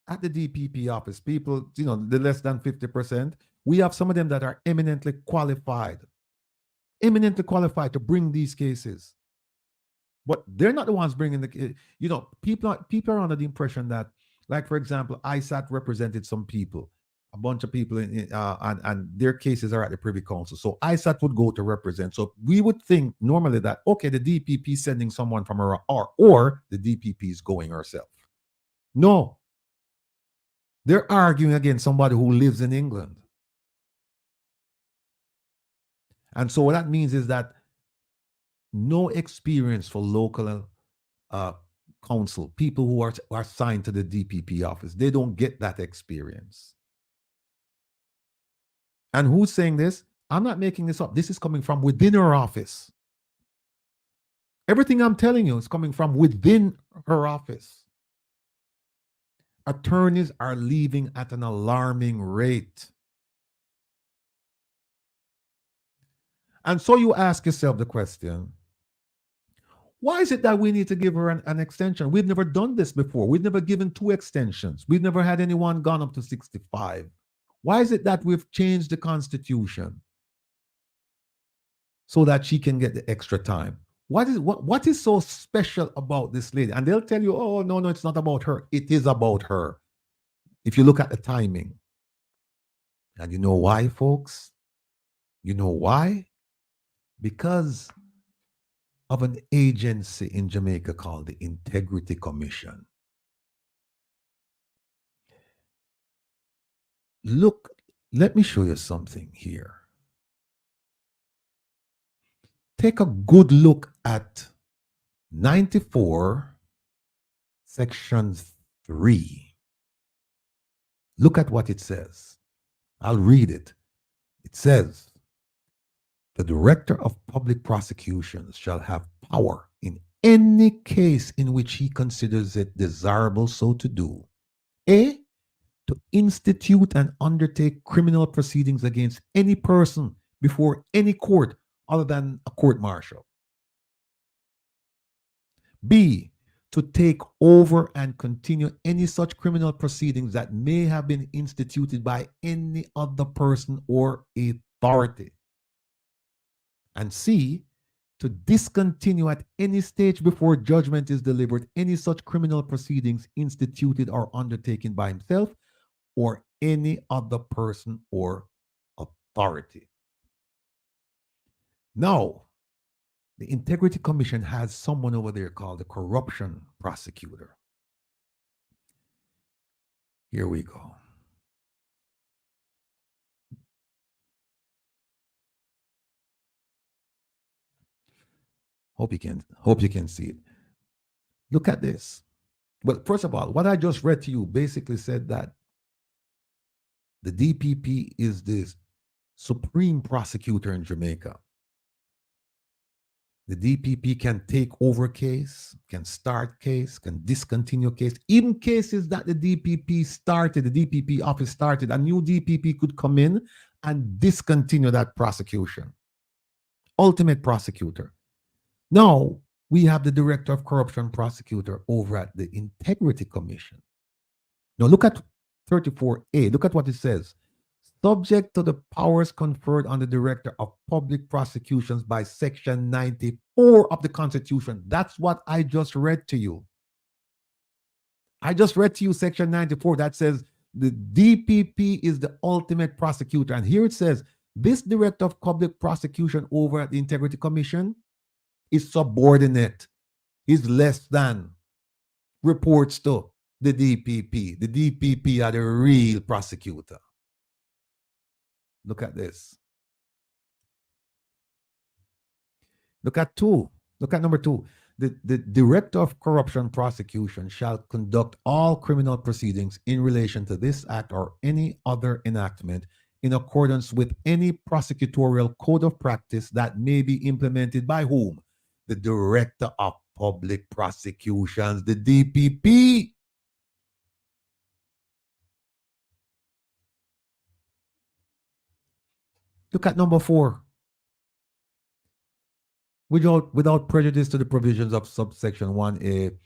Speaker 1: at the DPP office, people, you know, the less than 50%. We have some of them that are eminently qualified to bring these cases. But they're not the ones bringing the, you know, people are under the impression that, like, for example, Isat represented some people, a bunch of people, and their cases are at the Privy Council. So Isat would go to represent. So we would think normally that, okay, the DPP is sending someone from her, or the DPP is going herself. No. They're arguing against somebody who lives in England. And so what that means is that no experience for local council, people who are assigned to the DPP office, they don't get that experience. And who's saying this? I'm not making this up. This is coming from within her office. Everything I'm telling you is coming from within her office. Attorneys are leaving at an alarming rate. And so you ask yourself the question, why is it that we need to give her an extension? We've never done this before. We've never given 2 extensions. We've never had anyone gone up to 65. Why is it that we've changed the Constitution so that she can get the extra time? What is so special about this lady? And they'll tell you, oh, no, it's not about her. It is about her. If you look at the timing. And you know why, folks? You know why? Because of an agency in Jamaica called the Integrity Commission. Look, let me show you something here. Take a good look at 94, section 3. Look at what it says. I'll read it. It says, the Director of Public Prosecutions shall have power in any case in which he considers it desirable so to do. A, to institute and undertake criminal proceedings against any person before any court other than a court-martial. B, to take over and continue any such criminal proceedings that may have been instituted by any other person or authority. And C, to discontinue at any stage before judgment is delivered any such criminal proceedings instituted or undertaken by himself or any other person or authority. Now, the Integrity Commission has someone over there called the corruption prosecutor. Here we go. Hope you can see it. Look at this. Well, first of all, what I just read to you basically said that the DPP is the supreme prosecutor in Jamaica. The DPP can take over case, can start case, can discontinue case. Even cases that the DPP started, the DPP office started, a new DPP could come in and discontinue that prosecution. Ultimate prosecutor. Now, we have the Director of Corruption Prosecutor over at the Integrity Commission. Now, look at 34A. Look at what it says. Subject to the powers conferred on the Director of Public Prosecutions by Section 94 of the Constitution. That's what I just read to you. I just read to you Section 94 that says the DPP is the ultimate prosecutor. And here it says, this Director of Public Prosecution over at the Integrity Commission is subordinate, is less than, reports to the DPP. The DPP are the real prosecutor. Look at this. Look at two. Look at number 2. The Director of Corruption Prosecution shall conduct all criminal proceedings in relation to this act or any other enactment in accordance with any prosecutorial code of practice that may be implemented by whom? The Director of Public Prosecutions, the DPP. Look at number 4. Without prejudice to the provisions of subsection 1A,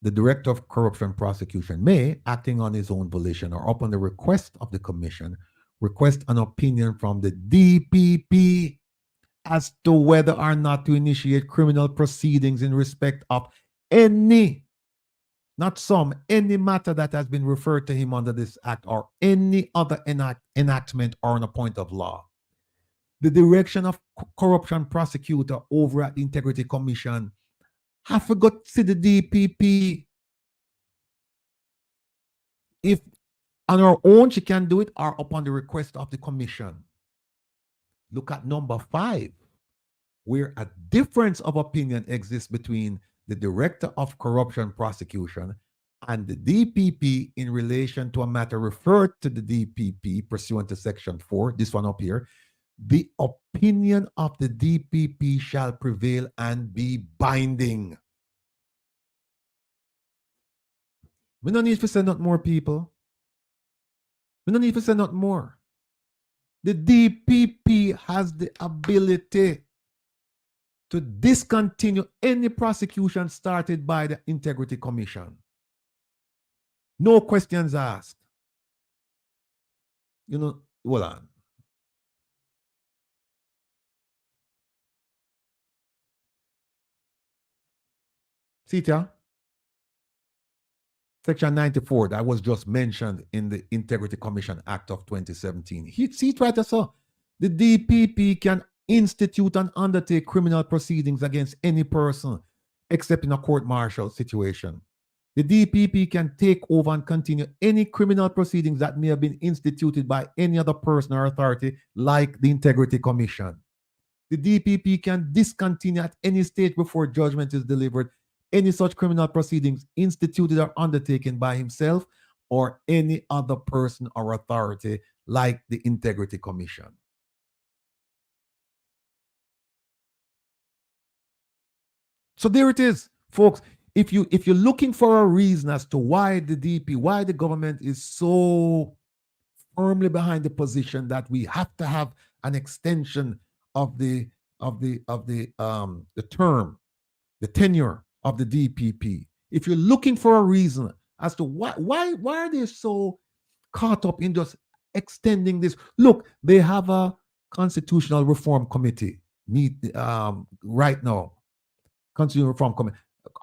Speaker 1: the Director of Corruption Prosecution may, acting on his own volition or upon the request of the Commission, request an opinion from the DPP as to whether or not to initiate criminal proceedings in respect of any, not some, any matter that has been referred to him under this act or any other enactment or on a point of law. The direction of corruption prosecutor over at the Integrity Commission, I forgot to see the DPP. If on her own she can do it or upon the request of the Commission. Look at number 5, where a difference of opinion exists between the Director of Corruption Prosecution and the DPP in relation to a matter referred to the DPP pursuant to Section 4, this one up here. The opinion of the DPP shall prevail and be binding. We don't need to send out more people. We don't need to send out more. The DPP has the ability to discontinue any prosecution started by the Integrity Commission. No questions asked. Hold on. See it, Section 94 that was just mentioned in the Integrity Commission Act of 2017. See it right there, sir. The DPP can institute and undertake criminal proceedings against any person except in a court-martial situation. The DPP can take over and continue any criminal proceedings that may have been instituted by any other person or authority like the Integrity Commission. The DPP can discontinue at any stage before judgment is delivered any such criminal proceedings instituted or undertaken by himself or any other person or authority like the Integrity Commission. So there it is, folks. If you're looking for a reason as to why the government is so firmly behind the position that we have to have an extension of the term, the tenure of the DPP. If you're looking for a reason as to why are they so caught up in just extending this, look, they have a constitutional reform committee meet right now, Constitutional Reform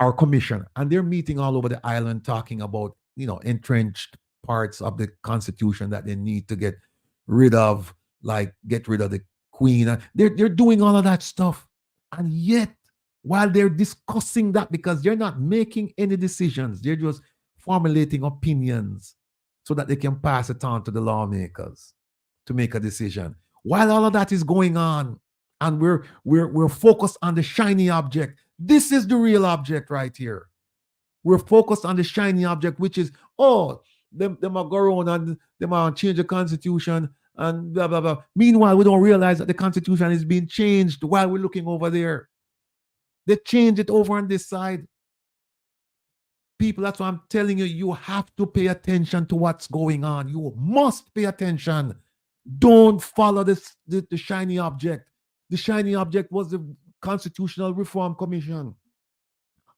Speaker 1: our commission, and they're meeting all over the island talking about, entrenched parts of the Constitution that they need to get rid of, like get rid of the Queen. And they're doing all of that stuff. And yet, while they're discussing that, because they're not making any decisions, they're just formulating opinions so that they can pass it on to the lawmakers to make a decision. While all of that is going on, and we're focused on the shiny object. This is the real object right here. We're focused on the shiny object, which is, them are go around and them are change the Constitution and blah blah blah. Meanwhile, we don't realize that the Constitution is being changed while we're looking over there. They change it over on this side. People, that's why I'm telling you, you have to pay attention to what's going on. You must pay attention. Don't follow the shiny object. The shiny object was the Constitutional Reform Commission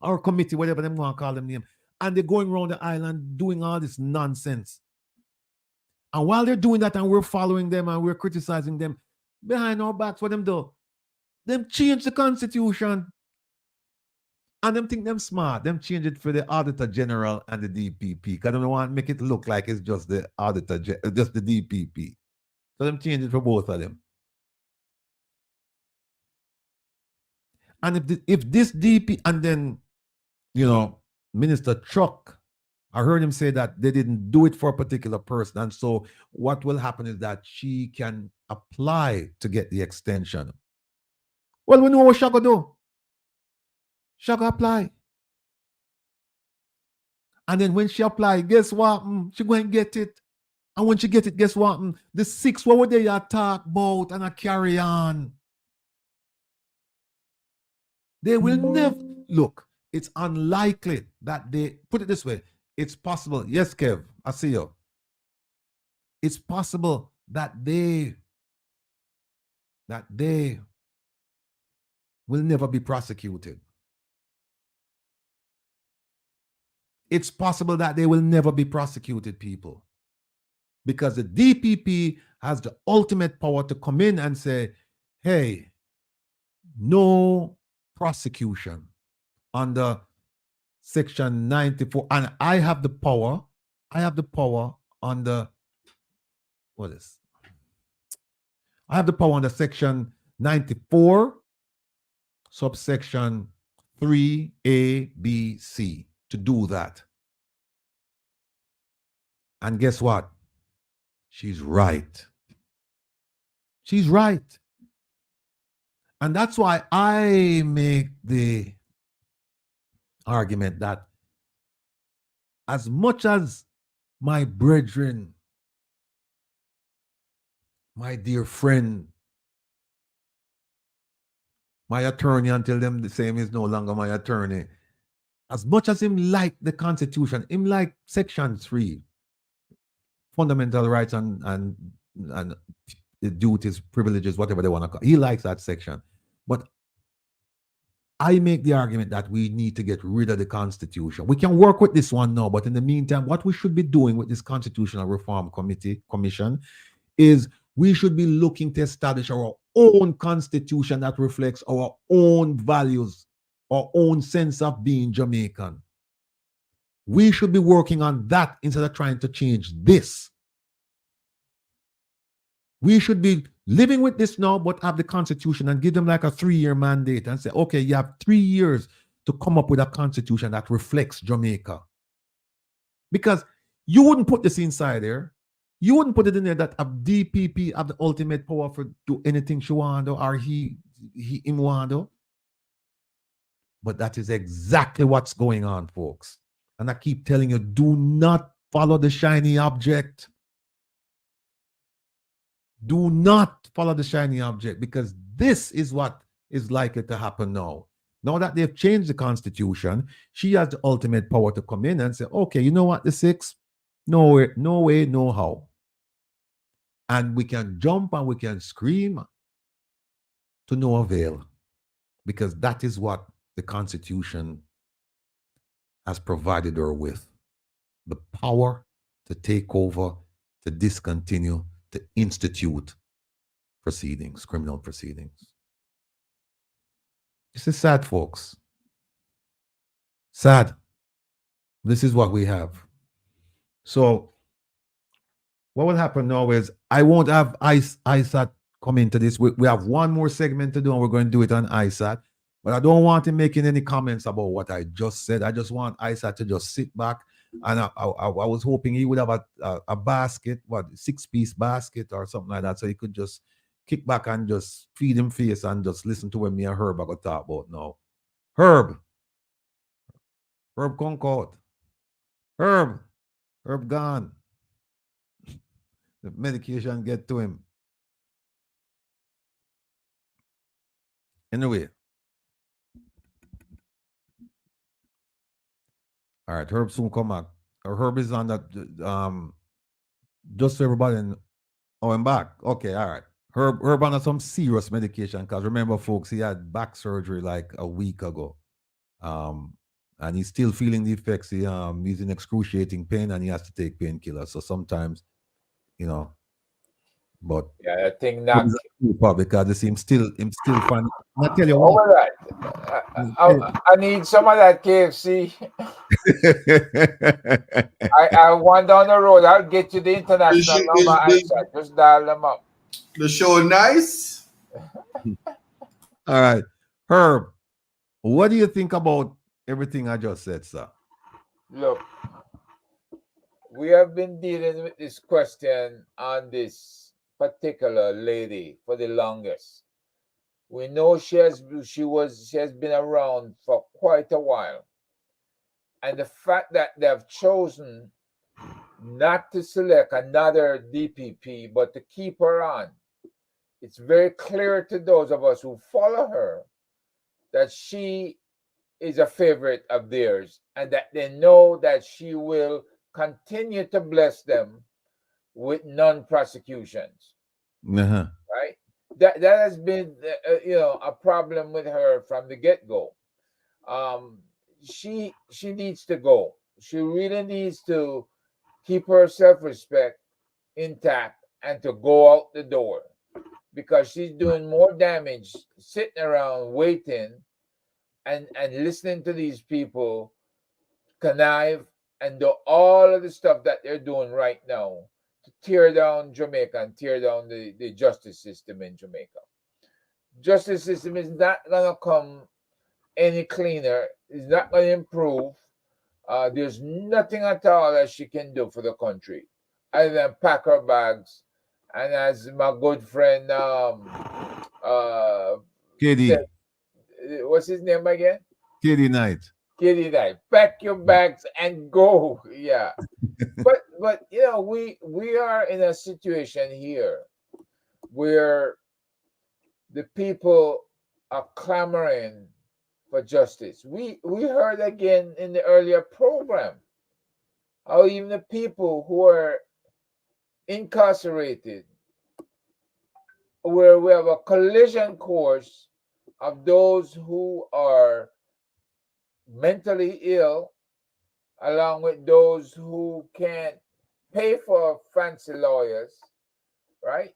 Speaker 1: or committee, whatever they want to call them name. And they're going around the island doing all this nonsense. And while they're doing that and we're following them and we're criticizing them, behind our backs, what them do? Them change the Constitution. And them think them smart. Them change it for the Auditor General and the DPP. Because they don't want to make it look like it's just the Auditor, just the DPP. So them change it for both of them. And if this DP, and then, Minister Chuck, I heard him say that they didn't do it for a particular person. And so what will happen is that she can apply to get the extension. Well, we know what Shaka do. Shaka apply. And then when she apply, guess what? She go and get it. And when she get it, guess what? The 6, what would they talk about and I carry on? They will never, look, it's unlikely that they, put it this way, it's possible, yes, Kev, I see you. It's possible that they will never be prosecuted. It's possible that they will never be prosecuted, people. Because the DPP has the ultimate power to come in and say, hey, no prosecution under Section 94. And I have the power under, what is? I have the power under Section 94, subsection 3A, B, C. To do that. And guess what? She's right. She's right. And that's why I make the argument that as much as my brethren, my dear friend, my attorney, until them the same is no longer my attorney, as much as him like the Constitution, him like Section 3, fundamental rights and the duties, privileges, whatever they want to call it. He likes that section. But I make the argument that we need to get rid of the Constitution. We can work with this one now, but in the meantime, what we should be doing with this Constitutional Reform Commission is we should be looking to establish our own Constitution that reflects our own values, our own sense of being Jamaican. We should be working on that instead of trying to change this. We should be living with this now, but have the Constitution and give them like a 3-year mandate and say, okay, you have 3 years to come up with a Constitution that reflects Jamaica. Because you wouldn't put this inside there. You wouldn't put it in there that a DPP have the ultimate power for do anything she want or him want. But that is exactly what's going on, folks. And I keep telling you, do not follow the shiny object. Do not follow the shiny object, because this is what is likely to happen now. Now that they've changed the Constitution, she has the ultimate power to come in and say, okay, you know what, the 6? No way, no how. And we can jump and we can scream to no avail, because that is what the Constitution has provided her with. The power to take over, to discontinue, to institute proceedings, criminal proceedings. This is sad, folks. Sad. This is what we have. So what will happen now is I won't have Isat come into this. We have one more segment to do, and we're going to do it on Isat. But I don't want him making any comments about what I just said. I just want Isat to just sit back. And I was hoping he would have a basket, what, 6-piece basket or something like that, so he could just kick back and just feed him face and just listen to what me and Herb are going to talk about now. Herb Concord. Herb gone. The medication get to him. Anyway. All right, Herb soon come back. Herb is on that. Just so everybody. Oh, I'm back. Okay, all right. Herb on some serious medication because remember, folks, he had back surgery like a week ago. And he's still feeling the effects. He's in excruciating pain and he has to take painkillers. So sometimes, but
Speaker 10: yeah, I think not
Speaker 1: because him still finding. I tell you
Speaker 10: what. I need some of that KFC. I want down the road. I'll get you the international number. Just dial them up.
Speaker 2: The show nice.
Speaker 1: All right, Herb. What do you think about everything I just said, sir?
Speaker 10: Look, we have been dealing with this question on this particular lady for the longest. We know she has been around for quite a while. And the fact that they've chosen not to select another DPP, but to keep her on, it's very clear to those of us who follow her that she is a favorite of theirs and that they know that she will continue to bless them with non-prosecutions. Right? That has been a problem with her from the get-go. She needs to go. She really needs to keep her self-respect intact and to go out the door, because she's doing more damage sitting around waiting and listening to these people connive and do all of the stuff that they're doing right now to tear down Jamaica and tear down the justice system in Jamaica. Justice system is not going to come any cleaner. It's not going to improve. There's nothing at all that she can do for the country other than pack her bags. And as my good friend
Speaker 1: KD
Speaker 10: said, what's his name again?
Speaker 1: KD Knight.
Speaker 10: KD Knight. Pack your bags and go. Yeah. but we are in a situation here where the people are clamoring for justice. We heard again in the earlier program how even the people who are incarcerated, where we have a collision course of those who are mentally ill, along with those who can't pay for fancy lawyers, right?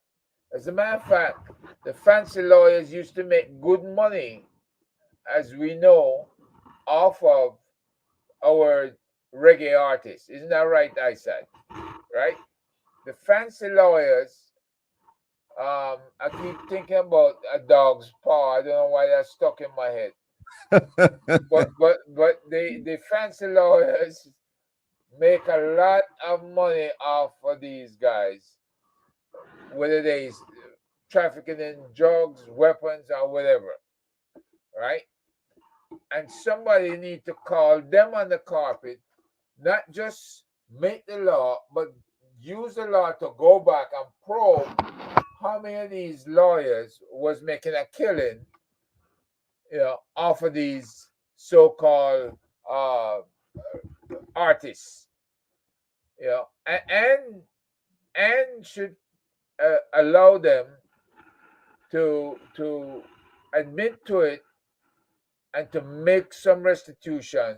Speaker 10: As a matter of fact, the fancy lawyers used to make good money, as we know, off of our reggae artists. Isn't that right, Isat? Right? The fancy lawyers, I keep thinking about a dog's paw. I don't know why that's stuck in my head. but the fancy lawyers make a lot of money off of these guys, whether they trafficking in drugs, weapons, or whatever, right? And somebody need to call them on the carpet, not just make the law, but use the law to go back and probe how many of these lawyers was making a killing, off of these so-called artists, and should allow them to admit to it and to make some restitution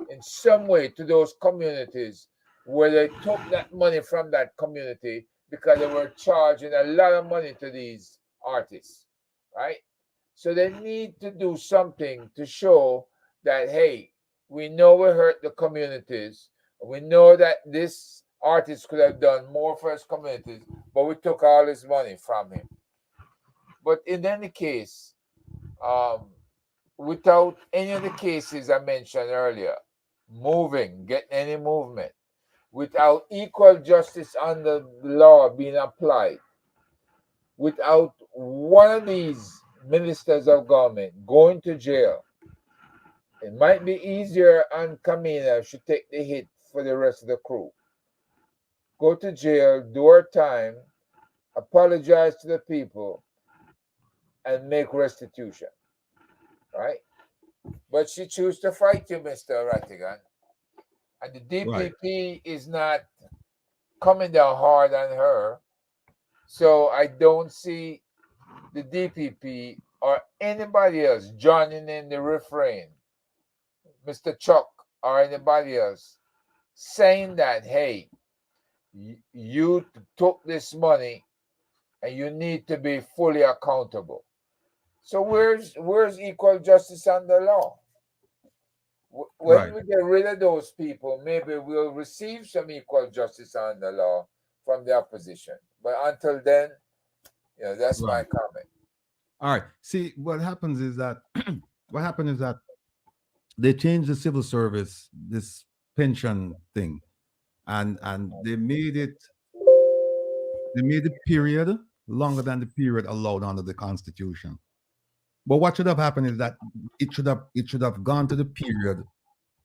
Speaker 10: in some way to those communities where they took that money from that community because they were charging a lot of money to these artists, right? So they need to do something to show that, hey, we know we hurt the communities. We know that this artist could have done more for his communities, but we took all his money from him. But in any case, without any of the cases I mentioned earlier, getting any movement, without equal justice under the law being applied, without one of these ministers of government going to jail, it might be easier on Camina if she take the hit for the rest of the crew. Go to jail, do her time, apologize to the people, and make restitution. Right? But she chose to fight you, Mr. Rattigan. And the DPP is not coming down hard on her. So I don't see the DPP or anybody else joining in the refrain, Mr. Chuck or anybody else, saying that, hey, you took this money and you need to be fully accountable. So where's equal justice under law? When we get rid of those people, maybe we'll receive some equal justice under law from the opposition. But until then, that's my comment.
Speaker 1: All right. See, what happens is that they changed the civil service, this pension thing, and they made the period longer than the period allowed under the Constitution. But what should have happened is that it should have gone to the period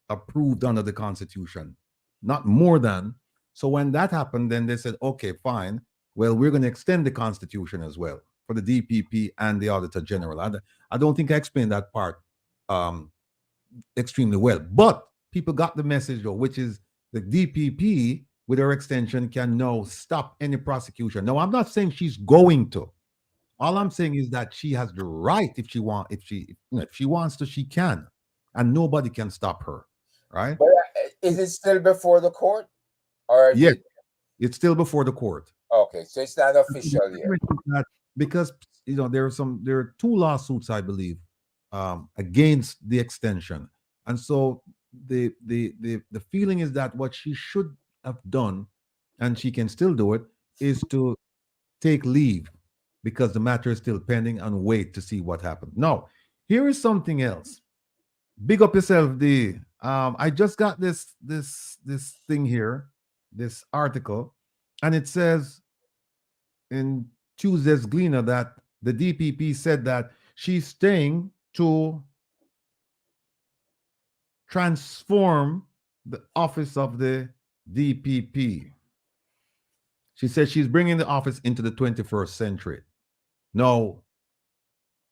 Speaker 1: approved under the Constitution, not more than. So when that happened, then they said, okay, fine. Well, we're going to extend the Constitution as well for the DPP and the Auditor General. I don't think I explained that part extremely well. But people got the message, though, which is the DPP, with her extension, can now stop any prosecution. No, I'm not saying she's going to. All I'm saying is that she has the right, if she wants to, she can, and nobody can stop her, right?
Speaker 10: But is it still before the court? Or
Speaker 1: yes, it's still before the court.
Speaker 10: Okay, so it's not official yet.
Speaker 1: Because there are 2 lawsuits, I believe, against the extension, and so the feeling is that what she should have done, and she can still do it, is to take leave, because the matter is still pending, and wait to see what happens. Now, here is something else. Big up yourself, D. I just got this thing here, this article, and it says in Tuesday's Gleaner that the DPP said that she's staying to transform the office of the DPP. She said she's bringing the office into the 21st century. No,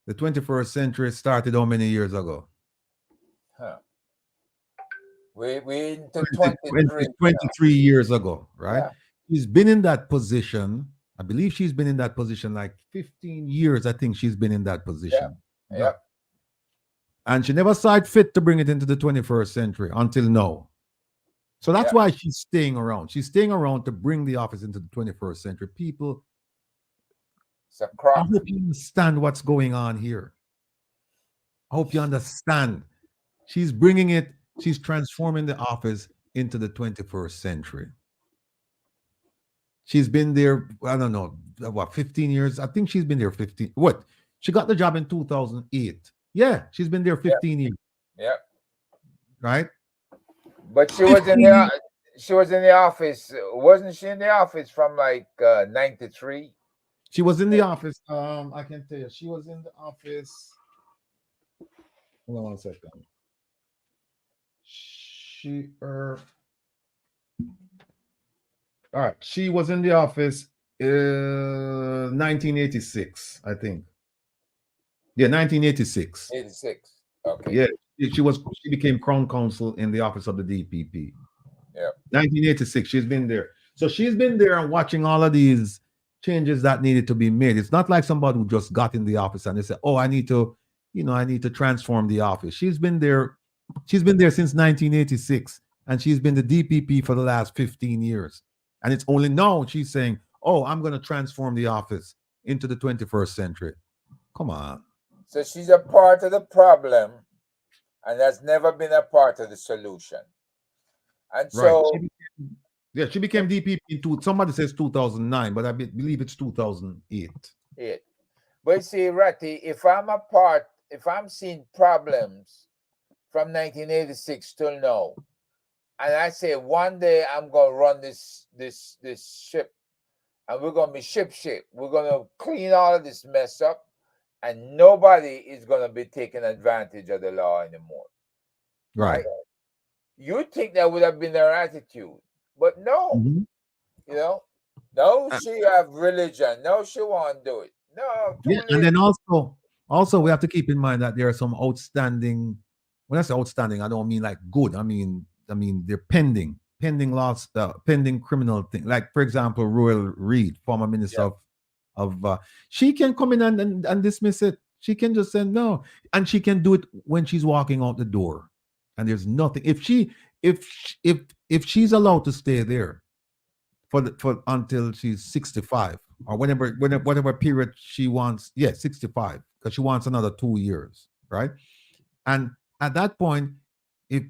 Speaker 1: the 21st century started how many years ago?
Speaker 10: We into
Speaker 1: 23 years ago, right?
Speaker 10: Yeah.
Speaker 1: She's been in that position. I believe she's been in that position like 15 years. I think she's been in that position.
Speaker 10: Yeah.
Speaker 1: And she never saw it fit to bring it into the 21st century until now. So that's why she's staying around. She's staying around to bring the office into the 21st century. People, I hope you understand what's going on here. I hope you understand. She's bringing it, she's transforming the office into the 21st century. She's been there, I don't know, 15 years? I think she's been there 15. What? She got the job in 2008. Yeah, she's been there 15 years.
Speaker 10: Yeah.
Speaker 1: Right?
Speaker 10: But she was in the office. Wasn't she in the office from like 93?
Speaker 1: She was in the office. I can tell you, she was in the office. Hold on 1 second. All right. She was in the office 1986, I think. Yeah, 1986.
Speaker 10: 86. Okay.
Speaker 1: Yeah, she became Crown Counsel in the office of the DPP.
Speaker 10: Yeah.
Speaker 1: 1986. She's been there. So she's been there and watching all of these changes that needed to be made. It's not like somebody who just got in the office and they said, "Oh, I need to transform the office." She's been there since 1986, and she's been the DPP for the last 15 years. And it's only now she's saying, "Oh, I'm going to transform the office into the 21st century." Come on.
Speaker 10: So she's a part of the problem and has never been a part of the solution. And
Speaker 1: Right.
Speaker 10: so,
Speaker 1: She became DPP in somebody says 2009, but I believe it's 2008.
Speaker 10: but you see, Ratty, if I'm seeing problems from 1986 till now, and I say one day I'm gonna run this ship, and we're gonna be ship. We're gonna clean all of this mess up, and nobody is gonna be taking advantage of the law anymore.
Speaker 1: Right.
Speaker 10: You think that would have been their attitude, but no.
Speaker 1: Mhm.
Speaker 10: You know, no, she have religion. No, she won't do it. No,
Speaker 1: Yeah, and then also we have to keep in mind that there are some outstanding. When I say outstanding, I don't mean like good. I mean they're pending laws, pending criminal thing. Like for example, Royal Reed, former minister of she can come in and dismiss it. She can just say no, and she can do it when she's walking out the door, and there's nothing. If she's allowed to stay there for until she's 65 or whatever period she wants, 65, because she wants another 2 years, right? And at that point, if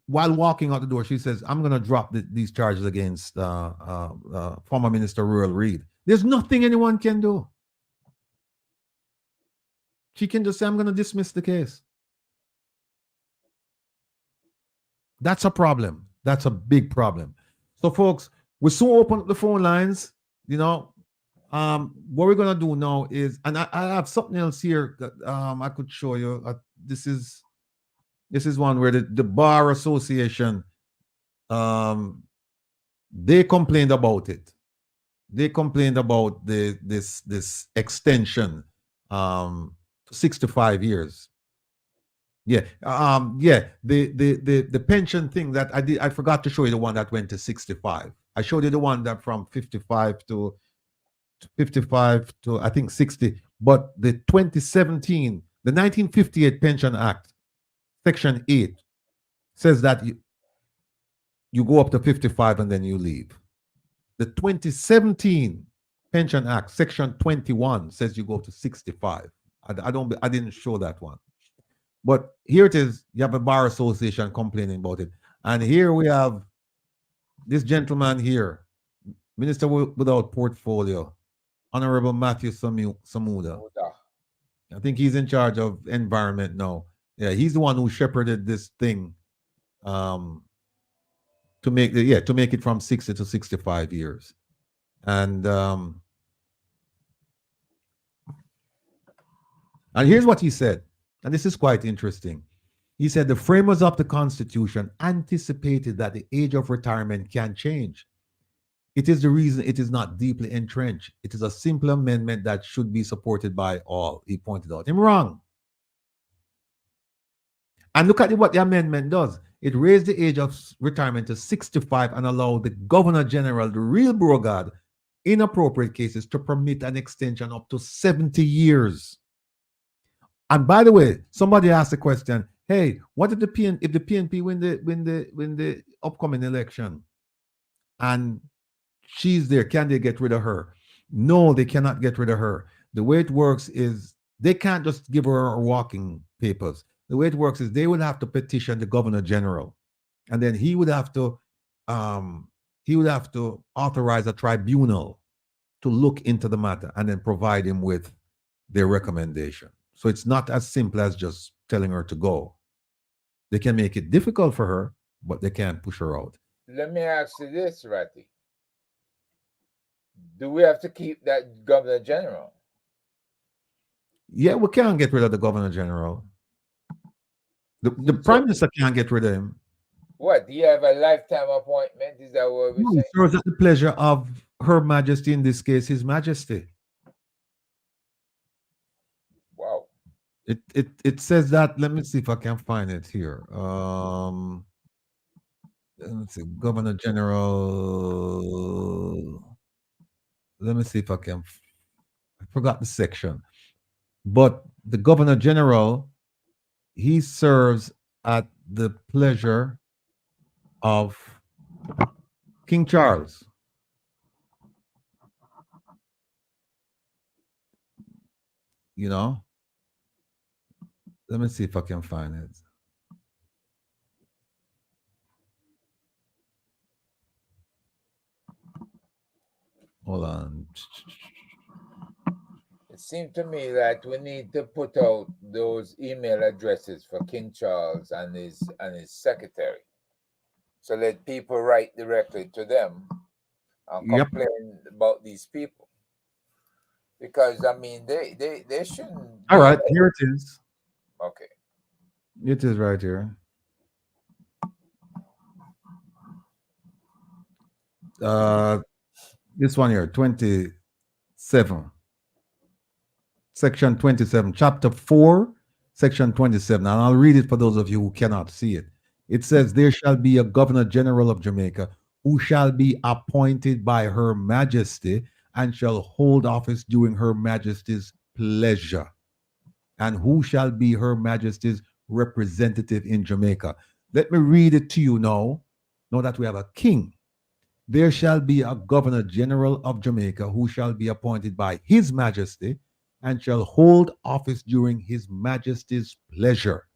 Speaker 1: while walking out the door she says, I'm going to drop these charges against former minister Royal Reed, there's nothing anyone can do. She can just say, I'm going to dismiss the case. That's a problem. That's a big problem. So, folks, we soon open up the phone lines. You know, what we're gonna do now is, and I have something else here that I could show you. This is one where the Bar Association, they complained about it. They complained about this extension, 65 years. The pension thing that I forgot to show you the one that went to 65. I showed you the one that from 55 to I think 60. But the 2017, the 1958 Pension Act, Section 8, says that you go up to 55 and then you leave. The 2017 Pension Act, Section 21, says you go to 65. I didn't show that one. But here it is. You have a bar association complaining about it. And here we have this gentleman here, Minister without portfolio, Honorable Matthew Samuda. I think he's in charge of environment now. Yeah, he's the one who shepherded this thing to make it from 60 to 65 years. And here's what he said. And this is quite interesting. He said the framers of the Constitution anticipated that the age of retirement can change. It is the reason it is not deeply entrenched. It is a simple amendment that should be supported by all. He pointed out. I'm wrong. And look at what the amendment does. It raised the age of retirement to 65 and allowed the Governor General, the real brogard, in appropriate cases to permit an extension up to 70 years. And by the way, somebody asked the question, hey, what if the PNP win the upcoming election and she's there, can they get rid of her? No, they cannot get rid of her. The way it works is they can't just give her walking papers. The way it works is they will have to petition the Governor General, and then he would have to authorize a tribunal to look into the matter and then provide him with their recommendation. So it's not as simple as just telling her to go. They can make it difficult for her, but they can't push her out.
Speaker 10: Let me ask you this, Ratty. Do we have to keep that Governor General?
Speaker 1: Yeah, we can't get rid of the Governor General. The Prime Minister can't get rid of him.
Speaker 10: What? Do you have a lifetime appointment? Is that what we're saying?
Speaker 1: He serves at the pleasure of Her Majesty, in this case, His Majesty.
Speaker 10: Wow.
Speaker 1: It says that. Let me see if I can find it here. Let's see, Governor General. Let me see if I can. I forgot the section, but the Governor General, he serves at the pleasure of King Charles. You know, Let me see if I can find it. Hold on.
Speaker 10: It seems to me that we need to put out those email addresses for King Charles and his secretary, so that people write directly to them and complain about these people. Because I mean, they shouldn't.
Speaker 1: All right, here it is.
Speaker 10: Okay.
Speaker 1: It is right here. This one here, 27. Section 27, chapter 4, section 27. And I'll read it for those of you who cannot see it. It says, there shall be a governor general of Jamaica who shall be appointed by Her Majesty and shall hold office during Her Majesty's pleasure, and who shall be Her Majesty's representative in Jamaica. Let me read it to you now that we have a king. There shall be a governor general of Jamaica who shall be appointed by His Majesty and shall hold office during His Majesty's pleasure,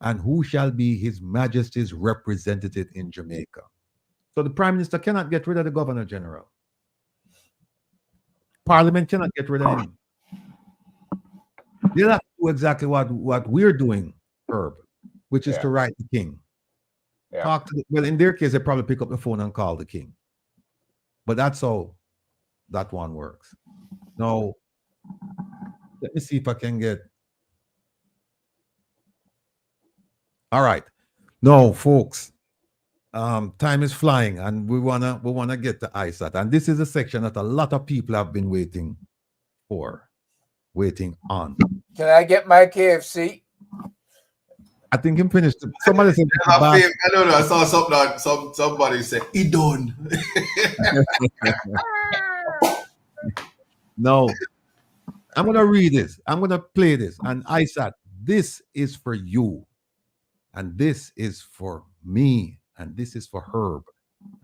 Speaker 1: and who shall be His Majesty's representative in Jamaica. So the Prime Minister cannot get rid of the Governor General. Parliament cannot get rid of him. They'll have to do exactly what we're doing, Herb, which is to write the king. Talk to well, in their case, they probably pick up the phone and call the king. But that's how that one works. Now, let me see if I can get. All right. No, folks. Time is flying, and we wanna get to Isat. And this is a section that a lot of people have been waiting on.
Speaker 10: Can I get my KFC?
Speaker 1: I think him finished. Somebody said,
Speaker 2: I don't know. I saw something. Somebody said, "He done."
Speaker 1: No, I'm gonna read this. I'm gonna play this. And Isat, this is for you, and this is for me, and this is for Herb,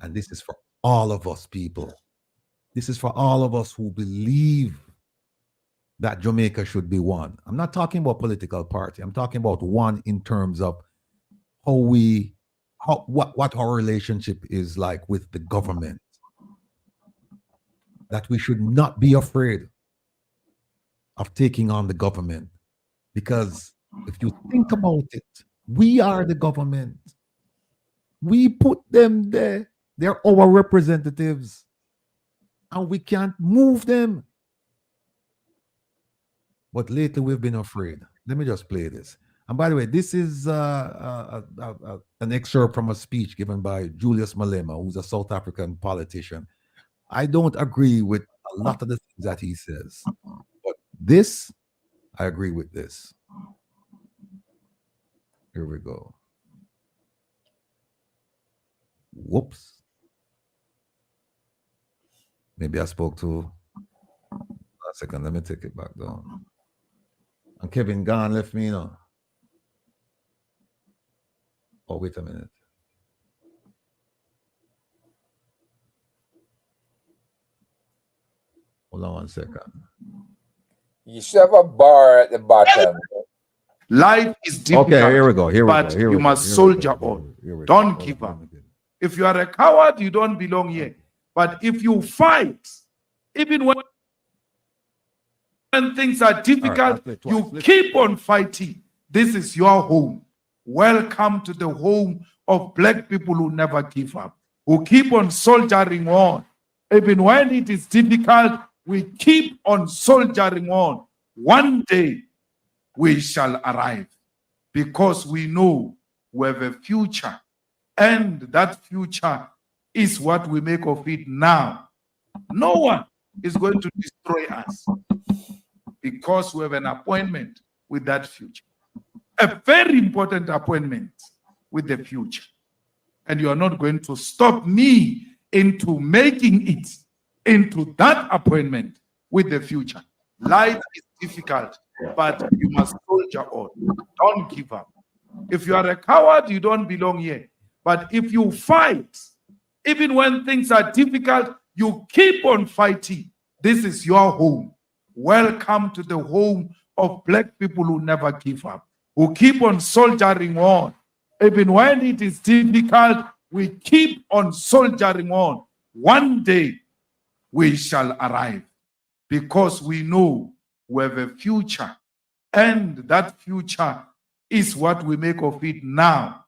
Speaker 1: and this is for all of us people. This is for all of us who believe that Jamaica should be one. I'm not talking about political party. I'm talking about one in terms of what our relationship is like with the government. That we should not be afraid of taking on the government, because if you think about it, we are the government. We put them there. They're our representatives, and we can't move them. But lately we've been afraid. Let me just play this. And by the way, this is an excerpt from a speech given by Julius Malema, who's a South African politician. I don't agree with a lot of the things that he says, but this, I agree with this. Here we go. Whoops. Maybe I spoke too. A second, let me take it back down. And Kevin Gahn left me, Oh, wait a minute. Hold on 1 second.
Speaker 10: You should have a bar at the bottom.
Speaker 13: Life is difficult.
Speaker 1: Okay, here we go.
Speaker 13: But you must soldier on. Don't give up. If you are a coward, you don't belong here. But if you fight, even when things are difficult, you keep on fighting. This is your home. Welcome to the home of black people who never give up, who keep on soldiering on. Even when it is difficult, we keep on soldiering on. One day we shall arrive, because we know we have a future, and that future is what we make of it now. No one is going to destroy us, because we have an appointment with that future. A very important appointment with the future. And you are not going to stop me into making it into that appointment with the future. Life is difficult, but you must soldier on. Don't give up. If you are a coward, you don't belong here. But if you fight, even when things are difficult, you keep on fighting. This is your home. Welcome to the home of black people who never give up. who keep on soldiering on. Even when it is difficult, we keep on soldiering on. One day we shall arrive because we know we have a future, and that future is what we make of it now.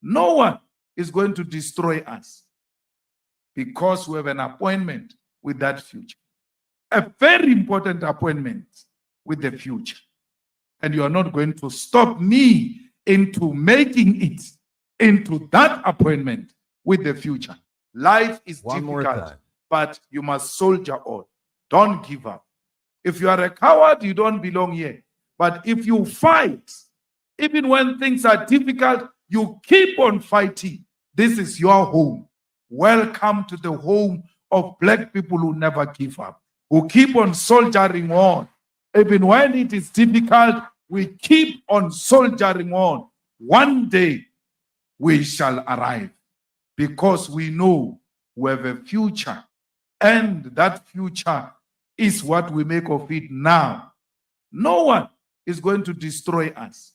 Speaker 13: No one is going to destroy us because we have an appointment with that future. A very important appointment with the future. And you are not going to stop me into making it into that appointment with the future. Life is difficult, but you must soldier on. Don't give up. If you are a coward, you don't belong here. But if you fight, even when things are difficult, you keep on fighting. This is your home. Welcome to the home of Black people who never give up, who keep on soldiering on. Even when it is difficult, we keep on soldiering on. One day we shall arrive because we know we have a future, and that future is what we make of it now. No one is going to destroy us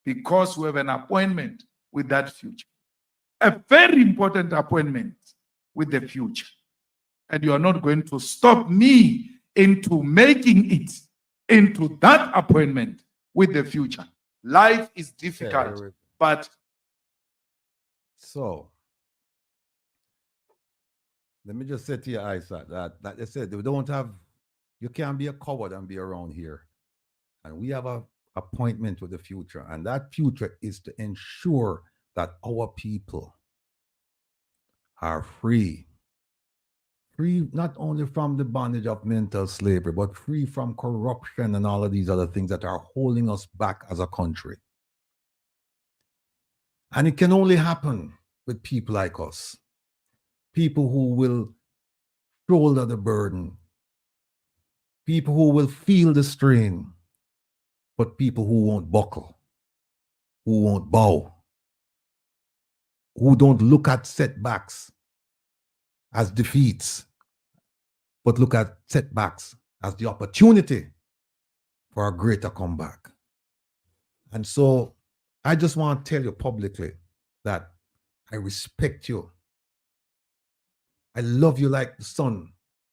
Speaker 13: because we have an appointment with that future. A very important appointment with the future. And you are not going to stop me into making it into that appointment with the future. Life is difficult, but
Speaker 1: so let me just say to you, Isat, that they said you can't be a coward and be around here. And we have a appointment with the future, and that future is to ensure that our people are free not only from the bondage of mental slavery, but free from corruption and all of these other things that are holding us back as a country. And it can only happen with people like us, people who will shoulder the burden, people who will feel the strain, but people who won't buckle, who won't bow, who don't look at setbacks as defeats, but look at setbacks as the opportunity for a greater comeback. And so I just want to tell you publicly that I respect you. I love you like the son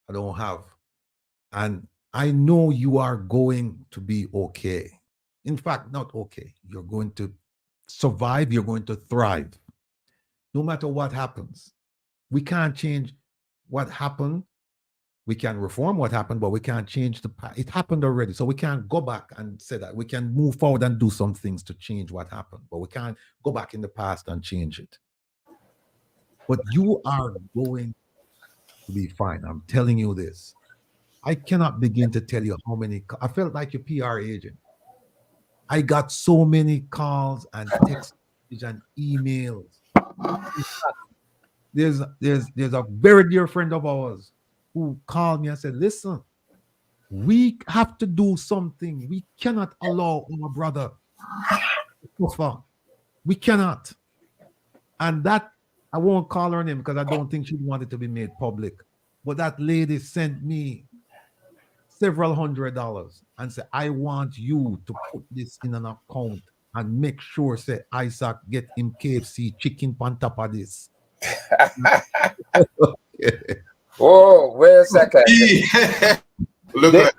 Speaker 1: I don't have. And I know you are going to be okay. In fact, not okay. You're going to survive. You're going to thrive. No matter what happens. We can't change what happened. We can reform what happened, but we can't change the past. It happened already. So we can't go back and say that. We can move forward and do some things to change what happened, but we can't go back in the past and change it. But you are going to be fine. I'm telling you this. I cannot begin to tell you how many. I felt like your PR agent. I got so many calls and texts and emails. There's a very dear friend of ours who called me and said, listen, we have to do something. We cannot allow our brother to suffer. We cannot. And that, I won't call her name because I don't think she wanted to be made public. But that lady sent me several $100s and said, I want you to put this in an account and make sure, say, Isaac get him KFC chicken on top of this.
Speaker 10: Okay. Oh, wait a second.
Speaker 2: Look at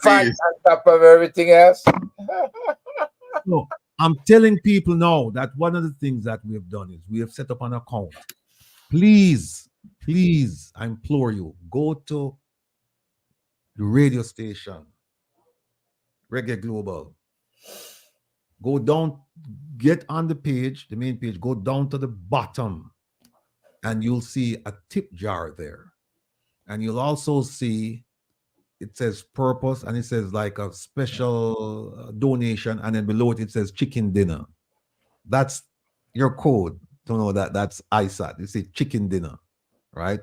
Speaker 10: fat on top of everything else.
Speaker 1: No, I'm telling people now that one of the things that we have done is we have set up an account. Please, I implore you, go to the radio station, Reggae Global. Go down, get on the page, the main page, go down to the bottom, and you'll see a tip jar there. And you'll also see, it says purpose, and it says like a special donation, and then below it, it says chicken dinner. That's your code to know that that's ISAT. You see chicken dinner, right?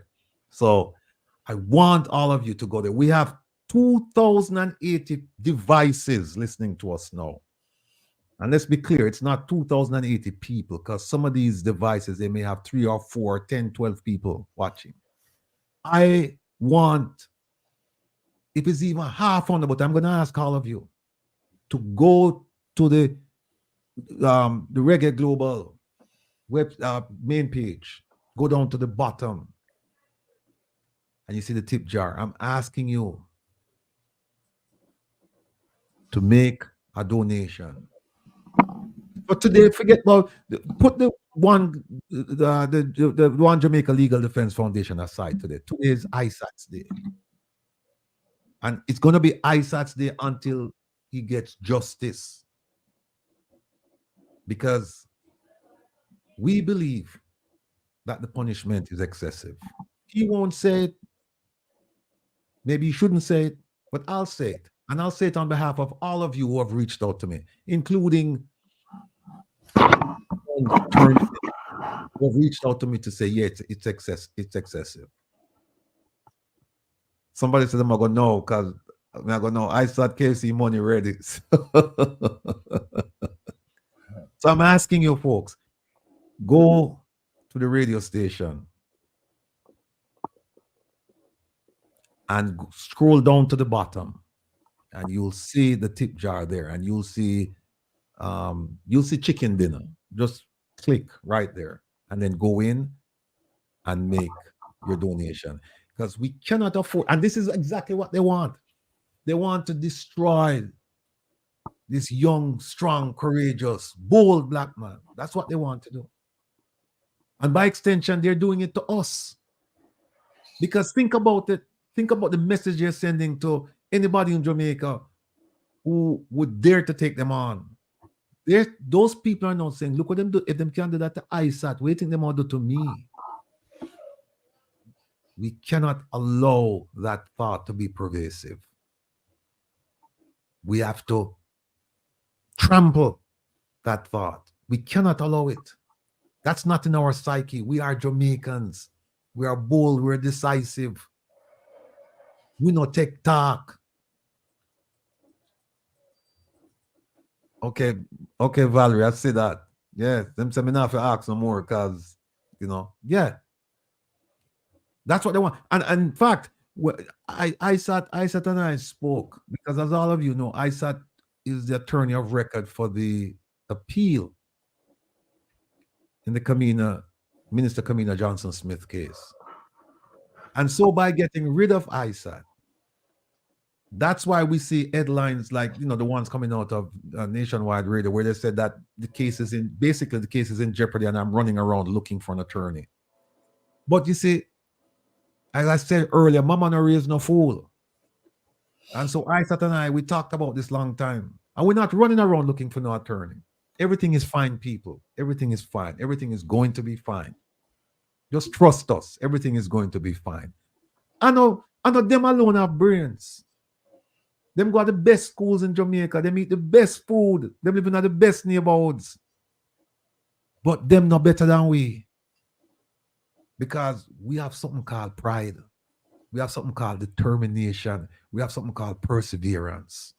Speaker 1: So I want all of you to go there. We have 2,080 devices listening to us now. And let's be clear, it's not 2,080 people, because some of these devices, they may have 3 or 4, 10, 12 people watching. I want, if it's even half on, but I'm going to ask all of you, to go to the Reggae Global web main page, go down to the bottom, and you see the tip jar. I'm asking you to make a donation. But today, forget about put the one Jamaica Legal Defense Foundation aside today. Today is Isat's Day. And it's going to be Isat's Day until he gets justice. Because we believe that the punishment is excessive. He won't say it. Maybe he shouldn't say it, but I'll say it. And I'll say it on behalf of all of you who have reached out to me, including who have reached out to me to say, yeah, it's excessive. Somebody said, I'm going to know, because I'm going to know, I start KC money ready. So I'm asking you folks, go to the radio station and scroll down to the bottom, and you'll see the tip jar there, and you'll see chicken dinner. Just click right there and then go in and make your donation, because we cannot afford, and this is exactly what they want. They want to destroy this young, strong, courageous, bold black man. That's what they want to do. And by extension, they're doing it to us. Because think about it. Think about the message you're sending to anybody in Jamaica who would dare to take them on. Those people are not saying, look what them do. If them can do that to Isat, what do you think them all do to me? We cannot allow that thought to be pervasive. We have to trample that thought. We cannot allow it. That's not in our psyche. We are Jamaicans. We are bold. We're decisive. We not take talk. Okay, Valerie, I see that. Yeah, them say me not have to ask no more, because, yeah. That's what they want. And in fact, Isat and I spoke, because as all of you know, Isat is the attorney of record for the appeal in the Minister Kamina Johnson-Smith case. And so by getting rid of Isat, that's why we see headlines like, the ones coming out of Nationwide Radio, where they said that the case is in jeopardy and I'm running around looking for an attorney. But you see, as I said earlier, Mama no raise no fool. And so Isat and I, we talked about this long time. And we're not running around looking for no attorney. Everything is fine, people. Everything is fine. Everything is going to be fine. Just trust us. Everything is going to be fine. I know them alone have brains. Them got the best schools in Jamaica. They eat the best food. Them living in the best neighborhoods. But them not better than we. Because we have something called pride. We have something called determination. We have something called perseverance.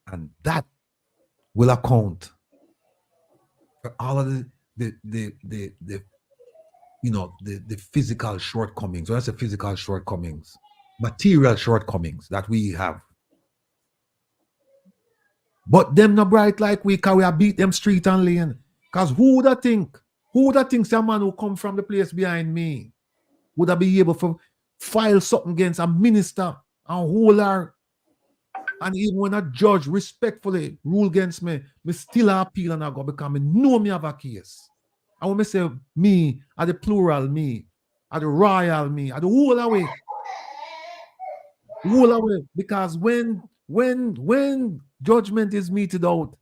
Speaker 1: And that will account for all of the physical shortcomings. When I say physical shortcomings, material shortcomings that we have. But them not bright like we, because we have beat them street and lane. Because who would have think some man who come from the place behind me would have be able to file something against a minister and hold her, and even when a judge respectfully rule against me still appeal and I go, because I know me have a case. And when I say me, at the plural me, at the royal me, at the whole away. Because when judgment is meted out,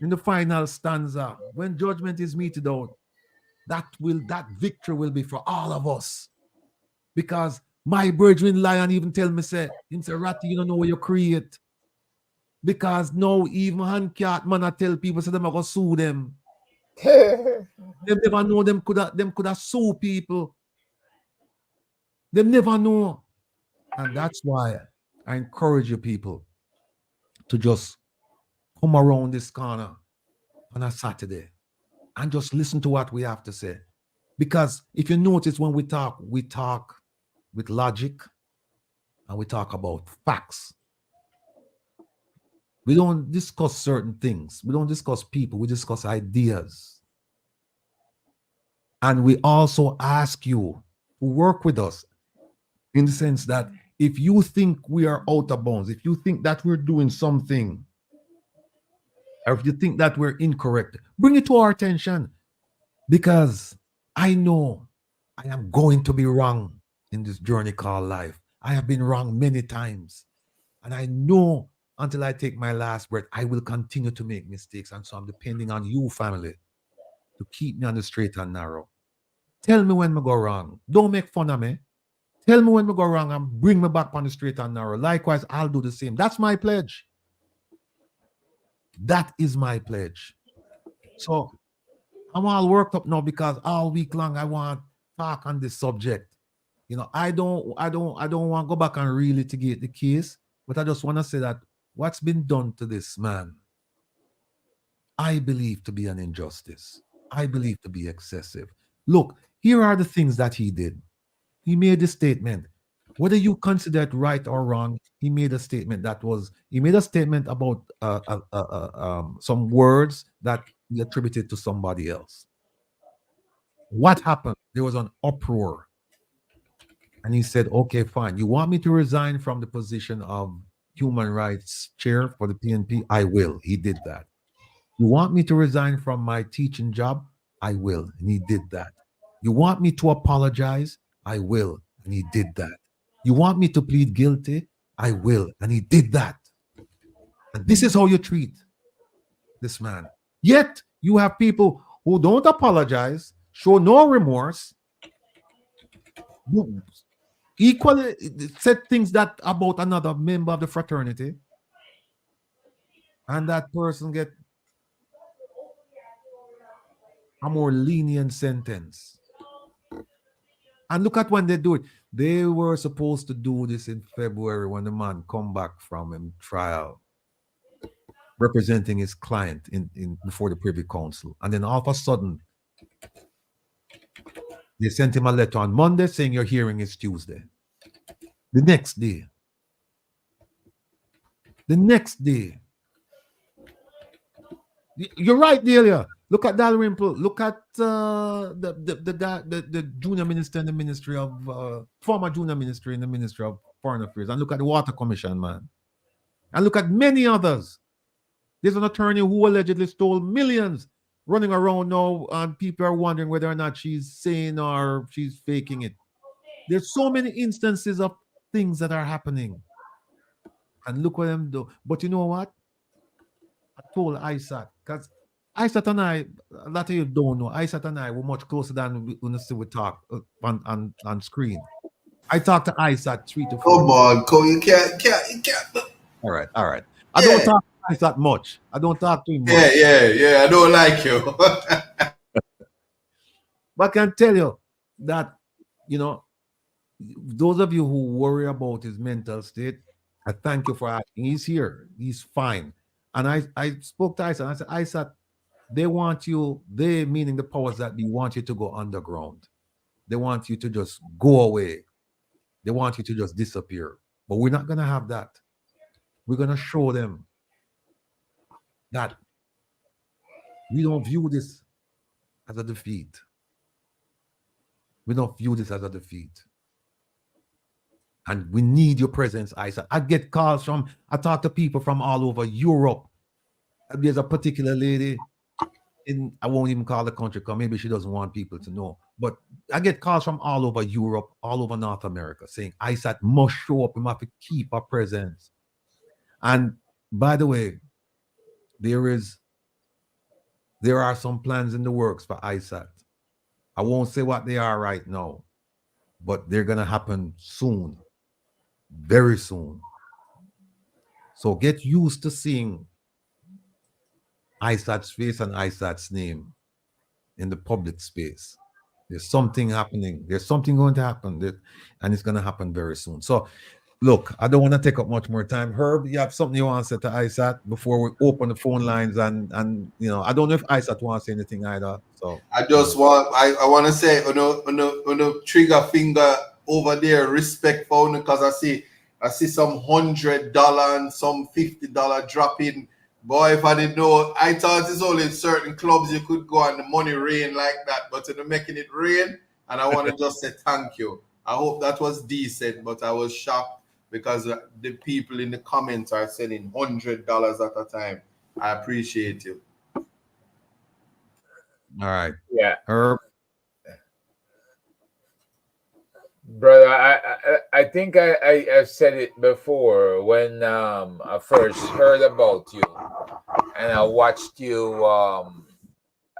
Speaker 1: in the final stanza, when judgment is meted out, that victory will be for all of us. Because my brethren lie and even tell me, say, Ratty, you don't know what you create. Because now even handcat man I tell people, say them are gonna sue them. Them never know them could have sue people. Them never know. And that's why I encourage you people to just come around this corner on a Saturday and just listen to what we have to say. Because if you notice, when we talk with logic and we talk about facts. We don't discuss certain things. We don't discuss people. We discuss ideas. And we also ask you to work with us in the sense that if you think we are out of bounds, if you think that we're doing something, or if you think that we're incorrect, bring it to our attention. Because I know I am going to be wrong in this journey called life. I have been wrong many times. And I know until I take my last breath, I will continue to make mistakes. And so I'm depending on you, family, to keep me on the straight and narrow. Tell me when I go wrong. Don't make fun of me. Tell me when I go wrong and bring me back on the straight and narrow. Likewise, I'll do the same. That's my pledge. That is my pledge. So I'm all worked up now because all week long I want to talk on this subject. You know, I don't want to go back and relitigate the case, but I just want to say that what's been done to this man, I believe to be an injustice. I believe to be excessive. Look, here are the things that he did. He made a statement. Whether you consider it right or wrong, he made a statement about some words that he attributed to somebody else. What happened? There was an uproar. And he said, okay, fine. You want me to resign from the position of human rights chair for the PNP? I will. He did that. You want me to resign from my teaching job? I will. And he did that. You want me to apologize? I will. And he did that. You want me to plead guilty? I will. And he did that. And this is how you treat this man. Yet you have people who don't apologize, show no remorse, who equally said things that about another member of the fraternity, and that person get a more lenient sentence. And look at when they do it. They were supposed to do this in February when the man come back from him trial, representing his client in before the Privy Council. And then all of a sudden, they sent him a letter on Monday saying your hearing is Tuesday. The next day. You're right, Delia. Look at Dalrymple. Look at the junior minister in the Ministry of former junior minister in the Ministry of Foreign Affairs, and look at the Water Commission, man, and look at many others. There's an attorney who allegedly stole millions running around now, and people are wondering whether or not she's sane or she's faking it. There's so many instances of things that are happening, and look what them do. But you know what? I told Isat, because Isat and I, a lot of you don't know, Isat and I were much closer than we talk on screen. I talked to Isat 3 to 4.
Speaker 2: Come on, Cole, you can't.
Speaker 1: All right. I don't talk to Isat much. I don't talk to him much.
Speaker 2: Yeah, I don't like you.
Speaker 1: But I can tell you that, you know, those of you who worry about his mental state, I thank you for asking. He's here. He's fine. And I spoke to Isat. I said, Isat, they want you, they meaning the powers that be, want you to go underground. They want you to just go away. They want you to just disappear. But we're not going to have that. We're going to show them that we don't view this as a defeat. We don't view this as a defeat. And we need your presence, Isaac. I get calls I talk to people from all over Europe. There's a particular lady I won't even call the country because maybe she doesn't want people to know. But I get calls from all over Europe, all over North America saying, Isaac must show up. We must keep our presence. And by the way, there are some plans in the works for Isaac. I won't say what they are right now, but they're going to happen soon. Very soon. So get used to seeing Isat's face and Isat's name in the public space. There's something happening. There's something going to happen, and it's going to happen very soon. So, look, I don't want to take up much more time. Herb, you have something you want to say to Isat before we open the phone lines, and you know, I don't know if Isat wants to say anything either. So
Speaker 2: I want to say, trigger finger over there, respect for because I see I see some $100 and some $50 dropping. Boy, if I didn't know, I thought it's only in certain clubs you could go and the money rain like that, but they're making it rain. And I want to just say thank you. I hope that was decent, but I was shocked because the people in the comments are sending $100 at a time. I appreciate you.
Speaker 1: All right.
Speaker 10: Yeah.
Speaker 1: Herb.
Speaker 10: Brother, I think I've said it before when I first heard about you and I watched you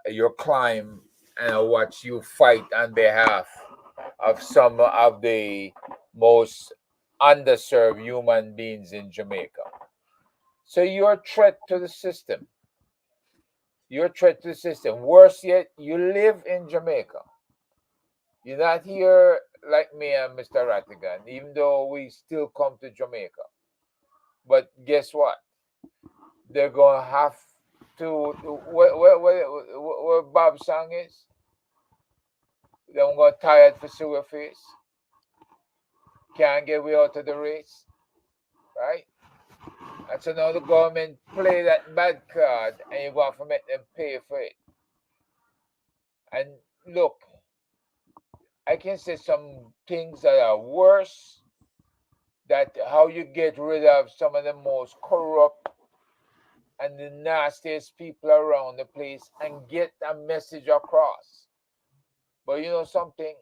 Speaker 10: your climb and I watched you fight on behalf of some of the most underserved human beings in Jamaica. So you're a threat to the system. You're a threat to the system. Worse yet, you live in Jamaica. You're not here like me and Mr. Rattigan, even though we still come to Jamaica. But guess what? They're going to have to, what Bob's song is? They're going to tired for sewer face. Can't get way out of the race. Right? And so now the government play that bad card and you're going to make them pay for it. And look, I can say some things that are worse, that how you get rid of some of the most corrupt and the nastiest people around the place and get a message across. But you know something?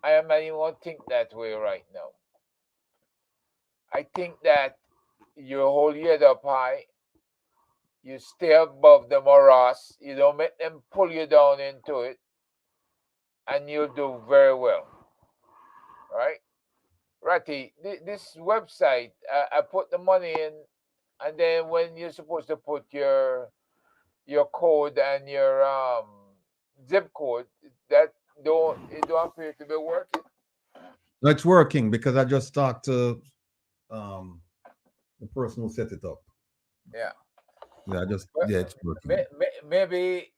Speaker 10: I am not even going to think that way right now. I think that you hold your head up high, you stay above the morass, you don't make them pull you down into it, and you'll do very well. Right? Ratty, this website, I put the money in, and then when you're supposed to put your code and your zip code, it don't appear to be working.
Speaker 1: No, it's working because I just talked to the person who set it up.
Speaker 10: Yeah.
Speaker 1: Yeah, it's working.
Speaker 10: Maybe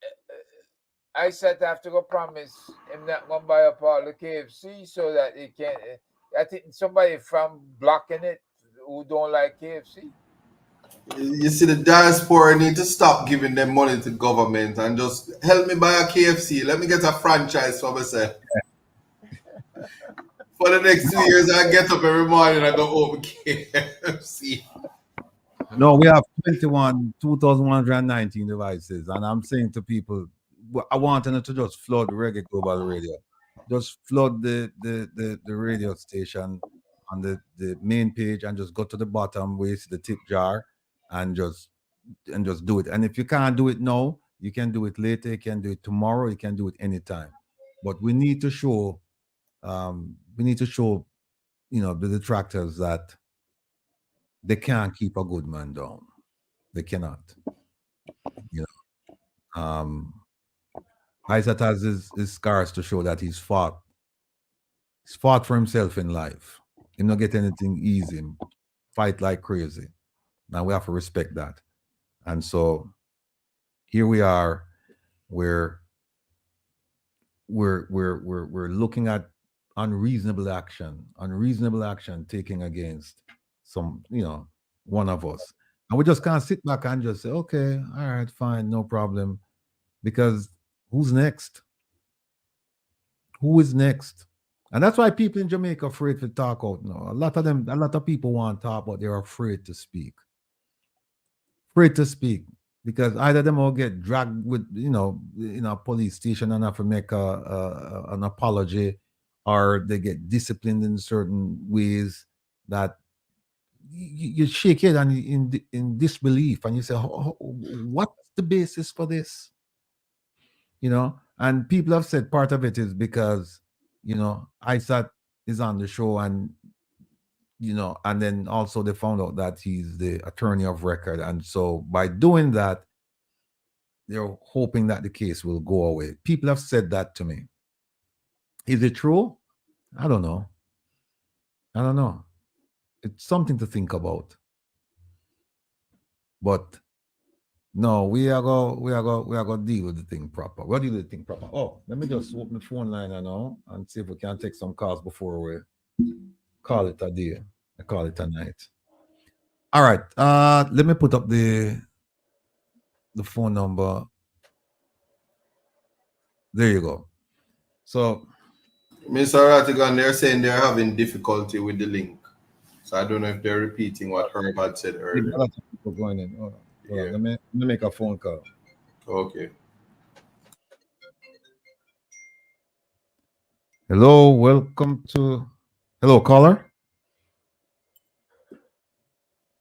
Speaker 10: Isat have to go promise him not going to buy up all the KFC so that he can. I think somebody from blocking it who don't like KFC.
Speaker 2: You see, the diaspora need to stop giving them money to government and just help me buy a KFC. Let me get a franchise for myself. For the next 2 years, I get up every morning and go open KFC.
Speaker 1: No, we have 2,119 devices, and I'm saying to people, I want them to just flood Reggae Global Radio. Just flood the radio station on the main page and just go to the bottom where you see the tip jar and just do it. And if you can't do it now, you can do it later, you can do it tomorrow, you can do it anytime. But we need to show the detractors that they can't keep a good man down. They cannot. Isat has his scars to show that he's fought. He's fought for himself in life. He not get anything easy. Fight like crazy. Now we have to respect that. And so here we are. We're looking at unreasonable action taken against some, one of us. And we just can't sit back and just say, okay, all right, fine, no problem. Because who's next? Who is next? And that's why people in Jamaica are afraid to talk out now. A lot of people want to talk, but they're afraid to speak. Afraid to speak. Because either them will get dragged with, in a police station and have to make an apology, or they get disciplined in certain ways that you shake your head and in disbelief, and you say, what's the basis for this? And people have said part of it is because, Isat is on the show, and and then also they found out that he's the attorney of record. And so by doing that, they're hoping that the case will go away. People have said that to me. Is it true? I don't know. It's something to think about. But no, we are going to deal with the thing proper. We'll deal with the thing proper. Oh, let me just open the phone line now and see if we can take some calls before we call it a day. I call it a night. All right. Let me put up the phone number. There you go. So,
Speaker 2: Mr. Rattigan, they're saying they're having difficulty with the link. So I don't know if they're repeating what Herb had said earlier.
Speaker 1: a lot of people going in. Hold on.
Speaker 2: Yeah.
Speaker 1: Let me make a phone call.
Speaker 2: Okay.
Speaker 1: Hello, welcome to. Hello, caller.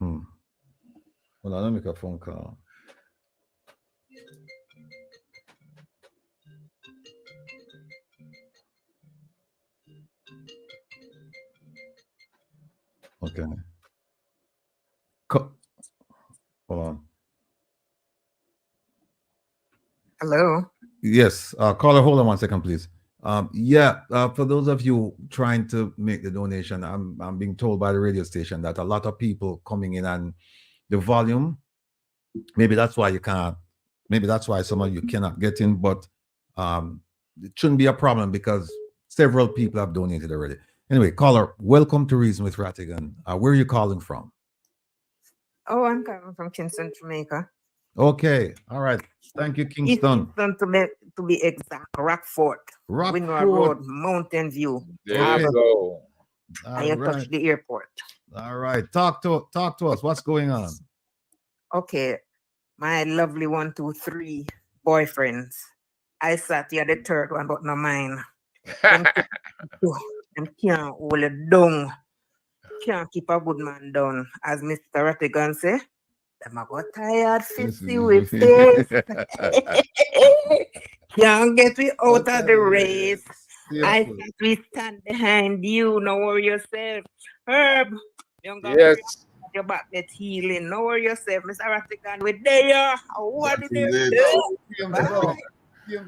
Speaker 1: Hold on, let me make a phone call. Okay. Hold on.
Speaker 14: Hello.
Speaker 1: Yes, caller, hold on 1 second, please. For those of you trying to make the donation, I'm being told by the radio station that a lot of people coming in and the volume, maybe that's why you can't, maybe that's why some of you cannot get in, but it shouldn't be a problem because several people have donated already. Anyway, caller, welcome to Reason with Rattigan. Where are you calling from?
Speaker 14: Oh, I'm coming from Kingston, Jamaica.
Speaker 1: Okay, all right. Thank you, Kingston.
Speaker 14: Kingston to be exact, Rockford. Windward Road, Mountain View.
Speaker 10: There you go.
Speaker 14: I am touch the airport.
Speaker 1: All right. Talk to us. What's going on?
Speaker 14: Okay. My lovely 1, 2, 3 boyfriends. I sat here the third one, but not mine. Them can't hold it down. Can't keep a good man down. As Mr. Rattigan say, them a got tired 50 with this. Can't get me out of the race. I said we stand behind you. No worry yourself. Herb,
Speaker 10: yes.
Speaker 14: Your back that healing. No worry yourself, Mr. Rattigan. We're there. What did they do?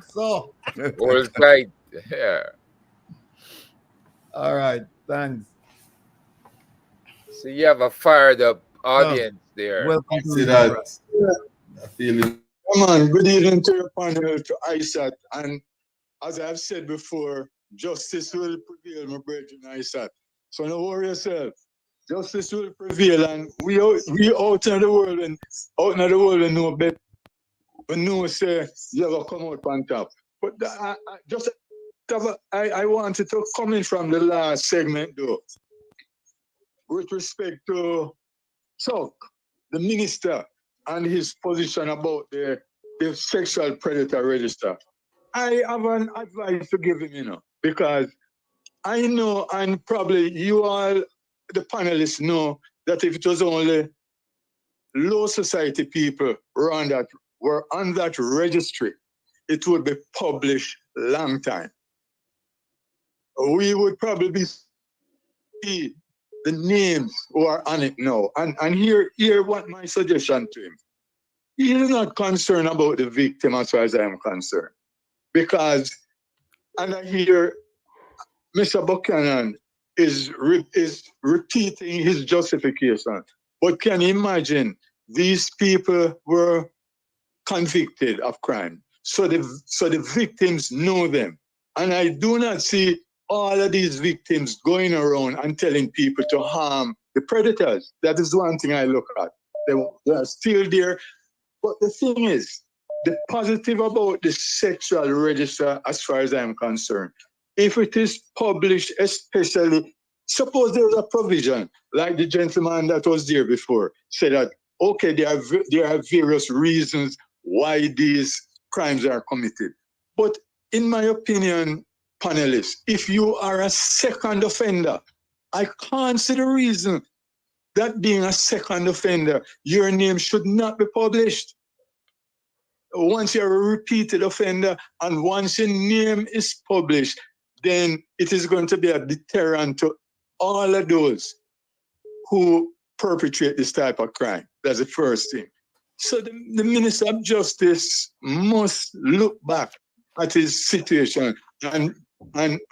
Speaker 1: So.
Speaker 10: All right. Yeah.
Speaker 1: All right. Thanks.
Speaker 10: So you have a fired up audience there.
Speaker 1: Welcome to
Speaker 2: See that.
Speaker 15: Come on, good evening to your panel, to Isat. And as I've said before, justice will prevail, my brethren, Isat. So don't worry yourself. Justice will prevail, and we out in the world and know better. But no, say you ever come out on top. But I wanted to come in from the last segment though, with respect to the minister and his position about the sexual predator register. I have an advice to give him, because I know, and probably you all, the panelists know, that if it was only low society people were on that registry, it would be published long time. We would probably see the names who are on it now. And here what my suggestion to him. He is not concerned about the victim as far as I am concerned. Because, and I hear Mr. Buchanan is repeating his justification. But can you imagine, these people were convicted of crime. So the victims know them. And I do not see all of these victims going around and telling people to harm the predators. That is one thing I look at. They are still there. But the thing is, the positive about the sexual register, as far as I'm concerned, if it is published, especially, suppose there was a provision, like the gentleman that was there before, said that, okay, there are various reasons why these crimes are committed. But in my opinion, panelists, if you are a second offender, I can't see the reason that being a second offender, your name should not be published. Once you're a repeated offender and once your name is published, then it is going to be a deterrent to all of those who perpetrate this type of crime. That's the first thing. So the Minister of Justice must look back at his situation and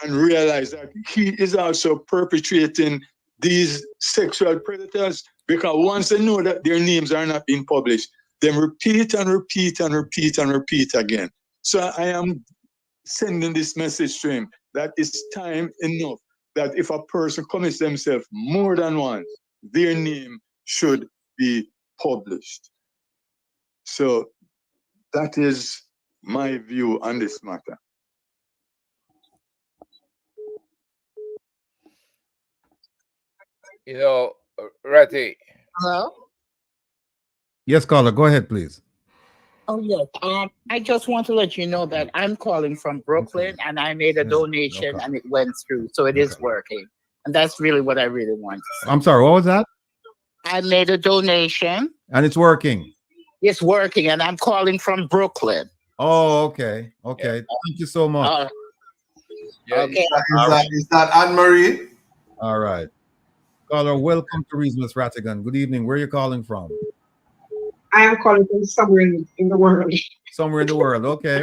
Speaker 15: realize that he is also perpetrating these sexual predators, because once they know that their names are not being published, then repeat and repeat and repeat and repeat again. So I am sending this message to him that it's time enough that if a person commits themselves more than once, their name should be published. So that is my view on this matter.
Speaker 10: You know, Ratty.
Speaker 16: Hello?
Speaker 1: Yes, caller, go ahead, please.
Speaker 16: Oh, yes. I just want to let you know that I'm calling from Brooklyn and I made a donation and it went through. So it is working. And that's really what I really want to say.
Speaker 1: I'm sorry, what was that?
Speaker 16: I made a donation.
Speaker 1: And it's working.
Speaker 16: It's working. And I'm calling from Brooklyn.
Speaker 1: Oh, okay. Okay. Thank you so much.
Speaker 16: Okay.
Speaker 2: Is that Anne Marie?
Speaker 1: All right. Caller, welcome to Reason with Rattigan. Good evening. Where are you calling from?
Speaker 17: I am calling from somewhere in the world.
Speaker 1: Somewhere in the world. Okay.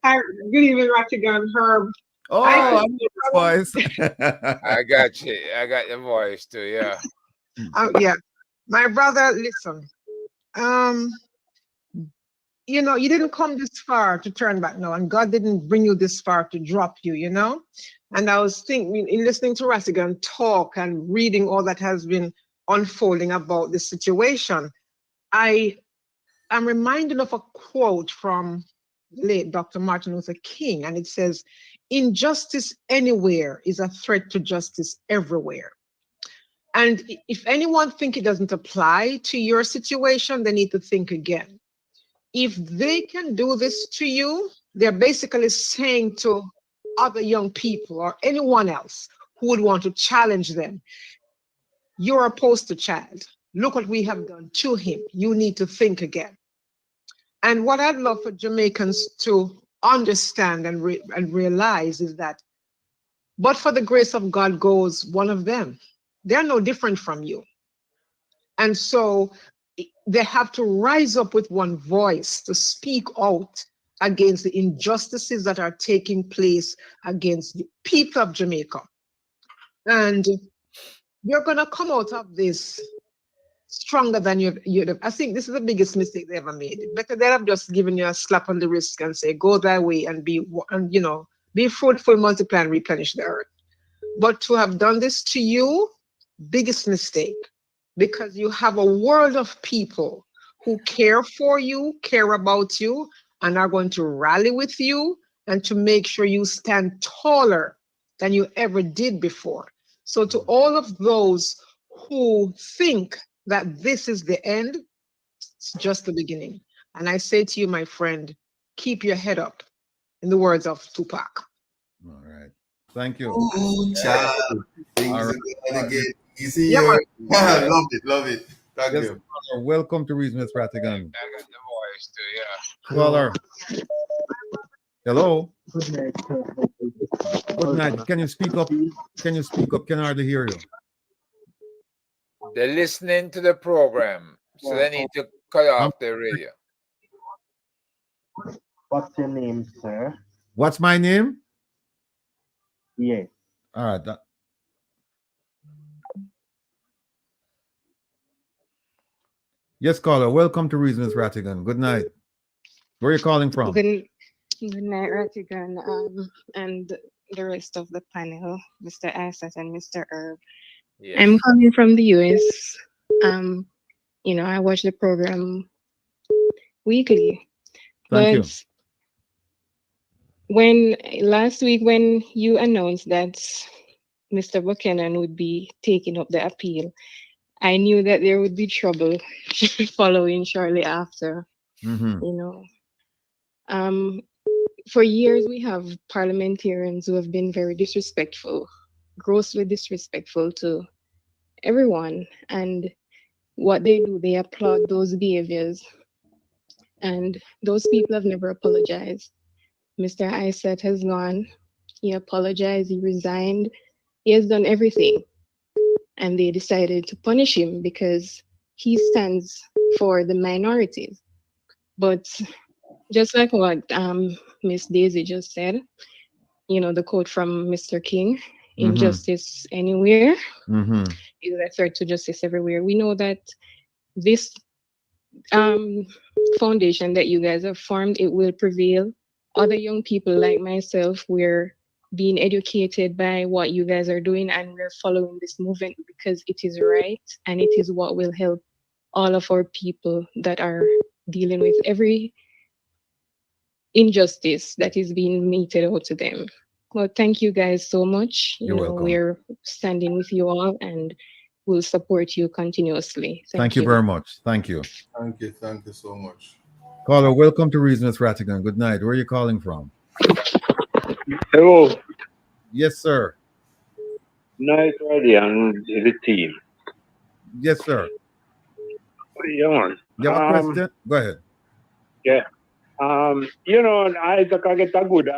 Speaker 17: Hi, good evening, Rattigan, Herb.
Speaker 1: Oh, I know this voice.
Speaker 10: I got you. I got the voice too. Yeah.
Speaker 17: Yeah. My brother, listen. You know, you didn't come this far to turn back now, and God didn't bring you this far to drop you, you know? And I was thinking, in listening to Rattigan talk and reading all that has been unfolding about this situation, I am reminded of a quote from late Dr. Martin Luther King, and it says, "Injustice anywhere is a threat to justice everywhere." And if anyone think it doesn't apply to your situation, they need to think again. If they can do this to you, they're basically saying to other young people or anyone else who would want to challenge them, you're a poster child. Look what we have done to him. You need to think again. And what I'd love for Jamaicans to understand and realize is that, but for the grace of God goes one of them. They're no different from you. And so they have to rise up with one voice to speak out against the injustices that are taking place against the people of Jamaica. And you're going to come out of this stronger than you'd have. I think this is the biggest mistake they ever made. Better they'd have just given you a slap on the wrist and say, go that way and be fruitful, multiply, and replenish the earth. But to have done this to you, biggest mistake, because you have a world of people who care for you, care about you, and are going to rally with you and to make sure you stand taller than you ever did before. So to all of those who think that this is the end, it's just the beginning. And I say to you, my friend, keep your head up, in the words of Tupac.
Speaker 1: All right. Thank you.
Speaker 2: Ooh, child. Things
Speaker 1: All
Speaker 2: are
Speaker 1: right.
Speaker 2: gonna get easy.
Speaker 17: Yeah,
Speaker 2: Love it. Thank
Speaker 1: Yes,
Speaker 2: you.
Speaker 1: caller, welcome to Reason with Rattigan.
Speaker 10: I got the voice too. Yeah.
Speaker 1: Caller. Hello. Good night. Can you speak up? Can you speak up? Can I hardly hear you?
Speaker 10: They're listening to the program, so they need to cut off the radio.
Speaker 18: What's your name, sir?
Speaker 1: What's my name?
Speaker 18: Yes.
Speaker 1: All right. Yes, caller. Welcome to Reason with Rattigan. Good night. Where are you calling from?
Speaker 19: Good night, Rattigan, and the rest of the panel, Mr. Isat and Mr. Herb.
Speaker 10: Yes.
Speaker 19: I'm calling from the US. I watch the program weekly.
Speaker 1: Thank
Speaker 19: But last week when you announced that Mr. Buchanan would be taking up the appeal, I knew that there would be trouble following shortly after. For years, we have parliamentarians who have been very disrespectful, grossly disrespectful to everyone. And what they do, they applaud those behaviors. And those people have never apologized. Mr. Isat has gone. He apologized. He resigned. He has done everything. And they decided to punish him because he stands for the minorities. But just like what Miss Daisy just said, the quote from Mr. King, injustice anywhere is a threat to justice everywhere. We know that this foundation that you guys have formed, it will prevail. Other young people like myself, we're being educated by what you guys are doing, and we're following this movement because it is right and it is what will help all of our people that are dealing with every injustice that is being meted out to them. Well, thank you guys so much.
Speaker 1: You're welcome.
Speaker 19: We're standing with you all and we'll support you continuously.
Speaker 1: Thank you very much. Thank you.
Speaker 2: Thank you so much.
Speaker 1: Caller, welcome to Reason with Rattigan. Good night. Where are you calling from?
Speaker 20: Hello.
Speaker 1: Yes, sir.
Speaker 20: Night ready and the team.
Speaker 1: Yes, sir.
Speaker 20: Yeah, man.
Speaker 1: You have a question? Go ahead.
Speaker 20: Yeah. You know, I think I get a good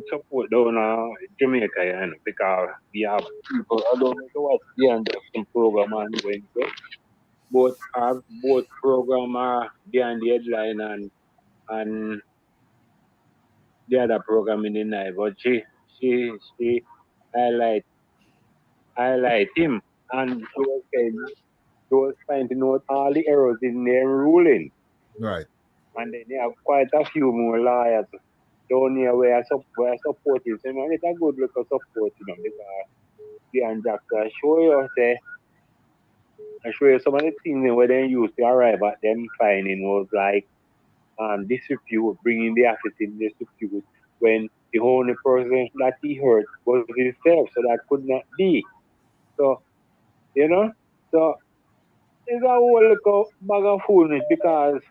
Speaker 20: support down Jamaica, you know, because we have people. I don't know what the end of some program and going to. Both program are behind the headline and the other program in the night. But she highlight him, and she was finding out all the errors in their ruling.
Speaker 1: Right.
Speaker 20: And then they have quite a few more lawyers down here where support is. You know, it's a good look of support, you know, because the and Jack I show you some of the things where they used to arrive at them finding was like disrepute, bringing the office in disrepute when the only person that he hurt was himself, so that could not be. So, you know, so it's a whole little bag of foolishness because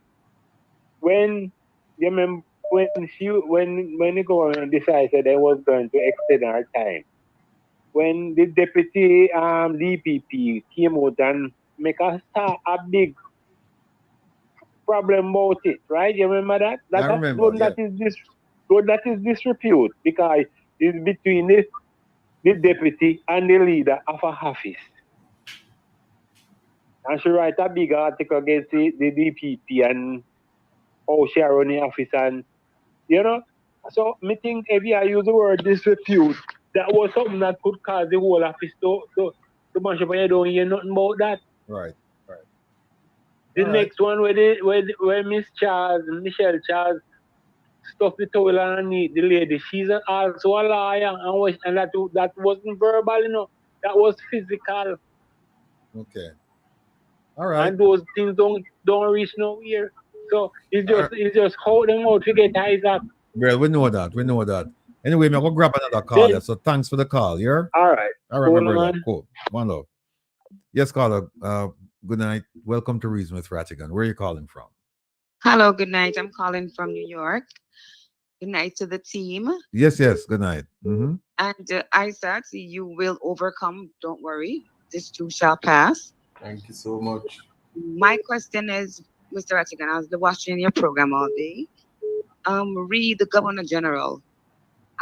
Speaker 20: when you remember when the government decided they was going to extend our time, when the deputy DPP came out and make a big problem about it, right? You remember that?
Speaker 1: I remember.
Speaker 20: That is disrepute because it's between the deputy and the leader of a office. And she write a big article against the DPP and how she run the office, and you know. So me think if I use the word disrepute, that was something that could cause the whole office to mash up, and you don't hear nothing about that.
Speaker 1: Right.
Speaker 20: The next one where Michelle Charles stuffed the towel underneath the lady, she's also a liar, and that wasn't verbal, you know, that was physical.
Speaker 1: Okay. All right.
Speaker 20: And those things don't reach nowhere. So it's just how them out to get Isaac.
Speaker 1: Well, we know that. Anyway, I'm gonna grab another call. So thanks for the call. Yeah.
Speaker 20: All right.
Speaker 1: My brother. Cool. One love. Yes, caller. Good night. Welcome to Reason with Rattigan. Where are you calling from?
Speaker 6: Hello, good night. I'm calling from New York. Good night to the team.
Speaker 1: Yes. Good night. Mm-hmm.
Speaker 6: And Isaac, you will overcome. Don't worry. This too shall pass.
Speaker 2: Thank you so much.
Speaker 6: My question is, Mr. Rattigan, I was watching your program all day. Read the Governor General.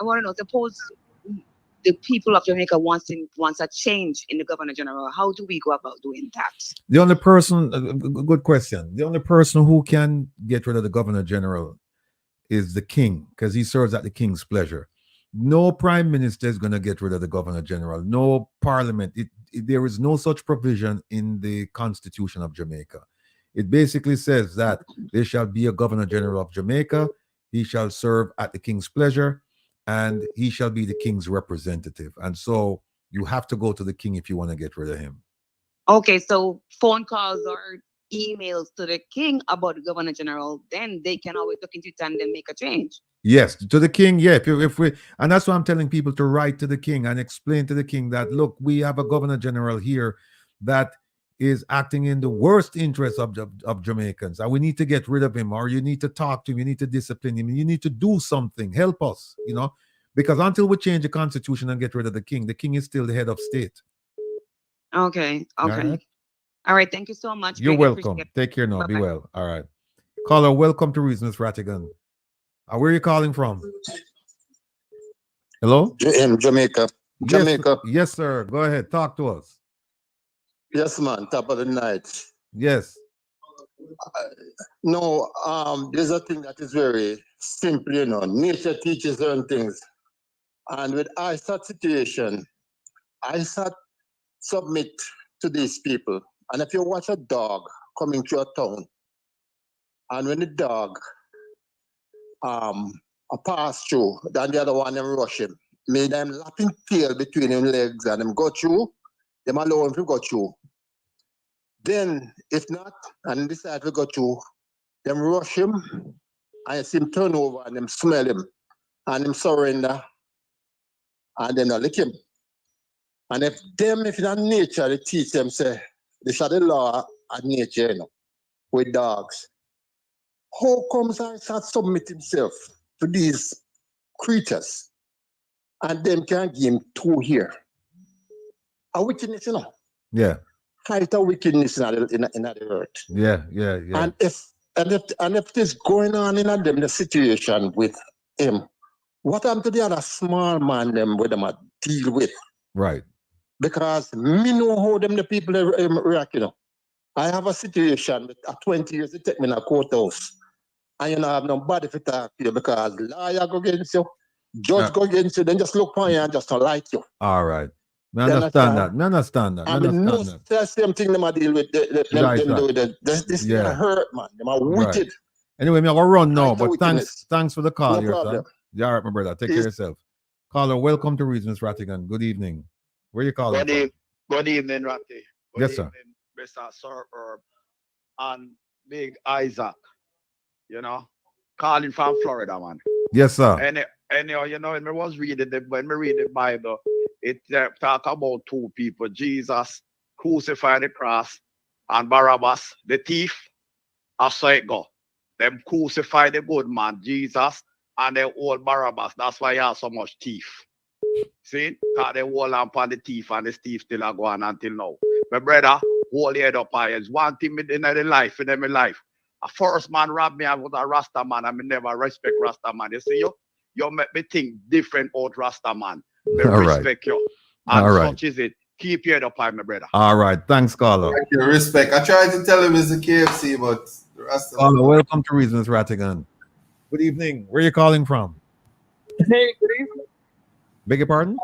Speaker 6: I want to know, suppose the people of Jamaica wants a change in the Governor General. How do we go about doing that?
Speaker 1: The only person, good question. The only person who can get rid of the Governor General is the King, because he serves at the King's pleasure. No prime minister is going to get rid of the Governor General. No parliament. There is no such provision in the Constitution of Jamaica. It basically says that there shall be a Governor General of Jamaica. He shall serve at the King's pleasure, and he shall be the King's representative. And so you have to go to the King if you want to get rid of him.
Speaker 6: Okay, so phone calls or emails to the King about the Governor General, then they can always look into it and then make a change.
Speaker 1: Yes, to the King. Yeah, if we, and that's why I'm telling people to write to the King and explain to the King that, look, we have a Governor General here that is acting in the worst interest of Jamaicans, and we need to get rid of him, or you need to talk to him, you need to discipline him, you need to do something, help us, you know, because until we change the Constitution and get rid of the King is still the head of state.
Speaker 6: Okay.
Speaker 1: All right.
Speaker 6: All right. Thank you so much.
Speaker 1: You're welcome. Take care now.
Speaker 6: Bye-bye.
Speaker 1: Be well. All right. Caller, welcome to Reason with Rattigan. Where are you calling from? Hello?
Speaker 15: Jamaica.
Speaker 1: Yes, sir. Go ahead. Talk to us.
Speaker 15: Yes, man. Top of the night.
Speaker 1: Yes.
Speaker 15: No, there's a thing that is very simple, you know. Nature teaches certain things. And with Isat situation, Isat submit to these people. And if you watch a dog coming to a town, and when the dog pass through, then the other one them rush him.
Speaker 21: made them lapping tail between him legs and them go through, them allow him to go through. Then, if not, and decide to go through, them rush him, and you see him turn over and them smell him, and him surrender, and then they lick him. And if it's not nature, they teach them, say, this is the law of nature, you know, with dogs. How comes Isat submit himself to these creatures and them can give him 2 here? A wickedness, you know.
Speaker 1: Yeah.
Speaker 21: Height of wickedness in the earth.
Speaker 1: Yeah.
Speaker 21: And if it is going on in them the situation with him, what happened to the other small man them with them a deal with?
Speaker 1: Right.
Speaker 21: Because me know how them the people react, you know. I have a situation with 20 years it take me in a courthouse. And you know have nobody to talk to you because lawyer go against you, judge go against you, then just look on you and just don't like you.
Speaker 1: All right. I understand that. I understand that.
Speaker 21: I mean, no, the same thing them I deal with them do this
Speaker 1: Yeah.
Speaker 21: hurt, man. Them are wicked.
Speaker 1: Right. Anyway, I'm gonna run now,
Speaker 21: Height of
Speaker 1: but
Speaker 21: wickedness.
Speaker 1: thanks for the call
Speaker 21: No
Speaker 1: here,
Speaker 21: problem.
Speaker 1: son. Yeah, all right, my brother. Take care of yourself. Caller, welcome to Reasons Rattigan. Good evening. Where you calling from?
Speaker 22: Good evening, Ratty.
Speaker 1: Yes, sir.
Speaker 22: Mr. Sir Herb and Big Isaac. You know, calling from Florida, man.
Speaker 1: Yes, sir.
Speaker 22: Anyhow, you know, when I was reading when we read the Bible, it talk about 2 people: Jesus crucified the cross, and Barabbas, the thief. I saw it go. Them crucified the good man, Jesus, and the old Barabbas. That's why you have so much thief. See, because they hold on upon the thief, and the thief still are going until now. My brother, hold your head up high. It's one thing in my life, A first man robbed me, I was a Rasta man, and I never respect Rasta man. You see, you make me think different about Rasta man. I
Speaker 1: All right.
Speaker 22: respect you. And
Speaker 1: All right.
Speaker 22: such is it. Keep your head up high, my brother.
Speaker 1: All right. Thanks, caller.
Speaker 2: Thank you, respect. I tried to tell him it's a KFC, but the rest of
Speaker 1: Caller, welcome to Reasons Rattigan. Good evening. Where are you calling from?
Speaker 23: Hey, good evening.
Speaker 1: Beg your pardon?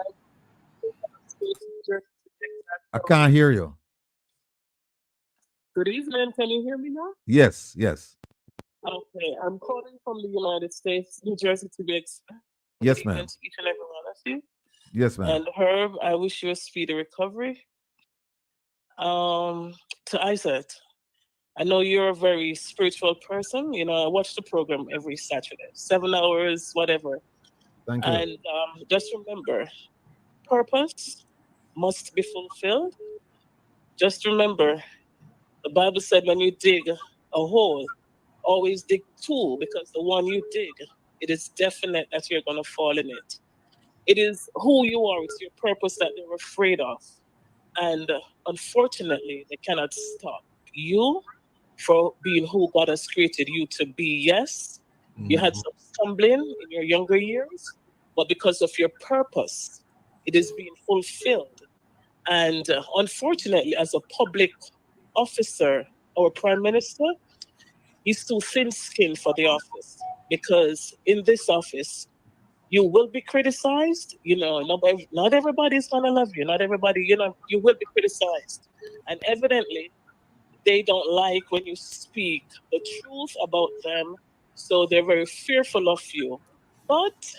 Speaker 1: I can't hear you.
Speaker 23: Good evening. Can you hear me now?
Speaker 1: Yes.
Speaker 23: Okay, I'm calling from the United States, New Jersey to be exact.
Speaker 1: Yes,
Speaker 23: Good
Speaker 1: ma'am.
Speaker 23: evening to each and every one of you.
Speaker 1: Yes, ma'am.
Speaker 23: And Herb, I wish you a speedy recovery. To Isat, I know you're a very spiritual person. You know, I watch the program every Saturday, 7 hours, whatever.
Speaker 1: Thank you.
Speaker 23: And just remember, purpose must be fulfilled. Just remember, the Bible said when you dig a hole, always dig 2, because the one you dig, it is definite that you're going to fall in it. It is who you are, it's your purpose that they're afraid of. And unfortunately, they cannot stop you from being who God has created you to be. Yes, you had some stumbling in your younger years, but because of your purpose, it is being fulfilled. And unfortunately, as a public officer or prime minister, he's too thin-skinned for the office, because in this office, you will be criticized. You know, not everybody's gonna love you. Not everybody, you know, you will be criticized. And evidently, they don't like when you speak the truth about them, so they're very fearful of you. But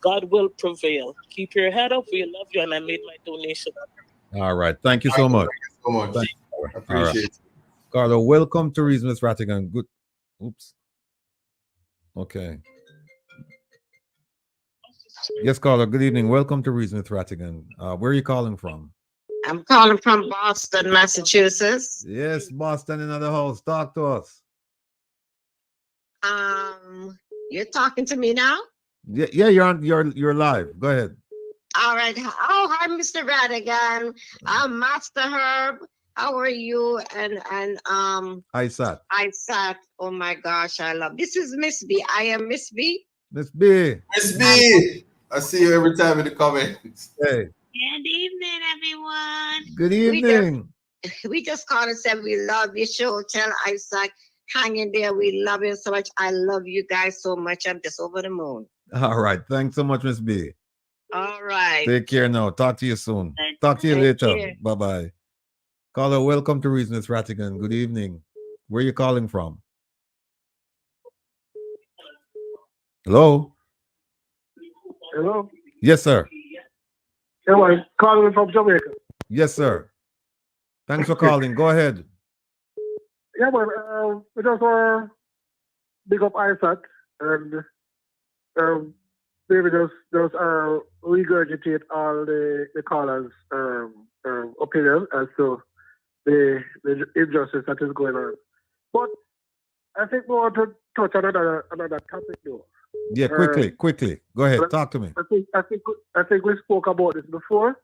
Speaker 23: God will prevail. Keep your head up. We love you, and I made my donation.
Speaker 1: All right. Thank you so much.
Speaker 2: so much.
Speaker 1: Thank you.
Speaker 2: I appreciate it.
Speaker 1: Carlo, welcome to Reasons Rattigan. Good. Oops. Okay. Yes, caller. Good evening. Welcome to Reasons Rattigan. Where are you calling from?
Speaker 24: I'm calling from Boston, Massachusetts.
Speaker 1: Yes, Boston in the house. Talk to us.
Speaker 24: You're talking to me now?
Speaker 1: Yeah, you're on. You're live. Go ahead.
Speaker 24: All right. Oh, hi, Mr. Rattigan. I'm Master Herb. How are you? And
Speaker 1: Isat.
Speaker 24: Isat. Oh my gosh, I love this. Is Miss B. I am Miss B.
Speaker 1: Miss B.
Speaker 2: Miss B. I see you every time in the comments.
Speaker 1: Hey.
Speaker 24: Good evening, everyone.
Speaker 1: Good evening.
Speaker 24: We just called and said we love your show. Tell Isaac, hang in there. We love you so much. I love you guys so much. I'm just over the moon.
Speaker 1: All right. Thanks so much, Miss B.
Speaker 24: All right.
Speaker 1: Take care now. Talk to you soon. Talk to you later. Bye-bye. Caller, welcome to Reasons Rattigan. Good evening. Where are you calling from? Hello?
Speaker 23: Hello?
Speaker 1: Yes, sir.
Speaker 3: Yeah, man, calling from Jamaica.
Speaker 1: Yes, sir. Thanks for calling. Go ahead.
Speaker 3: Yeah, man, we just want to big up Isat and maybe just regurgitate all the callers' opinion as to the injustice that is going on. But I think we want to touch on another topic though.
Speaker 1: Yeah, quickly. Go ahead. Talk to me.
Speaker 3: I think we spoke about this before.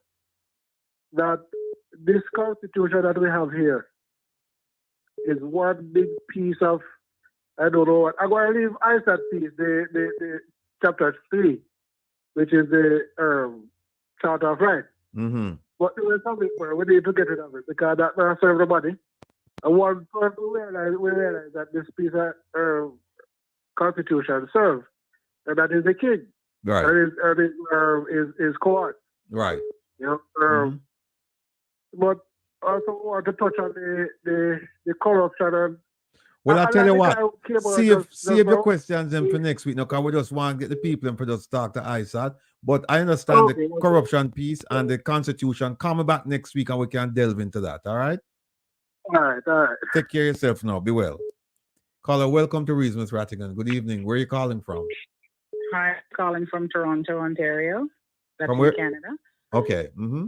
Speaker 3: That this constitution that we have here is one big piece of, I don't know what. I'm going to leave Isat piece, the chapter 3, which is the Charter of Rights.
Speaker 1: Mm-hmm.
Speaker 3: But there was something where we need to get rid of it because that will serve everybody. And one person we realize that this piece of constitution serves, and that is the king.
Speaker 1: Right.
Speaker 3: And his court.
Speaker 1: Right.
Speaker 3: You know, but also want to touch on the corruption and.
Speaker 1: Well, I'll tell you what. Save your
Speaker 3: questions
Speaker 1: questions then for next week. No, because we just want to get the people and for just talk to Isat. But I understand the corruption piece and the constitution. Come back next week and we can delve into that. All right?
Speaker 3: All right.
Speaker 1: Take care of yourself now. Be well. Caller, welcome to Reason with Rattigan. Good evening. Where are you calling from?
Speaker 4: Hi, calling from Toronto, Ontario. That's
Speaker 1: From where?
Speaker 4: in Canada.
Speaker 1: Okay. Mm-hmm.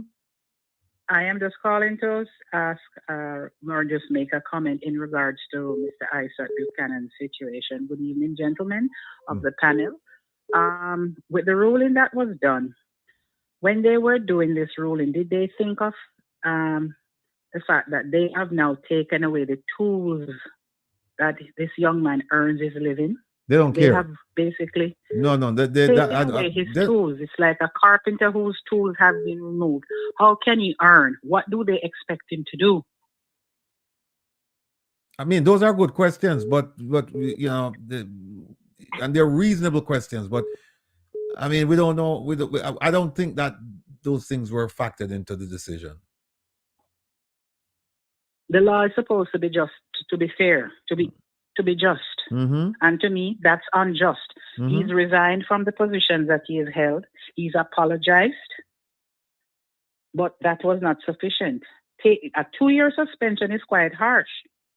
Speaker 4: I am just calling to ask or just make a comment in regards to Mr. Isat Buchanan's situation. Good evening, gentlemen of the panel. With the ruling that was done, when they were doing this ruling, did they think of the fact that they have now taken away the tools that this young man earns his living?
Speaker 1: They don't care.
Speaker 4: They have basically
Speaker 1: taken
Speaker 4: away his tools. It's like a carpenter whose tools have been removed. How can he earn? What do they expect him to do?
Speaker 1: I mean, those are good questions, but you know, and they're reasonable questions. But I mean, we don't know. I don't think that those things were factored into the decision.
Speaker 4: The law is supposed to be just, to be fair, to be just.
Speaker 1: Mm-hmm.
Speaker 4: And to me, that's unjust.
Speaker 1: Mm-hmm.
Speaker 4: He's resigned from the positions that he has held. He's apologized, but that was not sufficient. A 2-year suspension is quite harsh.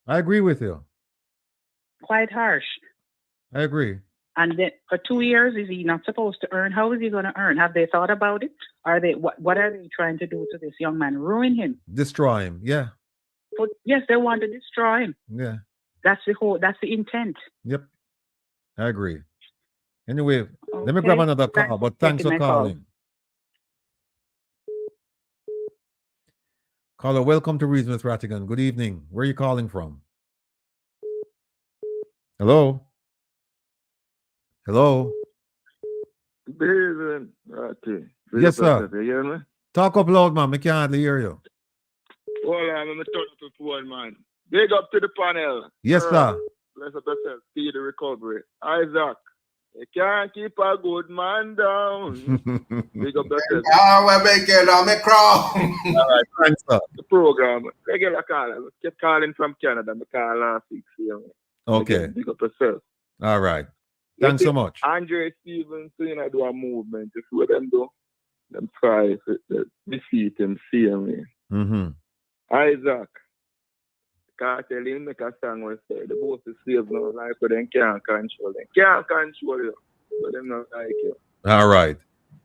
Speaker 1: I agree with you.
Speaker 4: Quite harsh.
Speaker 1: I agree.
Speaker 4: And then for 2 years, is he not supposed to earn? How is he going to earn? Have they thought about it? Are they? What are they trying to do to this young man? Ruin him?
Speaker 1: Destroy him. Yeah.
Speaker 4: But yes, they want to destroy him.
Speaker 1: Yeah.
Speaker 4: That's the intent.
Speaker 1: Yep. I agree. Anyway, let me grab another call, but thanks for calling. Caller, welcome to Reason with Rattigan. Good evening. Where are you calling from? Hello? Hello?
Speaker 5: Good evening, Ratty.
Speaker 1: Yes, sir.
Speaker 5: You hear me?
Speaker 1: Talk up loud, man. I can't hardly hear you.
Speaker 5: Hold on, I'm going to turn up the phone, man. Big up to the panel.
Speaker 1: Yes, sir.
Speaker 5: Bless up yourself. See the recovery. Isaac, you can't keep a good man down. Big up yourself.
Speaker 2: We're making on the crown.
Speaker 5: All right,
Speaker 1: thanks, sir.
Speaker 5: The program. Regular call. I kept calling from Canada. I call last week.
Speaker 1: Okay.
Speaker 5: Big up yourself.
Speaker 1: All right. Thanks so much.
Speaker 5: Andre Stevens, do a movement. Just what them do. Them try to defeat him, see him.
Speaker 1: Mm-hmm.
Speaker 5: Isaac. Can't tell him make a song where say the boss is saved no life, but then can't control them. Can't control you, but them not like you.
Speaker 1: All right.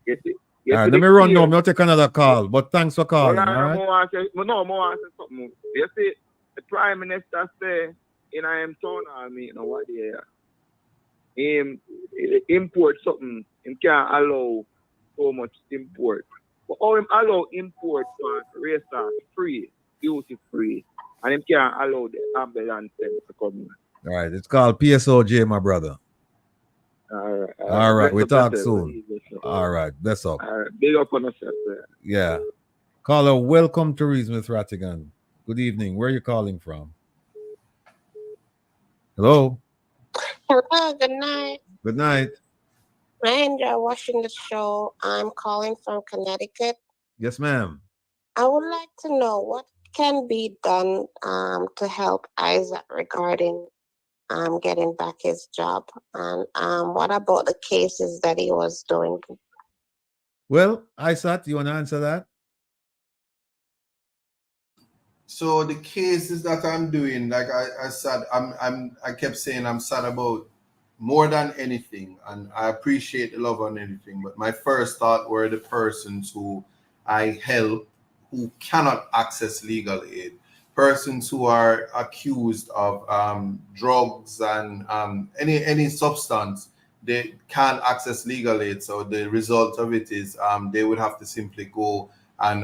Speaker 5: Get it?
Speaker 1: All right, let me run now. I'll take another call, but thanks for calling.
Speaker 5: Well,
Speaker 1: all right?
Speaker 5: I want to say something. You see, the Prime Minister say in a town hall meeting what they are. Him import something, him can't allow so much import. But how him allow import for restart free, duty free. And him can't allow the ambulance to come in.
Speaker 1: All right, it's called PSOJ, my brother.
Speaker 5: All
Speaker 1: right. We talk soon. All right, bless up.
Speaker 5: All right, big up on yourself.
Speaker 1: Yeah. Caller, welcome to Reason with Rattigan. Good evening. Where are you calling from? Hello.
Speaker 7: Hello, good night.
Speaker 1: Good night.
Speaker 7: I enjoy watching the show. I'm calling from Connecticut.
Speaker 1: Yes, ma'am.
Speaker 7: I would like to know what can be done to help Isaac regarding getting back his job, and what about the cases that he was doing?
Speaker 1: Well, Isat, you want to answer that?
Speaker 2: So the cases that I'm doing, like I said, I kept saying I'm sad about more than anything, and I appreciate the love on anything. But my first thought were the persons who I help who cannot access legal aid, persons who are accused of drugs and any substance. They can't access legal aid, so the result of it is they would have to simply go and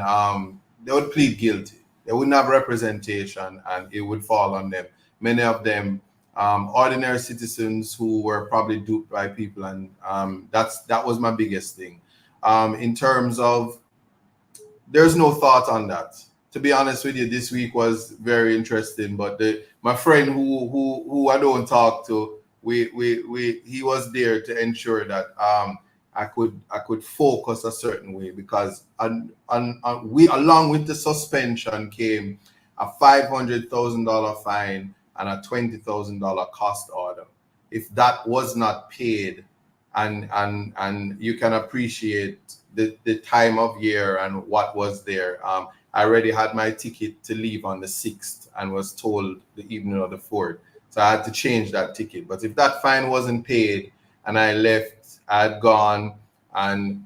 Speaker 2: they would plead guilty. They wouldn't have representation, and it would fall on them. Many of them ordinary citizens who were probably duped by people, and that was my biggest thing. In terms of, there's no thought on that. To be honest with you, this week was very interesting. But my friend who I don't talk to, he was there to ensure that I could focus a certain way, because we, along with the suspension, came a $500,000 fine and a $20,000 cost order. If that was not paid, and you can appreciate the time of year and what was there. I already had my ticket to leave on the 6th and was told the evening of the 4th. So I had to change that ticket. But if that fine wasn't paid and I left, I had gone, and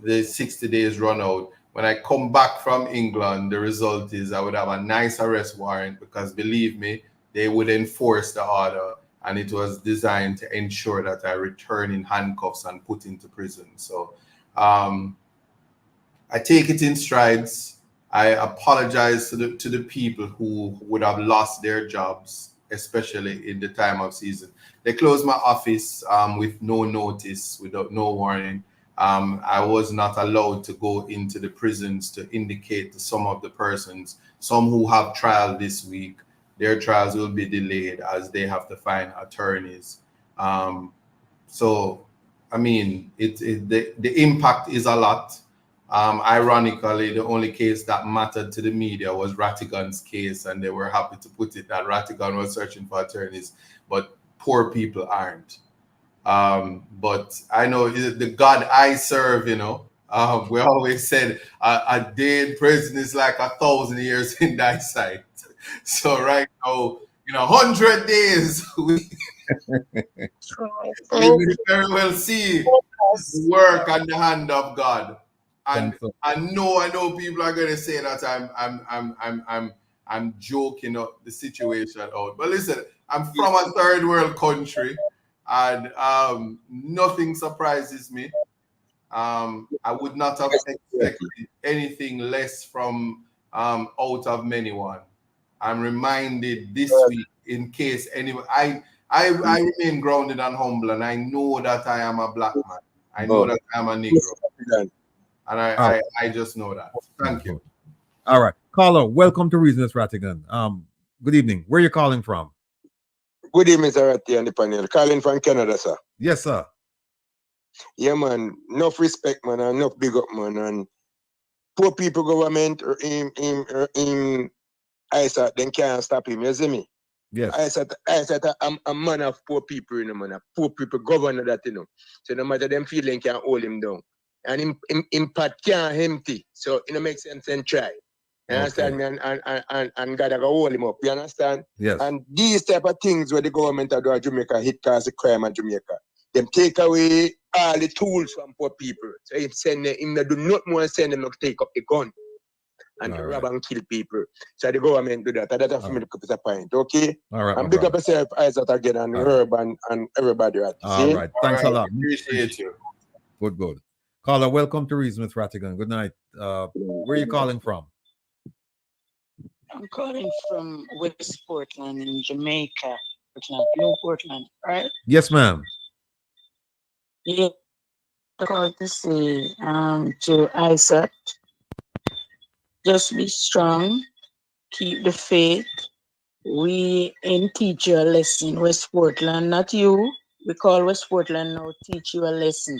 Speaker 2: the 60 days run out, when I come back from England, the result is I would have a nice arrest warrant, because believe me, they would enforce the order, and it was designed to ensure that I return in handcuffs and put into prison. So I take it in strides. I apologize to the people who would have lost their jobs, especially in the time of season. They closed my office with no notice, without no warning. I was not allowed to go into the prisons to indicate to some of the persons, some who have trial this week, their trials will be delayed as they have to find attorneys. So, I mean, the impact is a lot. Ironically, the only case that mattered to the media was Rattigan's case, and they were happy to put it that Rattigan was searching for attorneys, but poor people aren't. But I know the God I serve, we always said a day in prison is like 1,000 years in thy sight. So right now, 100 days, we will very well see the work and the hand of God. And I know people are gonna say that I'm joking up the situation out. But listen, I'm from a third world country, and nothing surprises me. I would not have expected anything less from out of many one. I'm reminded this week, in case anyone, I remain grounded and humble, and I know that I am a black man. I know that I'm a Negro. And I just know that. Thank you.
Speaker 1: All right. Caller, welcome to Reasons Rattigan. Good evening. Where are you calling from?
Speaker 8: Good evening, Mr. Ratty and the panel. Calling from Canada, sir.
Speaker 1: Yes, sir.
Speaker 8: Yeah, man. Enough respect, man. And enough big up, man. And poor people government or in Isat, then can't stop him. You see me?
Speaker 1: Yes.
Speaker 8: Isat, I'm a man of poor people, man. Poor people governor that, So no matter them feeling can hold him down. And impact can't empty. So it makes sense and try. You understand me? And God go hold him up. You understand?
Speaker 1: Yes.
Speaker 8: And these type of things where the government do at Jamaica hit cause the crime at Jamaica. Them take away all the tools from poor people. So if send them, if they do not more send them to take up the gun and to rob and kill people. So the government do that. That's for me to put a point. Okay?
Speaker 1: All right.
Speaker 8: And big up yourself, Isaac again, and Herb and everybody. Right?
Speaker 1: All right. Thanks a lot.
Speaker 2: Appreciate you.
Speaker 1: Good. Caller, welcome to Reason with Rattigan. Good night. Where are you calling from?
Speaker 16: I'm calling from West Portland in Jamaica. New Portland, right?
Speaker 1: Yes, ma'am.
Speaker 16: Yeah. I called to say to Isaac, just be strong, keep the faith. We ain't teach you a lesson, West Portland, not you. We call West Portland now, teach you a lesson.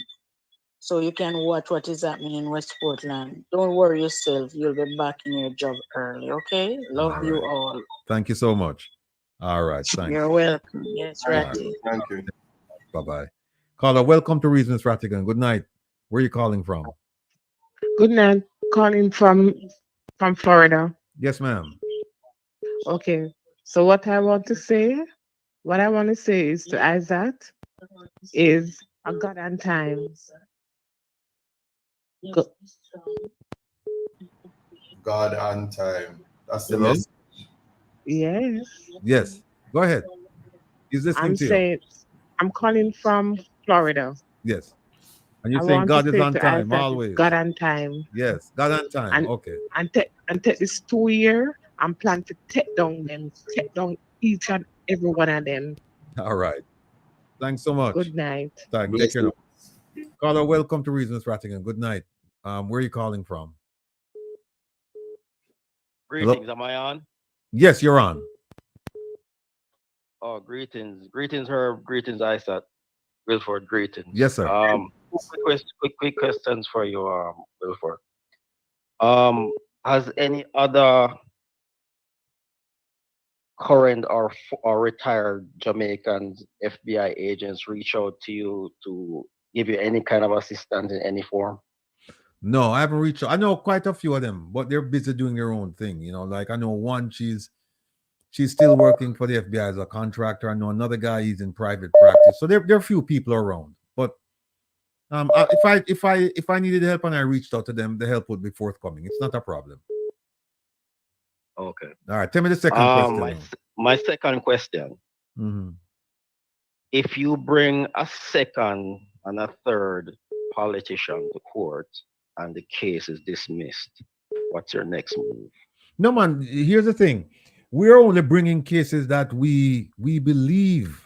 Speaker 16: So you can watch what is happening in West Portland. Don't worry yourself. You'll be back in your job early, okay? Love you all.
Speaker 1: Thank you so much. All right. Thanks.
Speaker 16: You're welcome. Yes, Ratty.
Speaker 2: Thank you.
Speaker 1: Bye-bye. Caller, welcome to Reasons Rattigan. Good night. Where are you calling from?
Speaker 9: Good night. Calling from Florida.
Speaker 1: Yes, ma'am.
Speaker 9: Okay. So what I want to say is to Isaac is a God and time. Go-
Speaker 2: God on time. That's the
Speaker 1: Hello?
Speaker 2: message.
Speaker 9: Yes.
Speaker 1: Yes. Go ahead. He's listening
Speaker 9: I'm
Speaker 1: to you.
Speaker 9: saying I'm calling from Florida.
Speaker 1: Yes. And
Speaker 9: I
Speaker 1: you're saying
Speaker 9: want to
Speaker 1: God is
Speaker 9: say
Speaker 1: on
Speaker 9: to
Speaker 1: time
Speaker 9: Isaac is
Speaker 1: always.
Speaker 9: God and time.
Speaker 1: Yes. God on time.
Speaker 9: And
Speaker 1: Okay.
Speaker 9: take this 2 year and plan to take down each and every one of them.
Speaker 1: All right. Thanks so much.
Speaker 9: Good night.
Speaker 1: Thanks. Take care now. Caller, welcome to Reasons Rattigan. Good night. Where are you calling from?
Speaker 11: Greetings, am I on?
Speaker 1: Yes, you're on.
Speaker 11: Oh, greetings. Greetings, Herb. Greetings, Isat. Wilford, greetings.
Speaker 1: Yes, sir.
Speaker 11: Quick questions for you, Wilford. Has any other current or retired Jamaican FBI agents reach out to you to give you any kind of assistance in any form?
Speaker 1: No, I haven't reached out. I know quite a few of them, but they're busy doing their own thing. You know, like I know one, she's still working for the FBI as a contractor. I know another guy, he's in private practice. So there are a few people around. But if I needed help and I reached out to them, the help would be forthcoming. It's not a problem.
Speaker 11: Okay.
Speaker 1: All right. Tell me the second question.
Speaker 11: My second question.
Speaker 1: Mm-hmm.
Speaker 11: If you bring a second and a third politician to court and the case is dismissed, what's your next move?
Speaker 1: No, man, here's the thing. We're only bringing cases that we believe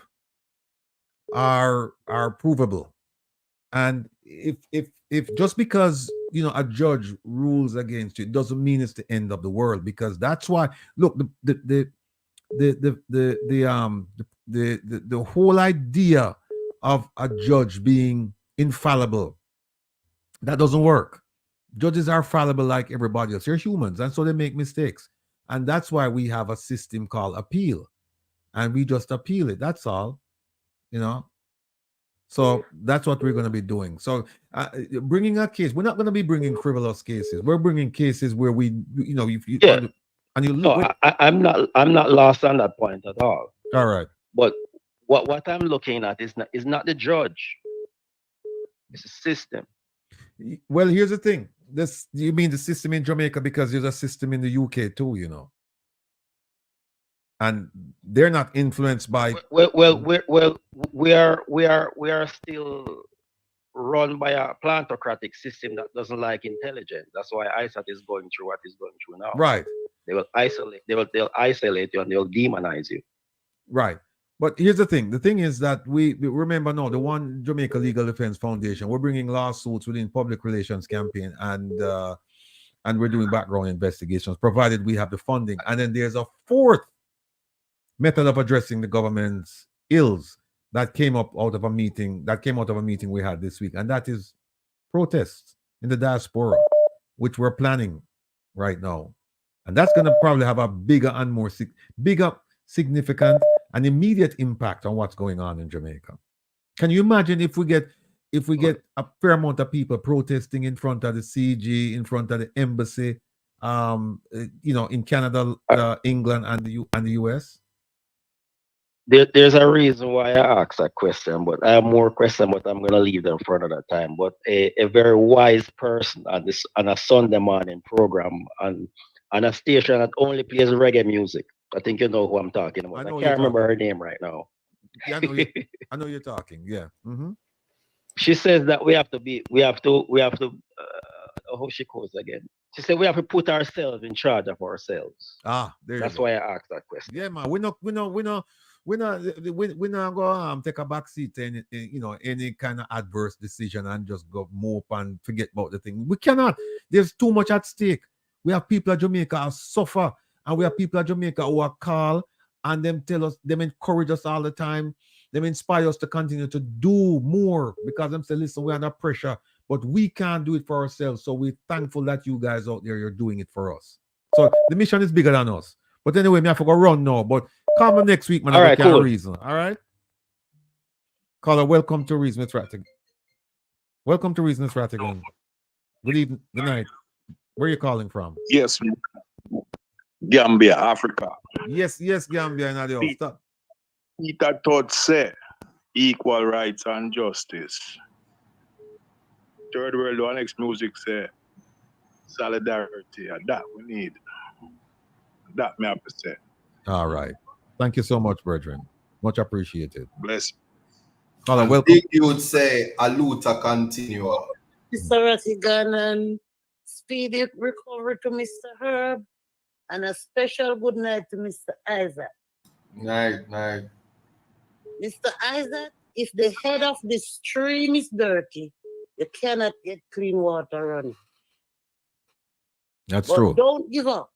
Speaker 1: are provable. And if just because a judge rules against you, it doesn't mean it's the end of the world. Because that's why, look, the whole idea of a judge being infallible, that doesn't work. Judges are fallible like everybody else. They're humans, and so they make mistakes. And that's why we have a system called appeal. And we just appeal it. That's all. So that's what we're going to be doing. So bringing a case, we're not going to be bringing frivolous cases. We're bringing cases where
Speaker 11: I'm not lost on that point at all.
Speaker 1: All right.
Speaker 11: But what I'm looking at is not the judge. It's a system.
Speaker 1: Well, here's the thing. You mean the system in Jamaica, because there's a system in the UK too, and they're not influenced by.
Speaker 11: We are still run by a plantocratic system that doesn't like intelligence. That's why Isat is going through what he's going through now.
Speaker 1: Right.
Speaker 11: They will isolate. They'll isolate you and they'll demonize you.
Speaker 1: Right. But here's the thing. The thing is that we remember now the One Jamaica Legal Defense Foundation. We're bringing lawsuits within public relations campaign, and we're doing background investigations, provided we have the funding. And then there's a fourth method of addressing the government's ills that came out of a meeting we had this week, and that is protests in the diaspora, which we're planning right now. And that's going to probably have a bigger, significant, and immediate impact on what's going on in Jamaica. Can you imagine if we get a fair amount of people protesting in front of the CG, in front of the embassy, in Canada, England, and the US?
Speaker 11: There's a reason why I asked that question, but I have more questions, but I'm going to leave them for another time. But a very wise person on a Sunday morning program on a station that only plays reggae music. I think you know who I'm talking about. I can't remember her name right now.
Speaker 1: Yeah, I know you're talking. Yeah. Mm-hmm.
Speaker 11: She says that we have to. How she goes again? She said we have to put ourselves in charge of ourselves. That's why I asked that question.
Speaker 1: Yeah, man. We're not go take a back seat to any kind of adverse decision and just go mope and forget about the thing. We cannot. There's too much at stake. We have people in Jamaica who suffer, and we have people in Jamaica who are called, and them encourage us all the time. Them inspire us to continue to do more, because them say, listen, we're under pressure, but we can't do it for ourselves. So we're thankful that you guys out there, you're doing it for us. So the mission is bigger than us. But anyway, me have to go run now. But come on next week, man.
Speaker 11: All right, cool.
Speaker 1: Reason. All right. Caller, welcome to Reason with Rattigan. Welcome to Reason with Rattigan. Good evening. Good night. Where are you calling from?
Speaker 12: Yes, Gambia, Africa.
Speaker 1: Yes, Gambia and adios. Stop.
Speaker 12: Peter Todd said equal rights and justice. Third World War next music say solidarity. And that we need. That me have to say.
Speaker 1: All right. Thank you so much, brethren. Much appreciated.
Speaker 12: Bless.
Speaker 1: Caller, welcome.
Speaker 2: Big you'd say Aluta continue.
Speaker 16: Mr. Rattigan, and speedy recovery to Mr. Herb, and a special good night to Mr. Isaac.
Speaker 2: Night.
Speaker 16: Mr. Isaac, if the head of the stream is dirty, you cannot get clean water running.
Speaker 1: That's
Speaker 16: But
Speaker 1: true.
Speaker 16: don't give up.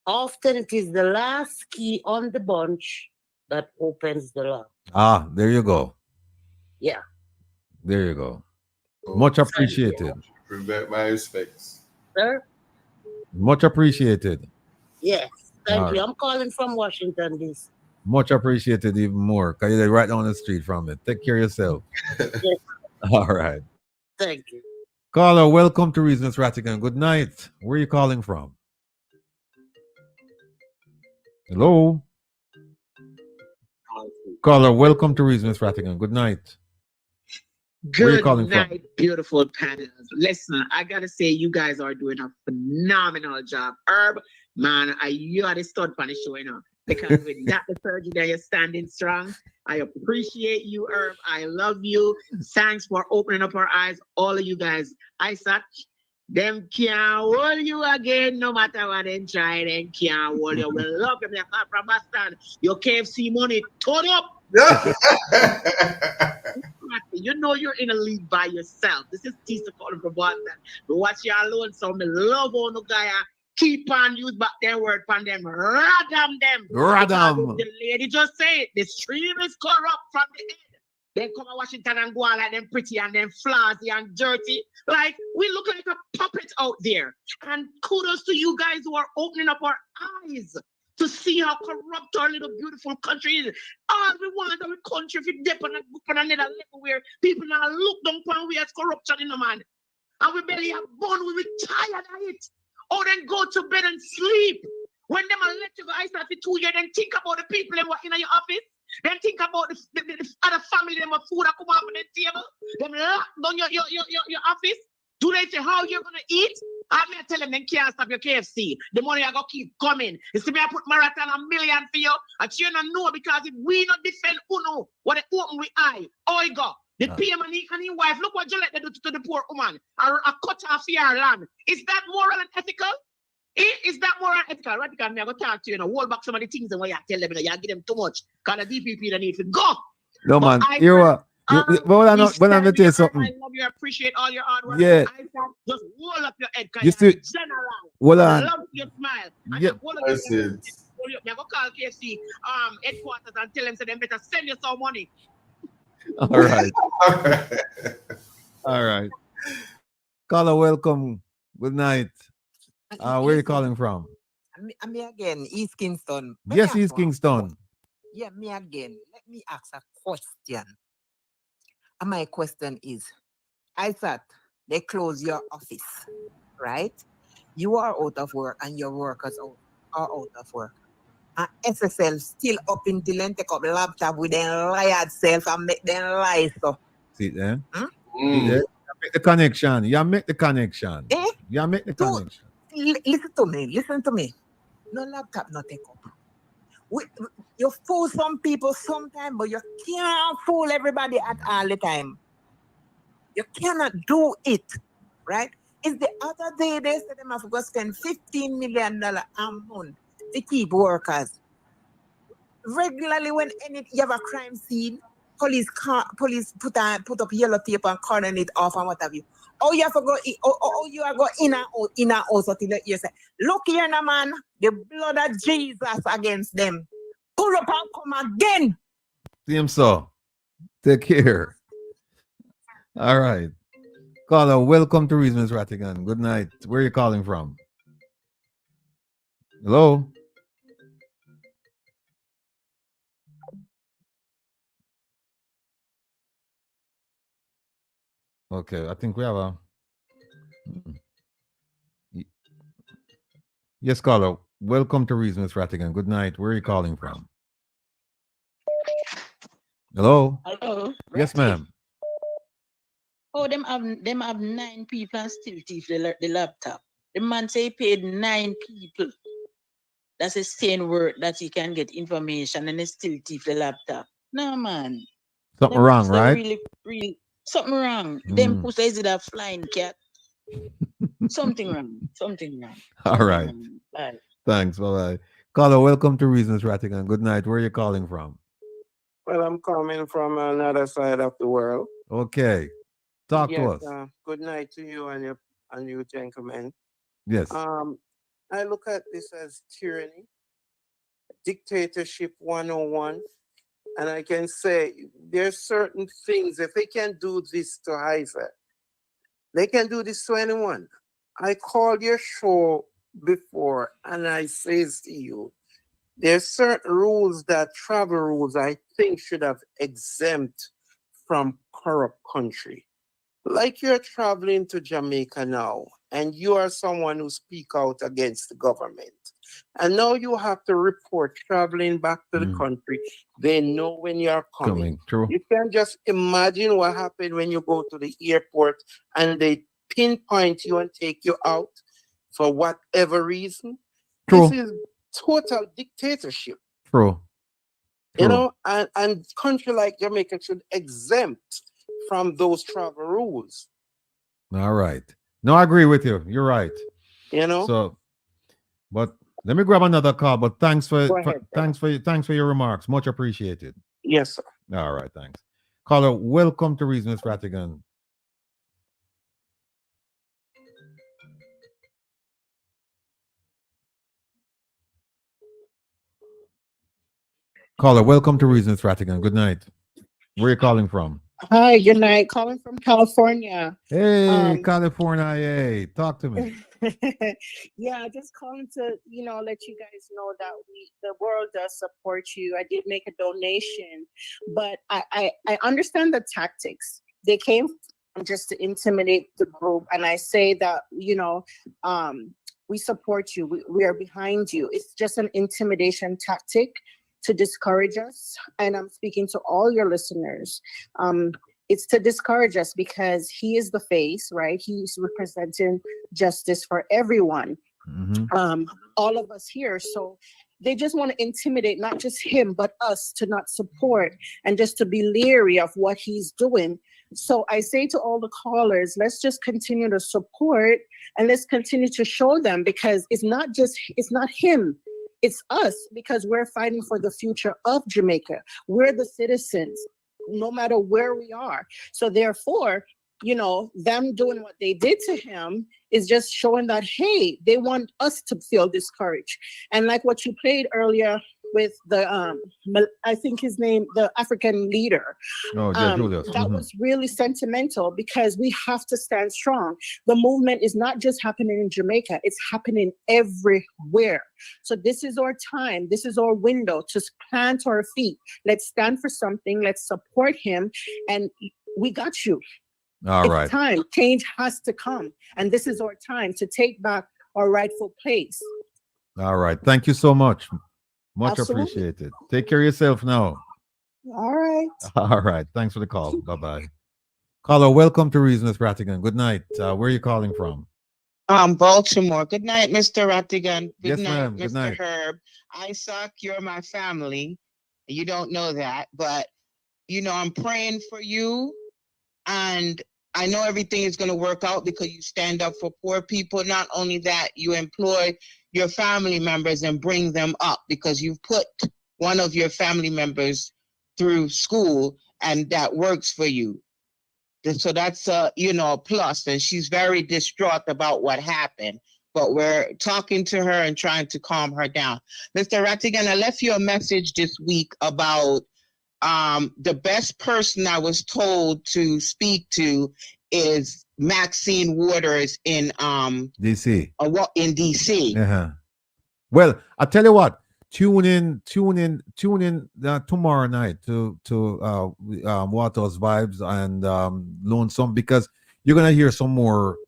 Speaker 16: Often it is the last key on the bunch that opens the lock.
Speaker 1: Ah, there you go.
Speaker 16: Yeah.
Speaker 1: There you go. Much appreciated.
Speaker 2: My respects.
Speaker 16: Sir?
Speaker 1: Much appreciated.
Speaker 16: Yes. Thank
Speaker 1: All
Speaker 16: you.
Speaker 1: right.
Speaker 16: I'm calling from Washington, D.C.
Speaker 1: Much appreciated even more. Because you're right down the street from it. Take care of yourself.
Speaker 16: Yes.
Speaker 1: All right.
Speaker 16: Thank you.
Speaker 1: Caller, welcome to Reasons Rattigan. Good night. Where are you calling from? Hello? Caller, welcome to Reasons Rattigan. Good night. Where are you
Speaker 13: Good
Speaker 1: calling
Speaker 13: night,
Speaker 1: from?
Speaker 13: beautiful panels. Listen, I gotta say, you guys are doing a phenomenal job. Herb, man, you are the stud on the show, you know. Because with that the surgery there, you're standing strong. I appreciate you, Herb. I love you. Thanks for opening up our eyes, all of you guys. Isaac, them can't hold you again, no matter what they try, they can't hold you. We love them. They're from Boston. Your KFC money, turn up. You know you're in a league by yourself. This is Tisa calling from Boston. We watch you alone, so me love on the guy. Keep on use back their word from them. Radam them.
Speaker 1: Radam.
Speaker 13: Because the lady just say it. The stream is corrupt from the head. They come to Washington and go out like them pretty and them flashy and dirty. Like, we look like a puppet out there. And kudos to you guys who are opening up our eyes to see how corrupt our little beautiful country is. All we want our country if you dip on another level where people now look down upon we as corruption in the man. And we barely have born, we tired of it. Or then go to bed and sleep. When them are let you go outside for 2 years, then think about the people that were in your office. Then think about the other family, them with food that come up on the table. Them lock down your office. Do they say how you're gonna eat? I'm gonna tell them they can't stop your KFC. The money I gonna keep coming. You see me, I put marathon $1 million for you. And you don't know because if we not defend Uno, what they open with eye. Oh you go. The PM and his wife, look what you let them do to the poor woman. A cut off your land. Is that moral and ethical? Is that moral and ethical? Right? Because I'm going to talk to you, hold back some of the things and where you tell them, you give them too much. Because the DPP they need to go.
Speaker 1: No, man. You are. When I'm going to tell you something.
Speaker 13: I love you. I appreciate all your hard work.
Speaker 1: Yeah.
Speaker 13: Just hold up your head.
Speaker 1: You still.
Speaker 13: General.
Speaker 1: Hold
Speaker 13: I
Speaker 1: on.
Speaker 13: love your smile. And
Speaker 1: Yeah.
Speaker 13: hold up your head. I'm going to call KFC headquarters and tell them so they better send you some money.
Speaker 1: All right. All right. Caller, welcome. Good night. Where are you calling from?
Speaker 14: Me again, East Kingston.
Speaker 1: Yes, East Kingston.
Speaker 14: Yeah, me again. Let me ask a question. And my question is, I thought they close your office, right? You are out of work and your workers are out of work. And SSL still up until then take up laptop with them lied self and make them lie so.
Speaker 1: See there? See there? You make the connection. You make the connection. You make the connection.
Speaker 14: Listen to me. No laptop not take up. You fool some people sometimes, but you can't fool everybody at all the time. You cannot do it, right? It's the other day they said they have to spend $15 million a month to keep workers. Regularly, when you have a crime scene, police put up yellow tape and cordon it off and what have you. Oh, you have to go. You are go in and out until you say, "Look here, now, man, the blood of Jesus against them. Pull up and come again."
Speaker 1: See him so. Take care. All right. Caller, welcome to Reasons Rattigan. Good night. Where are you calling from? Hello? Okay, I think we have a Y- Yes, caller. Welcome to Reason with Rattigan. Good night. Where are you calling from? Hello.
Speaker 16: Hello.
Speaker 1: Yes,
Speaker 16: Ratty.
Speaker 1: ma'am.
Speaker 16: Oh, them have 9 people and still thief the laptop. The man say he paid 9 people. That's a same word that he can get information and they still thief the laptop. No man.
Speaker 1: Something
Speaker 16: Them
Speaker 1: wrong,
Speaker 16: pussy
Speaker 1: right?
Speaker 16: really something wrong. Them
Speaker 1: Mm.
Speaker 16: pussy is it a flying cat? Something wrong. Something wrong.
Speaker 1: All
Speaker 16: Something
Speaker 1: right.
Speaker 16: wrong. Bye.
Speaker 1: Thanks. Bye-bye. Caller, welcome to Reasons Rattigan. Good night. Where are you calling from?
Speaker 10: Well, I'm coming from another side of the world.
Speaker 1: Okay. Talk to
Speaker 10: Yes,
Speaker 1: us.
Speaker 10: good night to you and you gentlemen.
Speaker 1: Yes.
Speaker 10: I look at this as tyranny, dictatorship 101, and I can say there's certain things, if they can do this to Isaac, they can do this to anyone. I called your show before and I says to you, there's certain rules that travel rules I think should have exempt from corrupt country. Like you're traveling to Jamaica now, and you are someone who speak out against the government. And now you have to report traveling back to the country. They know when you're coming.
Speaker 1: True.
Speaker 10: You can just imagine what happened when you go to the airport and they pinpoint you and take you out for whatever reason.
Speaker 1: True.
Speaker 10: This is total dictatorship.
Speaker 1: True.
Speaker 10: You know, and country like Jamaica should exempt from those travel rules.
Speaker 1: All right. No, I agree with you. You're right.
Speaker 10: You know.
Speaker 1: So, but let me grab another call. But thanks
Speaker 10: Go
Speaker 1: for
Speaker 10: ahead,
Speaker 1: thanks for your remarks. Much appreciated.
Speaker 10: Yes, sir.
Speaker 1: All right. Thanks. Caller, welcome to Reason with Rattigan. Caller, welcome to Reason with Rattigan. Good night. Where are you calling from?
Speaker 17: Hi, good night. Calling from California.
Speaker 1: Hey, California. Hey, talk to me.
Speaker 17: Yeah, just calling to let you guys know that the world does support you. I did make a donation, but I understand the tactics. They came just to intimidate the group, and I say that we support you. We are behind you. It's just an intimidation tactic to discourage us. And I'm speaking to all your listeners. It's to discourage us because he is the face, right? He's representing justice for everyone. All of us here. So they just want to intimidate not just him, but us to not support and just to be leery of what he's doing. So I say to all the callers, let's just continue to support and let's continue to show them, because it's not him. It's us, because we're fighting for the future of Jamaica. We're the citizens, no matter where we are. So therefore, them doing what they did to him is just showing that, hey, they want us to feel discouraged. And like what you played earlier with the, I think his name, the African leader.
Speaker 1: Oh, yeah, Julius.
Speaker 17: That was really sentimental, because we have to stand strong. The movement is not just happening in Jamaica, it's happening everywhere. So this is our time. This is our window to plant our feet. Let's stand for something. Let's support him. And we got you.
Speaker 1: All right.
Speaker 17: It's time. Change has to come. And this is our time to take back our rightful place.
Speaker 1: All right. Thank you so much. Much
Speaker 17: Absolutely.
Speaker 1: appreciated. Take care of yourself now.
Speaker 17: All right.
Speaker 1: All right. Thanks for the call. Bye-bye. Caller, welcome to Reason with Rattigan. Good night. Where are you calling from?
Speaker 18: Baltimore. Good night, Mr. Rattigan. Good
Speaker 1: Yes,
Speaker 18: night,
Speaker 1: ma'am. Good
Speaker 18: Mr.
Speaker 1: night.
Speaker 18: Herb. Isaac, you're my family. You don't know that, but I'm praying for you, and I know everything is going to work out because you stand up for poor people. Not only that, you employ your family members and bring them up, because you've put one of your family members through school, and that works for you. So that's a plus. And she's very distraught about what happened, but we're talking to her and trying to calm her down. Mr. Rattigan, I left you a message this week about the best person I was told to speak to is Maxine Waters in
Speaker 1: DC.
Speaker 18: In DC.
Speaker 1: Uh-huh. Well, I tell you what. Tune in tomorrow night to Waters Vibes and Lonesome, because you're gonna hear some more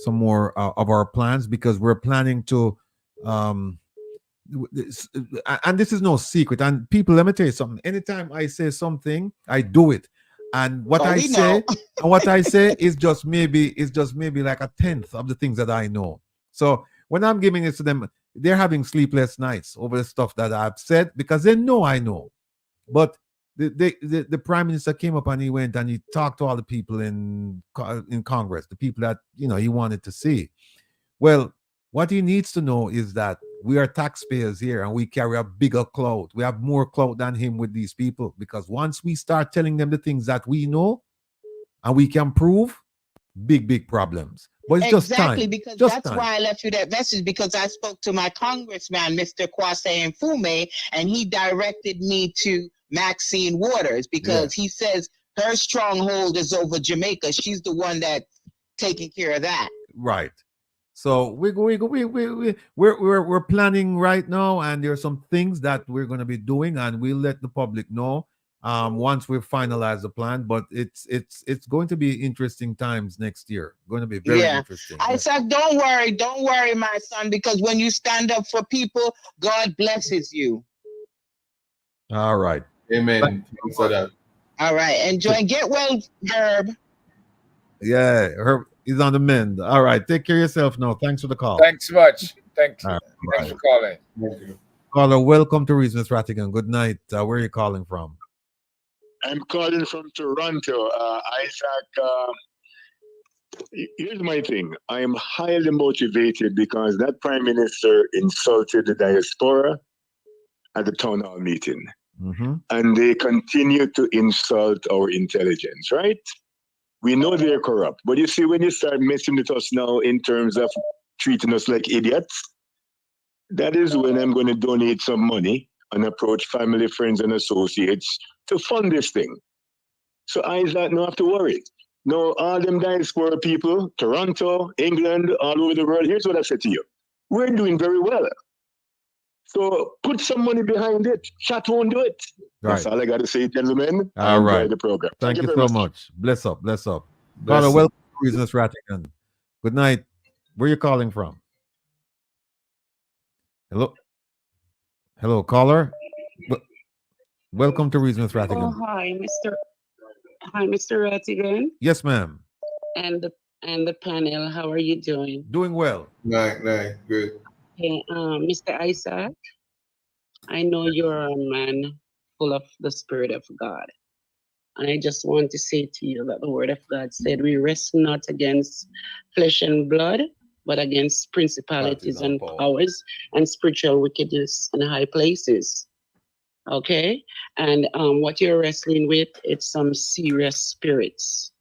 Speaker 1: of our plans, because we're planning to and this is no secret. And people, let me tell you something. Anytime I say something, I do it. And what I say, is just maybe like a tenth of the things that I know. So when I'm giving it to them, they're having sleepless nights over the stuff that I've said, because they know I know. But the prime minister came up and he went and he talked to all the people in Congress, the people that he wanted to see. Well, what he needs to know is that we are taxpayers here and we carry a bigger clout. We have more clout than him with these people, because once we start telling them the things that we know and we can prove, big problems. But it's
Speaker 18: exactly,
Speaker 1: just time.
Speaker 18: Because that's why I left you that message, because I spoke to my congressman, Mr. Kwasi Mfume, and he directed me to Maxine Waters, because he says her stronghold is over Jamaica. She's the one that's taking care of that.
Speaker 1: Right. So we're planning right now, and there are some things that we're going to be doing, and we'll let the public know once we finalize the plan. But it's going to be interesting times next year. Going to be very interesting.
Speaker 18: Isaac, don't worry, my son, because when you stand up for people, God blesses you.
Speaker 1: All right.
Speaker 2: Amen. Thanks for that.
Speaker 18: All right. Enjoy. Get well, Herb.
Speaker 1: Yeah, Herb is on the mend. All right. Take care of yourself now. Thanks for the call.
Speaker 6: Thanks much. Thanks.
Speaker 1: Right.
Speaker 6: Thanks for calling.
Speaker 2: Thank you.
Speaker 1: Caller, welcome to Reasons Rattigan. Good night. Where are you calling from?
Speaker 12: I'm calling from Toronto. Isaac, here's my thing. I am highly motivated because that prime minister insulted the diaspora at the town hall meeting.
Speaker 1: Mm-hmm.
Speaker 12: And they continue to insult our intelligence, right? We know they're corrupt. But you see, when you start messing with us now in terms of treating us like idiots, that is when I'm going to donate some money and approach family, friends, and associates to fund this thing. So Isaac, no have to worry. No, all them diaspora people, Toronto, England, all over the world, here's what I said to you. We're doing very well. So put some money behind it. Chat won't do it.
Speaker 1: Right.
Speaker 12: That's all I got to say, gentlemen.
Speaker 1: All right.
Speaker 12: Enjoy the program.
Speaker 1: Thank you
Speaker 12: very
Speaker 1: so much. Bless up.
Speaker 2: Bless
Speaker 1: Caller,
Speaker 2: up.
Speaker 1: welcome to Reasons Rattigan. Good night. Where are you calling from? Hello, caller. Welcome to Reasons Rattigan.
Speaker 15: Oh, hi, Mr. Rattigan.
Speaker 1: Yes, ma'am.
Speaker 15: And the panel. How are you doing?
Speaker 1: Doing well.
Speaker 2: Nice, good.
Speaker 15: Okay, Mr. Isaac, I know you're a man full of the Spirit of God. And I just want to say to you that the Word of God said, we wrestle not against flesh and blood, but against principalities and powers and spiritual wickedness in high places. Okay? And what you're wrestling with, it's some serious spirits,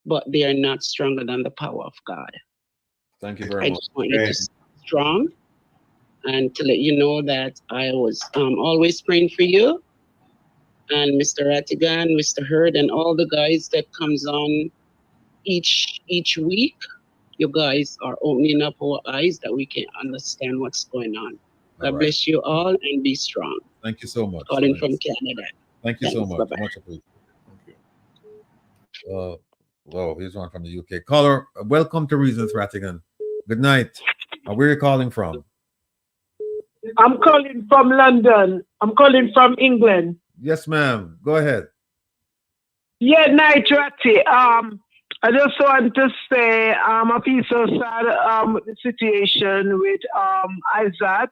Speaker 15: but they are not stronger than the power of God.
Speaker 1: Thank you very much.
Speaker 15: I just want you to stay strong and to let you know that I was always praying for you. And Mr. Rattigan, Mr. Hurd, and all the guys that comes on each week, you guys are opening up our eyes that we can understand what's going on. God bless you all and be strong.
Speaker 1: Thank you so much.
Speaker 15: Calling from Canada.
Speaker 1: Thank you so much.
Speaker 15: Bye-bye.
Speaker 1: Much appreciated. Thank you. Whoa, here's one from the UK. Caller, welcome to Reasons Rattigan. Good night. Where are you calling from?
Speaker 19: I'm calling from London. I'm calling from England.
Speaker 1: Yes, ma'am. Go ahead.
Speaker 19: Yeah, night, Ratty. I just want to say I feel so sad with the situation with Isat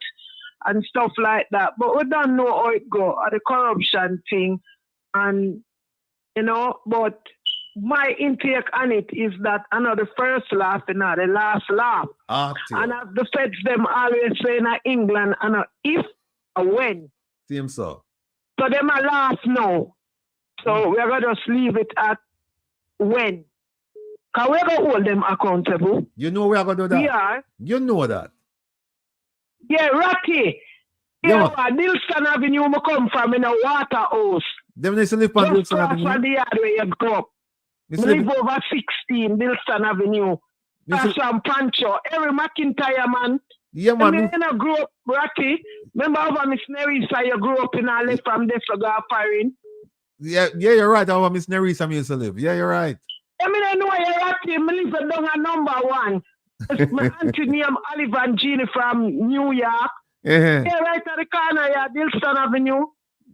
Speaker 19: and stuff like that. But we don't know how it go, the corruption thing. And, but my intake on it is that I know the first laugh and not the last laugh. And as the feds them always say in England, I know if or when.
Speaker 1: Seems so.
Speaker 19: So them a laugh now. So we're going to just leave it at when. Because we're going to hold them accountable.
Speaker 1: You know we are going to do that?
Speaker 19: We are.
Speaker 1: You know that.
Speaker 19: Yeah, Rocky. Yeah, Nilsson Avenue I come from in a water house.
Speaker 1: Them they live on Nilsson Avenue?
Speaker 19: Just the yard where you go up. Live over 16 Nilsson Avenue. That's from Pancho. Every McIntyre man.
Speaker 1: Yeah, man.
Speaker 19: And then I grew up, Rocky. Remember over Miss Nerissa, you grew up in a left from this to go firing?
Speaker 1: Yeah, you're right. Over Miss Nerissa used to live. Yeah, you're right.
Speaker 19: I mean, I know you're Ratty. Me live down at number 1. It's my auntie named Oliver and Jeannie from New York.
Speaker 1: Yeah.
Speaker 19: Yeah, right at the corner, yeah, Dilston Avenue.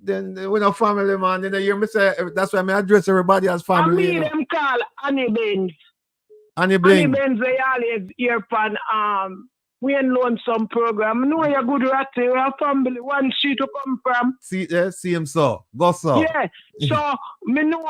Speaker 1: Then we no family, man. You know, you say that's why I address everybody as
Speaker 19: I
Speaker 1: family.
Speaker 19: mean, them call Annie Benz.
Speaker 1: Annie
Speaker 19: Annie
Speaker 1: Blaine.
Speaker 19: Benz, they always hear from we ain't loan some program. No, you're good Ratty. We're family. One sheet to come from.
Speaker 1: See him so. Go so.
Speaker 19: Yeah. So me know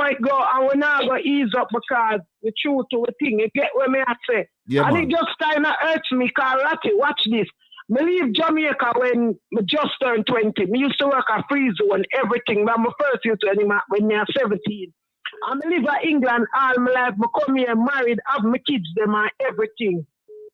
Speaker 19: it go and we not go ease up because the truth to the thing. You get what me I say?
Speaker 1: Yeah,
Speaker 19: and
Speaker 1: man.
Speaker 19: it just kind of hurts me because Ratty, watch this. Me leave Jamaica when me just turned 20. Me used to work at Free Zone, everything. But my first used to anymore when me 17. I me live in England all my life. Me come here married, have my kids them and everything.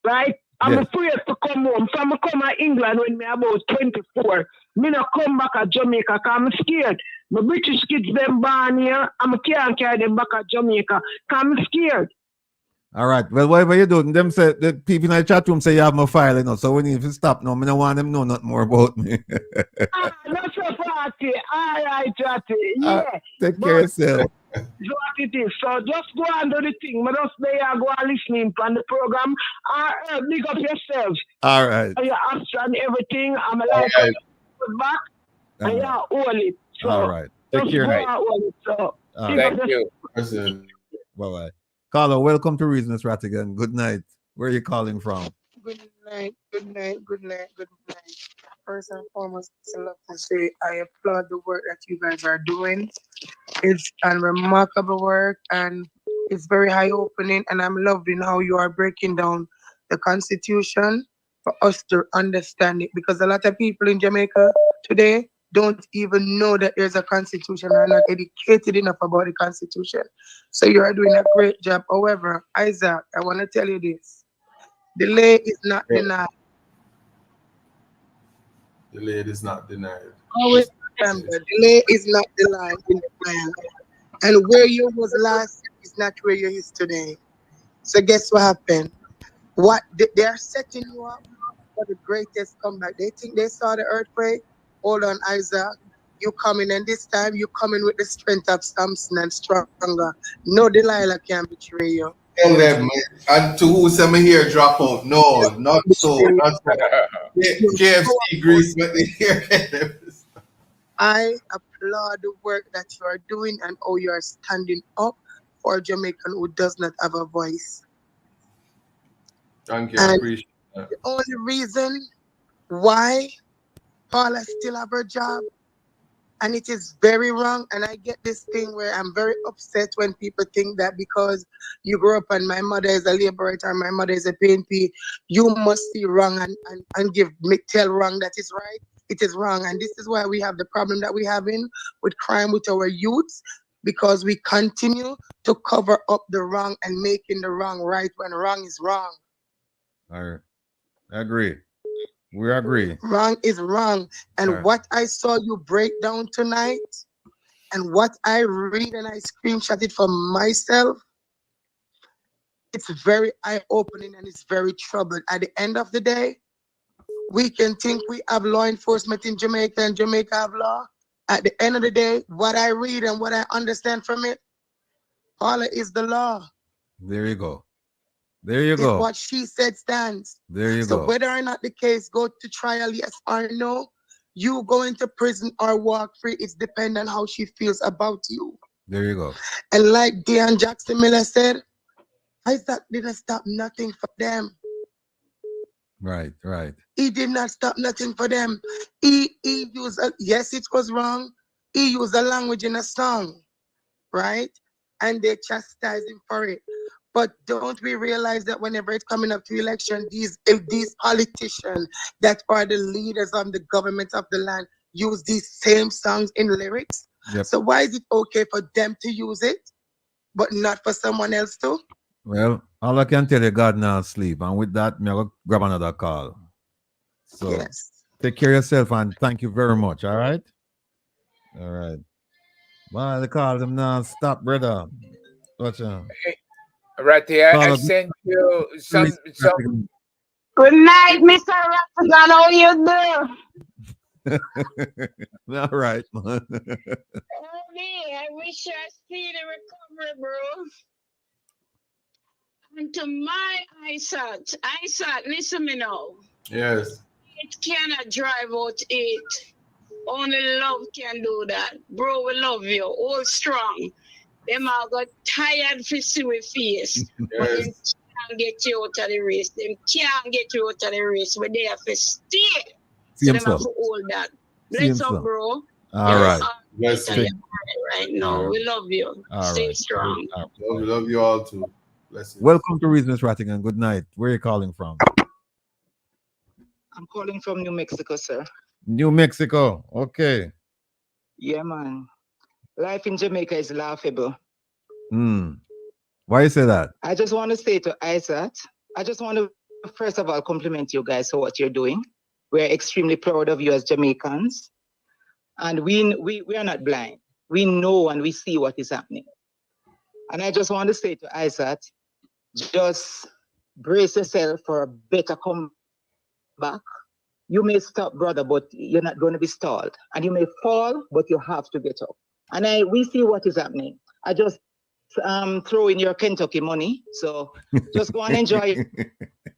Speaker 19: Right? I'm afraid to come home. So I come to England when me about 24. Me not come back at Jamaica because I'm scared. My British kids them born here, and I can't carry them back at Jamaica because I'm scared.
Speaker 1: All right. Well, whatever you do, them say the people in the chat room say you have my file, you know. So we need to stop now. I don't want them know nothing more about me.
Speaker 19: Not so party. All right, Ratty. Yeah.
Speaker 1: Take care of yourself.
Speaker 19: So what it is. So just go and do the thing. But just there go and listening on the program. Big up yourself.
Speaker 1: All right.
Speaker 19: Your apps and everything. I'm like back. And you hold it. So
Speaker 1: all right. Take
Speaker 19: just
Speaker 1: care.
Speaker 19: go and hold it. So
Speaker 1: Thank you. Bye-bye. Carlo, welcome to Reasons Rattigan. Good night. Where are you calling from?
Speaker 20: Good night. First and foremost, I love to say I applaud the work that you guys are doing. It's a remarkable work and it's very eye-opening, and I'm loving how you are breaking down the Constitution for us to understand it, because a lot of people in Jamaica today don't even know that there's a Constitution, are not educated enough about the Constitution. So you are doing a great job. However, Isaac, I want to tell you this. Delay is not denied.
Speaker 2: Delay is not denied.
Speaker 20: Always remember, delay is not denied in the plan. And where you was last is not where you is today. So guess what happened? What they are setting you up for the greatest comeback. They think they saw the earthquake. Hold on, Isaac. You coming, and this time you coming with the strength of Samson and stronger. No Delilah can betray you.
Speaker 2: Tell them, and to who some here drop out. No, not so. Not so. KFC Greece, but they hear.
Speaker 20: I applaud the work that you are doing and how you are standing up for a Jamaican who does not have a voice.
Speaker 2: Thank you, I appreciate that.
Speaker 20: The only reason why Paula still have her job, and it is very wrong, and I get this thing where I'm very upset when people think that because you grew up and my mother is a liberator and my mother is a PNP, you must see wrong and tell wrong that is right. It is wrong, and this is why we have the problem that we have with crime with our youths, because we continue to cover up the wrong and making the wrong right when wrong is wrong.
Speaker 1: I agree. We agree.
Speaker 20: Wrong is wrong. And what I saw you break down tonight and what I read and I screenshot it for myself, it's very eye-opening and it's very troubling. At the end of the day, we can think we have law enforcement in Jamaica and Jamaica have law. At the end of the day, what I read and what I understand from it, Paula is the law.
Speaker 1: There you go. There you go.
Speaker 20: What she said stands.
Speaker 1: There you
Speaker 20: so
Speaker 1: go.
Speaker 20: Whether or not the case go to trial, yes or no, you going to prison or walk free, it's dependent on how she feels about you.
Speaker 1: There you go.
Speaker 20: And like Deion Jackson Miller said, Isaac didn't stop nothing for them.
Speaker 1: Right.
Speaker 20: He did not stop nothing for them. He used, yes, it was wrong. He used a language in a song, right? And they chastised him for it. But don't we realize that whenever it's coming up to election, these politicians that are the leaders of the government of the land use these same songs in lyrics?
Speaker 1: Yep.
Speaker 20: So why is it okay for them to use it, but not for someone else to?
Speaker 1: Well, all I can tell you, God now sleep. And with that, I'm going to grab another call. So
Speaker 20: yes.
Speaker 1: Take care of yourself and thank you very much. All right? All right. Bye. The call them now. Stop, brother. Watch out.
Speaker 6: Ratty, I sent you some.
Speaker 16: Good night, Mr. Rattigan. How you do?
Speaker 1: All right, man.
Speaker 16: I
Speaker 15: wish I see the recovery, bro. And to my Isat, listen me now.
Speaker 2: Yes.
Speaker 15: It cannot drive out it. Only love can do that. Bro, we love you. All strong. Them all got tired for see we face. But them can't get you out of the race. Them can't get you out of the race. But they have to stay. So them have to hold that. Bless up, bro.
Speaker 1: All right.
Speaker 2: Bless you.
Speaker 15: Right now. We love you.
Speaker 1: All
Speaker 15: Stay
Speaker 1: right.
Speaker 15: strong.
Speaker 2: Love you all too. Bless you.
Speaker 1: Welcome to Reasons Rattigan. Good night. Where are you calling from?
Speaker 14: I'm calling from New Mexico, sir.
Speaker 1: New Mexico. Okay.
Speaker 14: Yeah, man. Life in Jamaica is laughable.
Speaker 1: Why you say that?
Speaker 14: I just want to say to Isat, I just want to first of all compliment you guys for what you're doing. We're extremely proud of you as Jamaicans. And we are not blind. We know and we see what is happening. And I just want to say to Isat, just brace yourself for a better comeback. You may stop, brother, but you're not going to be stalled. And you may fall, but you have to get up. And we see what is happening. I just throw in your Kentucky money. So just go and enjoy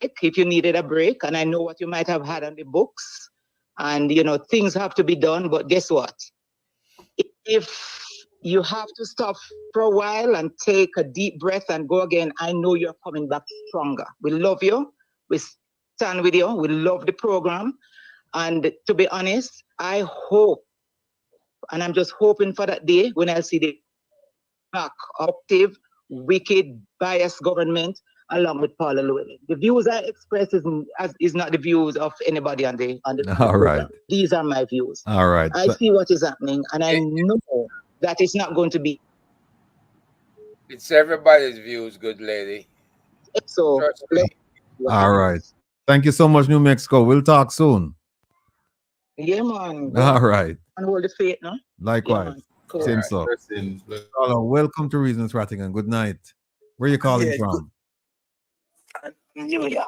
Speaker 14: it if you needed a break. And I know what you might have had on the books. And, you know, things have to be done. But guess what? If you have to stop for a while and take a deep breath and go again, I know you're coming back stronger. We love you. We stand with you. We love the program. And to be honest, I hope, and I'm just hoping for that day when I see the back active, wicked, biased government along with Paula Llewellyn. The views I express is not the views of anybody on the
Speaker 1: All right.
Speaker 14: These are my views.
Speaker 1: All right.
Speaker 14: I see what is happening, and I know that it's not going to be.
Speaker 6: It's everybody's views, good lady.
Speaker 14: So,
Speaker 1: all right. Thank you so much, New Mexico. We'll talk soon.
Speaker 14: Yeah, man.
Speaker 1: All right.
Speaker 14: And hold the faith, no?
Speaker 1: Likewise.
Speaker 14: Yeah, cool.
Speaker 1: Same stuff. Hello, welcome to Reasons Rattigan. Good night. Where are you calling from?
Speaker 21: New York.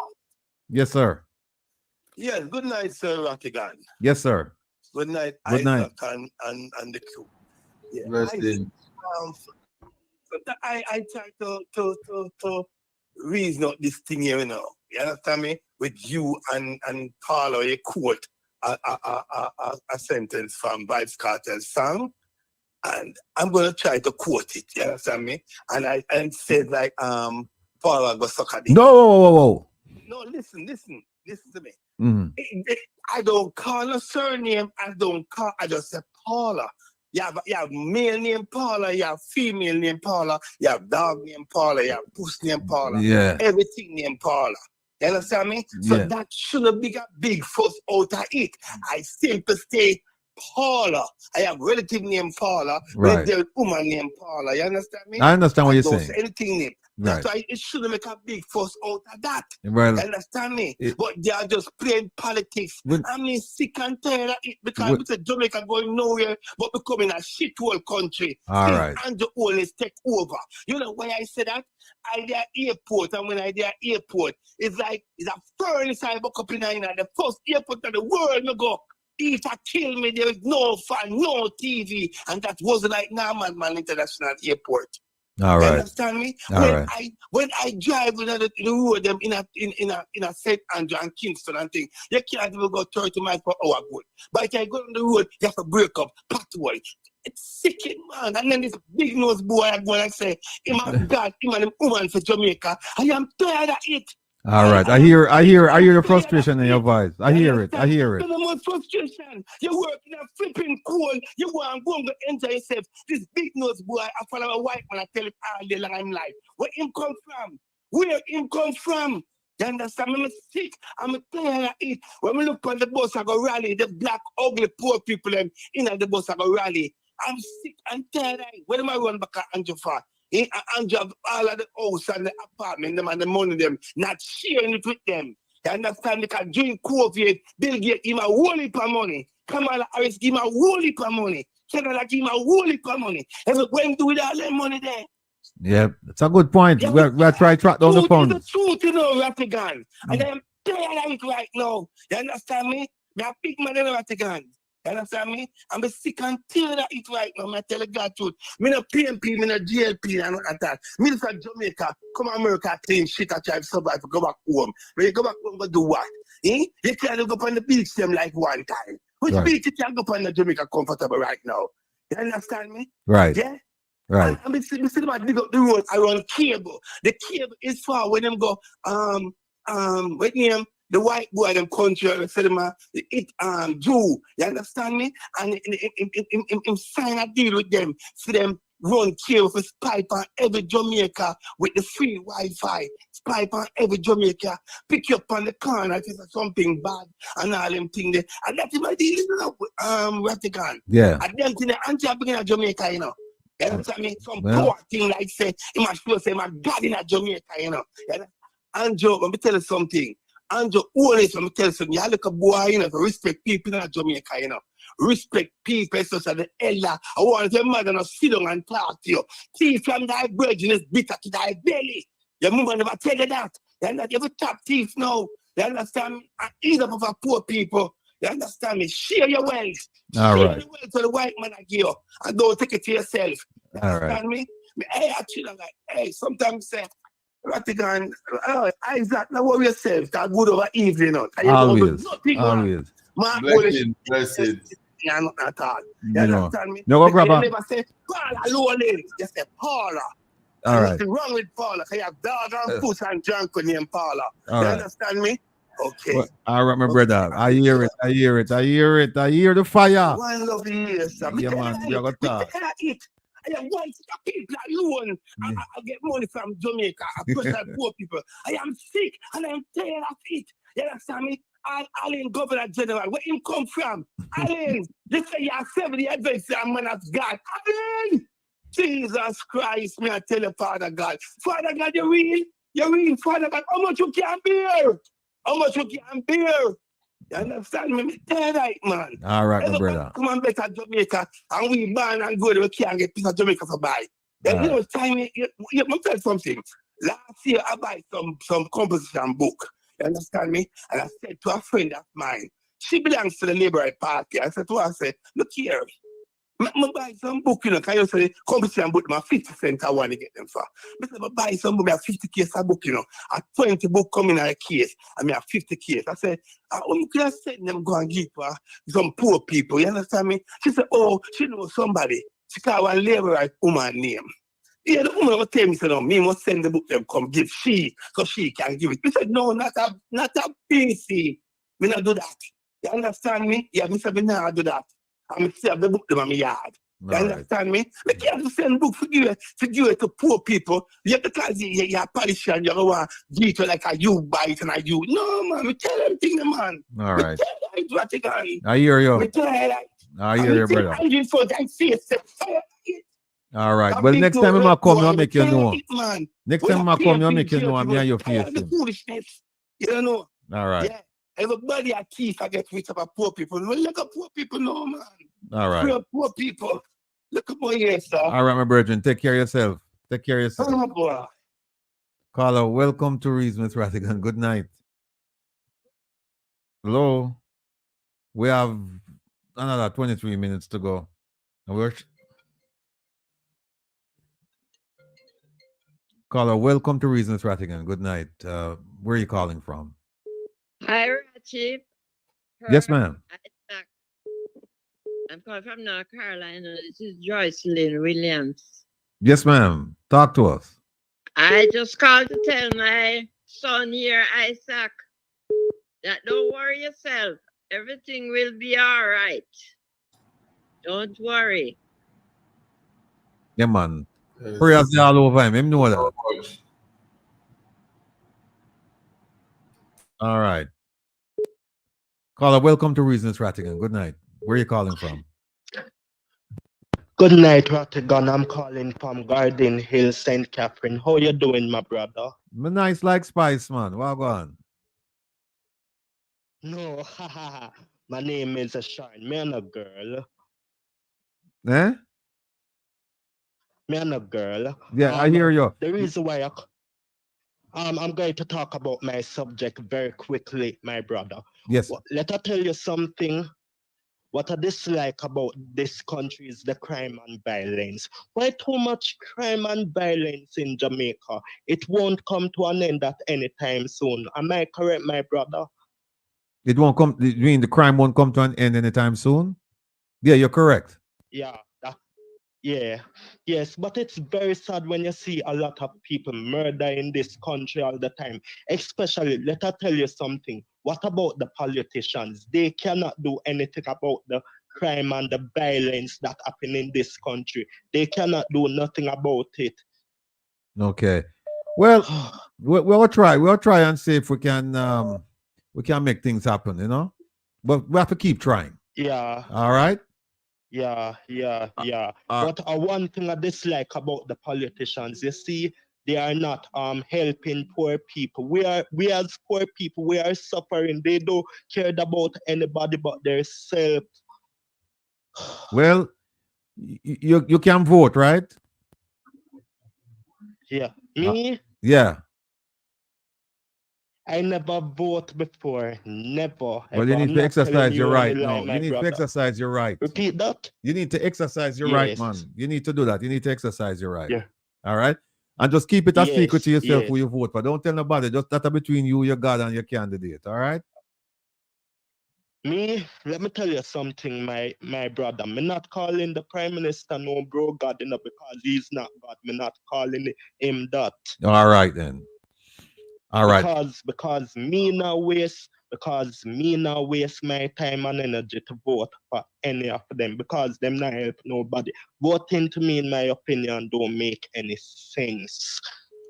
Speaker 1: Yes, sir.
Speaker 21: Yes, good night, sir Rattigan.
Speaker 1: Yes, sir.
Speaker 21: Good night,
Speaker 1: Good night.
Speaker 21: Isaac and the crew. Yeah. I try to reason out this thing here, you know. You understand me? With you and Paula, you quote a sentence from Vibes Cartel's song, and I'm gonna try to quote it. You understand me? And I said like Paula go suck a dick.
Speaker 1: No.
Speaker 21: No, listen to me.
Speaker 1: Mm-hmm.
Speaker 21: I don't call a surname. I just say Paula. You have male name Paula, you have female name Paula, you have dog name Paula, you have puss name Paula.
Speaker 1: Yeah.
Speaker 21: Everything name Paula. You understand me? So that shouldn't be a big fuss out of it. I simply say Paula. I have relative name Paula,
Speaker 1: Right.
Speaker 21: there's woman named Paula. You understand me?
Speaker 1: I understand what you're
Speaker 21: don't
Speaker 1: saying.
Speaker 21: say anything name.
Speaker 1: Right.
Speaker 21: That's why it shouldn't make a big fuss out of that.
Speaker 1: Well,
Speaker 21: You understand me? But they are just playing politics. I'm sick and tired of it because it's a Jamaica going nowhere but becoming a shithole country.
Speaker 1: All
Speaker 21: Since
Speaker 1: right.
Speaker 21: Andrew always take over. You know why I say that? I there airport, and when I there airport, it's like it's a furnace I buck up in the first airport in the world. Me go. If I kill me, there is no fan, no TV, and that was like Norman Man International Airport.
Speaker 1: All
Speaker 21: You
Speaker 1: right.
Speaker 21: understand me?
Speaker 1: All right.
Speaker 21: When I drive in the road them in a St. Andrew and Kingston and thing, you can't even go 30 miles per hour good. But if I go on the road, you have to break up, pathway. It's sickening, man. And then this big nose boy I go and say, my God, him and the woman for Jamaica. I am tired of it.
Speaker 1: All right. I hear your frustration in your voice. I hear it.
Speaker 21: The most frustration. You work in a flipping cold. You want to go and enjoy yourself. This big nose boy, I follow a white man, I tell him all day long I'm live. Where him come from? Where him come from? You understand? I'm sick. I'm tired of it. When we look on the bus, I go rally. The black, ugly, poor people in the bus, I go rally. I'm sick and tired of it. Where am I run back at Andrew for? Andrew have all of the house and the apartment, them and the money, them, not sharing it with them. You understand? Because during COVID, Bill Gates give him a whole heap of money. Kamala Harris give him a whole heap of money. Canada give him a whole heap of money. Everyone do with all that money there.
Speaker 1: Yeah, it's a good point. We'll try to track down the funds.
Speaker 21: It's the truth, you know, Rattigan. And I'm tired of it right now. You understand me? Me a big man in Rattigan. You understand me? I'm sick and tired of it right now. I tell you God truth. Me no PMP, me no GLP, and not that. Me from Jamaica, come America, clean shit, I try to survive, go back home. When you go back home, go do what? Eh? You can't go up on the beach them like one time. Which beach you can go up on the Jamaica comfortable right now? You understand me?
Speaker 1: Right.
Speaker 21: Yeah?
Speaker 1: Right.
Speaker 21: I'm still about dig up the road around cable. The cable is far when them go, what name? The white boy them country, I said Jew, you understand me? And him sign a deal with them for them run cable for pipe on every Jamaica with the free Wi-Fi. Pipe on every Jamaica, pick you up on the corner if it's something bad and all them things there. And that's my deal, you know, Rattigan.
Speaker 1: Yeah.
Speaker 21: And them things, until I begin at Jamaica, you know. You understand me? Some
Speaker 1: Well.
Speaker 21: poor thing like say, he must feel say, my God in a Jamaica, you know. Andrew, let me tell you something. Andrew, always, let me tell you something. You look a boy, you know, to respect people in Jamaica, you know. Respect people, such as the elder. I want your mother to sit down and talk to you. See from thy virgin is bitter to thy belly. Your mother never tell you that. You're not every top thief now. You understand me? And eat up of our poor people. You understand me? Share your wealth.
Speaker 1: All
Speaker 21: Share
Speaker 1: right.
Speaker 21: the wealth to the white man I give you. And don't take it to yourself. You
Speaker 1: All
Speaker 21: understand me? Hey, actually, I'm like, hey, sometimes say, Rattigan, Isaac, now worry yourself. That good over evil, you know. And you don't do
Speaker 1: Always.
Speaker 21: nothing wrong.
Speaker 1: Always.
Speaker 21: Mark
Speaker 2: Blessing, blessing.
Speaker 21: and not at all.
Speaker 1: You
Speaker 21: You
Speaker 1: know.
Speaker 21: understand me?
Speaker 1: No, go
Speaker 21: Because
Speaker 1: grab
Speaker 21: you
Speaker 1: a.
Speaker 21: never say Paula Llewellyn. You say Paula.
Speaker 1: All
Speaker 21: And
Speaker 1: right.
Speaker 21: nothing wrong with Paula. Because you have dog and puss and junk named Paula.
Speaker 1: All
Speaker 21: You
Speaker 1: right.
Speaker 21: understand me? Okay.
Speaker 1: Well, all right, my brother. I hear it. I hear it. I hear it. I hear the fire.
Speaker 21: One love years.
Speaker 1: Yeah, man. We are going to talk.
Speaker 21: I am one sick people alone. I get money from Jamaica. I push out poor people. I am sick and I am tired of it. You understand me? Allen Governor General, where him come from? Allen, you say you are 70 adventure and man of God. Allen! Jesus Christ, me I tell you, Father God. Father God, you real? You real, Father God? How much you can bear? How much you can bear? You understand me? Me tell right, man.
Speaker 1: All right, my
Speaker 21: Everybody
Speaker 1: brother.
Speaker 21: come and better Jamaica and we born and go there, we can't get piece of Jamaica for buy.
Speaker 1: All
Speaker 21: You know, time, you must tell something. Last year, I buy some composition book. You understand me? And I said to a friend of mine, she belongs to the Labour Party. I said to her, I said, look here, I buy some book, you know, can you say composition book, my 50 cents I want to get them for. I buy some book, I have 50 case of book, you know. A 20 book coming in a case, and I have 50 case. I said, you could have said them go and give her some poor people, you understand me? She said, oh, she knows somebody. She called one Labour woman name. Yeah, the woman will tell me, so no, me must send the book them come give she, so she can give it. We said, no, not a PC. Me not do that. You understand me? Yeah, me said, me not do that. I'm still have the book them on my yard. You understand me? We can't send book for give it to poor people. Yeah, because you're a politician, you don't want to give it like a you buy it and a you. No, man, we tell them thing, man.
Speaker 1: All right.
Speaker 21: We tell them thing.
Speaker 1: I hear you.
Speaker 21: We tell them.
Speaker 1: I hear you, brother.
Speaker 21: I
Speaker 1: All right. Well, next time I come, I'll make you know. Next time I come, I'll make you know. I'm here, your face.
Speaker 21: The foolishness. You don't know.
Speaker 1: All right.
Speaker 21: Yeah. Everybody at thief, I get rid of poor people. Well, look at poor people now, man.
Speaker 1: All right.
Speaker 21: Real poor people. Look at my here, sir.
Speaker 1: All right, my brethren. Take care of yourself. Take care of yourself.
Speaker 21: Oh, boy.
Speaker 1: Caller, welcome to Reason with Rattigan. Good night. Hello. We have another 23 minutes to go. And we're Caller, welcome to Reason with Rattigan. Good night. Where are you calling from?
Speaker 3: Hi, Ratchie.
Speaker 1: Yes, ma'am.
Speaker 3: I'm calling from North Carolina. This is Joyce Lynn Williams.
Speaker 1: Yes, ma'am. Talk to us.
Speaker 3: I just called to tell my son here, Isaac, that don't worry yourself. Everything will be all right. Don't worry.
Speaker 1: Yeah, man. Prayers all over him. Him know that. All right. Caller, welcome to Reasons Rattigan. Good night. Where are you calling from?
Speaker 22: Good night, Rattigan. I'm calling from Garden Hill, St. Catherine. How you doing, my brother?
Speaker 1: Me nice like spice, man. What go on?
Speaker 22: No, my name is Sean. Me and a girl.
Speaker 1: Eh?
Speaker 22: Me and a girl.
Speaker 1: Yeah, I hear you.
Speaker 22: The reason why I'm going to talk about my subject very quickly, my brother.
Speaker 1: Yes.
Speaker 22: Let me tell you something. What I dislike about this country is the crime and violence. Why too much crime and violence in Jamaica? It won't come to an end at any time soon. Am I correct, my brother?
Speaker 1: It won't come. You mean the crime won't come to an end anytime soon? Yeah, you're correct.
Speaker 22: Yeah, yes, but it's very sad when you see a lot of people murder in this country all the time. Especially, let I tell you something. What about the politicians? They cannot do anything about the crime and the violence that happen in this country. They cannot do nothing about it.
Speaker 1: Okay. Well, we'll try. We'll try and see if we can make things happen, you know. But we have to keep trying.
Speaker 22: Yeah.
Speaker 1: All right.
Speaker 22: Yeah. But one thing I dislike about the politicians, you see, they are not helping poor people. We as poor people, we are suffering. They don't care about anybody but themselves.
Speaker 1: Well, you can vote, right?
Speaker 22: Yeah. Me?
Speaker 1: Yeah.
Speaker 22: I never vote before. Never.
Speaker 1: Well, you need to exercise your right now.
Speaker 22: You
Speaker 1: need to exercise your right.
Speaker 22: Repeat that.
Speaker 1: You need to exercise your right, man. You need to do that. You need to exercise your right. Yeah. All right. And just keep it a secret to yourself who you vote for. Don't tell nobody. Just that between you, your God, and your candidate. All right.
Speaker 22: Me, let me tell you something, my brother. Me not calling the Prime Minister no bro God, you know, because he's not God. Me not calling him that.
Speaker 1: All right then. All right.
Speaker 22: Because me now waste my time and energy to vote for any of them because them not help nobody. Voting to me, in my opinion, don't make any sense.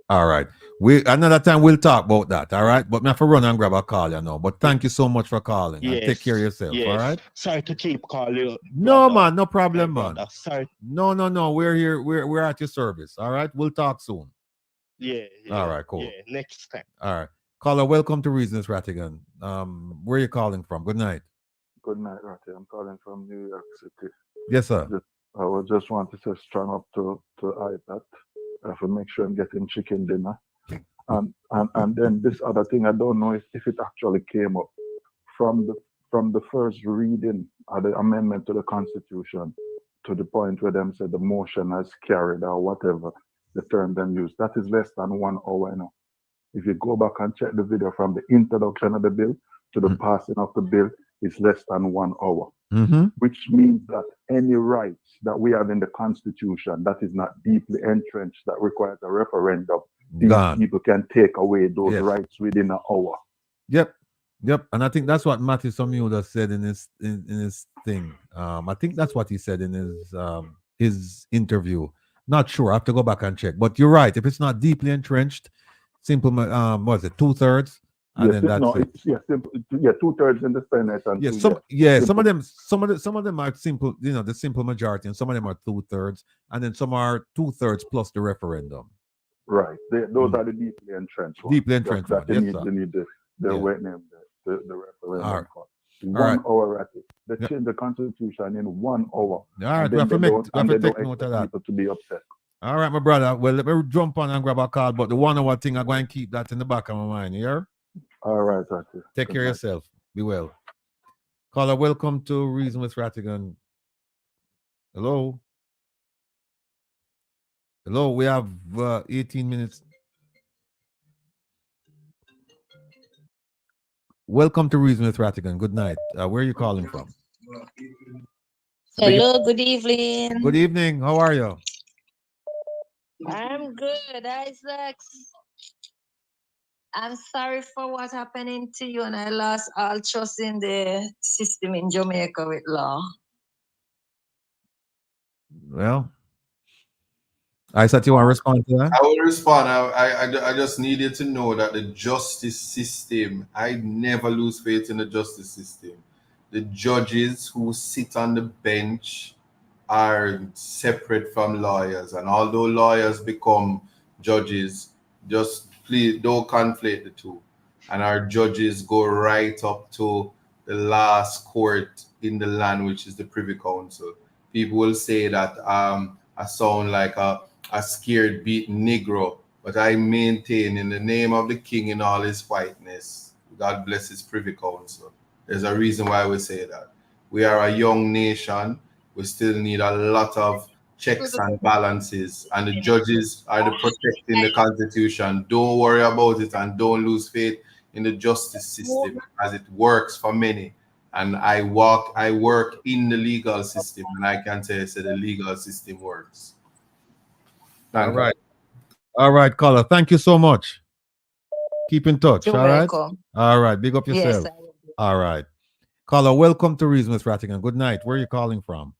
Speaker 1: All right. Another time we'll talk about that. All right. But me have to run and grab a call, you know. But thank you so much for calling.
Speaker 22: Yes.
Speaker 1: And take care of yourself.
Speaker 22: Yes.
Speaker 1: All right.
Speaker 22: Sorry to keep calling you.
Speaker 1: No, man, no problem, man.
Speaker 22: Sorry.
Speaker 1: No. We're here. We're at your service. All right. We'll talk soon.
Speaker 22: Yeah.
Speaker 1: All right, cool.
Speaker 22: Yeah, next time.
Speaker 1: All right. Caller, welcome to Reasons Rattigan. Where are you calling from? Good night.
Speaker 4: Good night, Ratty. I'm calling from New York City.
Speaker 1: Yes, sir.
Speaker 4: I would just want to say strong up to Isat. I have to make sure I'm getting chicken dinner. And then this other thing, I don't know if it actually came up from the first reading of the amendment to the Constitution to the point where them said the motion has carried or whatever the term them use. That is less than 1 hour now. If you go back and check the video from the introduction of the bill to the passing of the bill, it's less than 1 hour. Which means that any rights that we have in the Constitution that is not deeply entrenched, that requires a referendum, these people can take away those rights within an hour.
Speaker 1: Yep. And I think that's what Matthew Samuel said in his thing. I think that's what he said in his interview. Not sure. I have to go back and check. But you're right. If it's not deeply entrenched, simple, what is it, 2/3? And then that's it.
Speaker 4: Simple, 2/3 in the Senate. And
Speaker 1: some of them are simple, you know, the simple majority, and some of them are 2/3, and then some are 2/3 plus the referendum.
Speaker 4: Right. Those are the deeply entrenched ones.
Speaker 1: Deeply entrenched ones.
Speaker 4: They need the referendum.
Speaker 1: All right.
Speaker 4: 1 hour at it. They change the Constitution in 1 hour.
Speaker 1: All right, we have to take note of that.
Speaker 4: People to be upset.
Speaker 1: All right, my brother. Well, let me jump on and grab a call, but the 1 hour thing, I'm going to keep that in the back of my mind. You hear?
Speaker 4: All right, Ratty.
Speaker 1: Take care of yourself. Be well. Caller, welcome to Reason with Rattigan. Hello. We have 18 minutes. Welcome to Reason with Rattigan. Good night. Where are you calling from?
Speaker 5: Hello, good evening.
Speaker 1: Good evening. How are you?
Speaker 5: I'm good, Isaac. I'm sorry for what happening to you, and I lost all trust in the system in Jamaica with law.
Speaker 1: Well, I said you want to respond to that?
Speaker 2: I will respond. I just needed to know that the justice system, I never lose faith in the justice system. The judges who sit on the bench are separate from lawyers. And although lawyers become judges, just please don't conflate the two. And our judges go right up to the last court in the land, which is the Privy Council. People will say that I sound like a scared, beaten Negro, but I maintain in the name of the King in all his whiteness, God bless his Privy Council. There's a reason why we say that. We are a young nation. We still need a lot of checks and balances, and the judges are the protecting the Constitution. Don't worry about it, and don't lose faith in the justice system, as it works for many. And I work in the legal system, and I can tell you that the legal system works. Thank you.
Speaker 1: All right, caller. Thank you so much. Keep in touch.
Speaker 5: You're
Speaker 1: all right.
Speaker 5: welcome.
Speaker 1: All right. Big up
Speaker 5: Yes,
Speaker 1: yourself. All right. Caller, welcome to Reason with Rattigan. Good night. Where are you calling from?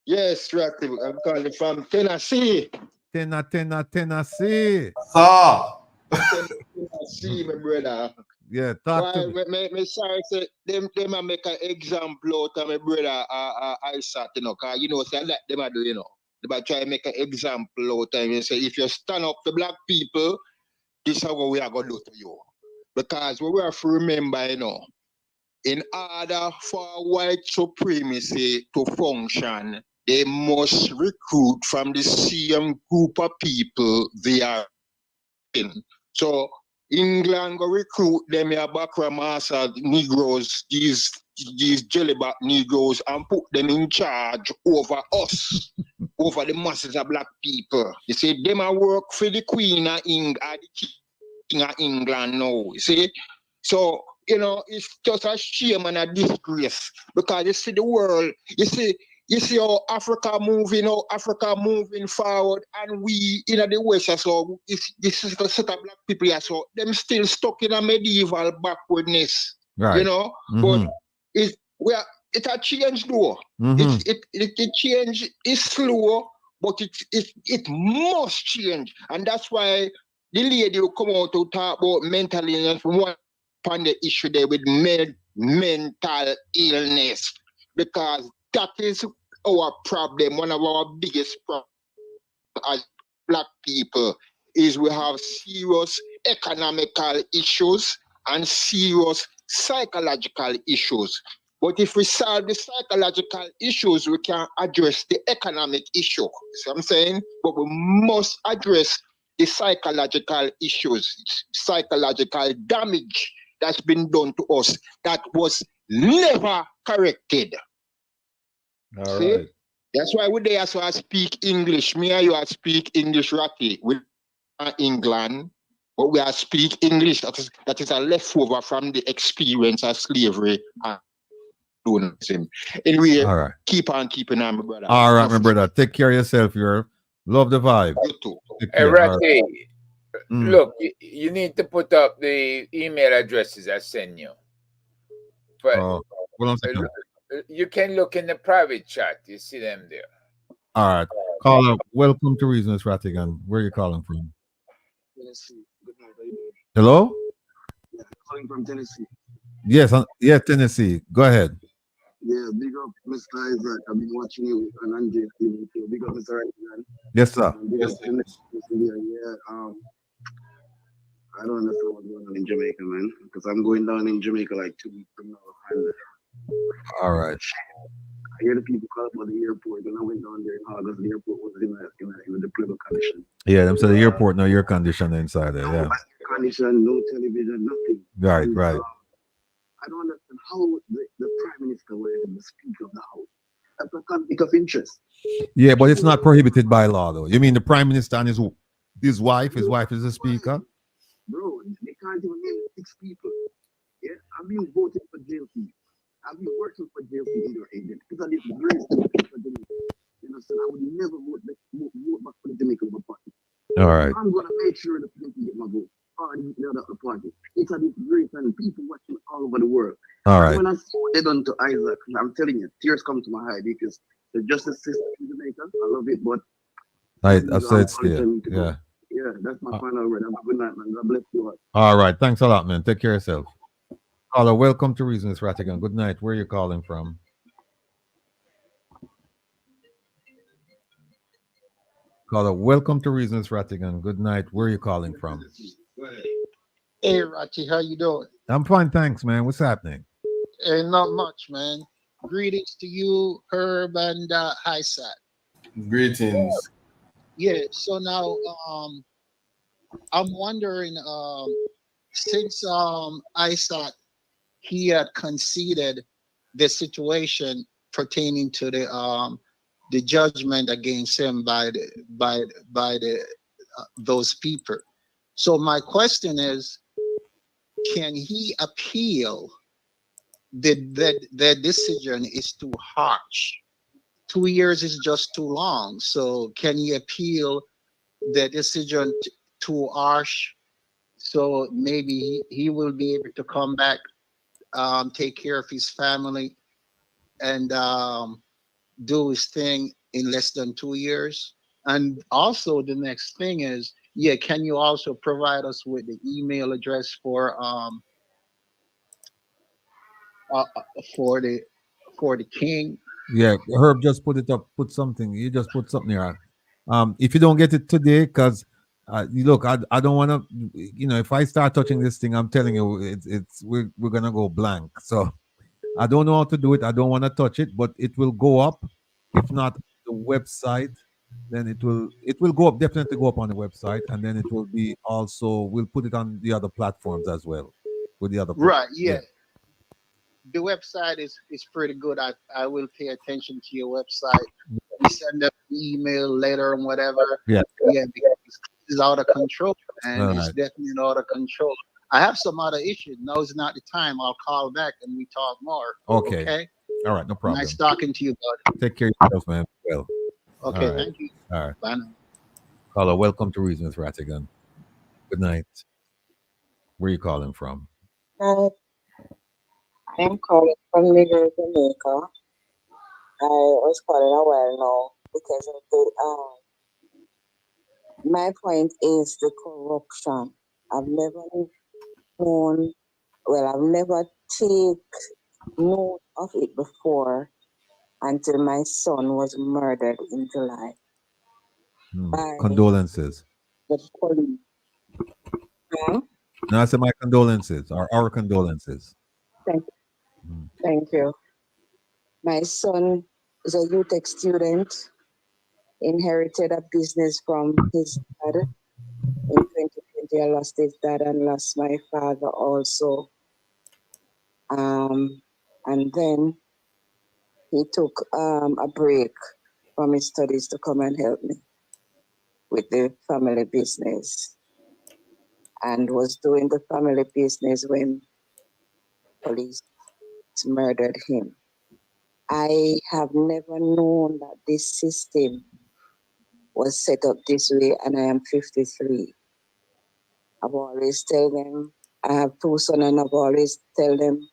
Speaker 12: Yes, Rattigan. I'm calling from Tennessee.
Speaker 1: Tennessee.
Speaker 12: Tennessee, my brother.
Speaker 1: Yeah, talk to me.
Speaker 12: Me sorry, say them a make an example out of my brother Isat, you know, cause you know, say let them a do, you know. They might try to make an example out of him and say, if you stand up for black people, this is what we are gonna do to you. Because we have to remember, you know, in order for white supremacy to function, they must recruit from the same group of people they are in. So England go recruit them here Bakra Negroes, these jellyback Negroes, and put them in charge over us, over the masses of black people. You see, them a work for the Queen of England, the King of England now. You see? So, you know, it's just a shame and a disgrace, because you see the world, you see how Africa moving forward, and we in the West, so this is the set of black people here, so them still stuck in a medieval backwardness,
Speaker 1: Right.
Speaker 12: you know. But it a change though. It change is slow, but it must change, and that's why the lady will come out to talk about mental illness from one upon the issue there with mental illness, because that is our problem. One of our biggest problems as black people is we have serious economical issues and serious psychological issues. But if we solve the psychological issues, we can address the economic issue. See what I'm saying? But we must address the psychological issues, psychological damage that's been done to us that was never corrected.
Speaker 1: All
Speaker 12: See?
Speaker 1: right.
Speaker 12: That's why we there, so I speak English. Me and you I speak English, Ratty. We are England, but we are speak English. That is a leftover from the experience of slavery and donism. Anyway,
Speaker 1: All right.
Speaker 12: keep on keeping on, my brother.
Speaker 1: All right, my brother. Take care of yourself. You love the vibe.
Speaker 12: You too.
Speaker 1: Take
Speaker 6: Hey,
Speaker 1: care. All
Speaker 6: Ratty,
Speaker 1: right.
Speaker 6: look, you need to put up the email addresses I send you. But
Speaker 1: Hold on a second.
Speaker 6: you can look in the private chat. You see them there.
Speaker 1: All right. Caller, welcome to Reason with Rattigan. Where are you calling from?
Speaker 7: Tennessee. Good night. How you doing?
Speaker 1: Hello?
Speaker 7: Yeah, calling from Tennessee.
Speaker 1: Yes, Tennessee. Go ahead.
Speaker 7: Yeah, big up Mr. Isaac. I've been watching you and Andre. Big up Mr. Rattigan.
Speaker 1: Yes, sir.
Speaker 7: Big up Tennessee. Yeah, I don't understand what's going on in Jamaica, man. Because I'm going down in Jamaica like 2 weeks from now. And
Speaker 1: All right.
Speaker 7: I hear the people call about the airport. When I went down there in August, the airport was in a deplorable condition.
Speaker 1: Yeah, them say the airport, no air conditioner inside there. Yeah.
Speaker 7: No condition, no television, nothing.
Speaker 1: Right,
Speaker 7: And,
Speaker 1: right.
Speaker 7: I don't understand how the Prime Minister was the Speaker of the House. That's a conflict of interest.
Speaker 1: Yeah, but it's not prohibited by law, though. You mean the Prime Minister and his wife? His wife is the Speaker?
Speaker 7: Bro, they can't even name 6 people. Yeah, I've been voting for JLP. I've been working for JLP in your agent. Because I did great stuff for Jamaica. You understand? I would never vote back for the Jamaican party.
Speaker 1: All right.
Speaker 7: I'm going to make sure that people get my vote. The other party. It's a great and people watching all over the world.
Speaker 1: All right.
Speaker 7: When I see what they done to Isaac, I'm telling you, tears come to my eye because the justice system in Jamaica, I love it, but
Speaker 1: I've said still. Yeah.
Speaker 7: Yeah, that's my final word. Have a good night, man. God bless you all.
Speaker 1: All right. Thanks a lot, man. Take care of yourself. Caller, welcome to Reason with Rattigan. Good night. Where are you calling from? Caller, welcome to Reason with Rattigan. Good night. Where are you calling from?
Speaker 8: Hey, Ratty, how you doing?
Speaker 1: I'm fine, thanks, man. What's happening?
Speaker 8: Hey, not much, man. Greetings to you, Herb and Isat.
Speaker 2: Greetings.
Speaker 8: Yeah, so now I'm wondering, since Isat he had conceded the situation pertaining to the judgment against him by the those people. So my question is, can he appeal? The decision is too harsh. 2 years is just too long. So can he appeal the decision too harsh? So maybe he will be able to come back, take care of his family, and do his thing in less than 2 years. And also the next thing is, yeah, can you also provide us with the email address for the king?
Speaker 1: Yeah, Herb just put it up, put something. You just put something here. If you don't get it today, because look, I don't want to, if I start touching this thing, I'm telling you, we're gonna go blank. So I don't know how to do it. I don't want to touch it, but it will go up. If not the website, then it will go up. Definitely go up on the website, and then it will be also. We'll put it on the other platforms as well, with the other.
Speaker 8: Right. Yeah. The website is pretty good. I will pay attention to your website. You send up an email, letter, and whatever.
Speaker 1: Yeah.
Speaker 8: Yeah, because it's out of control, and
Speaker 1: All
Speaker 8: it's
Speaker 1: right.
Speaker 8: definitely out of control. I have some other issues. Now is not the time. I'll call back and we talk more.
Speaker 1: Okay.
Speaker 8: Okay.
Speaker 1: All right. No problem.
Speaker 8: Nice talking to you, bud.
Speaker 1: Take care of yourself, man. Well.
Speaker 8: Okay.
Speaker 1: All right.
Speaker 8: Thank you.
Speaker 1: All right.
Speaker 8: Bye now.
Speaker 1: Caller, welcome to Reasons Rattigan. Good night. Where are you calling from?
Speaker 16: I'm calling from Nigger, Jamaica. I was calling a while now because of my point is the corruption. I've never known, I've never taken note of it before until my son was murdered in July by
Speaker 1: Condolences.
Speaker 16: the police. Huh?
Speaker 1: No, I said my condolences, our condolences.
Speaker 16: Thank you. My son is a UTech student, inherited a business from his dad. In 2020, I lost his dad and lost my father also. And then he took a break from his studies to come and help me with the family business, and was doing the family business when police murdered him. I have never known that this system was set up this way, and I am 53. I've always tell them, I have 2 sons, and I've always tell them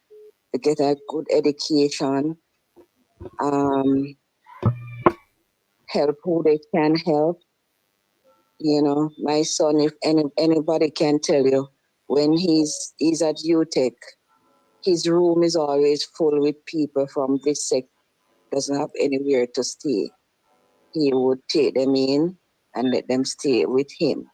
Speaker 16: to get a good education, help who they can help. My son, if anybody can tell you, when he's at UTech, his room is always full with people from this sector, doesn't have anywhere to stay. He would take them in and let them stay with him.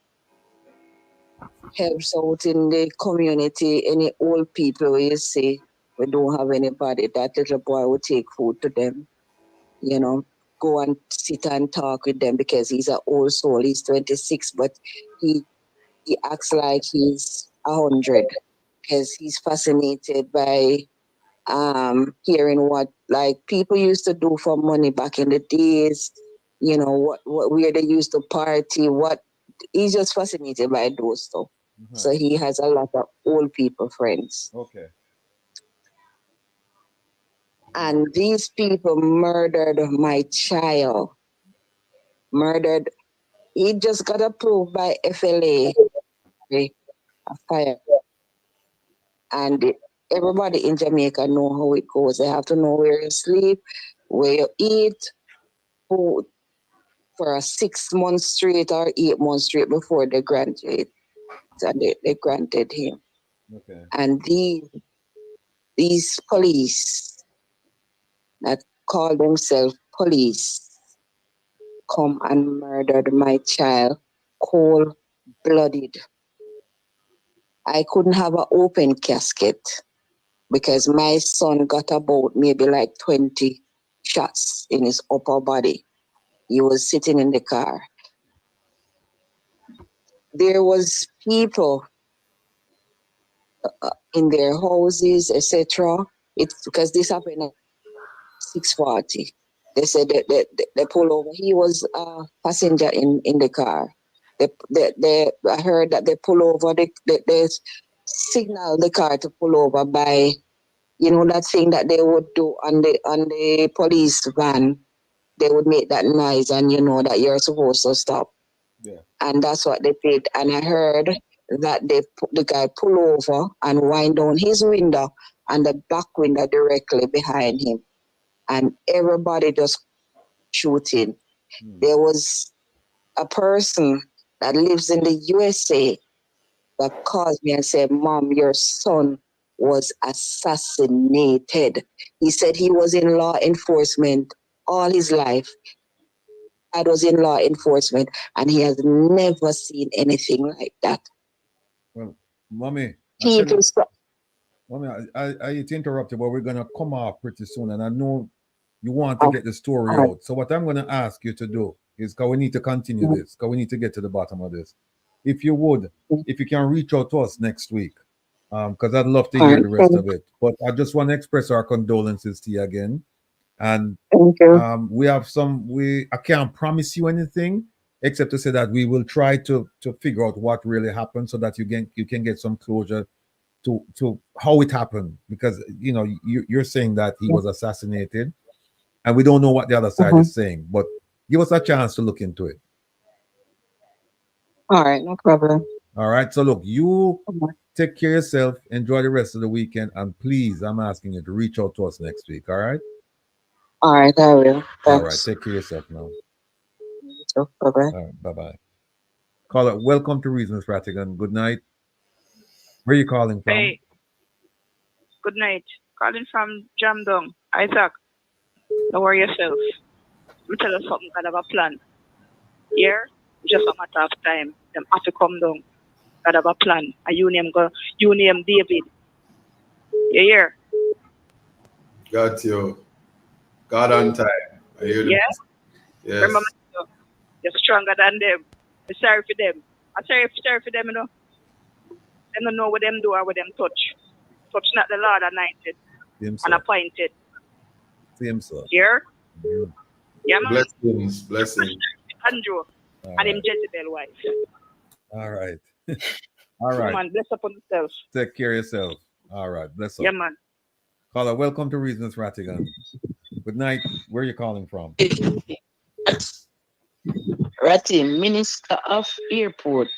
Speaker 16: Helps out in the community, any old people you see, we don't have anybody, that little boy would take food to them, go and sit and talk with them because he's an old soul. He's 26, but he acts like he's 100 because he's fascinated by hearing what like people used to do for money back in the days, what where they used to party, he's just fascinated by those stuff.
Speaker 1: Mm-hmm.
Speaker 16: So he has a lot of old people friends.
Speaker 1: Okay.
Speaker 16: And these people murdered my child. He just got approved by FLA, a fire. And everybody in Jamaica know how it goes. They have to know where you sleep, where you eat, food for a 6 months straight or 8 months straight before they grant it. And they granted him.
Speaker 1: Okay.
Speaker 16: And these police that call themselves police come and murdered my child cold-blooded. I couldn't have an open casket because my son got about maybe like 20 shots in his upper body. He was sitting in the car. There was people in their houses, etc.
Speaker 9: It's because this happened at 6:40. They said that they pull over. He was a passenger in the car. I heard that they pull over. They signal the car to pull over by, you know, that thing that they would do on the police van. They would make that noise, and you know that you're supposed to stop.
Speaker 1: Yeah.
Speaker 9: And that's what they did. And I heard that the guy pull over and wind down his window and the back window directly behind him. And everybody just shooting. There was a person that lives in the USA that called me and said, "Mom, your son was assassinated." He said he was in law enforcement all his life. Dad was in law enforcement, and he has never seen anything like that.
Speaker 1: Well, Mommy,
Speaker 9: People stop.
Speaker 1: Mommy, I hate to interrupt you, but we're gonna come off pretty soon, and I know you want to get the story out. So what I'm gonna ask you to do is, because we need to continue this, because we need to get to the bottom of this. If you would, if you can reach out to us next week, because I'd love to hear the rest of it. But I just want to express our condolences to you again. And we have I can't promise you anything except to say that we will try to figure out what really happened so that you can get some closure to how it happened, because you know you're saying that he was assassinated and we don't know what the other side is saying, but give us a chance to look into it.
Speaker 9: All right, no problem.
Speaker 1: All right, so look, you take care of yourself, enjoy the rest of the weekend, and please, I'm asking you to reach out to us next week. All right.
Speaker 9: All right, I will. Thanks.
Speaker 1: All right, take care of yourself now.
Speaker 9: Bye bye.
Speaker 1: All right, bye bye. Caller, welcome to Reasons, Rattigan. Good night. Where are you calling from?
Speaker 11: Hey, good night. Calling from Jamdong. Isaac, don't worry yourself. We tell us something, God have a plan. Here, just a matter of time. Them have to come down. God have a plan. And you name David. You hear?
Speaker 2: Got you. God on time. I hear
Speaker 11: Yeah?
Speaker 2: Yes.
Speaker 11: Remember, you're stronger than them. I'm sorry for them. I'm sorry for them, you know. They don't know what them do or what them touch. Touch not the Lord anointed and appointed.
Speaker 1: Same, sir.
Speaker 11: Here? Yeah, man.
Speaker 2: Blessings.
Speaker 11: Andrew and him Jezebel wife.
Speaker 1: All right. All right.
Speaker 11: Man, bless upon yourself.
Speaker 1: Take care of yourself. All right. Bless up.
Speaker 11: Yeah, man.
Speaker 1: Caller, welcome to Reasons, Rattigan. Good night. Where are you calling from?
Speaker 16: Ratty, Minister of Airport,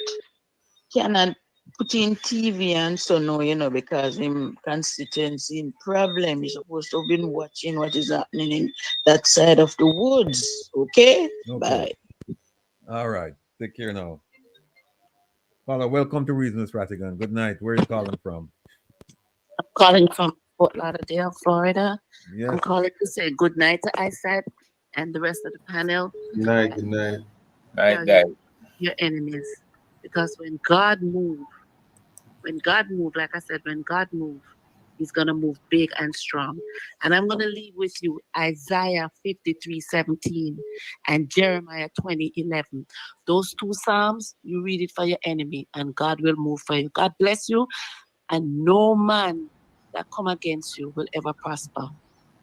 Speaker 16: cannot put in TV and so no, you know, because him constituency in problem. He's supposed to have been watching what is happening in that side of the woods. Okay? Bye.
Speaker 1: All right. Take care now. Caller, welcome to Reasons, Rattigan. Good night. Where are you calling from?
Speaker 23: I'm calling from Fort Lauderdale, Florida.
Speaker 1: Yes.
Speaker 23: I'm calling to say good night to Isat and the rest of the panel.
Speaker 2: Good night. Good night.
Speaker 23: Your enemies. Because when God moves, like I said, when God moves, he's going to move big and strong. And I'm going to leave with you Isaiah 53:17 and Jeremiah 20:11. Those two Psalms, you read it for your enemy and God will move for you. God bless you. And no man that come against you will ever prosper.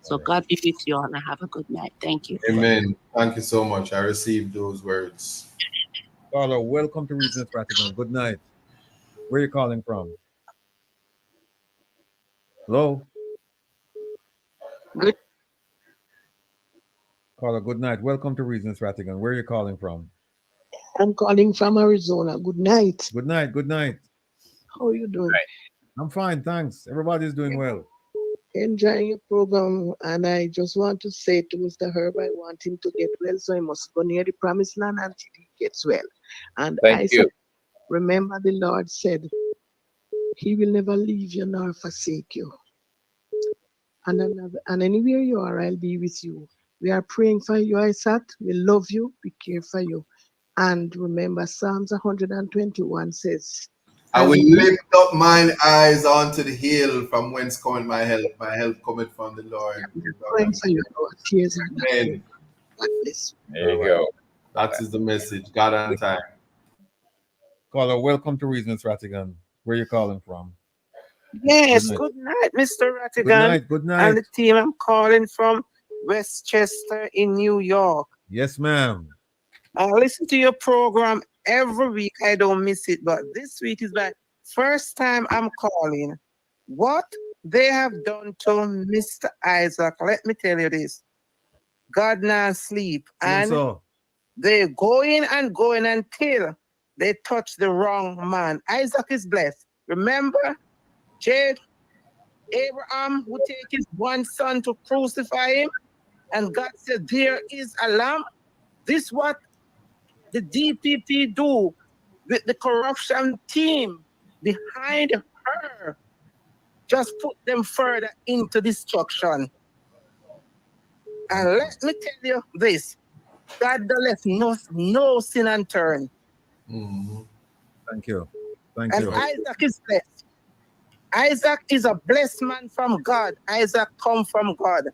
Speaker 23: So God be with you all and have a good night. Thank you.
Speaker 2: Amen. Thank you so much. I received those words.
Speaker 1: Caller, welcome to Reasons, Rattigan. Good night. Where are you calling from? Hello?
Speaker 23: Good.
Speaker 1: Caller, good night. Welcome to Reasons, Rattigan. Where are you calling from?
Speaker 24: I'm calling from Arizona. Good night.
Speaker 1: Good night. Good night.
Speaker 24: How are you doing?
Speaker 1: I'm fine, thanks. Everybody's doing well.
Speaker 24: Enjoying your program, and I just want to say to Mr. Herb, I want him to get well, so he must go near the promised land until he gets well. And
Speaker 6: Thank you.
Speaker 24: Remember the Lord said, he will never leave you nor forsake you. And anywhere you are, I'll be with you. We are praying for you, Isat. We love you. We care for you. And remember, Psalms 121 says,
Speaker 2: I will lift up mine eyes onto the hill from whence cometh my help. My help cometh from the Lord.
Speaker 24: Praying for you, Lord. Tears are not
Speaker 2: Amen.
Speaker 24: God bless you.
Speaker 6: There you go.
Speaker 2: That is the message. God on time.
Speaker 1: Caller, welcome to Reasons, Rattigan. Where are you calling from?
Speaker 16: Yes,
Speaker 1: night.
Speaker 16: good night, Mr.
Speaker 1: Good
Speaker 16: Rattigan
Speaker 1: night. Good
Speaker 16: and
Speaker 1: night.
Speaker 16: the team. I'm calling from Westchester in New York.
Speaker 1: Yes, ma'am.
Speaker 16: I listen to your program every week. I don't miss it, but this week is my first time I'm calling. What they have done to Mr. Isaac, let me tell you this. God not sleep, and
Speaker 1: So,
Speaker 16: they going and going until they touch the wrong man. Isaac is blessed. Remember, Jade, Abraham would take his one son to crucify him, and God said, "There is a lamb." This what the DPP do with the corruption team behind her. Just put them further into destruction. And let me tell you this: God left no sin unturned.
Speaker 1: thank you. Thank
Speaker 16: And
Speaker 1: you.
Speaker 16: Isaac is blessed. Isaac is a blessed man from God. Isaac come from God.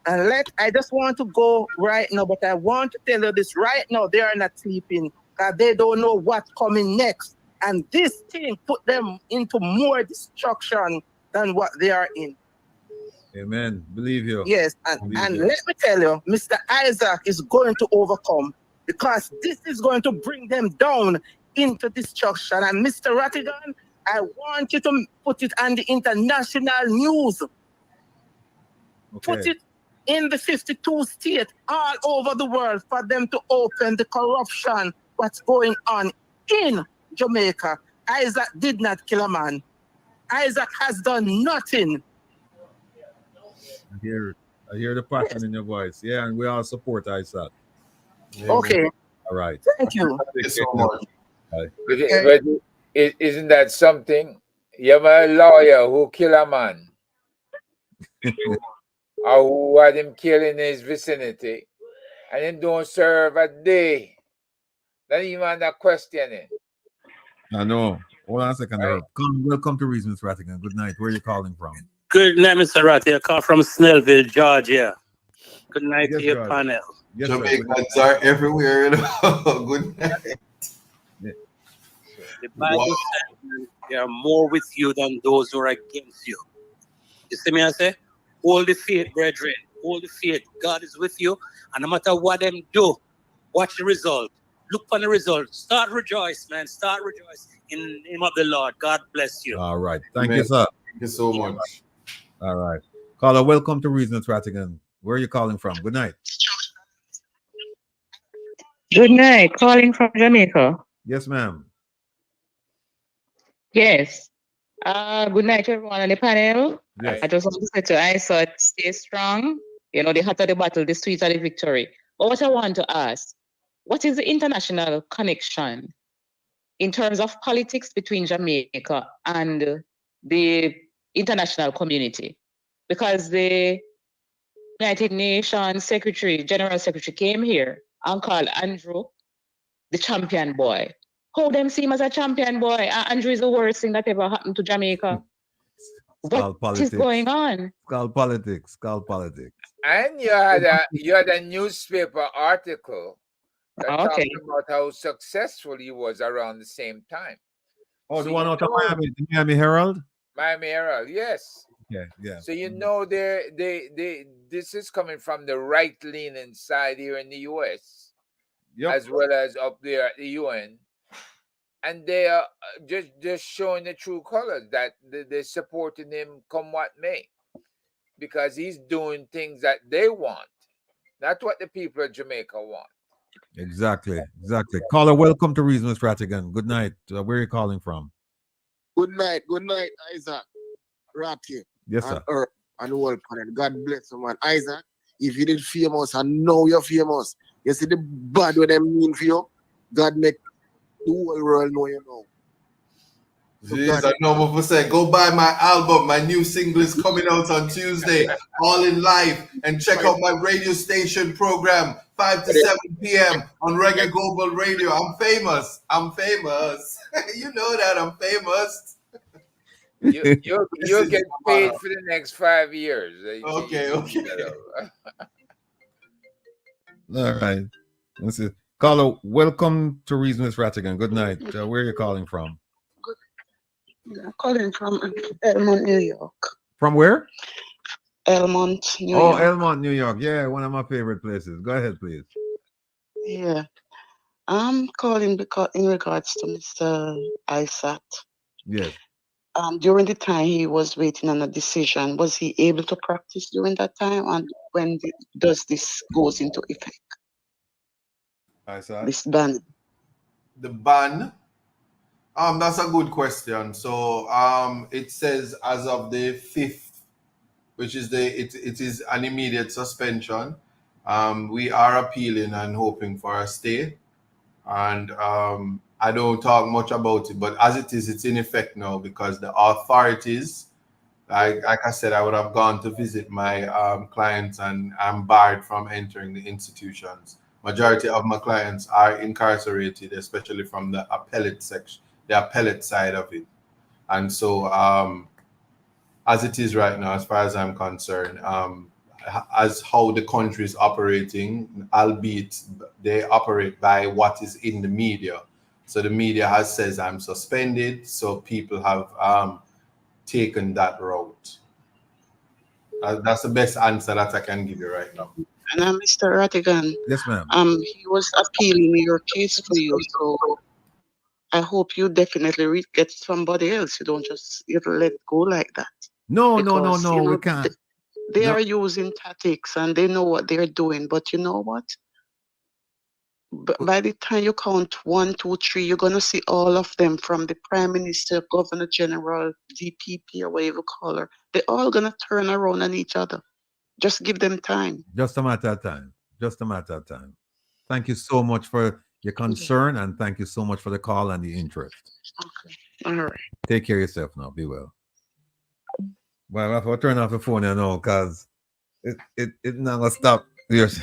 Speaker 16: And I just want to go right now, but I want to tell you this right now. They are not sleeping because they don't know what's coming next. And this thing put them into more destruction than what they are in.
Speaker 1: Amen. Believe you.
Speaker 16: Yes,
Speaker 1: Believe
Speaker 16: and
Speaker 1: you.
Speaker 16: let me tell you, Mr. Isaac is going to overcome because this is going to bring them down into destruction. And Mr. Rattigan, I want you to put it on the international news. Put
Speaker 1: Okay.
Speaker 16: it in the 52 states all over the world for them to open the corruption what's going on in Jamaica. Isaac did not kill a man. Isaac has done nothing.
Speaker 1: I hear the passion in your voice. Yeah, and we all support Isat.
Speaker 16: Okay.
Speaker 1: All right.
Speaker 16: Thank you.
Speaker 2: Thank you so much.
Speaker 1: Bye.
Speaker 6: But isn't that something? You have a lawyer who kill a man, or who had him killed in his vicinity, and him don't serve a day. Not even under questioning.
Speaker 1: I know. Hold on a second, Herb. Welcome to Reasons Rattigan. Good night. Where are you calling from?
Speaker 10: Good night, Mr. Ratty. I call from Snellville, Georgia. Good night to your
Speaker 1: George.
Speaker 10: panel.
Speaker 1: Yes, sir.
Speaker 2: Jamaicans are everywhere, you know. Good night.
Speaker 10: The Bible says there are more with you than those who are against you. You see me, I say? Hold the faith, brethren. Hold the faith. God is with you. And no matter what them do, watch the result. Look for the result. Start rejoice, man. Start rejoice in the name of the Lord. God bless you.
Speaker 1: All right. Thank
Speaker 2: Amen.
Speaker 1: you, sir.
Speaker 2: Thank you so much.
Speaker 1: All right. Caller, welcome to Reasons Rattigan. Where are you calling from? Good night.
Speaker 13: Good night. Calling from Jamaica.
Speaker 1: Yes, ma'am.
Speaker 13: Yes. Good night, everyone on the panel.
Speaker 1: Yes.
Speaker 13: I just want to say to Isat, stay strong. You know, the hotter the battle, the sweeter the victory. But what I want to ask, what is the international connection in terms of politics between Jamaica and the international community? Because the United Nations General Secretary came here and called Andrew the champion boy. How them see him as a champion boy? Andrew is the worst thing that ever happened to Jamaica. What is going on?
Speaker 1: Called politics. Called politics.
Speaker 6: And you had a newspaper article that talked about how successful he was around the same time.
Speaker 1: Oh,
Speaker 6: So
Speaker 1: the one
Speaker 6: you
Speaker 1: out of
Speaker 6: know-
Speaker 1: Miami, the Miami Herald?
Speaker 6: Miami Herald, yes.
Speaker 1: Yeah, yeah.
Speaker 6: So you know this is coming from the right-leaning side here in the US, as well as up there at the UN. And they are just showing the true colors that they're supporting him come what may. Because he's doing things that they want, not what the people of Jamaica want.
Speaker 1: Exactly. Exactly. Caller, welcome to Reasons Rattigan. Good night. Where are you calling from?
Speaker 7: Good night, Isaac. Ratty.
Speaker 1: Yes, sir.
Speaker 7: And Earth and the world panel. God bless you, man. Isaac, if you did famous and now you're famous, you see the bad what them mean for you, God make the whole world know you know.
Speaker 2: Jeez, I know what to say. Go buy my album. My new single is coming out on Tuesday, All in Life. And check out my radio station program, 5 to 7 p.m. on Reggae Global Radio. I'm famous. You know that I'm famous.
Speaker 6: You'll get paid for the next 5 years.
Speaker 2: Okay.
Speaker 1: All right. Let's see. Caller, welcome to Reasons Rattigan. Good night. Where are you calling from?
Speaker 16: I'm calling from Elmont, New York.
Speaker 1: From where?
Speaker 16: Elmont, New
Speaker 1: Oh,
Speaker 16: York.
Speaker 1: Elmont, New York. Yeah, one of my favorite places. Go ahead, please.
Speaker 16: Yeah. I'm calling because in regards to Mr. Isat.
Speaker 1: Yes.
Speaker 16: During the time he was waiting on a decision, was he able to practice during that time? And when does this goes into effect?
Speaker 1: Isat?
Speaker 16: This ban.
Speaker 2: The ban. That's a good question. So it says as of the 5th, which is it is an immediate suspension. We are appealing and hoping for a stay. And I don't talk much about it, but as it is, it's in effect now because the authorities, like I said, I would have gone to visit my clients and I'm barred from entering the institutions. Majority of my clients are incarcerated, especially from the appellate section, the appellate side of it. And so as it is right now, as far as I'm concerned, as how the country is operating, albeit they operate by what is in the media. So the media has says I'm suspended, so people have taken that route. That's the best answer that I can give you right now.
Speaker 16: And Mr. Rattigan,
Speaker 1: yes, ma'am.
Speaker 16: He was appealing your case for you, so I hope you definitely get somebody else. You don't just let go like that.
Speaker 1: No,
Speaker 16: Because,
Speaker 1: no, we can't.
Speaker 16: They are using tactics and they know what they're doing. But you know what? By the time you count 1, 2, 3, you're going to see all of them from the Prime Minister, Governor General, DPP, or whatever you call her. They're all going to turn around on each other. Just give them time.
Speaker 1: Just a matter of time. Just a matter of time. Thank you so much for your concern and thank you so much for the call and the interest.
Speaker 16: Okay. All right.
Speaker 1: Take care of yourself now. Be well. Well, I have to turn off the phone now because it not gonna stop. Yes.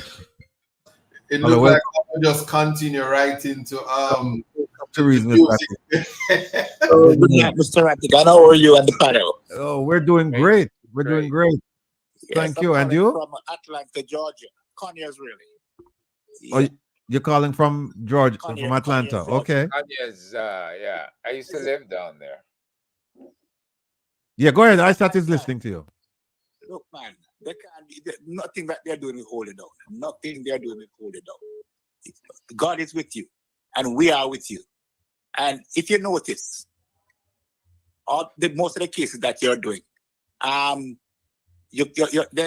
Speaker 2: It looks like I'll just continue right into
Speaker 1: to reason.
Speaker 2: music.
Speaker 17: Good night, Mr. Rattigan. How are you and the panel?
Speaker 1: Oh, we're doing great. We're doing great.
Speaker 17: Yes,
Speaker 1: Thank you. And
Speaker 17: calling
Speaker 1: you?
Speaker 17: From Atlanta, Georgia. Conyers, really.
Speaker 1: Oh, you're calling from Georgia,
Speaker 17: Conyers,
Speaker 1: from Atlanta.
Speaker 17: Conyers,
Speaker 1: Okay.
Speaker 6: Yes, yeah. I used to live down there.
Speaker 1: Yeah, go ahead. I started listening to you.
Speaker 17: Look, man, they can't. Nothing that they're doing will hold it down. Nothing they're doing will hold it down. God is with you, and we are with you. And if you notice, most of the cases that you're doing, they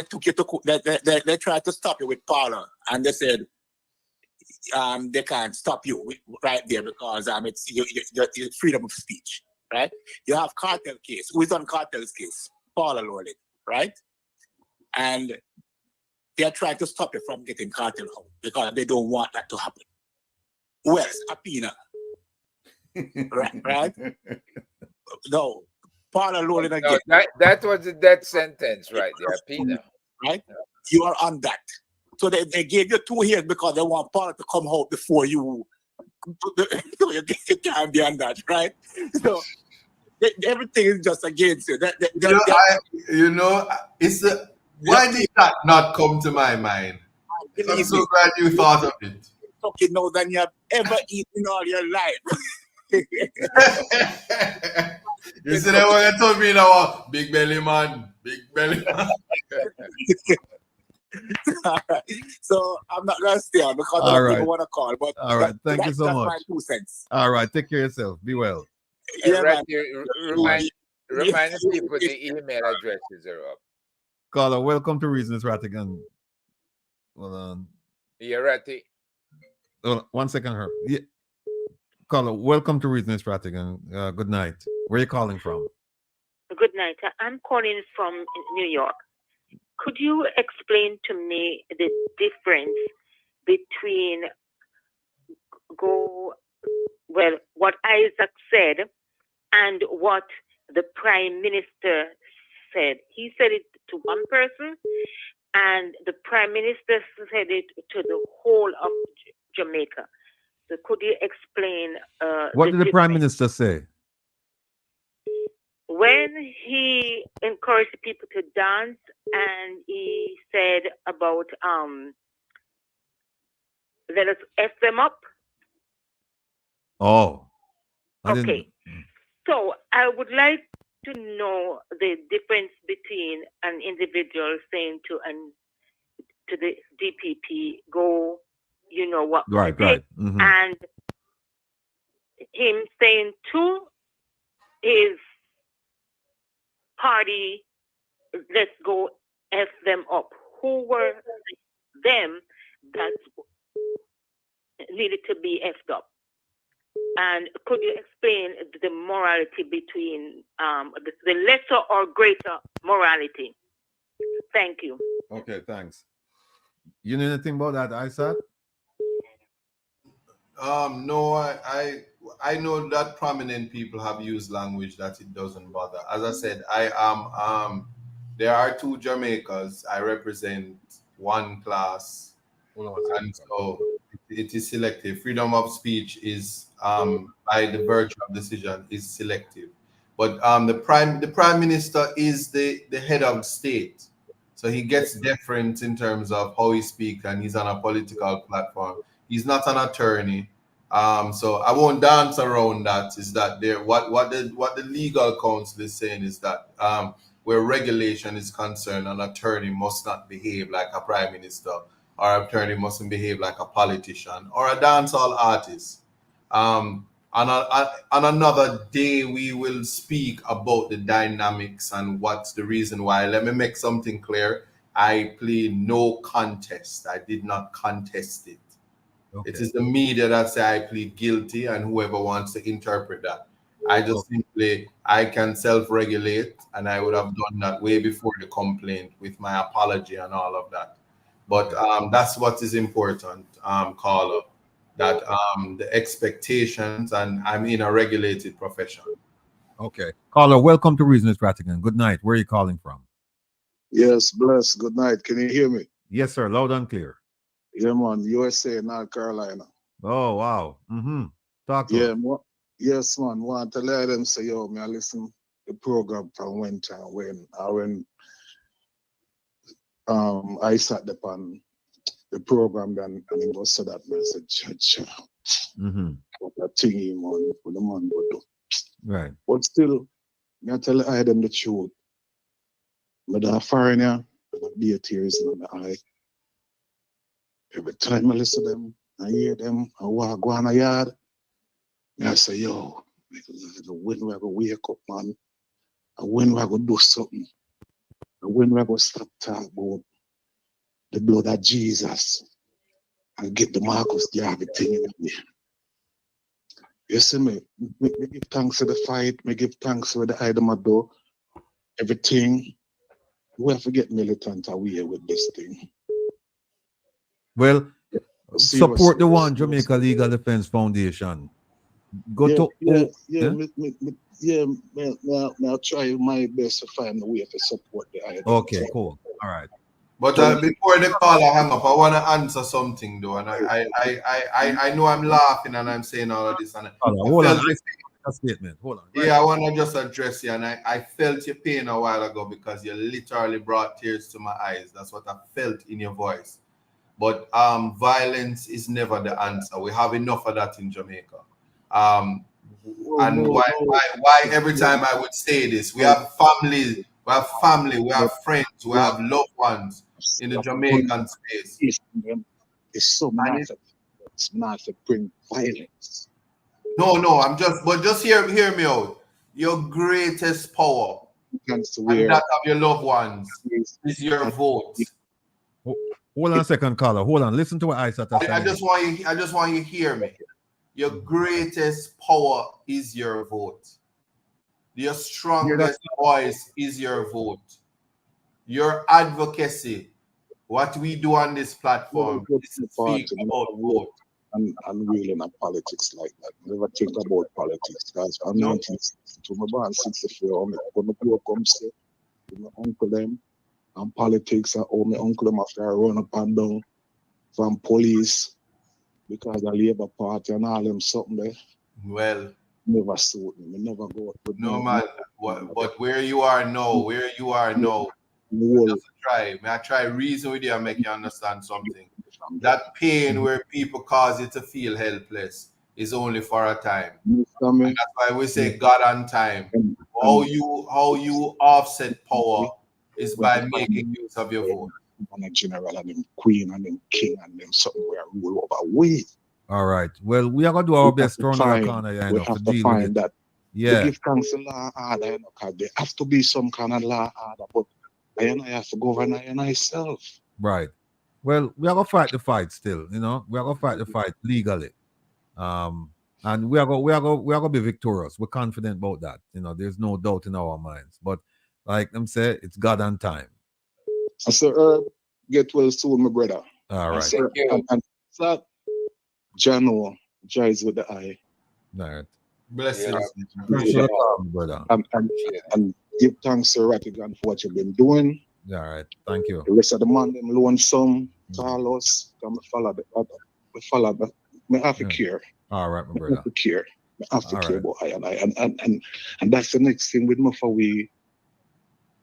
Speaker 17: took you to they tried to stop you with Paula, and they said they can't stop you right there because it's your freedom of speech, right? You have cartel case. Who is on cartel's case? Paula Llewellyn, right? And they are trying to stop you from getting cartel out because they don't want that to happen. Who else? Apina. right? No. Paula Llewellyn again.
Speaker 6: No, that was a death sentence right there, Apina.
Speaker 17: Right? You are on that. So they gave you 2 years because they want Paula to come out before you. You can't be on that, right? So everything is just against you.
Speaker 2: Why did that not come to my mind? I'm so glad you thought of it.
Speaker 17: Talking more than you have ever eaten all your life.
Speaker 2: You see that when you told me now, big belly man, big belly man.
Speaker 17: So I'm not gonna stay on because
Speaker 1: All right.
Speaker 17: people want to call. But
Speaker 1: all right, thank you so
Speaker 17: that's
Speaker 1: much.
Speaker 17: my 2 cents.
Speaker 1: All right, take care of yourself. Be well.
Speaker 17: Yeah,
Speaker 6: remind the people the email addresses are up.
Speaker 1: Caller, welcome to Reasons Rattigan. Hold on.
Speaker 6: Yeah, Ratty.
Speaker 1: Hold on, 1 second, Herb. Yeah. Caller, welcome to Reasons Rattigan. Good night. Where are you calling from?
Speaker 18: Good night. I'm calling from New York. Could you explain to me the difference between what Isaac said and what the Prime Minister said? He said it to one person, and the Prime Minister said it to the whole of Jamaica. So could you explain
Speaker 1: What did the Prime Minister say?
Speaker 18: When he encouraged people to dance, and he said about let us F them up.
Speaker 1: Oh.
Speaker 18: Okay. So I would like to know the difference between an individual saying to the DPP, go, you know what,
Speaker 1: Right, right. Mhm.
Speaker 18: and him saying to his party, let's go F them up. Who were them that needed to be F'd up? And could you explain the morality between the lesser or greater morality? Thank you.
Speaker 1: Okay, thanks. You know anything about that, Isat?
Speaker 2: No, I know that prominent people have used language that it doesn't bother. As I said, I am there are two Jamaicas. I represent one class, and so it is selective. Freedom of speech is by the virtue of decision is selective. But the prime minister is the head of state. So he gets deference in terms of how he speaks, and he's on a political platform. He's not an attorney. So I won't dance around that. Is that there? What the legal counsel is saying is that where regulation is concerned, an attorney must not behave like a prime minister, or an attorney mustn't behave like a politician or a dancehall artist. On another day, we will speak about the dynamics and what's the reason why. Let me make something clear. I plead no contest. I did not contest it.
Speaker 1: Okay.
Speaker 2: It is the media that say I plead guilty, and whoever wants to interpret that. I just simply, I can self-regulate, and I would have done that way before the complaint with my apology and all of that. But that's what is important, caller, that the expectations, and I'm in a regulated profession.
Speaker 1: Okay. Caller, welcome to Reasoners Rattigan. Good night. Where are you calling from?
Speaker 14: Yes, bless. Good night. Can you hear me?
Speaker 1: Yes, sir. Loud and clear.
Speaker 14: Yeah, man. USA, North Carolina.
Speaker 1: Oh, wow. Mm-hmm. Talk to us.
Speaker 14: Yes, man. Want to let them say, yo, me I listen the program from when I sat upon the program and it was said that message.
Speaker 1: Mm-hmm.
Speaker 14: What a thing, man, for the man would do.
Speaker 1: Right.
Speaker 14: But still, I tell them the truth. But a foreigner, be a tears in the eye. Every time I listen to them, I hear them, I walk go on a yard, I say, yo, when we're going to wake up, man, and when we're going to do something, and when we're going to stop talking about the blood of Jesus and get the Marcus Garvey thing in there. You see me give thanks for the fight, me give thanks for the item I do, everything. We have to get militant away with this thing.
Speaker 1: Well, support the One Jamaica Legal Defense Foundation. Go
Speaker 14: I'll try my best to find a way to support the item.
Speaker 1: Okay, cool. All right.
Speaker 2: But before the caller hang up, I want to answer something though, and I know I'm laughing and I'm saying all of this, and
Speaker 1: hold on. A statement. Hold on.
Speaker 2: Yeah, I want to just address you, and I felt your pain a while ago because you literally brought tears to my eyes. That's what I felt in your voice. But violence is never the answer. We have enough of that in Jamaica. Why every time I would say this, we have family, we have friends, we have loved ones in the Jamaican space.
Speaker 14: It's so massive. It's not to bring violence.
Speaker 2: No, but just hear me out. Your greatest power and that of your loved ones is your vote.
Speaker 1: Hold on a second, caller. Hold on. Listen to what Isat is saying.
Speaker 2: I just want you to hear me. Your greatest power is your vote. Your strongest voice is your vote. Your advocacy, what we do on this platform, is to speak about vote.
Speaker 14: I'm really in politics like that. Never think about politics, guys. I'm 1962. I'm born 64. I'm going to grow up and say, my uncle them, and politics, and all my uncle them after I run up and down from police because I Labour Party and all them something there.
Speaker 2: Well,
Speaker 14: never suit me. Never go up with
Speaker 2: no man. But where you are now, I try reason with you and make you understand something. That pain where people cause you to feel helpless, is only for a time.
Speaker 14: Mr.
Speaker 2: And
Speaker 14: Me,
Speaker 2: that's why we say God on time. How you offset power is
Speaker 14: we have
Speaker 2: by
Speaker 14: to find
Speaker 2: making use of your vote.
Speaker 14: and a general and them queen and them king and them something where rule over we.
Speaker 1: All right. Well, we are gonna do our
Speaker 14: We have
Speaker 1: best
Speaker 14: to
Speaker 1: round of the
Speaker 14: find,
Speaker 1: corner, yeah,
Speaker 14: we
Speaker 1: enough to
Speaker 14: have to
Speaker 1: deal with
Speaker 14: find
Speaker 1: it.
Speaker 14: that to
Speaker 1: Yeah.
Speaker 14: give thanks to law and order, you know, because there has to be some kind of law and order, but I have to govern I myself.
Speaker 1: Right. Well, we are gonna fight the fight still, you know. We are gonna fight the fight legally. And we are gonna be victorious. We're confident about that. You know, there's no doubt in our minds. But like them say, it's God and time.
Speaker 14: I said, Herb, get well soon, my brother.
Speaker 1: All right.
Speaker 14: Sir, and so, Jano, Jais with the eye.
Speaker 1: All right.
Speaker 2: Blessings.
Speaker 1: Thanks for the call, brother.
Speaker 14: And give thanks to Rattigan for what you've been doing.
Speaker 1: All right. Thank you.
Speaker 14: The rest of the man, them lonesome, Carlos, come follow the other. We follow the, me have to care.
Speaker 1: All right, my
Speaker 14: I
Speaker 1: brother.
Speaker 14: have to care. I have to
Speaker 1: All
Speaker 14: care
Speaker 1: right.
Speaker 14: about I and that's the next thing with me for we.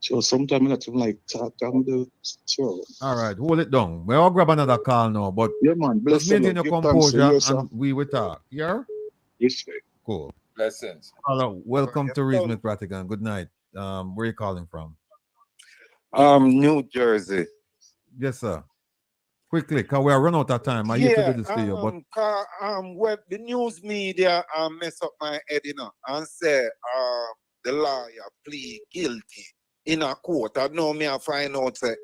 Speaker 14: So sometimes I let him like talk down the throat.
Speaker 1: All right, hold it down. We'll grab another call now, but
Speaker 14: yeah, man, bless
Speaker 1: just maintain
Speaker 14: you.
Speaker 1: your
Speaker 14: Give thanks to
Speaker 1: composure
Speaker 14: you, sir.
Speaker 1: and we will talk. Yeah?
Speaker 14: Respect.
Speaker 1: Cool.
Speaker 6: Blessings.
Speaker 1: Hello, welcome to Reason with Rattigan. Good night. Where are you calling from?
Speaker 15: New Jersey.
Speaker 1: Yes, sir. Quickly, because we are run out of time. I hate to do this to you, but
Speaker 15: Well, the news media mess up my head, you know, and say the lawyer plead guilty in a court. I know me I find out say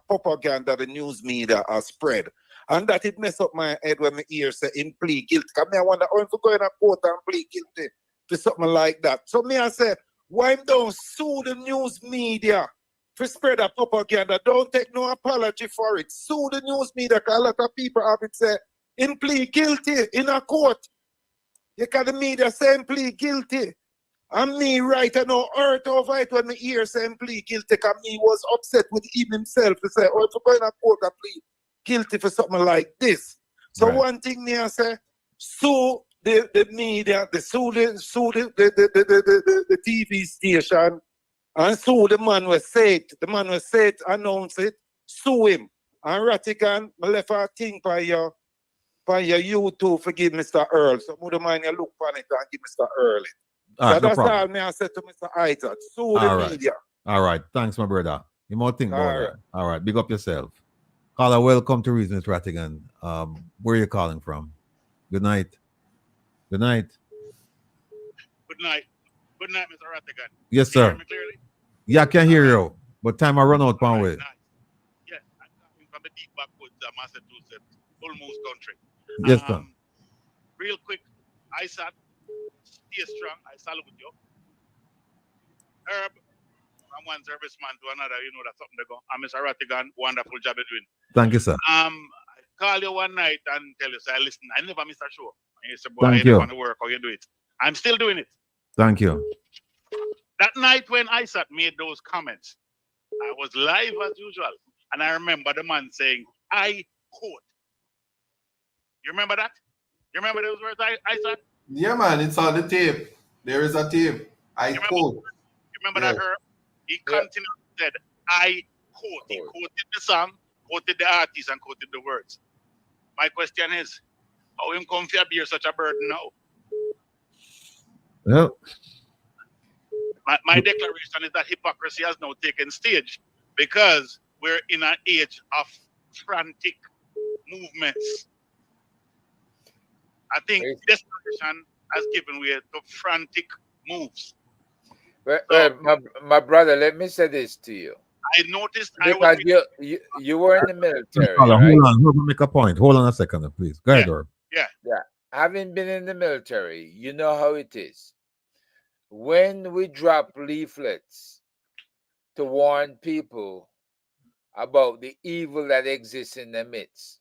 Speaker 15: propaganda the news media has spread. And that it mess up my head when me hear say him plead guilty. Because me I wonder how him go in a court and plead guilty for something like that. So me I say, why him don't sue the news media for spread a propaganda? Don't take no apology for it. Sue the news media, because a lot of people have it say him plead guilty in a court. You can the media say him plead guilty. And me right I know hurt over it when me hear say him plead guilty, because me was upset with him himself to say, oh, if you go in a court and plead guilty for something like this. So
Speaker 1: right.
Speaker 15: one thing me I say, sue the media, sue the TV station, and sue the man who said it. The man who said it, announce it, sue him. And Rattigan, I left a thing by your YouTube for give Mr. Earl. So would mind you look on it and give Mr. Earl it.
Speaker 1: all right,
Speaker 15: So
Speaker 1: no
Speaker 15: that's
Speaker 1: problem.
Speaker 15: all me I said to Mr. Isat. Sue
Speaker 1: All
Speaker 15: the
Speaker 1: right.
Speaker 15: media.
Speaker 1: All right. Thanks, my brother. You might think about
Speaker 15: All
Speaker 1: that. All right. Big up yourself. Caller, welcome to Reason with Rattigan. Where are you calling from? Good night. Good night.
Speaker 19: Good night. Good night, Mr. Rattigan.
Speaker 1: Yes,
Speaker 19: Can you
Speaker 1: sir.
Speaker 19: hear me clearly?
Speaker 1: Yeah, I can hear you. But time I run out one way.
Speaker 19: Yes, I'm coming from the deep backwoods of Massachusetts, almost country.
Speaker 1: Yes, sir.
Speaker 19: Real quick, Isat, stay strong. I salute you. Herb, from one serviceman to another, you know that's something to go. And Mr. Rattigan, wonderful job you're doing.
Speaker 1: Thank you, sir.
Speaker 19: I call you one night and tell you, say, listen, I never miss a show. And you say, boy,
Speaker 1: Thank
Speaker 19: I
Speaker 1: you.
Speaker 19: never want to work, how you do it. I'm still doing it.
Speaker 1: Thank you.
Speaker 19: That night when Isat made those comments, I was live as usual. And I remember the man saying, I quote. You remember that? You remember those words, Isat?
Speaker 2: Yeah, man, it's on the tape. There is a tape. I quote.
Speaker 19: You remember that, Herb? He continued and said, I quote. He quoted the song, quoted the artist, and quoted the words. My question is, how him come to bear such a burden now?
Speaker 1: Well,
Speaker 19: my declaration is that hypocrisy has now taken stage because we're in an age of frantic movements. I think desperation has given way to frantic moves.
Speaker 6: Well, my brother, let me say this to you.
Speaker 19: I noticed
Speaker 6: because you were in the military,
Speaker 1: Hold
Speaker 6: right?
Speaker 1: on, hold on, make a point. Hold on a second, please. Go ahead, Herb.
Speaker 19: Yeah.
Speaker 6: Having been in the military, you know how it is. When we drop leaflets to warn people about the evil that exists in their midst,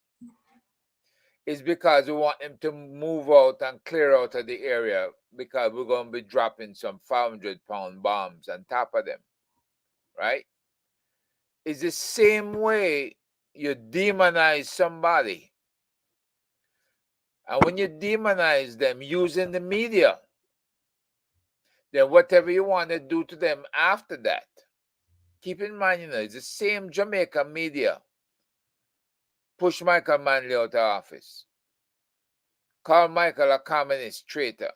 Speaker 6: it's because we want them to move out and clear out of the area because we're going to be dropping some 500-pound bombs on top of them, right? It's the same way you demonize somebody. And when you demonize them using the media, then whatever you want to do to them after that, keep in mind, you know, it's the same Jamaica media push Michael Manley out of office. call Michael a communist traitor.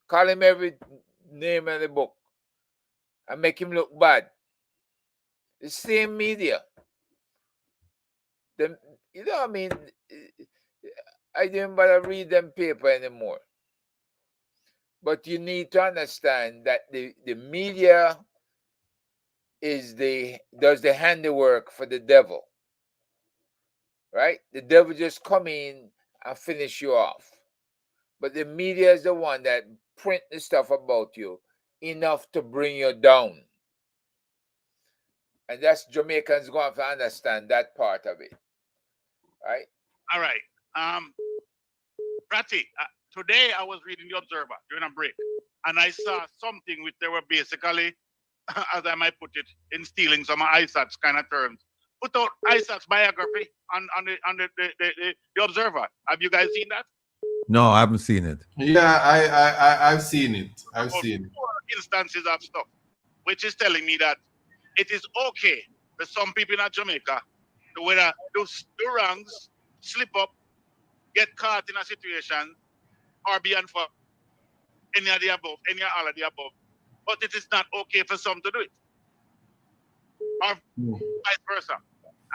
Speaker 6: Call him every name in the book and make him look bad. The same media. You know what I mean? I didn't bother read them paper anymore. But you need to understand that the media does the handiwork for the devil. Right? The devil just come in and finish you off. But the media is the one that print the stuff about you enough to bring you down. And that's Jamaicans going to understand that part of it. Right?
Speaker 19: All right. Ratty, today I was reading The Observer during a break, and I saw something which they were basically, as I might put it, in stealing some of Isat's kind of terms. Put out Isat's biography on the Observer. Have you guys seen that?
Speaker 1: No, I haven't seen it.
Speaker 2: Yeah, I've seen it. I've seen it.
Speaker 19: 4 instances of stuff, which is telling me that it is okay for some people in Jamaica to whether do wrongs, slip up, get caught in a situation, or be unfair. Any of the above, any or all of the above. But it is not okay for some to do it. Or vice versa.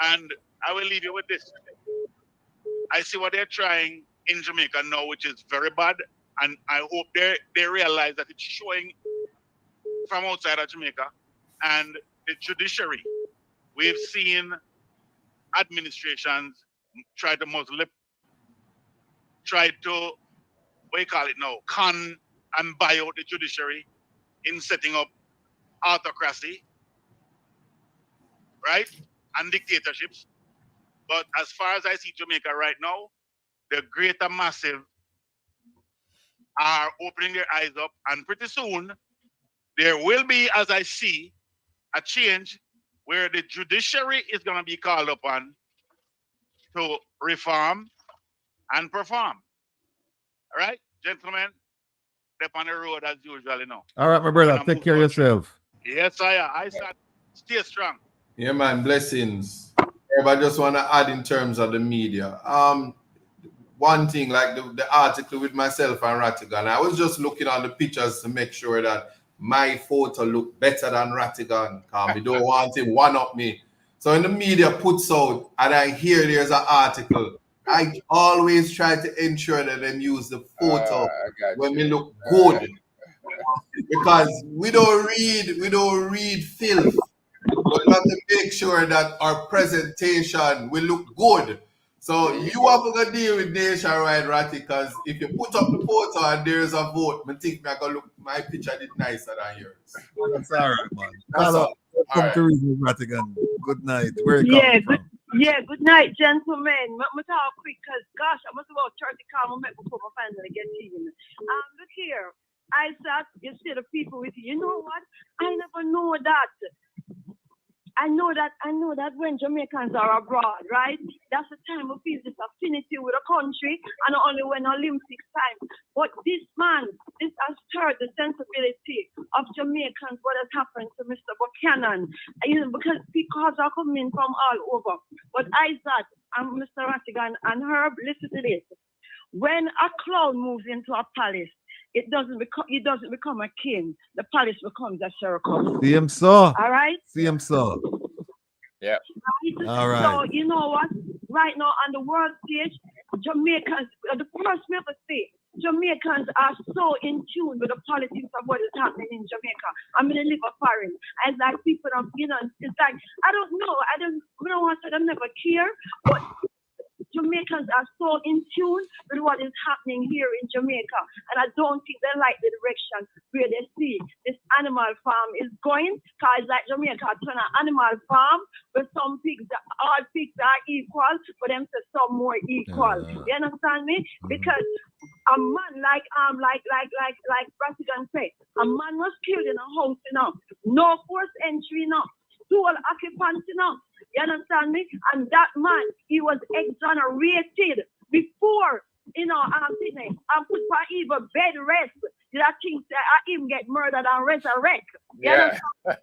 Speaker 19: And I will leave you with this. I see what they're trying in Jamaica now, which is very bad. And I hope they realize that it's showing from outside of Jamaica. And the judiciary, we've seen administrations try to muzzle it, try to, what do you call it now, con and buy out the judiciary in setting up autocracy, right? And dictatorships. But as far as I see Jamaica right now, the greater massive are opening their eyes up, and pretty soon there will be, as I see, a change where the judiciary is going to be called upon to reform and perform. All right, gentlemen, step on the road as usual, you know.
Speaker 1: All right, my brother, take care of yourself.
Speaker 19: Yes, I stay strong.
Speaker 2: Yeah, man, blessings. I just want to add in terms of the media. One thing, like the article with myself and Rattigan, I was just looking on the pictures to make sure that my photo looked better than Rattigan. We don't want him one-up me. So when the media puts out, and I hear there's an article, I always try to ensure that they use the photo when we look good. Because we don't read filth. But we have to make sure that our presentation will look good. So you have to deal with nationwide, Ratty, because if you put up the photo and there's a vote, I think my picture did nicer than yours.
Speaker 1: That's all right, man.
Speaker 2: That's all.
Speaker 1: Come to read with Rattigan. Good night. Where you coming from?
Speaker 3: Good night, gentlemen. I'm talk quick because gosh, I must about 30 calm before I finally get in. Look here. Isat, you see the people with you. You know what? I never know that. I know that when Jamaicans are abroad, right? That's the time we feel this affinity with a country, and only when Olympics time. But this has stirred the sensibility of Jamaicans. What has happened to Mr. Buchanan? Because are coming from all over. But Isat and Mr. Rattigan and Herb, listen to this. When a clown moves into a palace, it doesn't become a king. The palace becomes a circus.
Speaker 1: See him so.
Speaker 3: All right?
Speaker 1: See him so.
Speaker 6: Yeah.
Speaker 3: Right?
Speaker 1: All right.
Speaker 3: So you know what? Right now on the world stage, Jamaicans, the first we ever say, Jamaicans are so in tune with the politics of what is happening in Jamaica. I mean, they live a foreign. As like people of, it's like, I don't know. I don't want to say I never care, but Jamaicans are so in tune with what is happening here in Jamaica. And I don't think they like the direction where they see this animal farm is going. Because like Jamaica turn an animal farm where some pigs, all pigs are equal, but them say some more equal. You understand me? Because a man like Rattigan said, a man was killed in a house, no forced entry, sole occupancy, You understand me? And that man, he was exonerated before, and put for even bed rest. Did I think that I even get murdered and resurrect?
Speaker 6: Yeah.
Speaker 3: Bed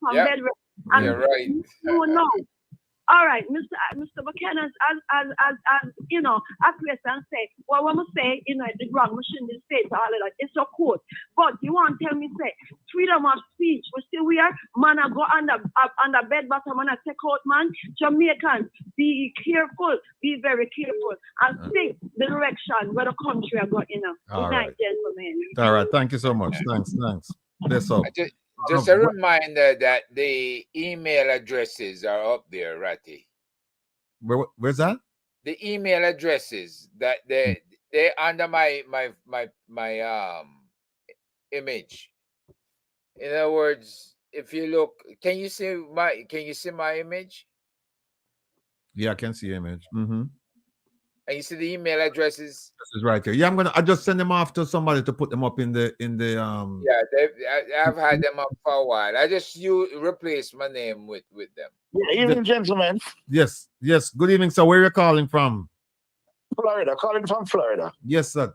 Speaker 3: rest. And
Speaker 6: you're right.
Speaker 3: You know, All right, Mr. Buchanan, as you know, accurate and say, well, when we say, you know, the wrong, we shouldn't say to all of that. It's a quote. But you want to tell me, say, freedom of speech, we still weird, man, I go under bed bottom and I take out, man. Jamaicans, be careful, be very careful, and see the direction where the country are going, you know. Good night, gentlemen.
Speaker 1: All right, thank you so much. Thanks. That's all.
Speaker 6: Just a reminder that the email addresses are up there, Ratty.
Speaker 1: Where's that?
Speaker 6: The email addresses that they're under my image. In other words, if you look, can you see my image?
Speaker 1: Yeah, I can see your image. Mm-hmm.
Speaker 6: And you see the email addresses.
Speaker 1: This is right here. Yeah, I just send them off to somebody to put them up in the
Speaker 6: Yeah, I've had them up for a while. I just replace my name with them.
Speaker 17: Yeah, evening, gentlemen.
Speaker 1: Yes. Good evening, sir. Where are you calling from?
Speaker 17: Florida. Calling from Florida.
Speaker 1: Yes, sir.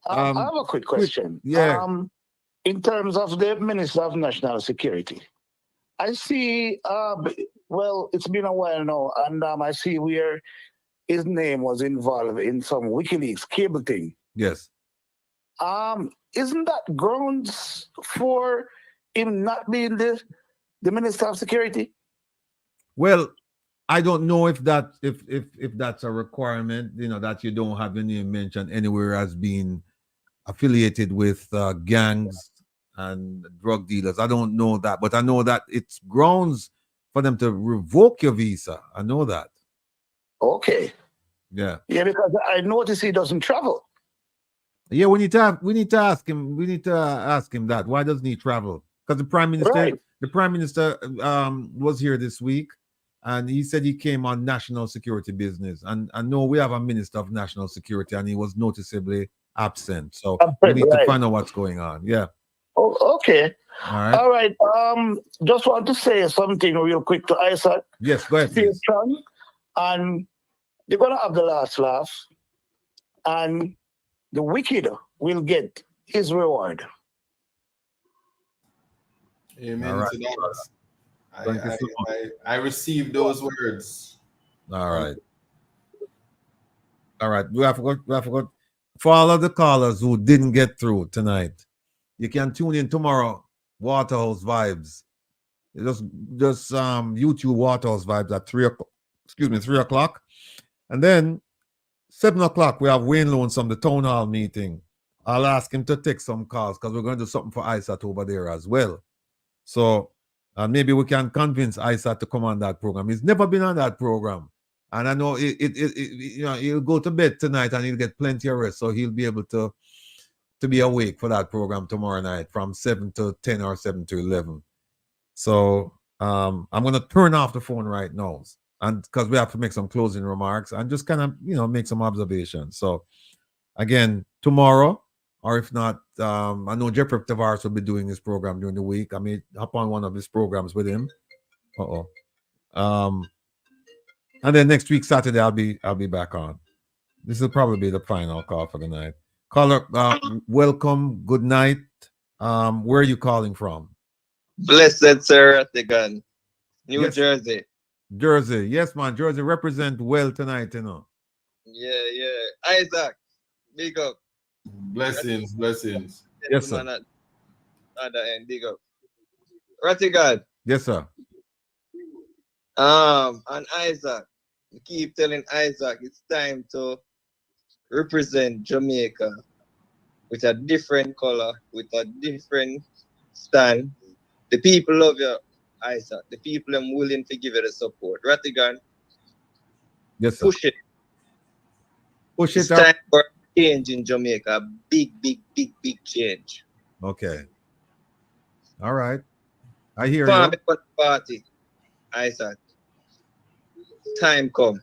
Speaker 17: I have a quick question. In terms of the Minister of National Security, I see. Well, it's been a while now, and I see where his name was involved in some WikiLeaks cable thing.
Speaker 1: Yes.
Speaker 17: Isn't that grounds for him not being the Minister of Security?
Speaker 1: Well, I don't know if that's a requirement, you know, that you don't have your name mentioned anywhere as being affiliated with gangs and drug dealers. I don't know that, but I know that it's grounds for them to revoke your visa. I know that.
Speaker 17: Okay.
Speaker 1: Yeah.
Speaker 17: Yeah, because I notice he doesn't travel.
Speaker 1: Yeah, we need to ask him. We need to ask him that. Why doesn't he travel? Because the prime minister, was here this week, and he said he came on national security business. And I know we have a minister of national security, and he was noticeably absent. So we need to find out what's going on. Yeah.
Speaker 17: Oh, okay.
Speaker 1: All right.
Speaker 17: Just want to say something real quick to Isat.
Speaker 1: Yes, go ahead.
Speaker 17: Stay strong, and you're gonna have the last laugh, and the wicked will get his reward.
Speaker 2: Amen to that. I received those words.
Speaker 1: All right. We have got for all of the callers who didn't get through tonight. You can tune in tomorrow. Waterhouse Vibes. Just YouTube Waterhouse Vibes at 3 o'clock. And then 7 o'clock, we have Wayne Loans from the town hall meeting. I'll ask him to take some calls because we're going to do something for Isat over there as well. So maybe we can convince Isat to come on that program. He's never been on that program. And I know he'll go to bed tonight and he'll get plenty of rest. So he'll be able to be awake for that program tomorrow night from 7 to 10 or 7 to 11. So I'm going to turn off the phone right now. And because we have to make some closing remarks and just kind of, make some observations. So again, tomorrow, or if not, I know Jeffrey Tavares will be doing his program during the week. I may hop on one of his programs with him. And then next week, Saturday, I'll be back on. This will probably be the final call for the night. Caller, welcome. Good night. Where are you calling from?
Speaker 4: Blessed Sir Rattigan, New Jersey.
Speaker 1: Jersey, yes, man. Jersey represent well tonight,
Speaker 4: Yeah. Isaac, big up.
Speaker 2: Blessings.
Speaker 1: Yes, sir.
Speaker 4: At the end, big up. Rattigan.
Speaker 1: Yes, sir.
Speaker 4: And Isaac, keep telling Isaac it's time to represent Jamaica with a different color, with a different stand. The people love you, Isaac. The people are willing to give you the support. Rattigan,
Speaker 1: yes, sir.
Speaker 4: Push it. It's time for change in Jamaica. Big change.
Speaker 1: Okay. All right. I hear you.
Speaker 4: Party, Isaac. Time come.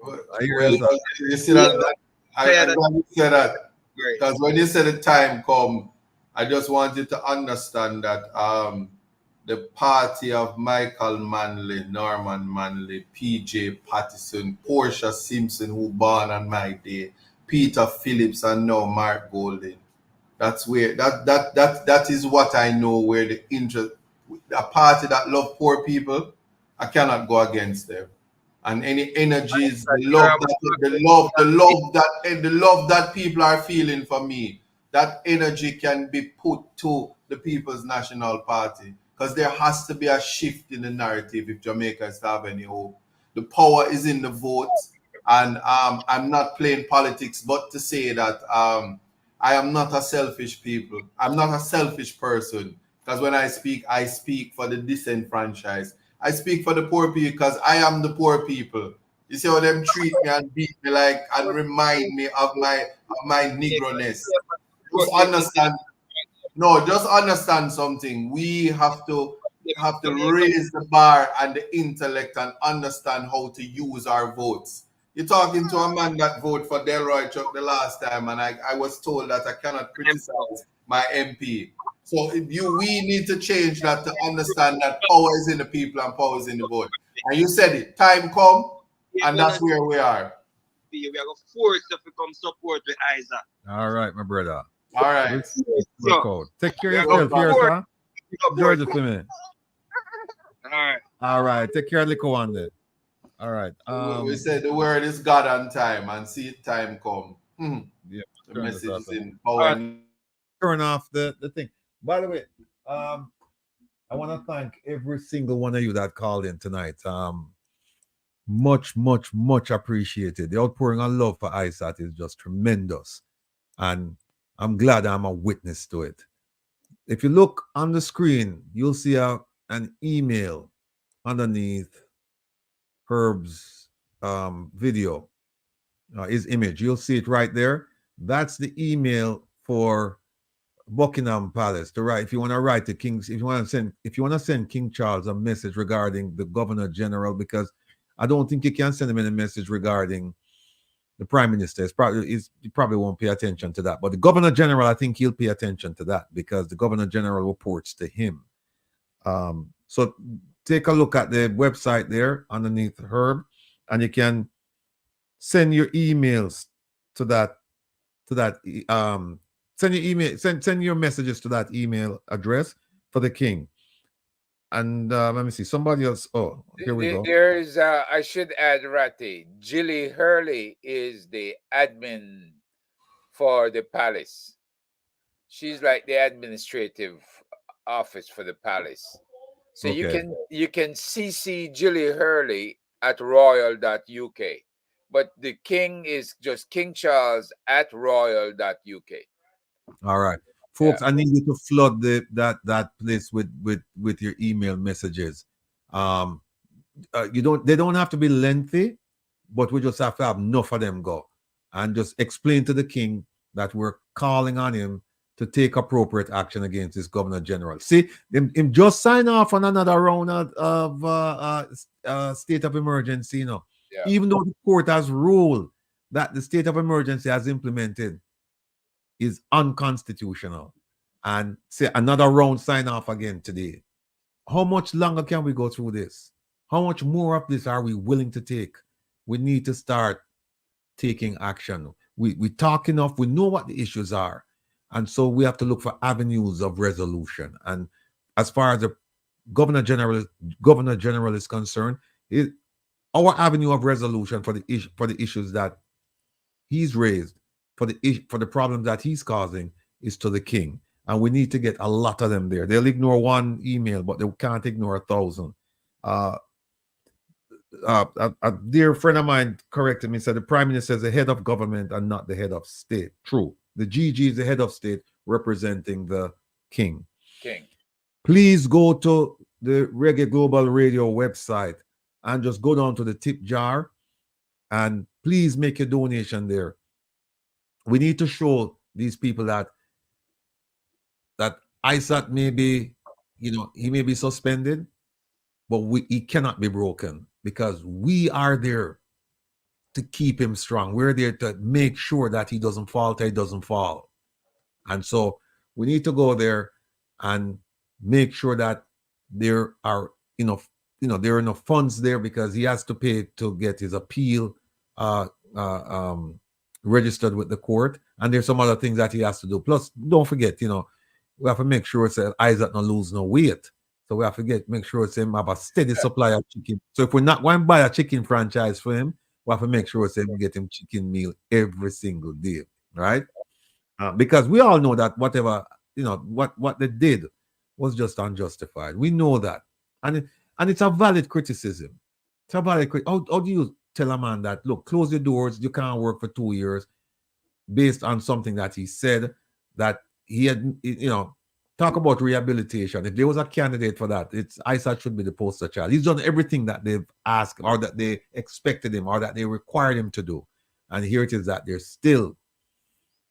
Speaker 1: I hear you.
Speaker 2: You see that? I'm glad you said that. Because when you said the time come, I just wanted to understand that the party of Michael Manley, Norman Manley, PJ Patterson, Portia Simpson, who born on my day, Peter Phillips, and now Mark Golden. That's where that is what I know where the interest, a party that love poor people, I cannot go against them. and any energies, the love that people are feeling for me, that energy can be put to the People's National Party, because there has to be a shift in the narrative if Jamaica is to have any hope. The power is in the votes, and I'm not playing politics, but to say that I am not a selfish people. I'm not a selfish person, because when I speak for the disenfranchised. I speak for the poor people because I am the poor people. You see how them treat me and beat me like and remind me of my Negro-ness. Just understand. No, just understand something. We have to raise the bar and the intellect and understand how to use our votes. You're talking to a man that voted for Delroy Chuck the last time, and I was told that I cannot criticize my MP. So we need to change that to understand that power is in the people and power is in the vote. And you said it, time come, and that's where we are.
Speaker 4: We are going to force you to come support with Isaac.
Speaker 1: All right, my brother.
Speaker 2: All right.
Speaker 1: Take care of yourself here, sir. Georgia to me.
Speaker 4: All right.
Speaker 1: All right. Take care of the one there. All right.
Speaker 2: We said the word is God on time, and see time come.
Speaker 1: Yeah.
Speaker 2: The message is in power.
Speaker 1: Turn off the thing. By the way, I want to thank every single one of you that called in tonight. Much appreciated. The outpouring of love for Isat is just tremendous. And I'm glad I'm a witness to it. If you look on the screen, you'll see an email underneath Herb's video, his image. You'll see it right there. That's the email for Buckingham Palace to write. If you want to write to King's, if you want to send King Charles a message regarding the Governor General, because I don't think you can send him any message regarding the Prime Minister. He probably won't pay attention to that. But the Governor General, I think he'll pay attention to that, because the Governor General reports to him. So take a look at the website there underneath Herb, and you can send your emails to that. Send your email. Send your messages to that email address for the King. And let me see. Somebody else. Oh, here we go.
Speaker 6: There's I should add, Ratty. Jilly Hurley is the admin for the palace. She's like the administrative office for the palace. So
Speaker 1: Okay.
Speaker 6: you can CC Jilly Hurley at royal.uk. But the King is just King Charles at royal.uk.
Speaker 1: All right, folks. I need you to flood that place with your email messages. They don't have to be lengthy, but we just have to have enough of them go, and just explain to the King that we're calling on him to take appropriate action against this Governor General. See, him just sign off on another round of state of emergency, you know.
Speaker 6: Yeah.
Speaker 1: Even though the court has ruled that the state of emergency has implemented is unconstitutional, and say another round sign off again today. How much longer can we go through this? How much more of this are we willing to take? We need to start taking action. We talk enough. We know what the issues are. And so we have to look for avenues of resolution. And as far as the Governor General is concerned, our avenue of resolution for the issues that he's raised, for the problems that he's causing, is to the King. And we need to get a lot of them there. They'll ignore one email, but they can't ignore 1,000. A dear friend of mine corrected me, said the Prime Minister is the head of government and not the head of state. True. The GG is the head of state representing the King. Please go to the Reggae Global Radio website and just go down to the tip jar and please make a donation there. We need to show these people that Isat may be, he may be suspended, but he cannot be broken, because we are there to keep him strong. We're there to make sure that he doesn't falter, he doesn't fall. And so we need to go there and make sure that there are enough funds there, because he has to pay to get his appeal registered with the court. And there's some other things that he has to do. Plus, don't forget, we have to make sure that Isaac not lose no weight. So we have to make sure it's him have a steady supply of chicken. So if we're not going to buy a chicken franchise for him, we have to make sure it's him get him chicken meal every single day, right? Because we all know that whatever, what they did was just unjustified. We know that. And it's a valid criticism. It's a valid how do you tell a man that, look, close your doors, you can't work for 2 years based on something that he said that he had, talk about rehabilitation. If there was a candidate for that, Isat should be the poster child. He's done everything that they've asked or that they expected him or that they required him to do. And here it is that there's still,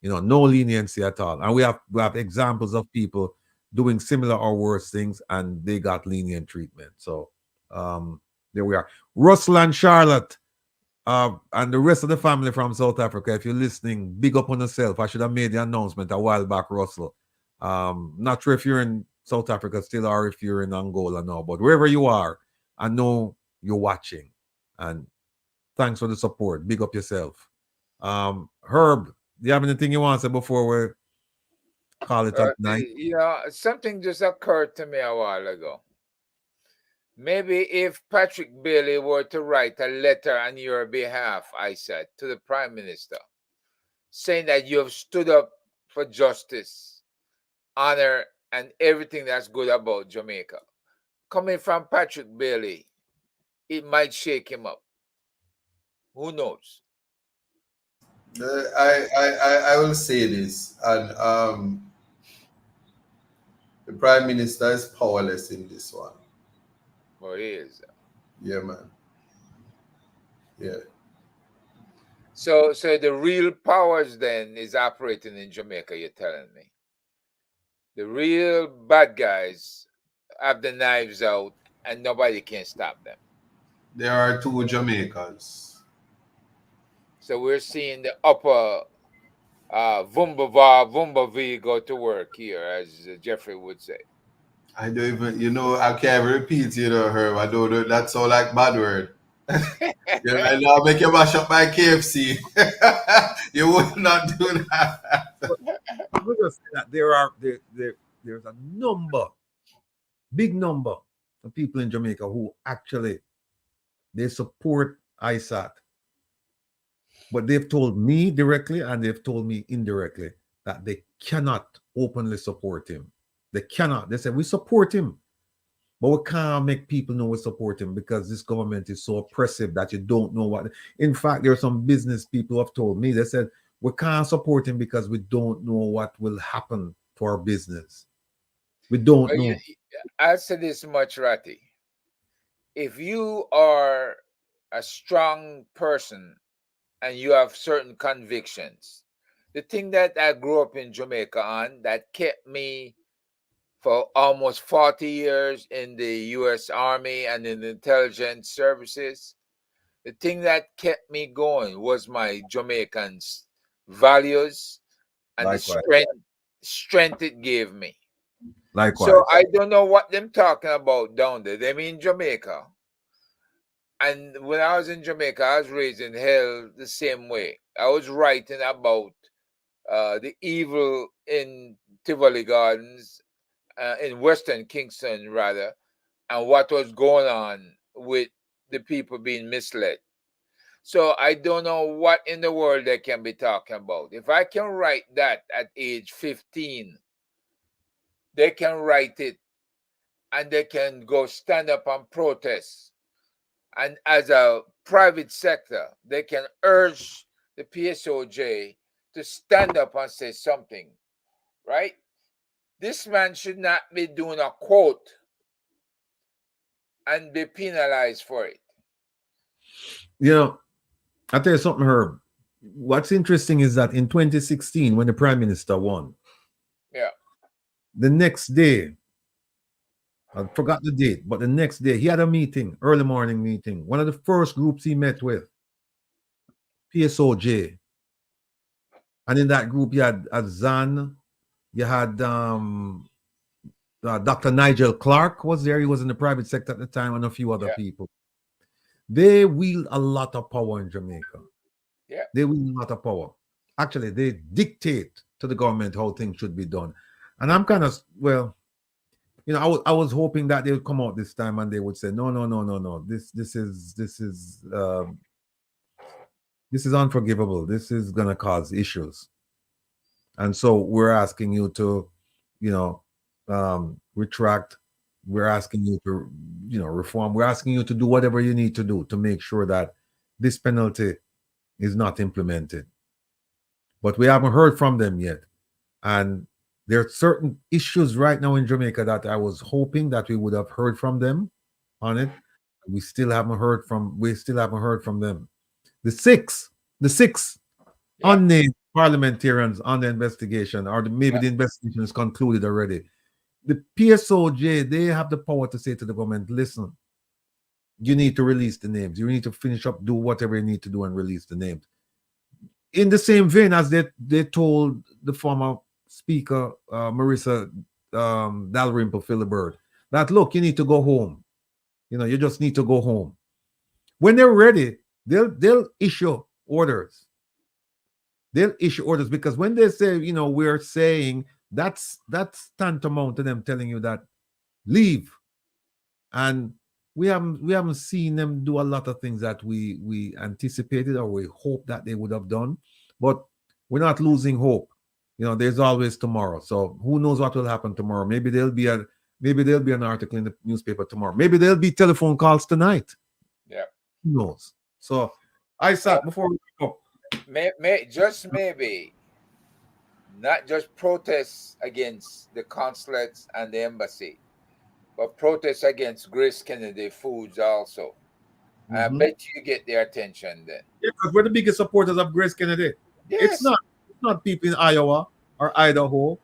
Speaker 1: no leniency at all. And we have examples of people doing similar or worse things and they got lenient treatment. So there we are. Russell and Charlotte and the rest of the family from South Africa, if you're listening, big up on yourself. I should have made the announcement a while back, Russell. Not sure if you're in South Africa still or if you're in Angola now, but wherever you are, I know you're watching. And thanks for the support. Big up yourself. Herb, do you have anything you want to say before we call it up night?
Speaker 6: Something just occurred to me a while ago. Maybe if Patrick Bailey were to write a letter on your behalf, I said, to the Prime Minister, saying that you have stood up for justice, honor, and everything that's good about Jamaica. Coming from Patrick Bailey, it might shake him up. Who knows?
Speaker 2: I will say this, and the Prime Minister is powerless in this one.
Speaker 6: Well, he is.
Speaker 2: Yeah, man. Yeah.
Speaker 6: So the real powers then is operating in Jamaica, you're telling me. The real bad guys have the knives out and nobody can stop them.
Speaker 2: There are two Jamaicans.
Speaker 6: So we're seeing the upper Vumba V go to work here, as Jeffrey would say.
Speaker 2: I don't even, I can't repeat, Herb. I don't know. That's all like bad word. And I'll make you mash up my KFC. You would not do that.
Speaker 1: I would just say that there's a big number of people in Jamaica who actually, they support Isat. But they've told me directly and they've told me indirectly that they cannot openly support him. They cannot. They said, we support him, but we can't make people know we support him because this government is so oppressive that you don't know what. In fact, there are some business people who have told me, they said, we can't support him because we don't know what will happen to our business. We don't know.
Speaker 6: I'll say this much, Ratty. If you are a strong person and you have certain convictions, the thing that I grew up in Jamaica on that kept me for almost 40 years in the U.S. Army and in the intelligence services, the thing that kept me going was my Jamaican values and
Speaker 1: Likewise.
Speaker 6: the strength it gave me.
Speaker 1: Likewise.
Speaker 6: So I don't know what them talking about down there. They mean Jamaica. And when I was in Jamaica, I was raised in hell the same way. I was writing about the evil in Tivoli Gardens, in Western Kingston, rather, and what was going on with the people being misled. So I don't know what in the world they can be talking about. If I can write that at age 15, they can write it and they can go stand up and protest. And as a private sector, they can urge the PSOJ to stand up and say something, right? This man should not be doing a quote and be penalized for it.
Speaker 1: I'll tell you something, Herb. What's interesting is that in 2016, when the Prime Minister won, the next day, I forgot the date, but the next day, he had a meeting, early morning meeting. One of the first groups he met with, PSOJ. And in that group, you had Zan, you had Dr. Nigel Clark was there. He was in the private sector at the time, and a few other people. They wield a lot of power in Jamaica.
Speaker 6: Yeah.
Speaker 1: They wield a lot of power. Actually, they dictate to the government how things should be done. And I'm kind of, you know, I was hoping that they would come out this time and they would say, no. This is unforgivable. This is gonna cause issues. And so we're asking you to, you know, retract. We're asking you to, you know, reform. We're asking you to do whatever you need to do to make sure that this penalty is not implemented. But we haven't heard from them yet. And there are certain issues right now in Jamaica that I was hoping that we would have heard from them on it. We still haven't heard from them. The six unnamed parliamentarians on the investigation, or maybe the investigation is concluded already. The PSOJ, they have the power to say to the government, listen, you need to release the names. You need to finish up, do whatever you need to do and release the names. In the same vein as they told the former speaker, Marissa Dalrymple Philibert, that, look, you need to go home. You know, you just need to go home. When they're ready, they'll issue orders. They'll issue orders, because when they say, you know, we're saying that's tantamount to them telling you that leave. And we haven't seen them do a lot of things that we anticipated or we hoped that they would have done. But we're not losing hope. You know, there's always tomorrow. So who knows what will happen tomorrow? Maybe there'll be an article in the newspaper tomorrow. Maybe there'll be telephone calls tonight.
Speaker 6: Yeah.
Speaker 1: Who knows? So Isat, before we go.
Speaker 6: Just maybe, not just protests against the consulates and the embassy, but protests against Grace Kennedy Foods also. I bet you get their attention then.
Speaker 1: Yeah, because we're the biggest supporters of Grace Kennedy.
Speaker 6: Yes.
Speaker 1: It's not people in Iowa or Idaho,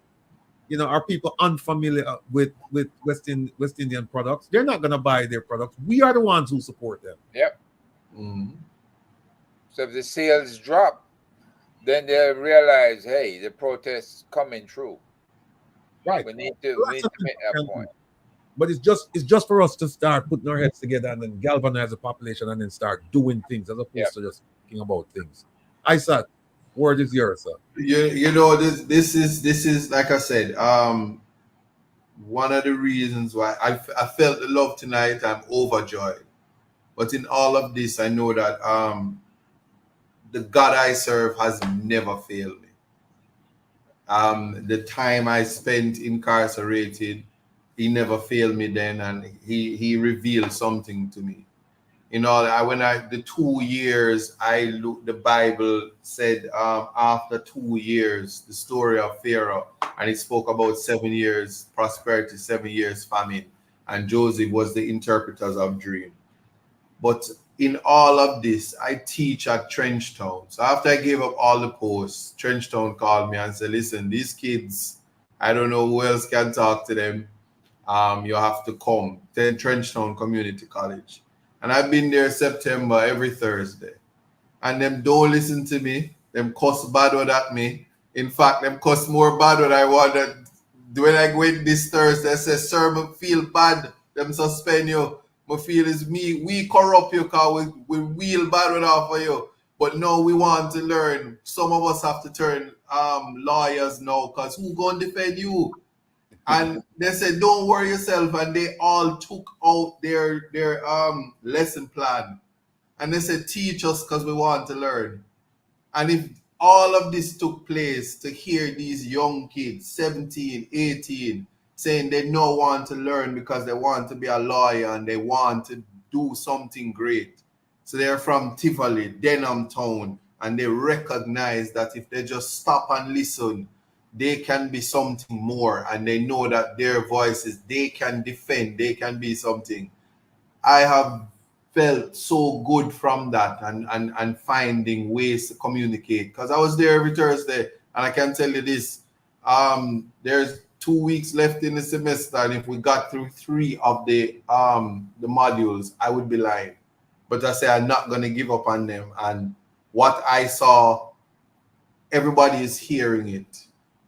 Speaker 1: you know, are people unfamiliar with West Indian products. They're not going to buy their products. We are the ones who support them.
Speaker 6: Yep. So if the sales drop, then they'll realize, hey, the protest's coming through.
Speaker 1: Right.
Speaker 6: We need to make that point.
Speaker 1: But it's just for us to start putting our heads together and then galvanize the population and then start doing things as opposed to just thinking about things. Isat, word is yours, sir.
Speaker 2: You know, this is like I said, one of the reasons why I felt the love tonight. I'm overjoyed. But in all of this, I know that the God I serve has never failed me. The time I spent incarcerated, he never failed me then, and he revealed something to me. You know, the 2 years, the Bible said after 2 years, the story of Pharaoh, and it spoke about 7 years prosperity, 7 years famine, and Joseph was the interpreters of dream. But in all of this, I teach at Trenchtown. So after I gave up all the posts, Trenchtown called me and said, listen, these kids, I don't know who else can talk to them. You have to come. Then Trenchtown Community College. And I've been there September every Thursday. And them don't listen to me. Them cuss bad at me. In fact, them cuss more bad what I wanted. When I go in this Thursday, I say, sir, I feel bad. Them suspend you. I feel is me. We corrupt you because we wheel bad off for you. But no, we want to learn. Some of us have to turn lawyers now, because who going to defend you? And they said, don't worry yourself. And they all took out their lesson plan. And they said, teach us because we want to learn. And if all of this took place, to hear these young kids, 17, 18, saying they don't want to learn because they want to be a lawyer and they want to do something great. So they're from Tivoli, Denham Town, and they recognize that if they just stop and listen, they can be something more, and they know that their voices, they can defend, they can be something. I have felt so good from that and finding ways to communicate, because I was there every Thursday, and I can tell you this, there's 2 weeks left in the semester, and if we got through 3 of the modules, I would be lying. But I say I'm not going to give up on them, and what I saw, everybody is hearing it.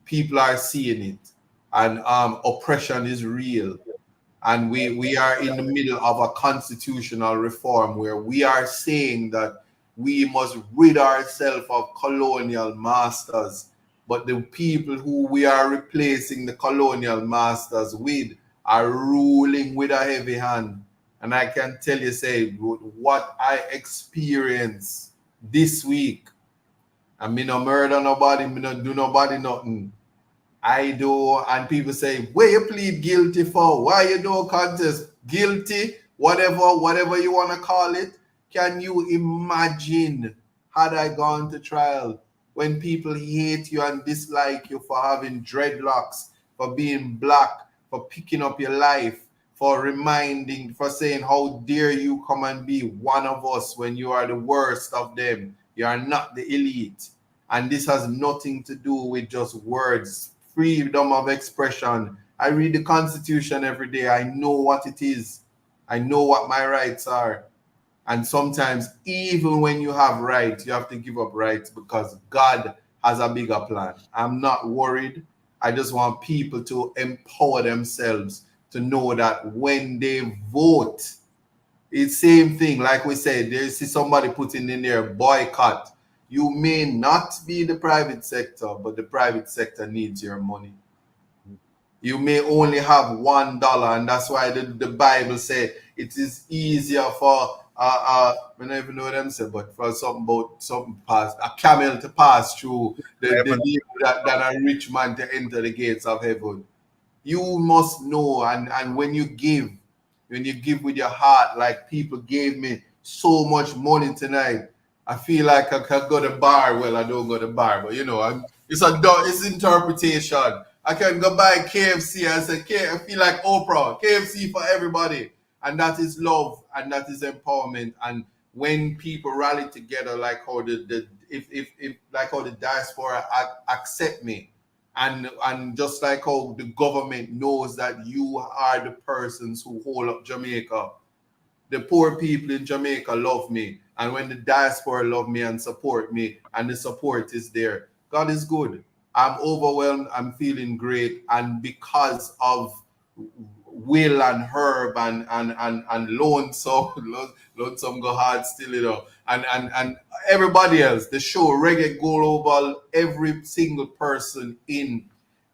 Speaker 2: People are seeing it, and oppression is real. And we are in the middle of a constitutional reform where we are saying that we must rid ourselves of colonial masters. But the people who we are replacing the colonial masters with are ruling with a heavy hand. And I can tell you, say, what I experienced this week, and me no murder nobody, me no do nobody nothing. I do, and people say, where you plead guilty for? Why you do contest? Guilty, whatever you want to call it. Can you imagine had I gone to trial when people hate you and dislike you for having dreadlocks, for being black, for picking up your life, for reminding, for saying, how dare you come and be one of us when you are the worst of them. You are not the elite. And this has nothing to do with just words. Freedom of expression. I read the Constitution every day. I know what it is. I know what my rights are. And sometimes, even when you have rights, you have to give up rights because God has a bigger plan. I'm not worried. I just want people to empower themselves to know that when they vote, it's same thing. Like we said, there see somebody putting in there boycott. You may not be the private sector, but the private sector needs your money. You may only have $1, and that's why the Bible says it is easier for I don't even know what them say, but for something pass a camel to pass through the than a rich man to enter the gates of heaven. You must know, and when you give with your heart, like people gave me so much money tonight, I feel like I can go to bar. Well, I don't go to bar, but you know, it's interpretation. I can go buy KFC and say, I feel like Oprah, KFC for everybody. And that is love, and that is empowerment. And when people rally together, like how like how the diaspora accept me, and just like how the government knows that you are the persons who hold up Jamaica. The poor people in Jamaica love me, and when the diaspora love me and support me, and the support is there, God is good. I'm overwhelmed. I'm feeling great, and because of Will and Herb and Lonesome go hard still, you know, and everybody else, the show Reggae Global, every single person in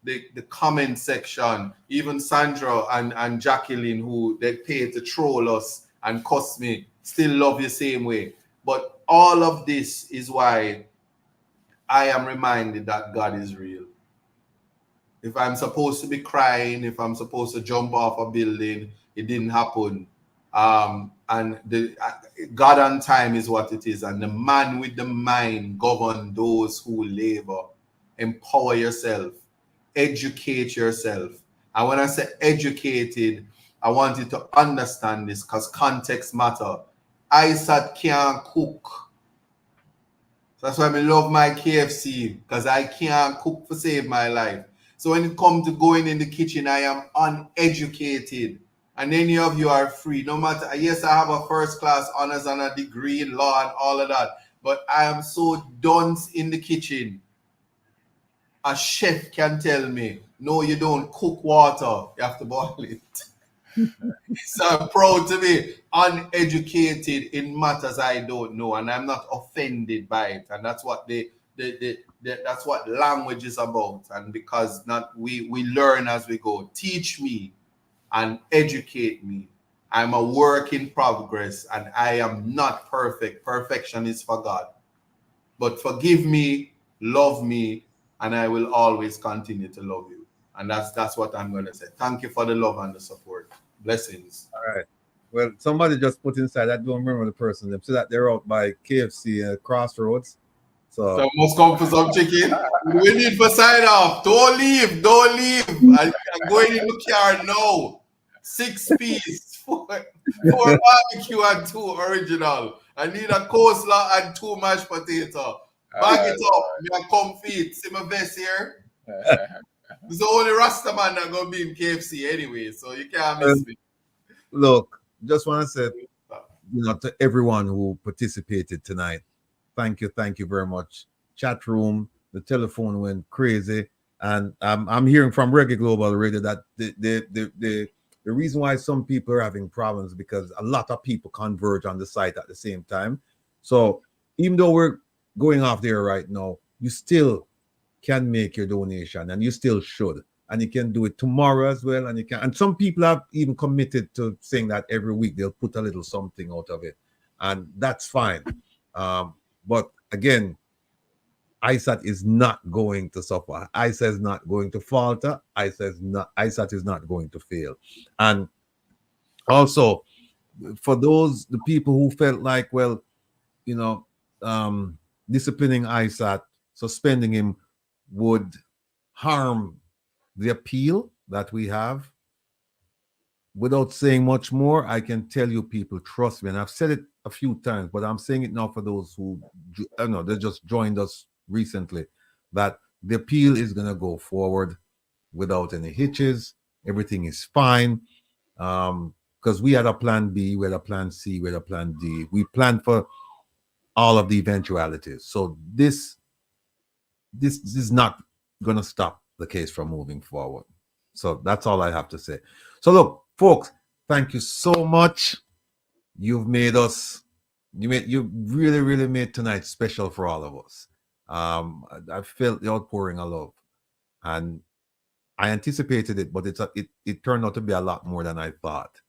Speaker 2: the comment section, even Sandra and Jacqueline, who they pay to troll us and cuss me, still love you same way. But all of this is why I am reminded that God is real. If I'm supposed to be crying, if I'm supposed to jump off a building, it didn't happen. And the God on time is what it is. And the man with the mind govern those who labor. Empower yourself. Educate yourself. And when I say educated, I want you to understand this because context matter. Isat can't cook. That's why I love my KFC, because I can't cook to save my life. So when it comes to going in the kitchen, I am uneducated. And any of you are free. No matter, yes, I have a first class honors and a degree in law and all of that. But I am so dunce in the kitchen. A chef can tell me, no, you don't cook water. You have to boil it. So I'm proud to be uneducated in matters I don't know, and I'm not offended by it. And that's what that's what language is about. And because we learn as we go. Teach me and educate me. I'm a work in progress, and I am not perfect. Perfection is for God. But forgive me, love me, and I will always continue to love you. And that's what I'm going to say. Thank you for the love and the support. Blessings.
Speaker 1: All right. Well, somebody just put inside, I don't remember the person, they said that they're out by KFC Crossroads. So
Speaker 2: must come for some chicken. We need for sign off. Don't leave. I'm going in the car now. 6 piece, 4 barbecue and 2 original. I need a coleslaw and 2 mashed potato. Bag it up. Me a come feed. See my vest here? It's the only Rasta man that gonna be in KFC anyway, so you can't miss me.
Speaker 1: Look, just want to say, to everyone who participated tonight, thank you very much. Chat room, the telephone went crazy, and I'm hearing from Reggae Global Radio that the reason why some people are having problems because a lot of people converge on the site at the same time. So even though we're going off there right now, you still can make your donation, and you still should. and you can do it tomorrow as well. And some people have even committed to saying that every week they'll put a little something out of it, and that's fine. But again, ISAT is not going to suffer. ISAT is not going to falter. ISAT is not going to fail. And also, for the people who felt like, well, disciplining ISAT, suspending him would harm the appeal that we have. Without saying much more, I can tell you, people, trust me, and I've said it a few times, but I'm saying it now for those who, they just joined us recently, that the appeal is going to go forward without any hitches. Everything is fine. Because we had a plan B, we had a plan C, we had a plan D. We planned for all of the eventualities. So this is not going to stop the case from moving forward. So that's all I have to say. So look, folks, thank you so much. You've made us, you really, really made tonight special for all of us. I felt the outpouring of love, and I anticipated it, but it turned out to be a lot more than I thought.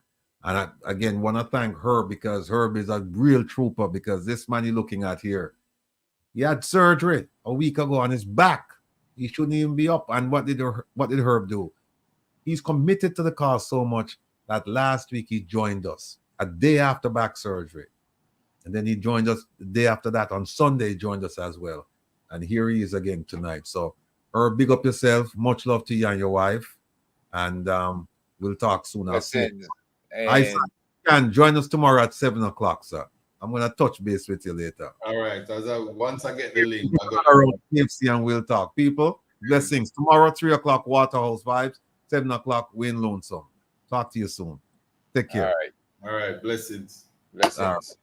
Speaker 1: And I, again, want to thank Herb, because Herb is a real trooper, because this man you're looking at here, he had surgery a week ago on his back. He shouldn't even be up. And what did Herb do? He's committed to the cause so much that last week he joined us a day after back surgery. And then he joined us the day after that. On Sunday, he joined us as well. And here he is again tonight. So, Herb, big up yourself. Much love to you and your wife. And we'll talk soon. I'll see you. Isaac, you can join us tomorrow at 7 o'clock, sir. I'm going to touch base with you later.
Speaker 2: All right. Once I get the link,
Speaker 1: and we'll talk. People, blessings. Tomorrow, 3 o'clock, Waterhouse Vibes. 7 o'clock, Wayne Lonesome. Talk to you soon. Take care.
Speaker 2: All right. Blessings.
Speaker 1: All right.